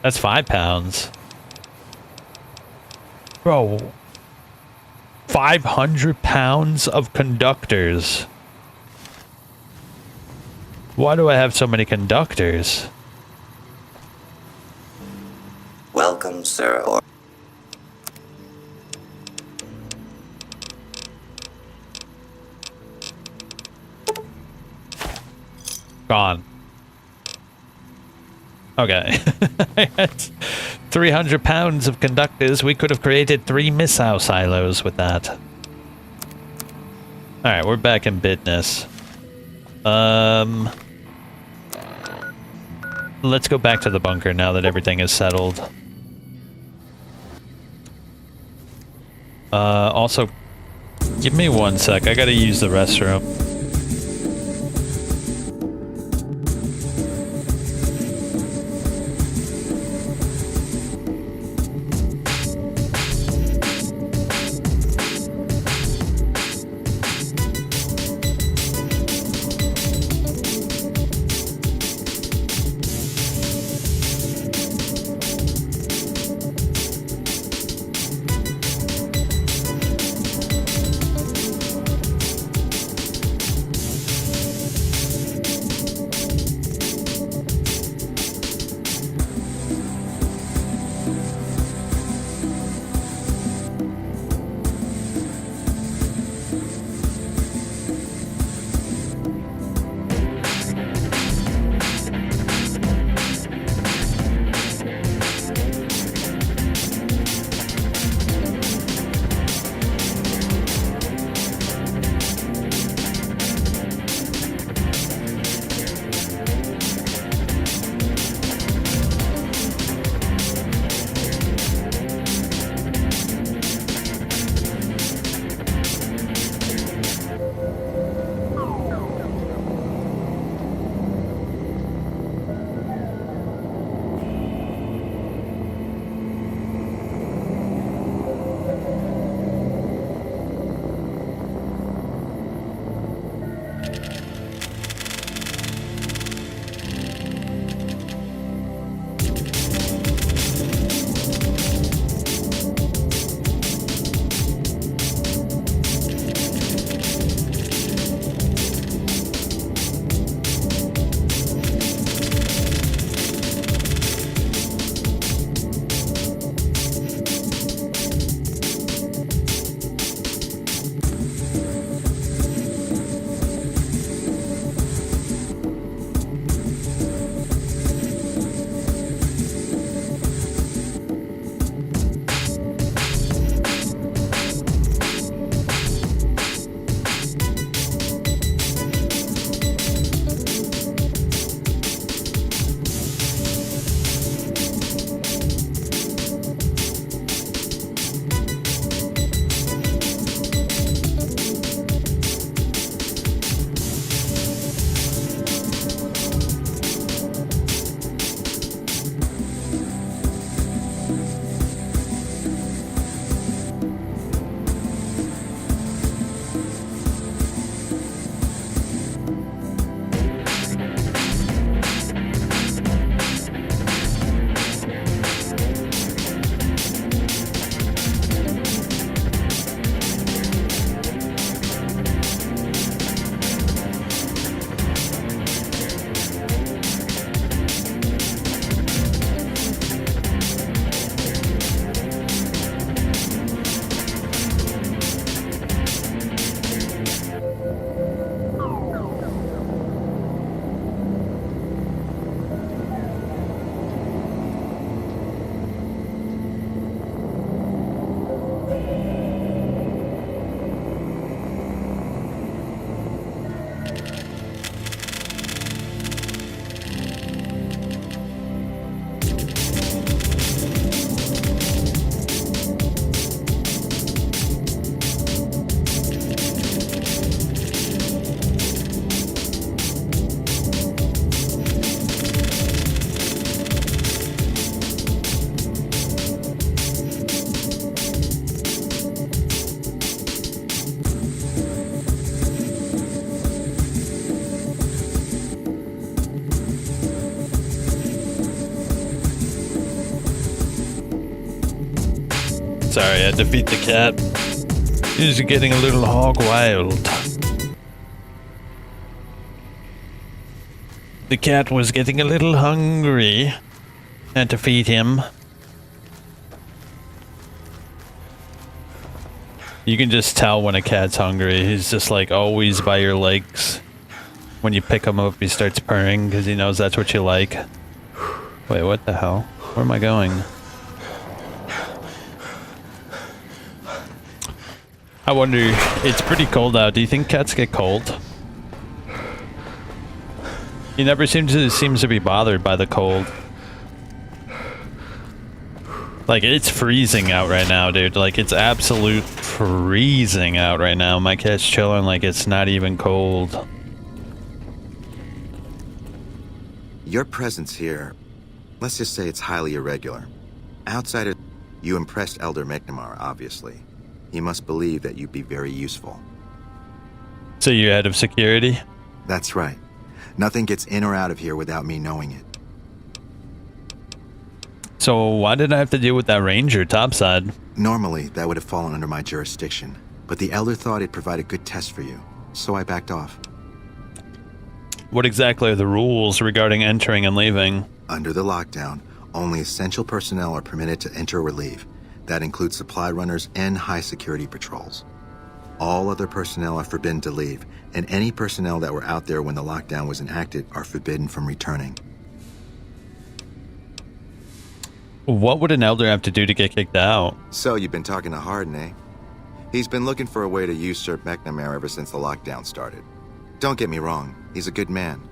That's 5 pounds. Bro. 500 pounds of conductors. Why do I have so many conductors? Welcome, sir or... Gone. Okay. 300 pounds of conductors. We could have created 3 missile silos with that. Alright, we're back in business. Let's go back to the bunker now that everything is settled. Also, give me 1 sec. I gotta use the restroom. Sorry, I defeat the cat. He's getting a little hog wild. The cat was getting a little hungry. Had to feed him. You can just tell when a cat's hungry. He's just like always by your legs. When you pick him up, he starts purring because he knows that's what you like. Wait, what the hell? Where am I going? I wonder, it's pretty cold out. Do you think cats get cold? He never seems to be bothered by the cold. Like, it's freezing out right now, dude. Like, it's absolute freezing out right now. My cat's chilling like it's not even cold. Your presence here, let's just say it's highly irregular. Outside of you impressed Elder McNamara, obviously. He must believe that you'd be very useful. So you're head of security? That's right. Nothing gets in or out of here without me knowing it. So why did I have to deal with that ranger topside? Normally, that would have fallen under my jurisdiction, but the Elder thought it provided good test for you, so I backed off. What exactly are the rules regarding entering and leaving? Under the lockdown, only essential personnel are permitted to enter or leave. That includes supply runners and high-security patrols. All other personnel are forbidden to leave, and any personnel that were out there when the lockdown was enacted are forbidden from returning. What would an Elder have to do to get kicked out? So you've been talking to Hardin, eh? He's been looking for a way to usurp McNamara ever since the lockdown started. Don't get me wrong, he's a good man.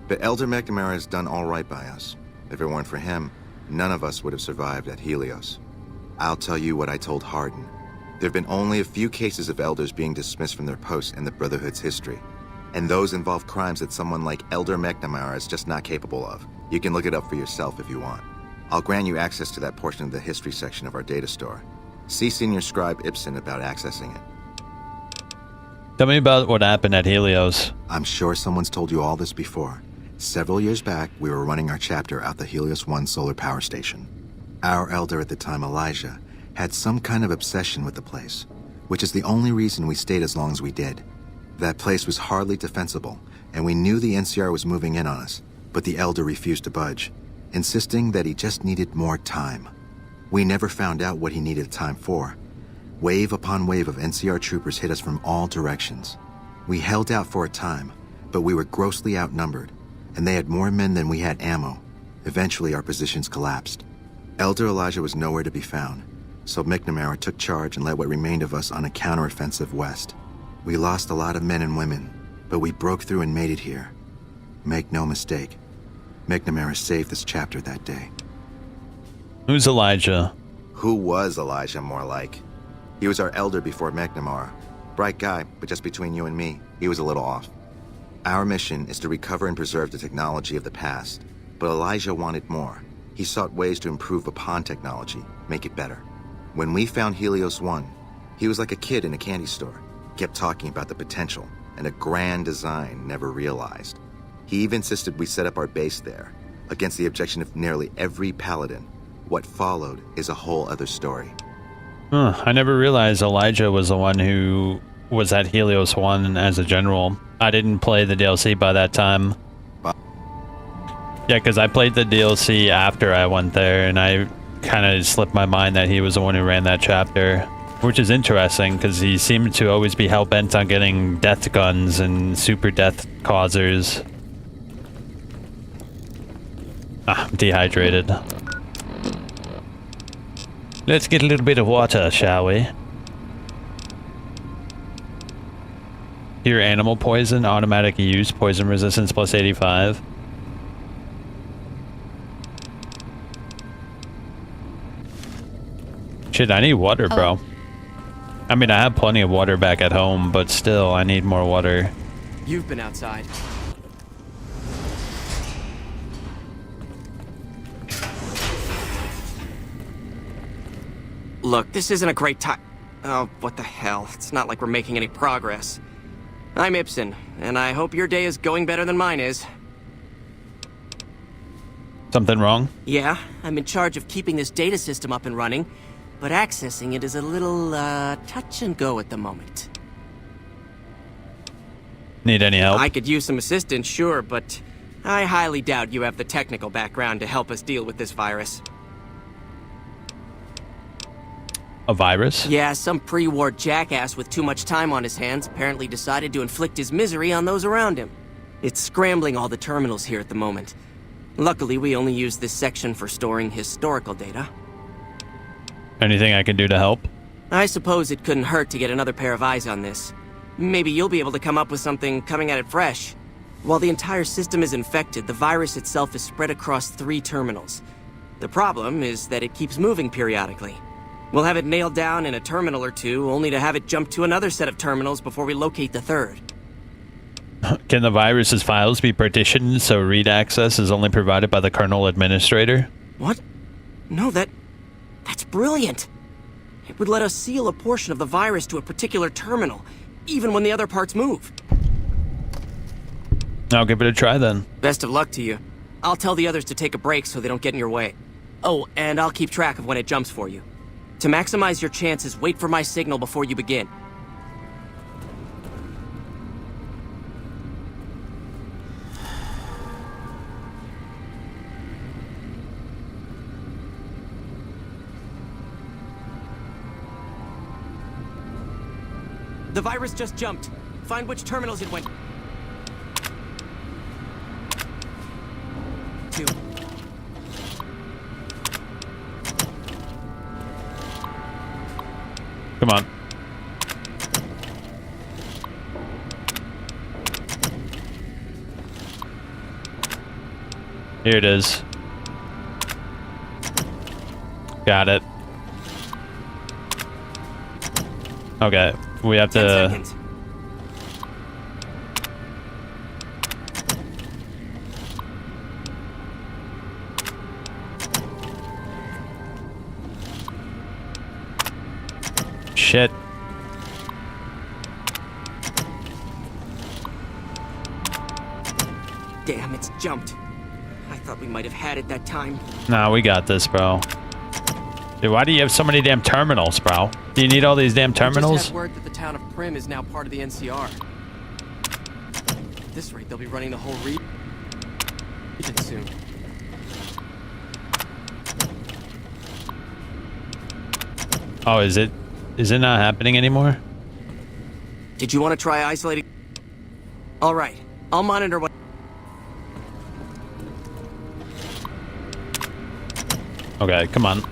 But Elder McNamara has done all right by us. If it weren't for him, none of us would have survived at Helios. I'll tell you what I told Hardin. There have been only a few cases of Elders being dismissed from their posts in the Brotherhood's history. And those involve crimes that someone like Elder McNamara is just not capable of. You can look it up for yourself if you want. I'll grant you access to that portion of the history section of our data store. See Senior Scribe Ibsen about accessing it. Tell me about what happened at Helios. I'm sure someone's told you all this before. Several years back, we were running our chapter out the Helios 1 solar power station. Our Elder at the time, Elijah, had some kind of obsession with the place, which is the only reason we stayed as long as we did. That place was hardly defensible, and we knew the NCR was moving in on us, but the Elder refused to budge, insisting that he just needed more time. We never found out what he needed time for. Wave upon wave of NCR troopers hit us from all directions. We held out for a time, but we were grossly outnumbered, and they had more men than we had ammo. Eventually, our positions collapsed. Elder Elijah was nowhere to be found, so McNamara took charge and led what remained of us on a counteroffensive west. We lost a lot of men and women, but we broke through and made it here. Make no mistake, McNamara saved this chapter that day. Who's Elijah? Who was Elijah, more like? He was our Elder before McNamara. Bright guy, but just between you and me, he was a little off. Our mission is to recover and preserve the technology of the past, but Elijah wanted more. He sought ways to improve upon technology, make it better. When we found Helios 1, he was like a kid in a candy store. Kept talking about the potential and a grand design never realized. He even insisted we set up our base there, against the objection of nearly every paladin. What followed is a whole other story. I never realized Elijah was the one who was at Helios 1 as a general. I didn't play the DLC by that time. Yeah, because I played the DLC after I went there, and I kind of slipped my mind that he was the one who ran that chapter. Which is interesting, because he seemed to always be hell-bent on getting death guns and super death causers. I'm dehydrated. Let's get a little bit of water, shall we? Here, animal poison, automatic use, poison resistance plus 85. Shit, I need water, bro. I mean, I have plenty of water back at home, but still, I need more water. You've been outside. Look, this isn't a great time. Oh, what the hell? It's not like we're making any progress. I'm Ibsen, and I hope your day is going better than mine is. Something wrong? Yeah, I'm in charge of keeping this data system up and running. but accessing it is a little, touch and go at the moment. Need any help? I could use some assistance, sure, but I highly doubt you have the technical background to help us deal with this virus. A virus? Yeah, some pre-war jackass with too much time on his hands apparently decided to inflict his misery on those around him. It's scrambling all the terminals here at the moment. Luckily, we only use this section for storing historical data. Anything I can do to help? I suppose it couldn't hurt to get another pair of eyes on this. Maybe you'll be able to come up with something coming at it fresh. While the entire system is infected, the virus itself is spread across 3 terminals. The problem is that it keeps moving periodically. We'll have it nailed down in a terminal or 2, only to have it jump to another set of terminals before we locate the 3rd. Can the virus's files be partitioned so read access is only provided by the kernel administrator? What? No, that's brilliant. It would let us seal a portion of the virus to a particular terminal, even when the other parts move. I'll give it a try then. Best of luck to you. I'll tell the others to take a break so they don't get in your way. Oh, and I'll keep track of when it jumps for you. To maximize your chances, wait for my signal before you begin. The virus just jumped. Find which terminals it went to. Come on. Here it is. Got it. Okay, we have 10 to... seconds. Shit. Damn, it's jumped. I thought we might have had it that time. Nah, we got this, bro. Dude, why do you have so many damn terminals, bro? Do you need all these damn I terminals? just had word that the town of Prim is now part of the NCR. At this rate, they'll be running the whole region soon. Oh, is it not happening anymore? Did you want to try isolating? All right, I'll monitor what... Okay, come on.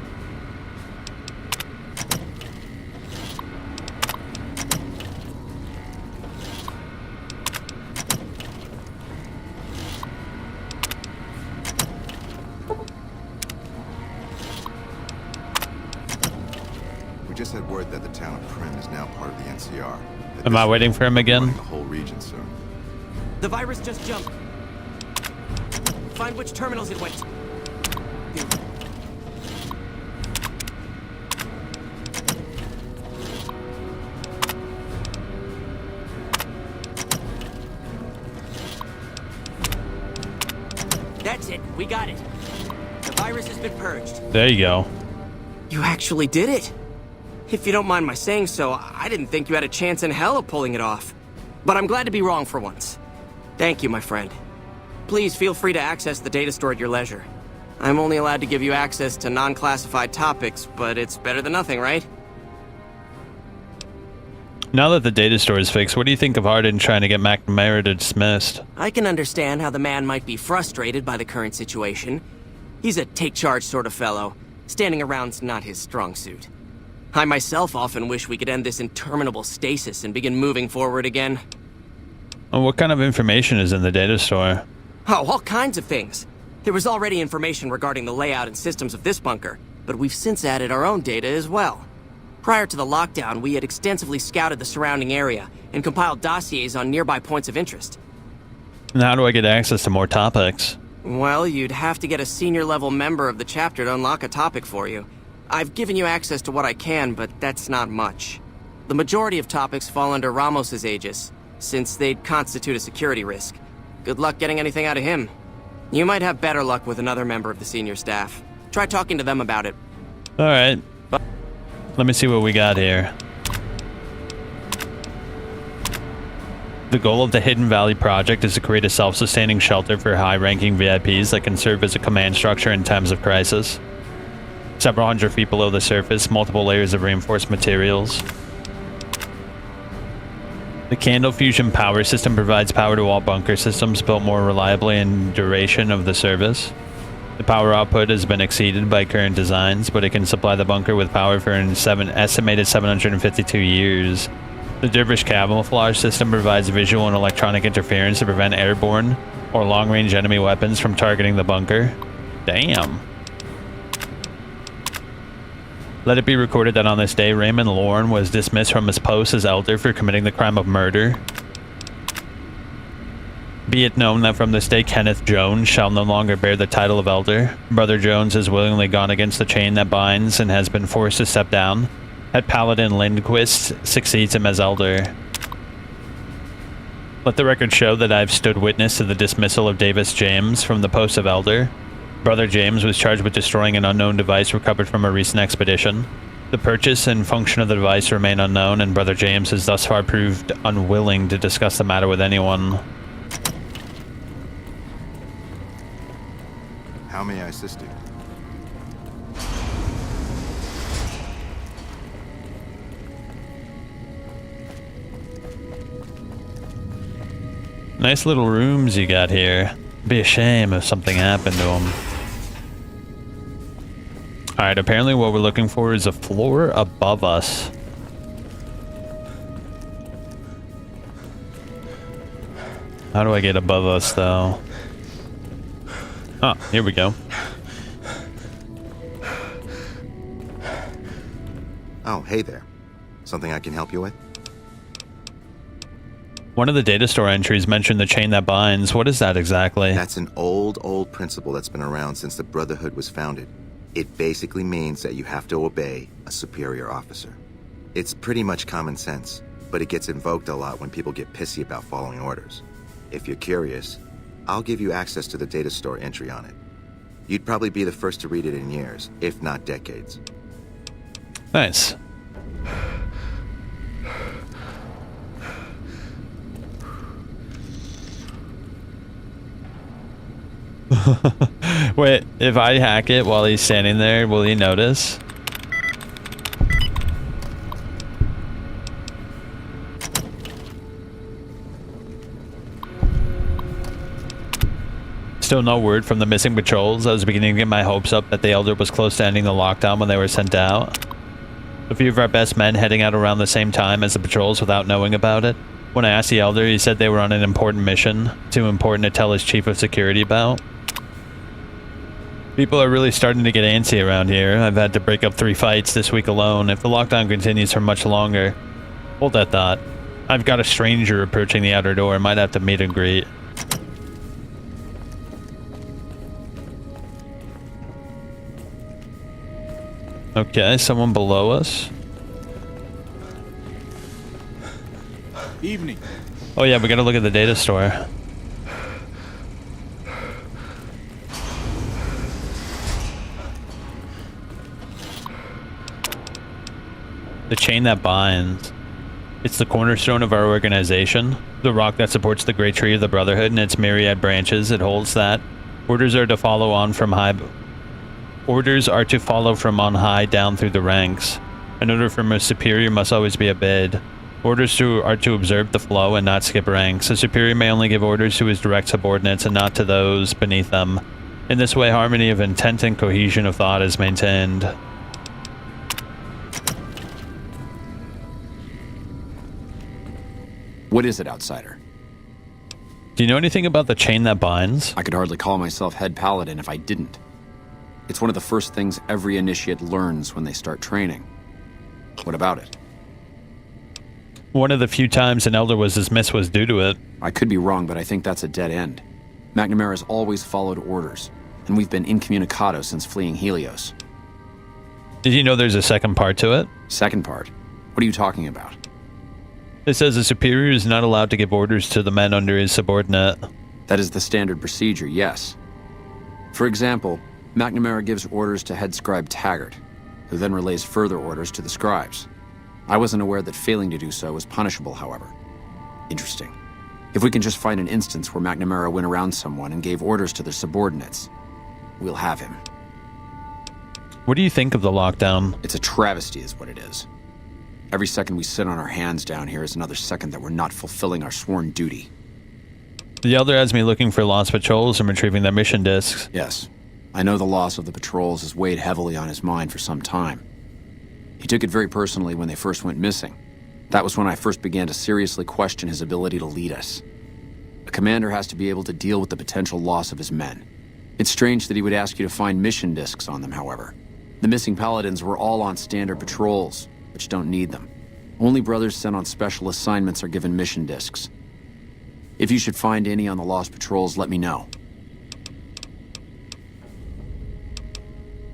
We just had word that the town of Prim is now part of the NCR. Am I waiting for him again? The whole region soon. The virus just jumped. Find which terminals it went to. That's it. We got it. The virus has been purged. There you go. You actually did it. If you don't mind my saying so, I didn't think you had a chance in hell of pulling it off. But I'm glad to be wrong for once. Thank you, my friend. Please feel free to access the data store at your leisure. I'm only allowed to give you access to non-classified topics, but it's better than nothing, right? Now that the data store is fixed, what do you think of Hardin trying to get McNamara dismissed? I can understand how the man might be frustrated by the current situation. He's a take-charge sort of fellow. Standing around's not his strong suit. I myself often wish we could end this interminable stasis and begin moving forward again. Well, what kind of information is in the data store? Oh, all kinds of things. There was already information regarding the layout and systems of this bunker, but we've since added our own data as well. Prior to the lockdown, we had extensively scouted the surrounding area and compiled dossiers on nearby points of interest. And how do I get access to more topics? Well, you'd have to get a senior-level member of the chapter to unlock a topic for you. I've given you access to what I can, but that's not much. The majority of topics fall under Ramos's aegis, since they'd constitute a security risk. Good luck getting anything out of him. You might have better luck with another member of the senior staff. Try talking to them about it. Alright. Let me see what we got here. The goal of the Hidden Valley Project is to create a self-sustaining shelter for high-ranking VIPs that can serve as a command structure in times of crisis. Several hundred feet below the surface, multiple layers of reinforced materials. The Candle Fusion power system provides power to all bunker systems built more reliably in duration of the service. The power output has been exceeded by current designs, but it can supply the bunker with power for an estimated 752 years. The Dervish camouflage system provides visual and electronic interference to prevent airborne or long-range enemy weapons from targeting the bunker. Damn. Let it be recorded that on this day, Raymond Lorne was dismissed from his post as Elder for committing the crime of murder. Be it known that from this day, Kenneth Jones shall no longer bear the title of Elder. Brother Jones has willingly gone against the chain that binds and has been forced to step down. Head Paladin Lindquist succeeds him as Elder. Let the record show that I have stood witness to the dismissal of Davis James from the post of Elder. Brother James was charged with destroying an unknown device recovered from a recent expedition. The purchase and function of the device remain unknown, and Brother James has thus far proved unwilling to discuss the matter with anyone. How may I assist you? Nice little rooms you got here. Be a shame if something happened to them. Alright, apparently what we're looking for is a floor above us. How do I get above us, though? Oh, here we go. Oh, hey there. Something I can help you with? One of the data store entries mentioned the chain that binds. What is that exactly? That's an old principle that's been around since the Brotherhood was founded. It basically means that you have to obey a superior officer. It's pretty much common sense, but it gets invoked a lot when people get pissy about following orders. If you're curious, I'll give you access to the data store entry on it. You'd probably be the first to read it in years, if not decades. Nice. Wait, if I hack it while he's standing there, will he notice? Still no word from the missing patrols. I was beginning to get my hopes up that the Elder was close to ending the lockdown when they were sent out. A few of our best men heading out around the same time as the patrols without knowing about it. When I asked the Elder, he said they were on an important mission, too important to tell his chief of security about. People are really starting to get antsy around here. I've had to break up 3 fights this week alone. If the lockdown continues for much longer... Hold that thought. I've got a stranger approaching the outer door. Might have to meet and greet. Okay, someone below us. Evening. Oh yeah, we gotta look at the data store. The chain that binds. It's the cornerstone of our organization. The rock that supports the great tree of the Brotherhood and its myriad branches. It holds that. Orders are to follow from on high down through the ranks. An order from a superior must always be obeyed. Orders are to observe the flow and not skip ranks. A superior may only give orders to his direct subordinates and not to those beneath them. In this way, harmony of intent and cohesion of thought is maintained. What is it, outsider? Do you know anything about the chain that binds? I could hardly call myself head paladin if I didn't. It's one of the first things every initiate learns when they start training. What about it? One of the few times an Elder was dismissed was due to it. I could be wrong, but I think that's a dead end. McNamara's always followed orders, and we've been incommunicado since fleeing Helios. Did you know there's a second part to it? Second part? What are you talking about? It says the superior is not allowed to give orders to the men under his subordinate. That is the standard procedure, yes. For example, McNamara gives orders to head scribe Taggart, who then relays further orders to the scribes. I wasn't aware that failing to do so was punishable, however. Interesting. If we can just find an instance where McNamara went around someone and gave orders to their subordinates, we'll have him. What do you think of the lockdown? It's a travesty is what it is. Every second we sit on our hands down here is another second that we're not fulfilling our sworn duty. The Elder has me looking for lost patrols and retrieving their mission discs. Yes. I know the loss of the patrols has weighed heavily on his mind for some time. He took it very personally when they first went missing. That was when I first began to seriously question his ability to lead us. A commander has to be able to deal with the potential loss of his men. It's strange that he would ask you to find mission discs on them, however. The missing paladins were all on standard patrols, which don't need them. Only brothers sent on special assignments are given mission discs. If you should find any on the lost patrols, let me know.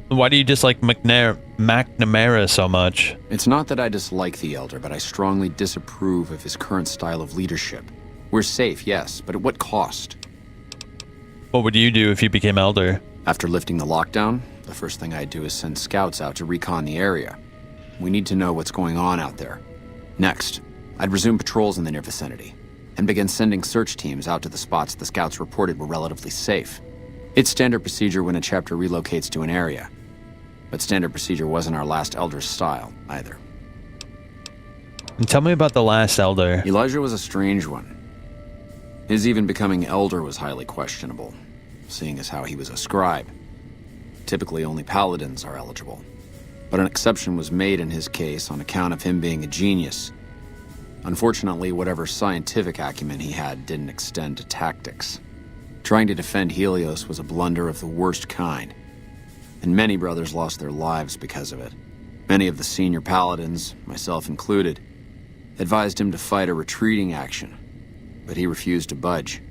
Why do you dislike McNamara so much? It's not that I dislike the Elder, but I strongly disapprove of his current style of leadership. We're safe, yes, but at what cost? What would you do if you became Elder? After lifting the lockdown, the first thing I'd do is send scouts out to recon the area. We need to know what's going on out there. Next, I'd resume patrols in the near vicinity, and begin sending search teams out to the spots the scouts reported were relatively safe. It's standard procedure when a chapter relocates to an area. But standard procedure wasn't our last Elder's style, either. And tell me about the last Elder. Elijah was a strange one. His even becoming Elder was highly questionable, seeing as how he was a scribe. Typically, only paladins are eligible. But an exception was made in his case on account of him being a genius. Unfortunately, whatever scientific acumen he had didn't extend to tactics. Trying to defend Helios was a blunder of the worst kind, and many brothers lost their lives because of it. Many of the senior paladins, myself included, advised him to fight a retreating action, but he refused to budge.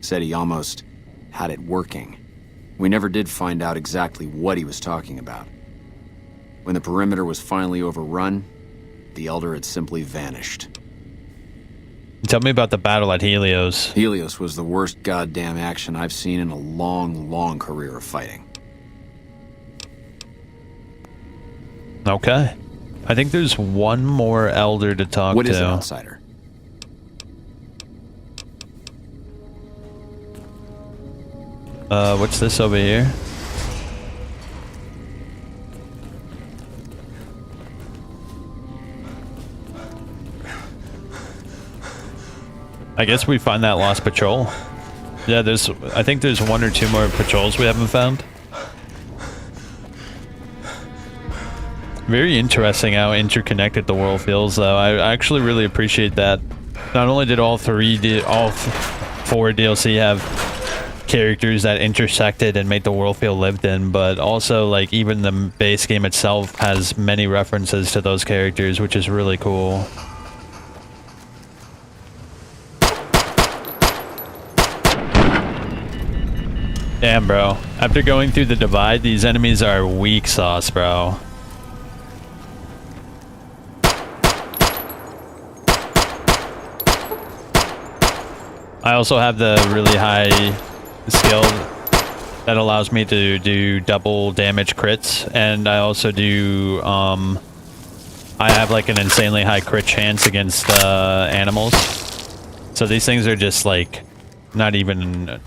Said he almost had it working. We never did find out exactly what he was talking about. When the perimeter was finally overrun, the Elder had simply vanished. Tell me about the battle at Helios. Helios was the worst goddamn action I've seen in a long, long career of fighting. Okay. I think there's one more Elder to talk to. What is an outsider? What's this over here? I guess we find that lost patrol. Yeah, I think there's one or two more patrols we haven't found. Very interesting how interconnected the world feels, though. I actually really appreciate that. Not only did all 4 DLC have characters that intersected and made the world feel lived in, but also, like, even the base game itself has many references to those characters, which is really cool. Damn, bro. After going through the divide, these enemies are weak sauce, bro. I also have the really high skill that allows me to do double damage crits, and I also do, I have like an insanely high crit chance against animals. So these things are just like not even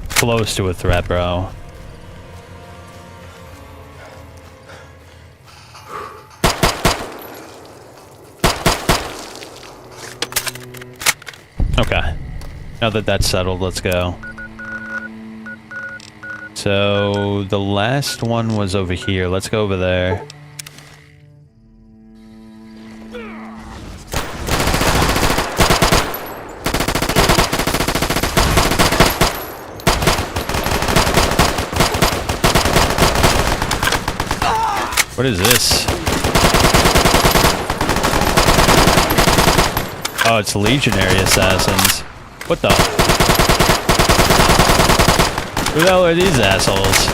close to a threat, bro. Okay. Now that that's settled, let's go. So the last one was over here. Let's go over there. What is this? Oh, it's legionary assassins. What the? Who the hell are these assholes?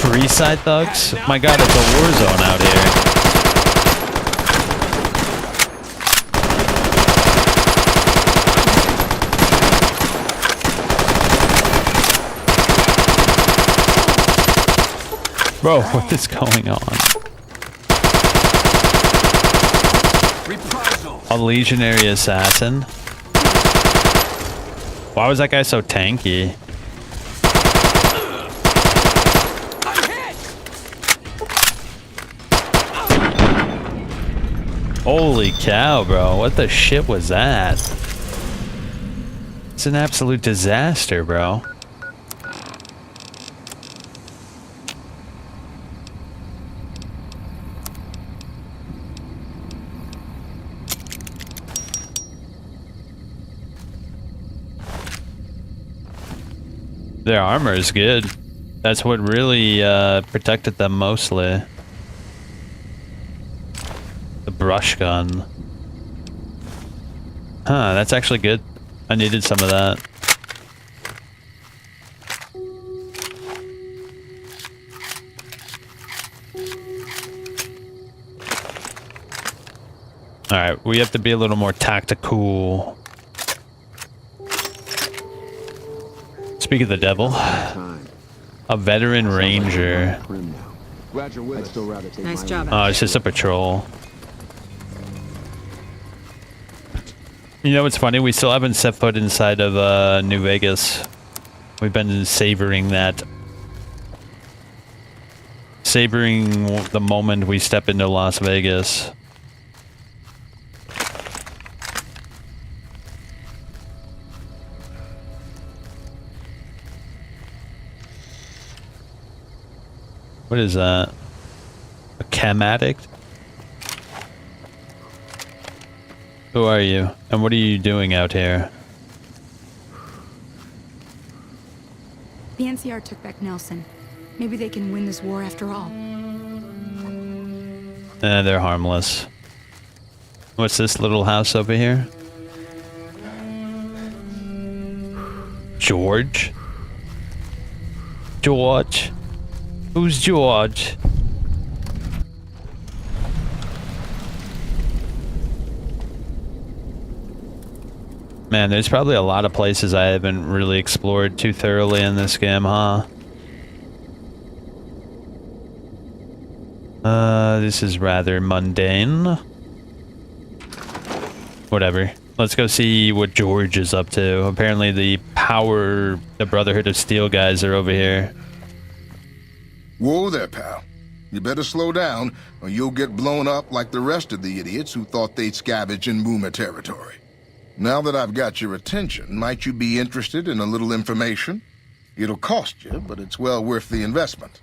Freeside thugs? My god, it's a war zone out here. Bro, what is going on? A legionary assassin? Why was that guy so tanky? Holy cow, bro. What the shit was that? It's an absolute disaster, bro. Their armor is good. That's what really protected them mostly. The brush gun. Huh, that's actually good. I needed some of that. Alright, we have to be a little more tactical. Speak of the devil. A veteran ranger. Glad you're with us. Nice job. Oh, it's just a patrol. You know what's funny? We still haven't set foot inside of New Vegas. We've been savoring that. Savoring the moment we step into Las Vegas. What is that? A chem addict? Who are you? And what are you doing out here? The NCR took back Nelson. Maybe they can win this war after all. They're harmless. What's this little house over here? George? George? Who's George? Man, there's probably a lot of places I haven't really explored too thoroughly in this game, huh? This is rather mundane. Whatever. Let's go see what George is up to. Apparently the Brotherhood of Steel guys are over here. Whoa there, pal. You better slow down, or you'll get blown up like the rest of the idiots who thought they'd scavenge in Boomer territory. Now that I've got your attention, might you be interested in a little information? It'll cost you, but it's well worth the investment.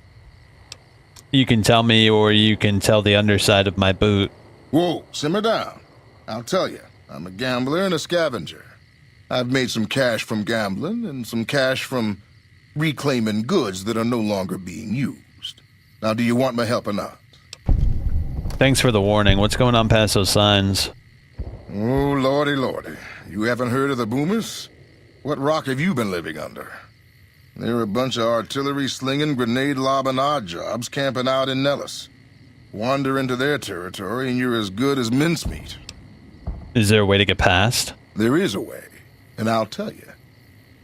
You can tell me, or you can tell the underside of my boot. Whoa, simmer down. I'll tell you, I'm a gambler and a scavenger. I've made some cash from gambling, and some cash from reclaiming goods that are no longer being used. Now, do you want my help or not? Thanks for the warning. What's going on past those signs? Oh, lordy, lordy. You haven't heard of the Boomers? What rock have you been living under? They're a bunch of artillery-slinging, grenade-lobbing odd jobs camping out in Nellis. Wander into their territory and you're as good as mincemeat. Is there a way to get past? There is a way, and I'll tell you.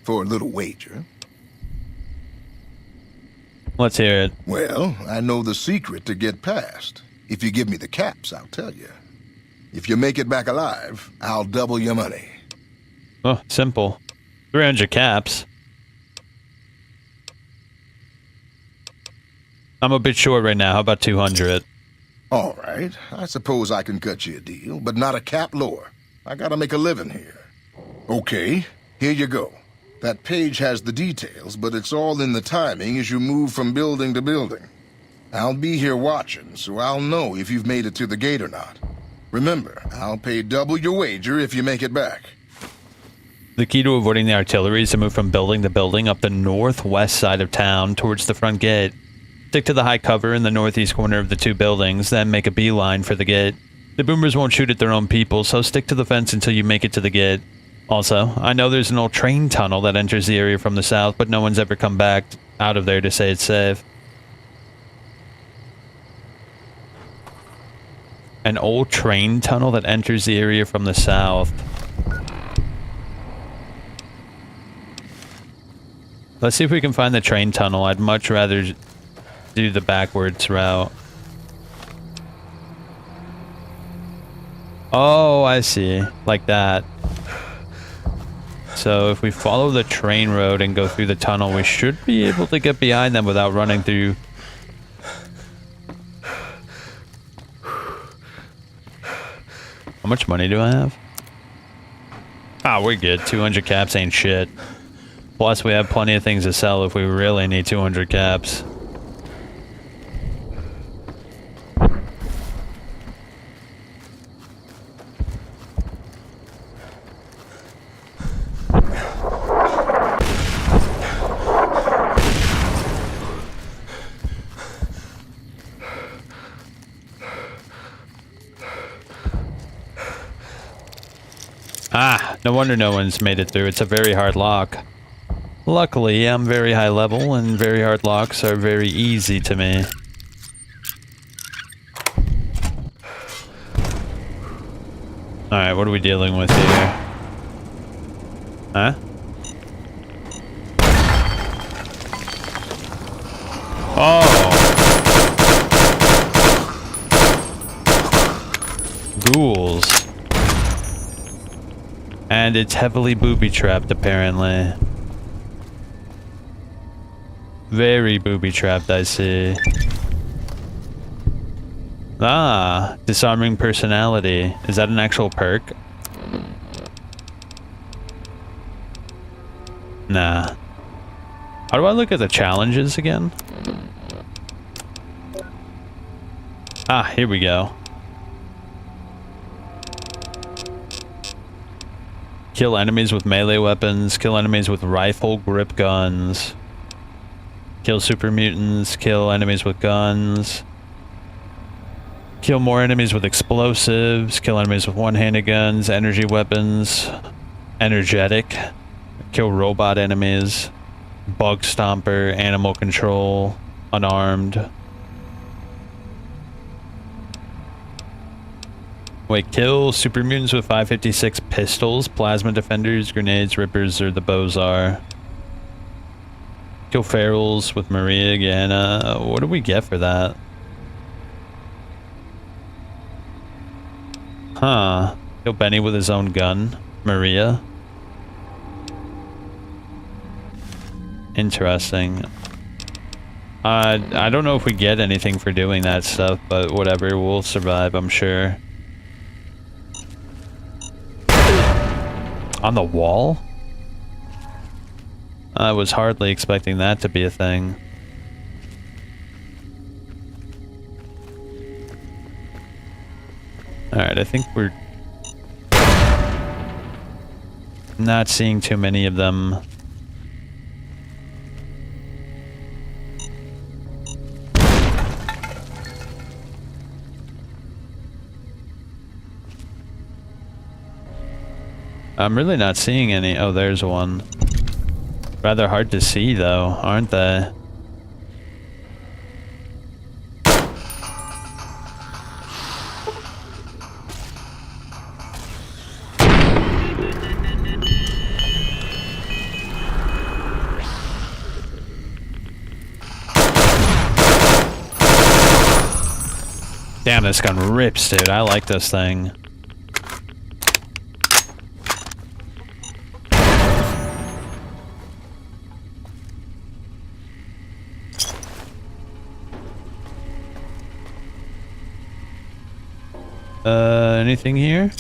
For a little wager. Let's hear it. Well, I know the secret to get past. If you give me the caps, I'll tell you. If you make it back alive, I'll double your money. Oh, simple. 300 caps. I'm a bit short right now. How about 200? All right. I suppose I can cut you a deal, but not a cap lower. I gotta make a living here. Okay, here you go. That page has the details, but it's all in the timing as you move from building to building. I'll be here watching, so I'll know if you've made it to the gate or not. Remember, I'll pay double your wager if you make it back. The key to avoiding the artillery is to move from building to building up the northwest side of town towards the front gate. Stick to the high cover in the northeast corner of the two buildings, then make a beeline for the gate. The boomers won't shoot at their own people, so stick to the fence until you make it to the gate. Also, I know there's an old train tunnel that enters the area from the south, but no one's ever come back out of there to say it's safe. An old train tunnel that enters the area from the south. Let's see if we can find the train tunnel. I'd much rather do the backwards route. Oh, I see. Like that. So if we follow the train road and go through the tunnel, we should be able to get behind them without running through. How much money do I have? Ah, we're good. 200 caps ain't shit. Plus, we have plenty of things to sell if we really need 200 caps. Ah, no wonder no one's made it through. It's a very hard lock. Luckily, I'm very high level, and very hard locks are very easy to me. Alright, what are we dealing with here? Huh? Oh! Ghouls. And it's heavily booby-trapped, apparently. Very booby-trapped, I see. Ah, disarming personality. Is that an actual perk? Nah. How do I look at the challenges again? Ah, here we go. Kill enemies with melee weapons, kill enemies with rifle grip guns. Kill super mutants, kill enemies with guns. Kill more enemies with explosives, kill enemies with one-handed guns, energy weapons, energetic. Kill robot enemies, bug stomper, animal control, unarmed. Wait, kill super mutants with 556 pistols, plasma defenders, grenades, rippers, or the Bozar. Kill ferals with Maria again. What do we get for that? Huh. Kill Benny with his own gun. Maria. Interesting. I don't know if we get anything for doing that stuff, but whatever, we'll survive, I'm sure. On the wall? I was hardly expecting that to be a thing. Alright, I think we're not seeing too many of them. I'm really not seeing any. Oh, there's one. Rather hard to see, though, aren't they? Damn, this gun rips, dude. I like this thing. Anything here?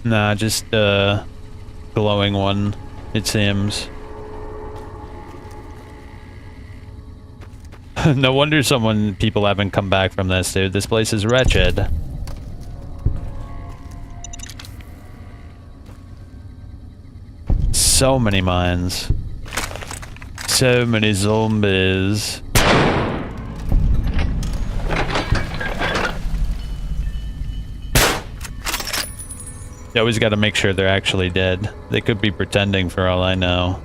Nah, just glowing one, it seems. No wonder people haven't come back from this, dude. This place is wretched. So many mines. So many zombies. You always gotta make sure they're actually dead. They could be pretending for all I know.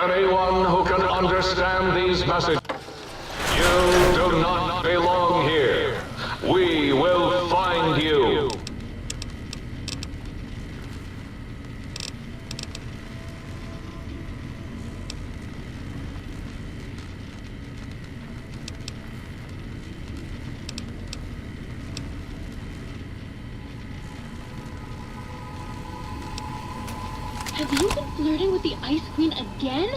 Anyone who can understand these messages, you do not belong here. We will find you. Have you been flirting with the Ice Queen again?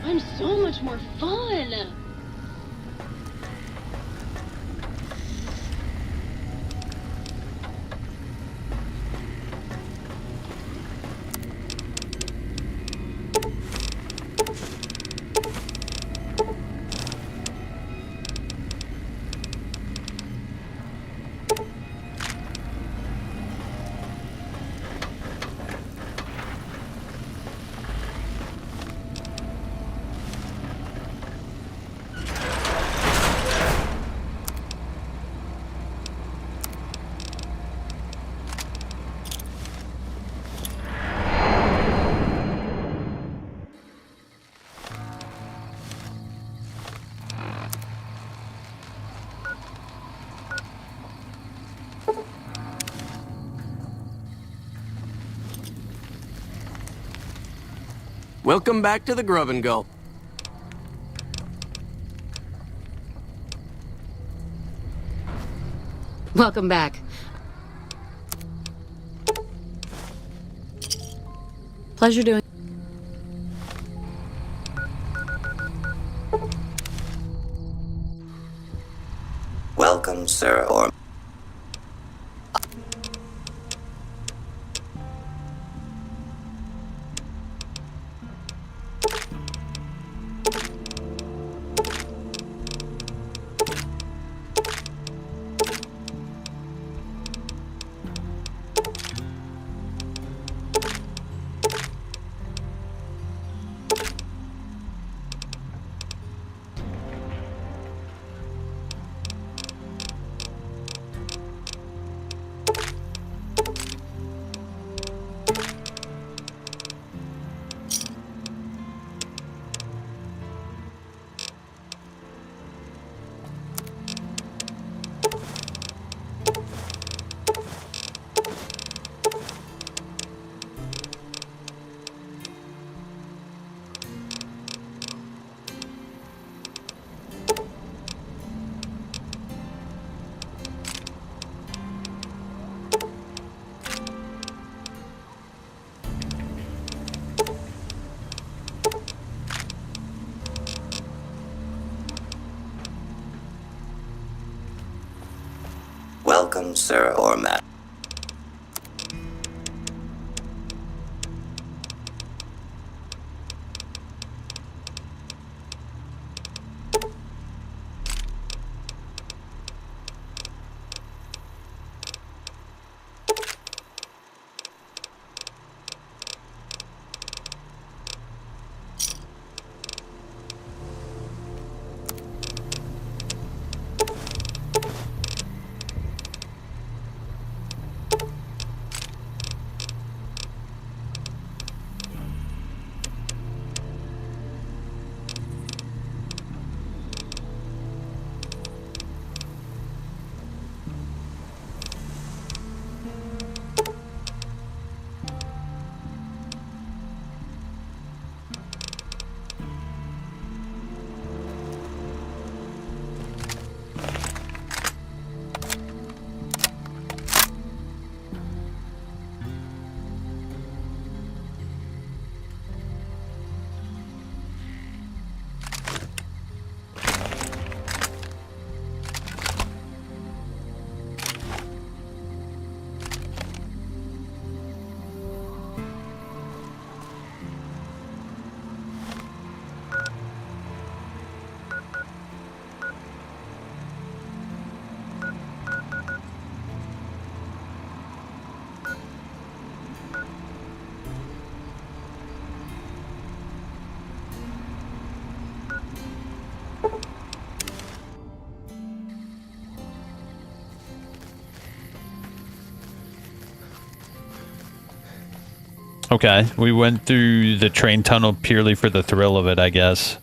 I'm so much more fun! Welcome back to the Grub and Gulp. Welcome back. Pleasure doing. Welcome, sir, or... Welcome, sir, or madam. Okay, we went through the train tunnel purely for the thrill of it, I guess.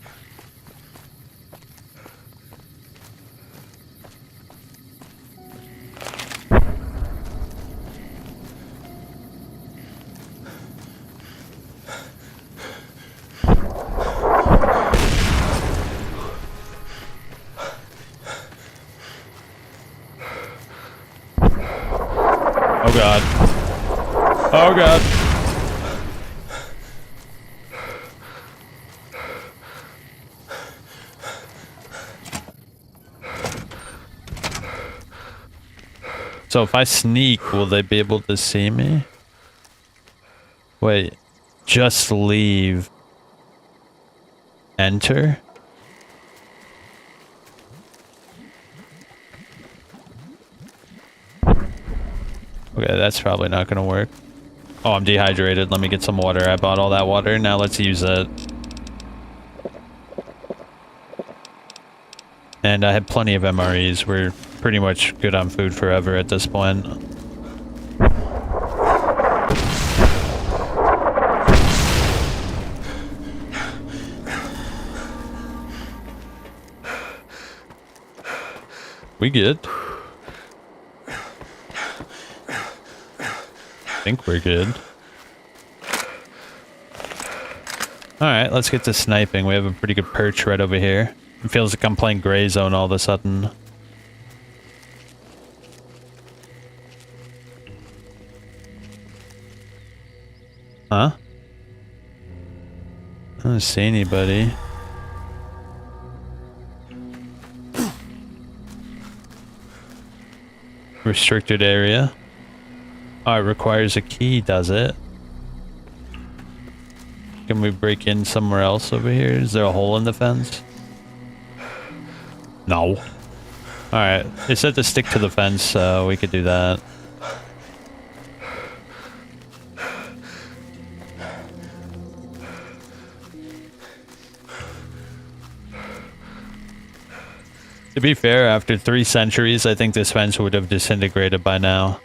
Oh god. Oh god. So if I sneak, will they be able to see me? Wait, just leave. Enter? Okay, that's probably not gonna work. Oh, I'm dehydrated. Let me get some water. I bought all that water. Now let's use it. And I had plenty of MREs. We're pretty much good on food forever at this point. We good? I think we're good. Alright, let's get to sniping. We have a pretty good perch right over here. It feels like I'm playing Gray Zone all of a sudden. Huh? I don't see anybody. Restricted area. Oh, it requires a key, does it? Can we break in somewhere else over here? Is there a hole in the fence? No. Alright, they said to stick to the fence, so we could do that. To be fair, after 3 centuries, I think this fence would have disintegrated by now.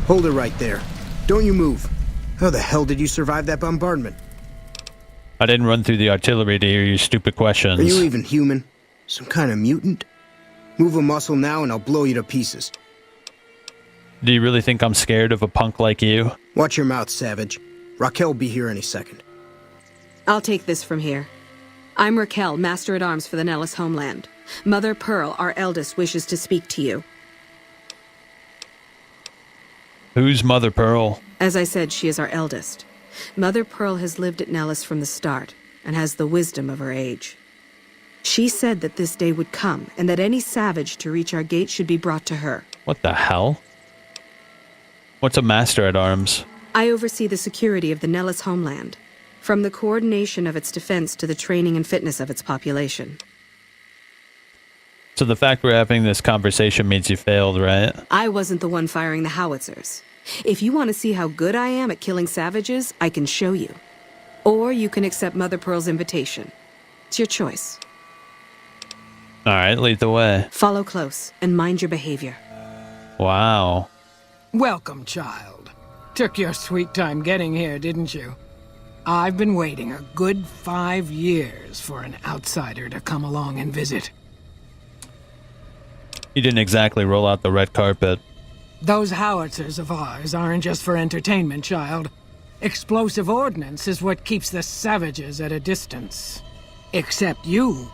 Hold it right there. Don't you move. How the hell did you survive that bombardment? I didn't run through the artillery to hear your stupid questions. Are you even human? Some kind of mutant? Move a muscle now and I'll blow you to pieces. Do you really think I'm scared of a punk like you? Watch your mouth, savage. Raquel will be here any second. I'll take this from here. I'm Raquel, Master-at-Arms for the Nellis homeland. Mother Pearl, our eldest, wishes to speak to you. Who's Mother Pearl? As I said, she is our eldest. Mother Pearl has lived at Nellis from the start, and has the wisdom of her age. She said that this day would come, and that any savage to reach our gate should be brought to her. What the hell? What's a Master-at-Arms? I oversee the security of the Nellis homeland, from the coordination of its defense to the training and fitness of its population. So the fact we're having this conversation means you failed, right? I wasn't the one firing the howitzers. If you want to see how good I am at killing savages, I can show you. Or you can accept Mother Pearl's invitation. It's your choice. Alright, lead the way. Follow close, and mind your behavior. Wow. Welcome, child. Took your sweet time getting here, didn't you? I've been waiting a good 5 years for an outsider to come along and visit. You didn't exactly roll out the red carpet. Those howitzers of ours aren't just for entertainment, child. Explosive ordnance is what keeps the savages at a distance. Except you.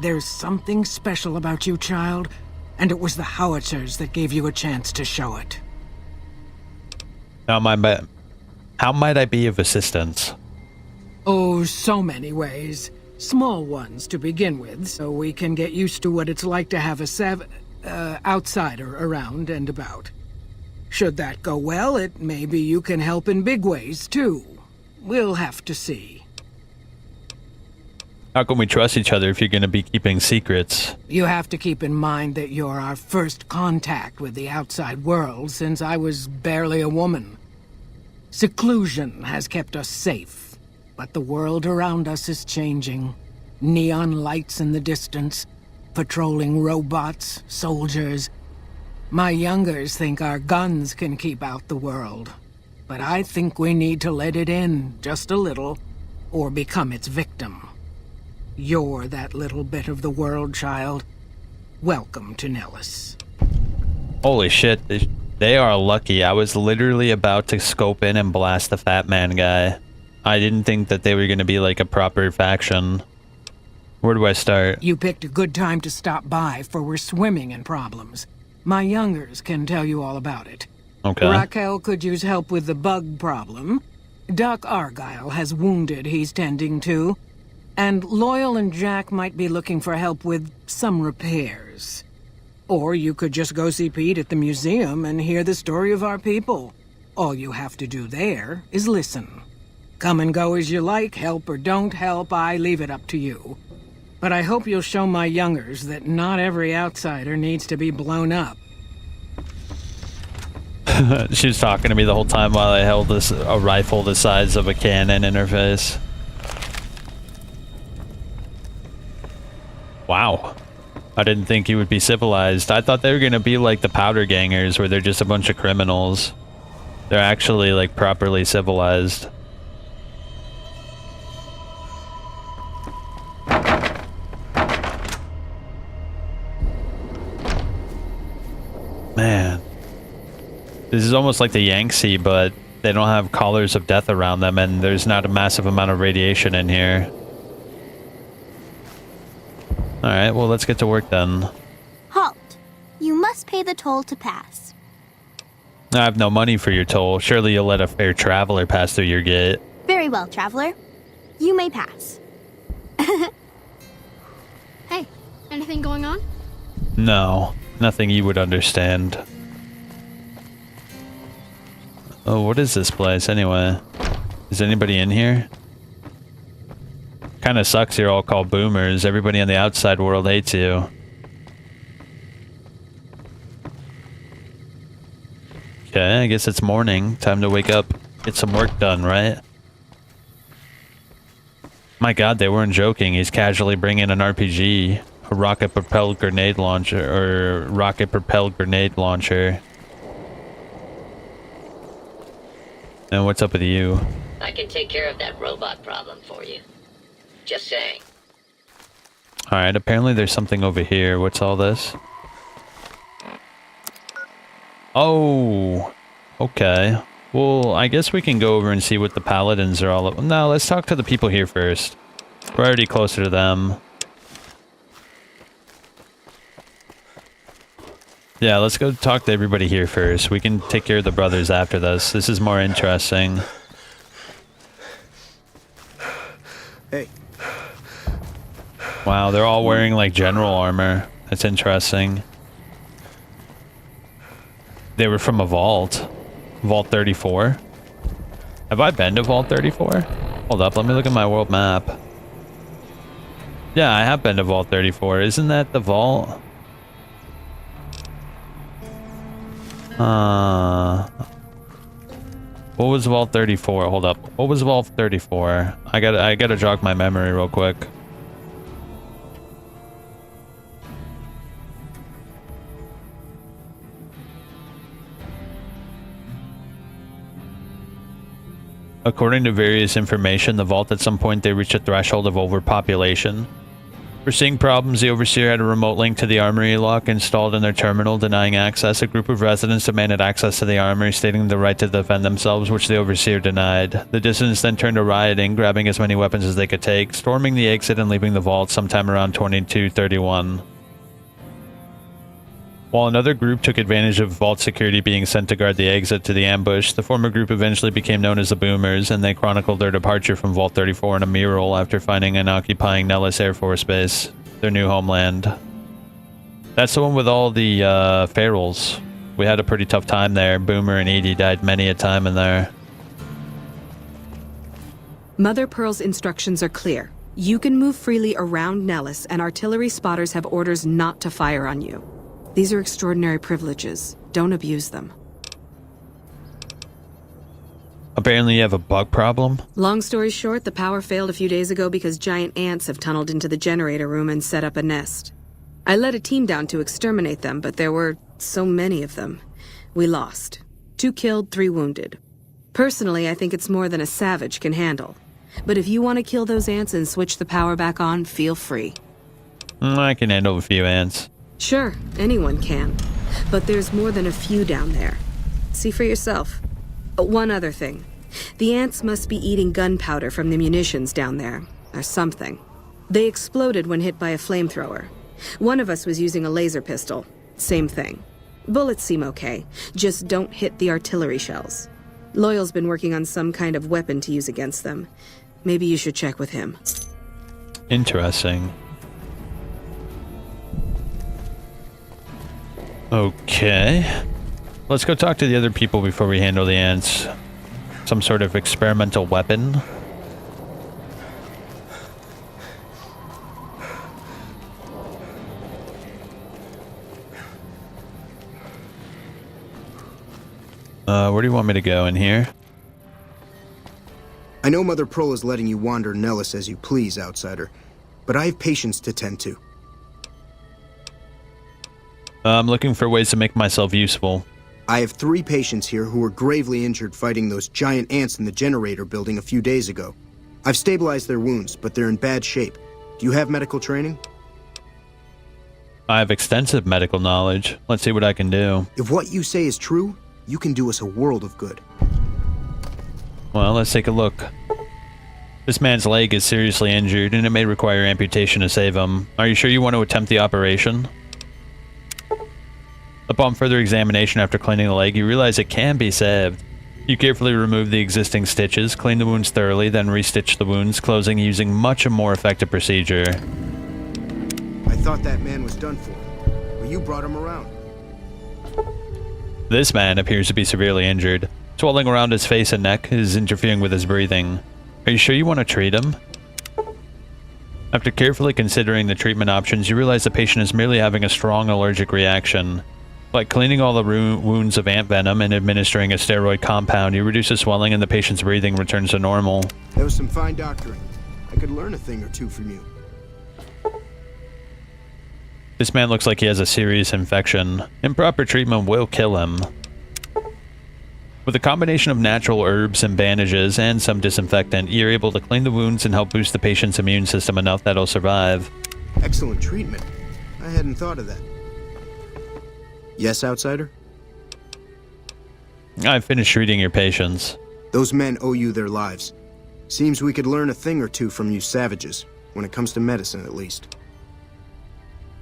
There's something special about you, child, and it was the howitzers that gave you a chance to show it. How might I be of assistance? Oh, so many ways. Small ones to begin with, so we can get used to what it's like to have a outsider around and about. Should that go well, maybe you can help in big ways, too. We'll have to see. How can we trust each other if you're going to be keeping secrets? You have to keep in mind that you're our first contact with the outside world since I was barely a woman. Seclusion has kept us safe, But the world around us is changing. Neon lights in the distance, patrolling robots, soldiers. My youngers think our guns can keep out the world. But I think we need to let it in, just a little, or become its victim. You're that little bit of the world, child. Welcome to Nellis. Holy shit, they are lucky. I was literally about to scope in and blast the fat man guy. I didn't think that they were going to be like a proper faction. Where do I start? You picked a good time to stop by, for we're swimming in problems. My youngers can tell you all about it. Okay. Raquel could use help with the bug problem. Doc Argyle has wounded he's tending to. And Loyal and Jack might be looking for help with some repairs. Or you could just go see Pete at the museum and hear the story of our people. All you have to do there is listen. Come and go as you like, help or don't help, I leave it up to you. But I hope you'll show my youngers that not every outsider needs to be blown up. She was talking to me the whole time while I held a rifle the size of a cannon in her face. Wow. I didn't think he would be civilized. I thought they were going to be like the powder gangers, where they're just a bunch of criminals. They're actually like properly civilized. Man. This is almost like the Yangtze, but they don't have collars of death around them, and there's not a massive amount of radiation in here. Alright, well, let's get to work then. Halt! You must pay the toll to pass. I have no money for your toll. Surely you'll let a fair traveler pass through your gate. Very well, traveler. You may pass. Hey, anything going on? No, nothing you would understand. Oh, what is this place anyway? Is anybody in here? Kinda sucks you're all called boomers. Everybody in the outside world hates you. Okay, I guess it's morning. Time to wake up, get some work done, right? My god, they weren't joking. He's casually bringing an RPG. A rocket-propelled grenade launcher, or rocket-propelled grenade launcher. And what's up with you? I can take care of that robot problem for you. Just saying. Alright, apparently there's something over here. What's all this? Oh! Okay. Well, I guess we can go over and see what the paladins are all about. No, let's talk to the people here first. We're already closer to them. Yeah, let's go talk to everybody here first. We can take care of the brothers after this. This is more interesting. Hey. Wow, they're all wearing like general armor. That's interesting. They were from a vault. Vault 34. Have I been to Vault 34? Hold up, let me look at my world map. Yeah, I have been to Vault 34. Isn't that the vault? What was Vault 34? Hold up. What was Vault 34? I gotta jog my memory real quick. According to various information, the vault at some point they reached a threshold of overpopulation. Foreseeing problems, the Overseer had a remote link to the armory lock installed in their terminal, denying access. A group of residents demanded access to the armory, stating the right to defend themselves, which the Overseer denied. The dissidents then turned to rioting, grabbing as many weapons as they could take, storming the exit and leaving the vault sometime around 2231. While another group took advantage of vault security being sent to guard the exit to the ambush, the former group eventually became known as the Boomers, and they chronicled their departure from Vault 34 in a mural after finding and occupying Nellis Air Force Base, their new homeland. That's the one with all the ferals. We had a pretty tough time there. Boomer and Edie died many a time in there. Mother Pearl's instructions are clear. You can move freely around Nellis, and artillery spotters have orders not to fire on you. These are extraordinary privileges. Don't abuse them. Apparently you have a bug problem? Long story short, the power failed a few days ago because giant ants have tunneled into the generator room and set up a nest. I led a team down to exterminate them, but there were so many of them. We lost. 2 killed, 3 wounded. Personally, I think it's more than a savage can handle. But if you want to kill those ants and switch the power back on, feel free. I can handle a few ants. Sure, anyone can. But there's more than a few down there. See for yourself. One other thing. The ants must be eating gunpowder from the munitions down there, or something. They exploded when hit by a flamethrower. One of us was using a laser pistol. Same thing. Bullets seem okay. Just don't hit the artillery shells. Loyal's been working on some kind of weapon to use against them. Maybe you should check with him. Interesting. Okay. Let's go talk to the other people before we handle the ants. Some sort of experimental weapon. Where do you want me to go? In here? I know Mother Pearl is letting you wander Nellis as you please, outsider, but I have patients to tend to. I'm looking for ways to make myself useful. I have 3 patients here who were gravely injured fighting those giant ants in the generator building a few days ago. I've stabilized their wounds, but they're in bad shape. Do you have medical training? I have extensive medical knowledge. Let's see what I can do. If what you say is true, you can do us a world of good. Well, let's take a look. This man's leg is seriously injured, and it may require amputation to save him. Are you sure you want to attempt the operation? Upon further examination after cleaning the leg, you realize it can be saved. You carefully remove the existing stitches, clean the wounds thoroughly, then restitch the wounds, closing using much a more effective procedure. I thought that man was done for, but you brought him around. This man appears to be severely injured. Swelling around his face and neck is interfering with his breathing. Are you sure you want to treat him? After carefully considering the treatment options, you realize the patient is merely having a strong allergic reaction. By cleaning all the wounds of ant venom and administering a steroid compound, you reduce the swelling and the patient's breathing returns to normal. That was some fine doctoring. I could learn a thing or two from you. This man looks like he has a serious infection. Improper treatment will kill him. With a combination of natural herbs and bandages and some disinfectant, you're able to clean the wounds and help boost the patient's immune system enough that he'll survive. Excellent treatment. I hadn't thought of that. Yes, outsider? I've finished treating your patients. Those men owe you their lives. Seems we could learn a thing or two from you savages, when it comes to medicine at least.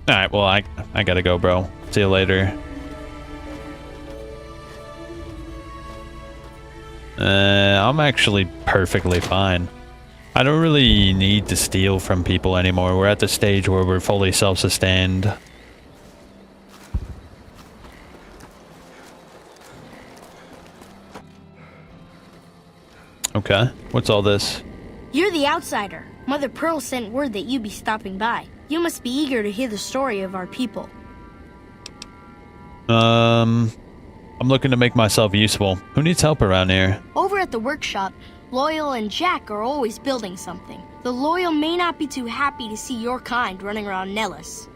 Alright, well, I gotta go, bro. See you later. I'm actually perfectly fine. I don't really need to steal from people anymore. We're at the stage where we're fully self-sustained. Okay, what's all this? You're the outsider. Mother Pearl sent word that you'd be stopping by. You must be eager to hear the story of our people. I'm looking to make myself useful. Who needs help around here? Over at the workshop, Loyal and Jack are always building something. The Loyal may not be too happy to see your kind running around Nellis.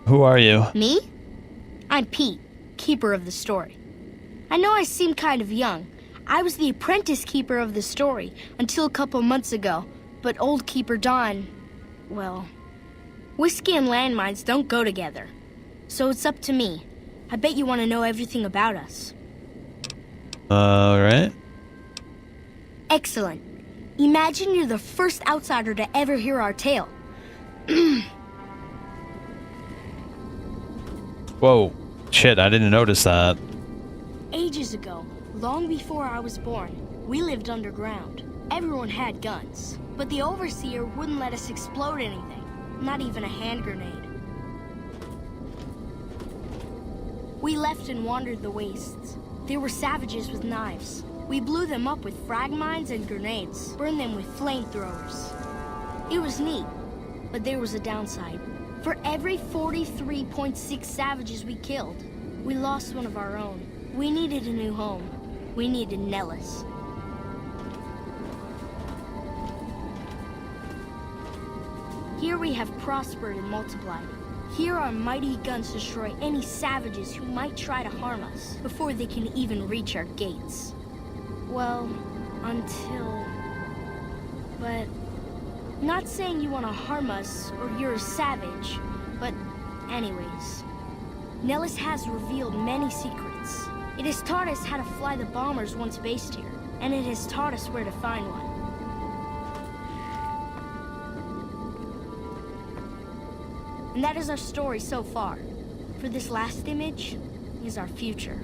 Who are you? Me? I'm Pete, keeper of the story. I know I seem kind of young. I was the apprentice keeper of the story until a couple months ago, but old Keeper Don, well, whiskey and landmines don't go together. So it's up to me. I bet you want to know everything about us. Alright. Excellent. Imagine you're the first outsider to ever hear our tale. Whoa. Shit, I didn't notice that. Ages ago, long before I was born, we lived underground. Everyone had guns, but the Overseer wouldn't let us explode anything, not even a hand grenade. We left and wandered the wastes. There were savages with knives. We blew them up with frag mines and grenades, burned them with flamethrowers. It was neat, but there was a downside. For every 43.6 savages we killed, we lost one of our own. We needed a new home. We needed Nellis. Here we have prospered and multiplied. Here our mighty guns destroy any savages who might try to harm us before they can even reach our gates. Well, until... But... Not saying you want to harm us or you're a savage, but anyways. Nellis has revealed many secrets. It has taught us how to fly the bombers once based here, and it has taught us where to find one. And that is our story so far. For this last image is our future.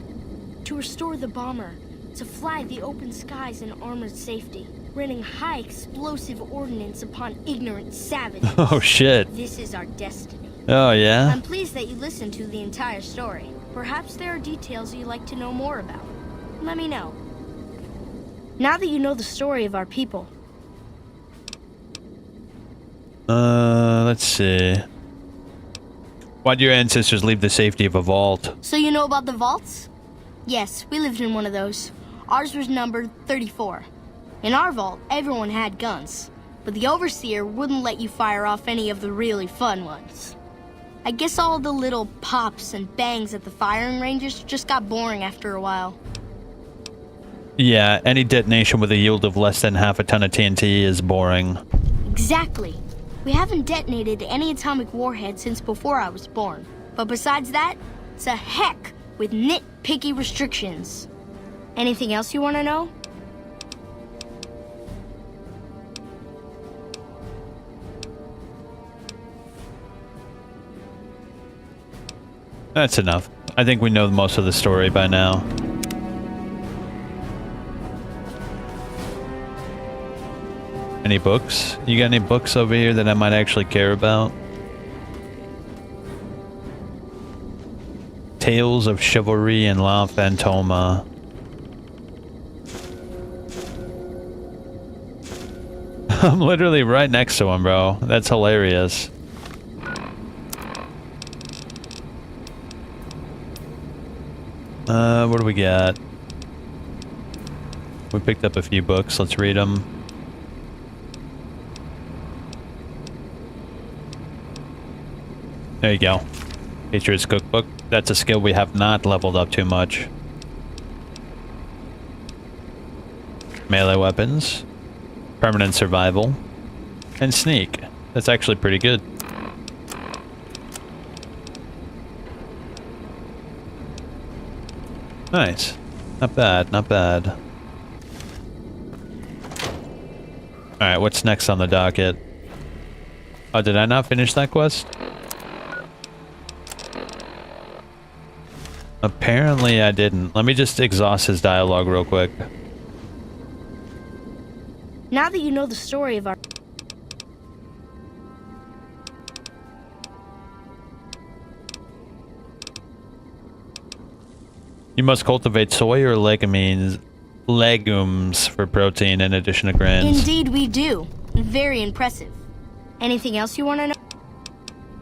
To restore the bomber, to fly the open skies in armored safety, raining high explosive ordnance upon ignorant savages. Oh shit. This is our destiny. Oh yeah? I'm pleased that you listened to the entire story. Perhaps there are details you'd like to know more about. Let me know. Now that you know the story of our people. Let's see. Why'd your ancestors leave the safety of a vault? So you know about the vaults? Yes, we lived in one of those. Ours was numbered 34. In our vault, everyone had guns, but the overseer wouldn't let you fire off any of the really fun ones. I guess all the little pops and bangs at the firing ranges just got boring after a while. Yeah, any detonation with a yield of less than half a ton of TNT is boring. Exactly. We haven't detonated any atomic warhead since before I was born. But besides that, it's a heck with nitpicky restrictions. Anything else you want to know? That's enough. I think we know most of the story by now. Any books? You got any books over here that I might actually care about? Tales of Chivalry and La Fantoma. I'm literally right next to him, bro. That's hilarious. What do we got? We picked up a few books. Let's read them. There you go. Patriot's Cookbook. That's a skill we have not leveled up too much. Melee weapons. Permanent survival. And sneak. That's actually pretty good. Nice. Not bad, not bad. Alright, what's next on the docket? Oh, did I not finish that quest? Apparently I didn't. Let me just exhaust his dialogue real quick. Now that you know the story of our... You must cultivate soy or legumes for protein in addition to grains. Indeed we do. Very impressive. Anything else you want to know?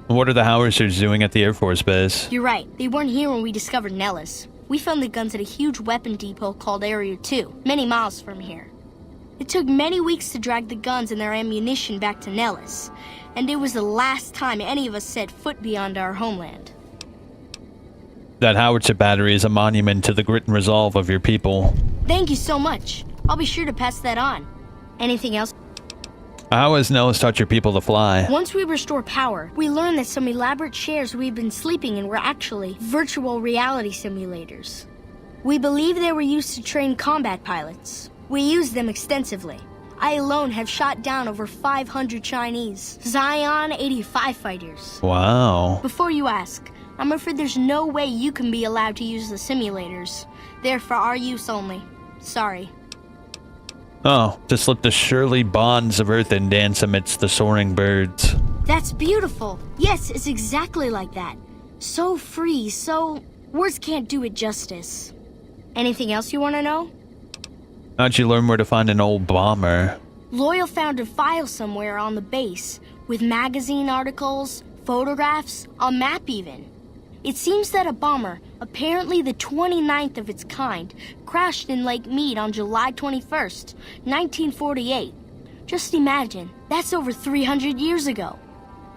What are the Howitzers doing at the Air Force Base? You're right. They weren't here when we discovered Nellis. We found the guns at a huge weapon depot called Area 2, many miles from here. It took many weeks to drag the guns and their ammunition back to Nellis, and it was the last time any of us set foot beyond our homeland. That howitzer battery is a monument to the grit and resolve of your people. Thank you so much. I'll be sure to pass that on. Anything else? How has Nellis taught your people to fly? Once we restore power, we learned that some elaborate chairs we've been sleeping in were actually virtual reality simulators. We believe they were used to train combat pilots. We used them extensively. I alone have shot down over 500 Chinese Zion 85 fighters. Wow. Before you ask, I'm afraid there's no way you can be allowed to use the simulators. They're for our use only. Sorry. Oh, to slip the surely bonds of earth and dance amidst the soaring birds. That's beautiful. Yes, it's exactly like that. So free, so... Words can't do it justice. Anything else you want to know? How'd you learn where to find an old bomber? Loyal found a file somewhere on the base, with magazine articles, photographs, a map even. It seems that a bomber, apparently the 29th of its kind, crashed in Lake Mead on July 21st, 1948. Just imagine, that's over 300 years ago.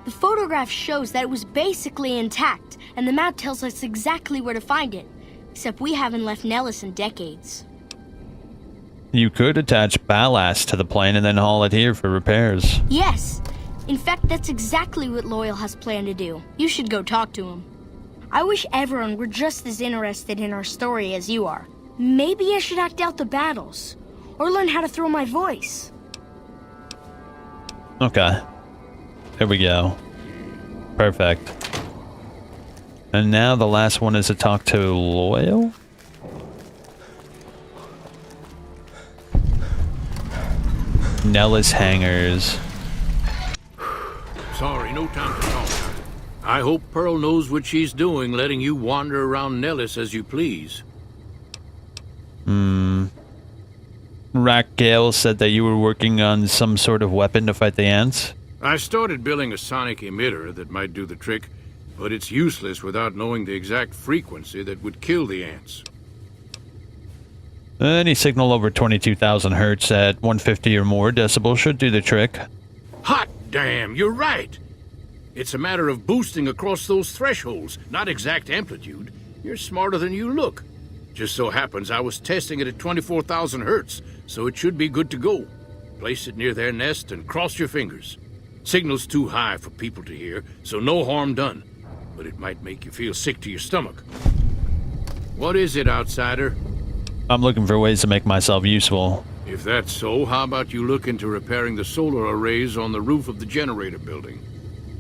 The photograph shows that it was basically intact, and the map tells us exactly where to find it. Except we haven't left Nellis in decades. You could attach ballast to the plane and then haul it here for repairs. Yes. In fact, that's exactly what Loyal has planned to do. You should go talk to him. I wish everyone were just as interested in our story as you are. Maybe I should act out the battles, or learn how to throw my voice. Okay. There we go. Perfect. And now the last one is to talk to Loyal? Nellis Hangars. Sorry, no time to talk. I hope Pearl knows what she's doing, letting you wander around Nellis as you please. Raquel said that you were working on some sort of weapon to fight the ants? I started building a sonic emitter that might do the trick, but it's useless without knowing the exact frequency that would kill the ants. Any signal over 22,000 hertz at 150 or more decibels should do the trick. Hot damn, you're right! It's a matter of boosting across those thresholds, not exact amplitude. You're smarter than you look. Just so happens I was testing it at 24,000 hertz, so it should be good to go. Place it near their nest and cross your fingers. Signal's too high for people to hear, so no harm done. But it might make you feel sick to your stomach. What is it, outsider? I'm looking for ways to make myself useful. If that's so, how about you look into repairing the solar arrays on the roof of the generator building?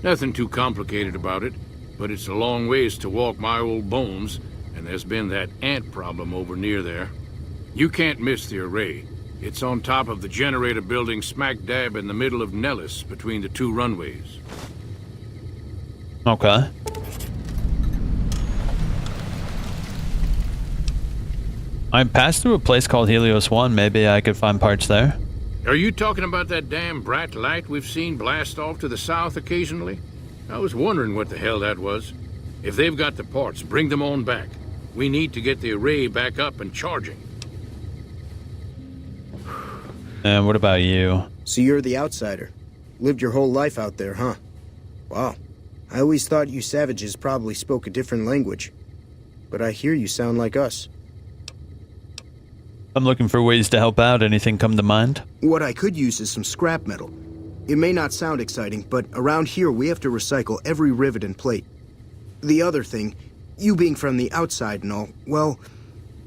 Nothing too complicated about it, but it's a long ways to walk my old bones, and there's been that ant problem over near there. You can't miss the array. It's on top of the generator building smack dab in the middle of Nellis, between the two runways. Okay. I passed through a place called Helios 1. Maybe I could find parts there. Are you talking about that damn bright light we've seen blast off to the south occasionally? I was wondering what the hell that was. If they've got the parts, bring them on back. We need to get the array back up and charging. And what about you? So you're the outsider. Lived your whole life out there, huh? Wow. I always thought you savages probably spoke a different language. But I hear you sound like us. I'm looking for ways to help out. Anything come to mind? What I could use is some scrap metal. It may not sound exciting, but around here we have to recycle every rivet and plate. The other thing, you being from the outside and all, well,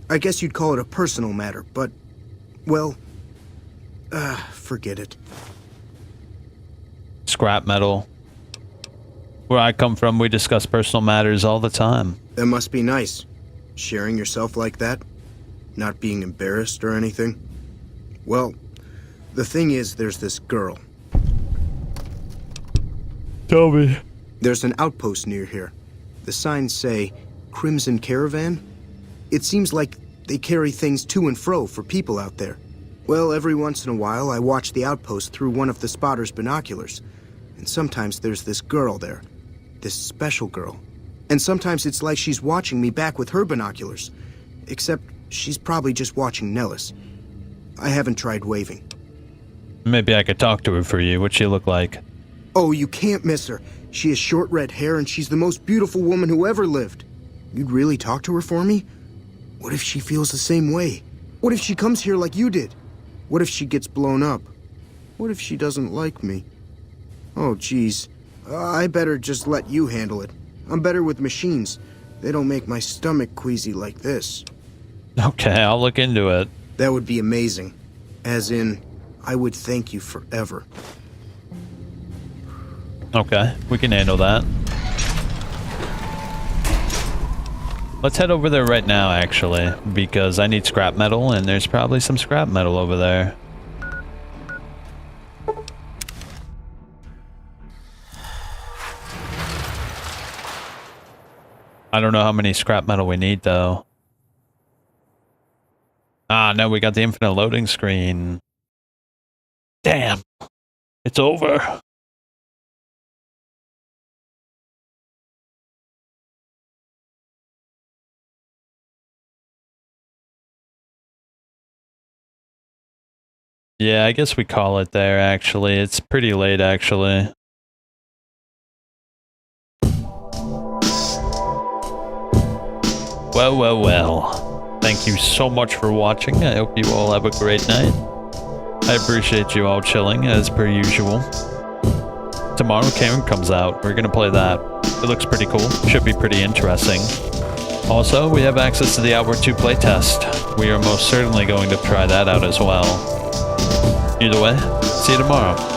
I guess you'd call it a personal matter, but, well, forget it. Scrap metal. Where I come from, we discuss personal matters all the time. That must be nice, sharing yourself like that. Not being embarrassed or anything. Well, the thing is, there's this girl. Tell me. There's an outpost near here. The signs say, Crimson Caravan? It seems like they carry things to and fro for people out there. Well, every once in a while, I watch the outpost through one of the spotter's binoculars. And sometimes there's this girl there. This special girl. And sometimes it's like she's watching me back with her binoculars. Except she's probably just watching Nellis. I haven't tried waving. Maybe I could talk to her for you. What's she look like? Oh, you can't miss her. She has short red hair and she's the most beautiful woman who ever lived. You'd really talk to her for me? What if she feels the same way? What if she comes here like you did? What if she gets blown up? What if she doesn't like me? Oh, geez. I better just let you handle it. I'm better with machines. They don't make my stomach queasy like this. Okay, I'll look into it. That would be amazing. As in, I would thank you forever. Okay, we can handle that. Let's head over there right now, actually, because I need scrap metal, and there's probably some scrap metal over there. I don't know how many scrap metal we need, though. Ah, no, we got the infinite loading screen. Damn. It's over. Yeah, I guess we call it there, actually. It's pretty late, actually. Well. Thank you so much for watching. I hope you all have a great night. I appreciate you all chilling, as per usual. Tomorrow, Karen comes out. We're gonna play that. It looks pretty cool. Should be pretty interesting. Also, we have access to the Outward 2 playtest. We are most certainly going to try that out as well. Either way, see you tomorrow.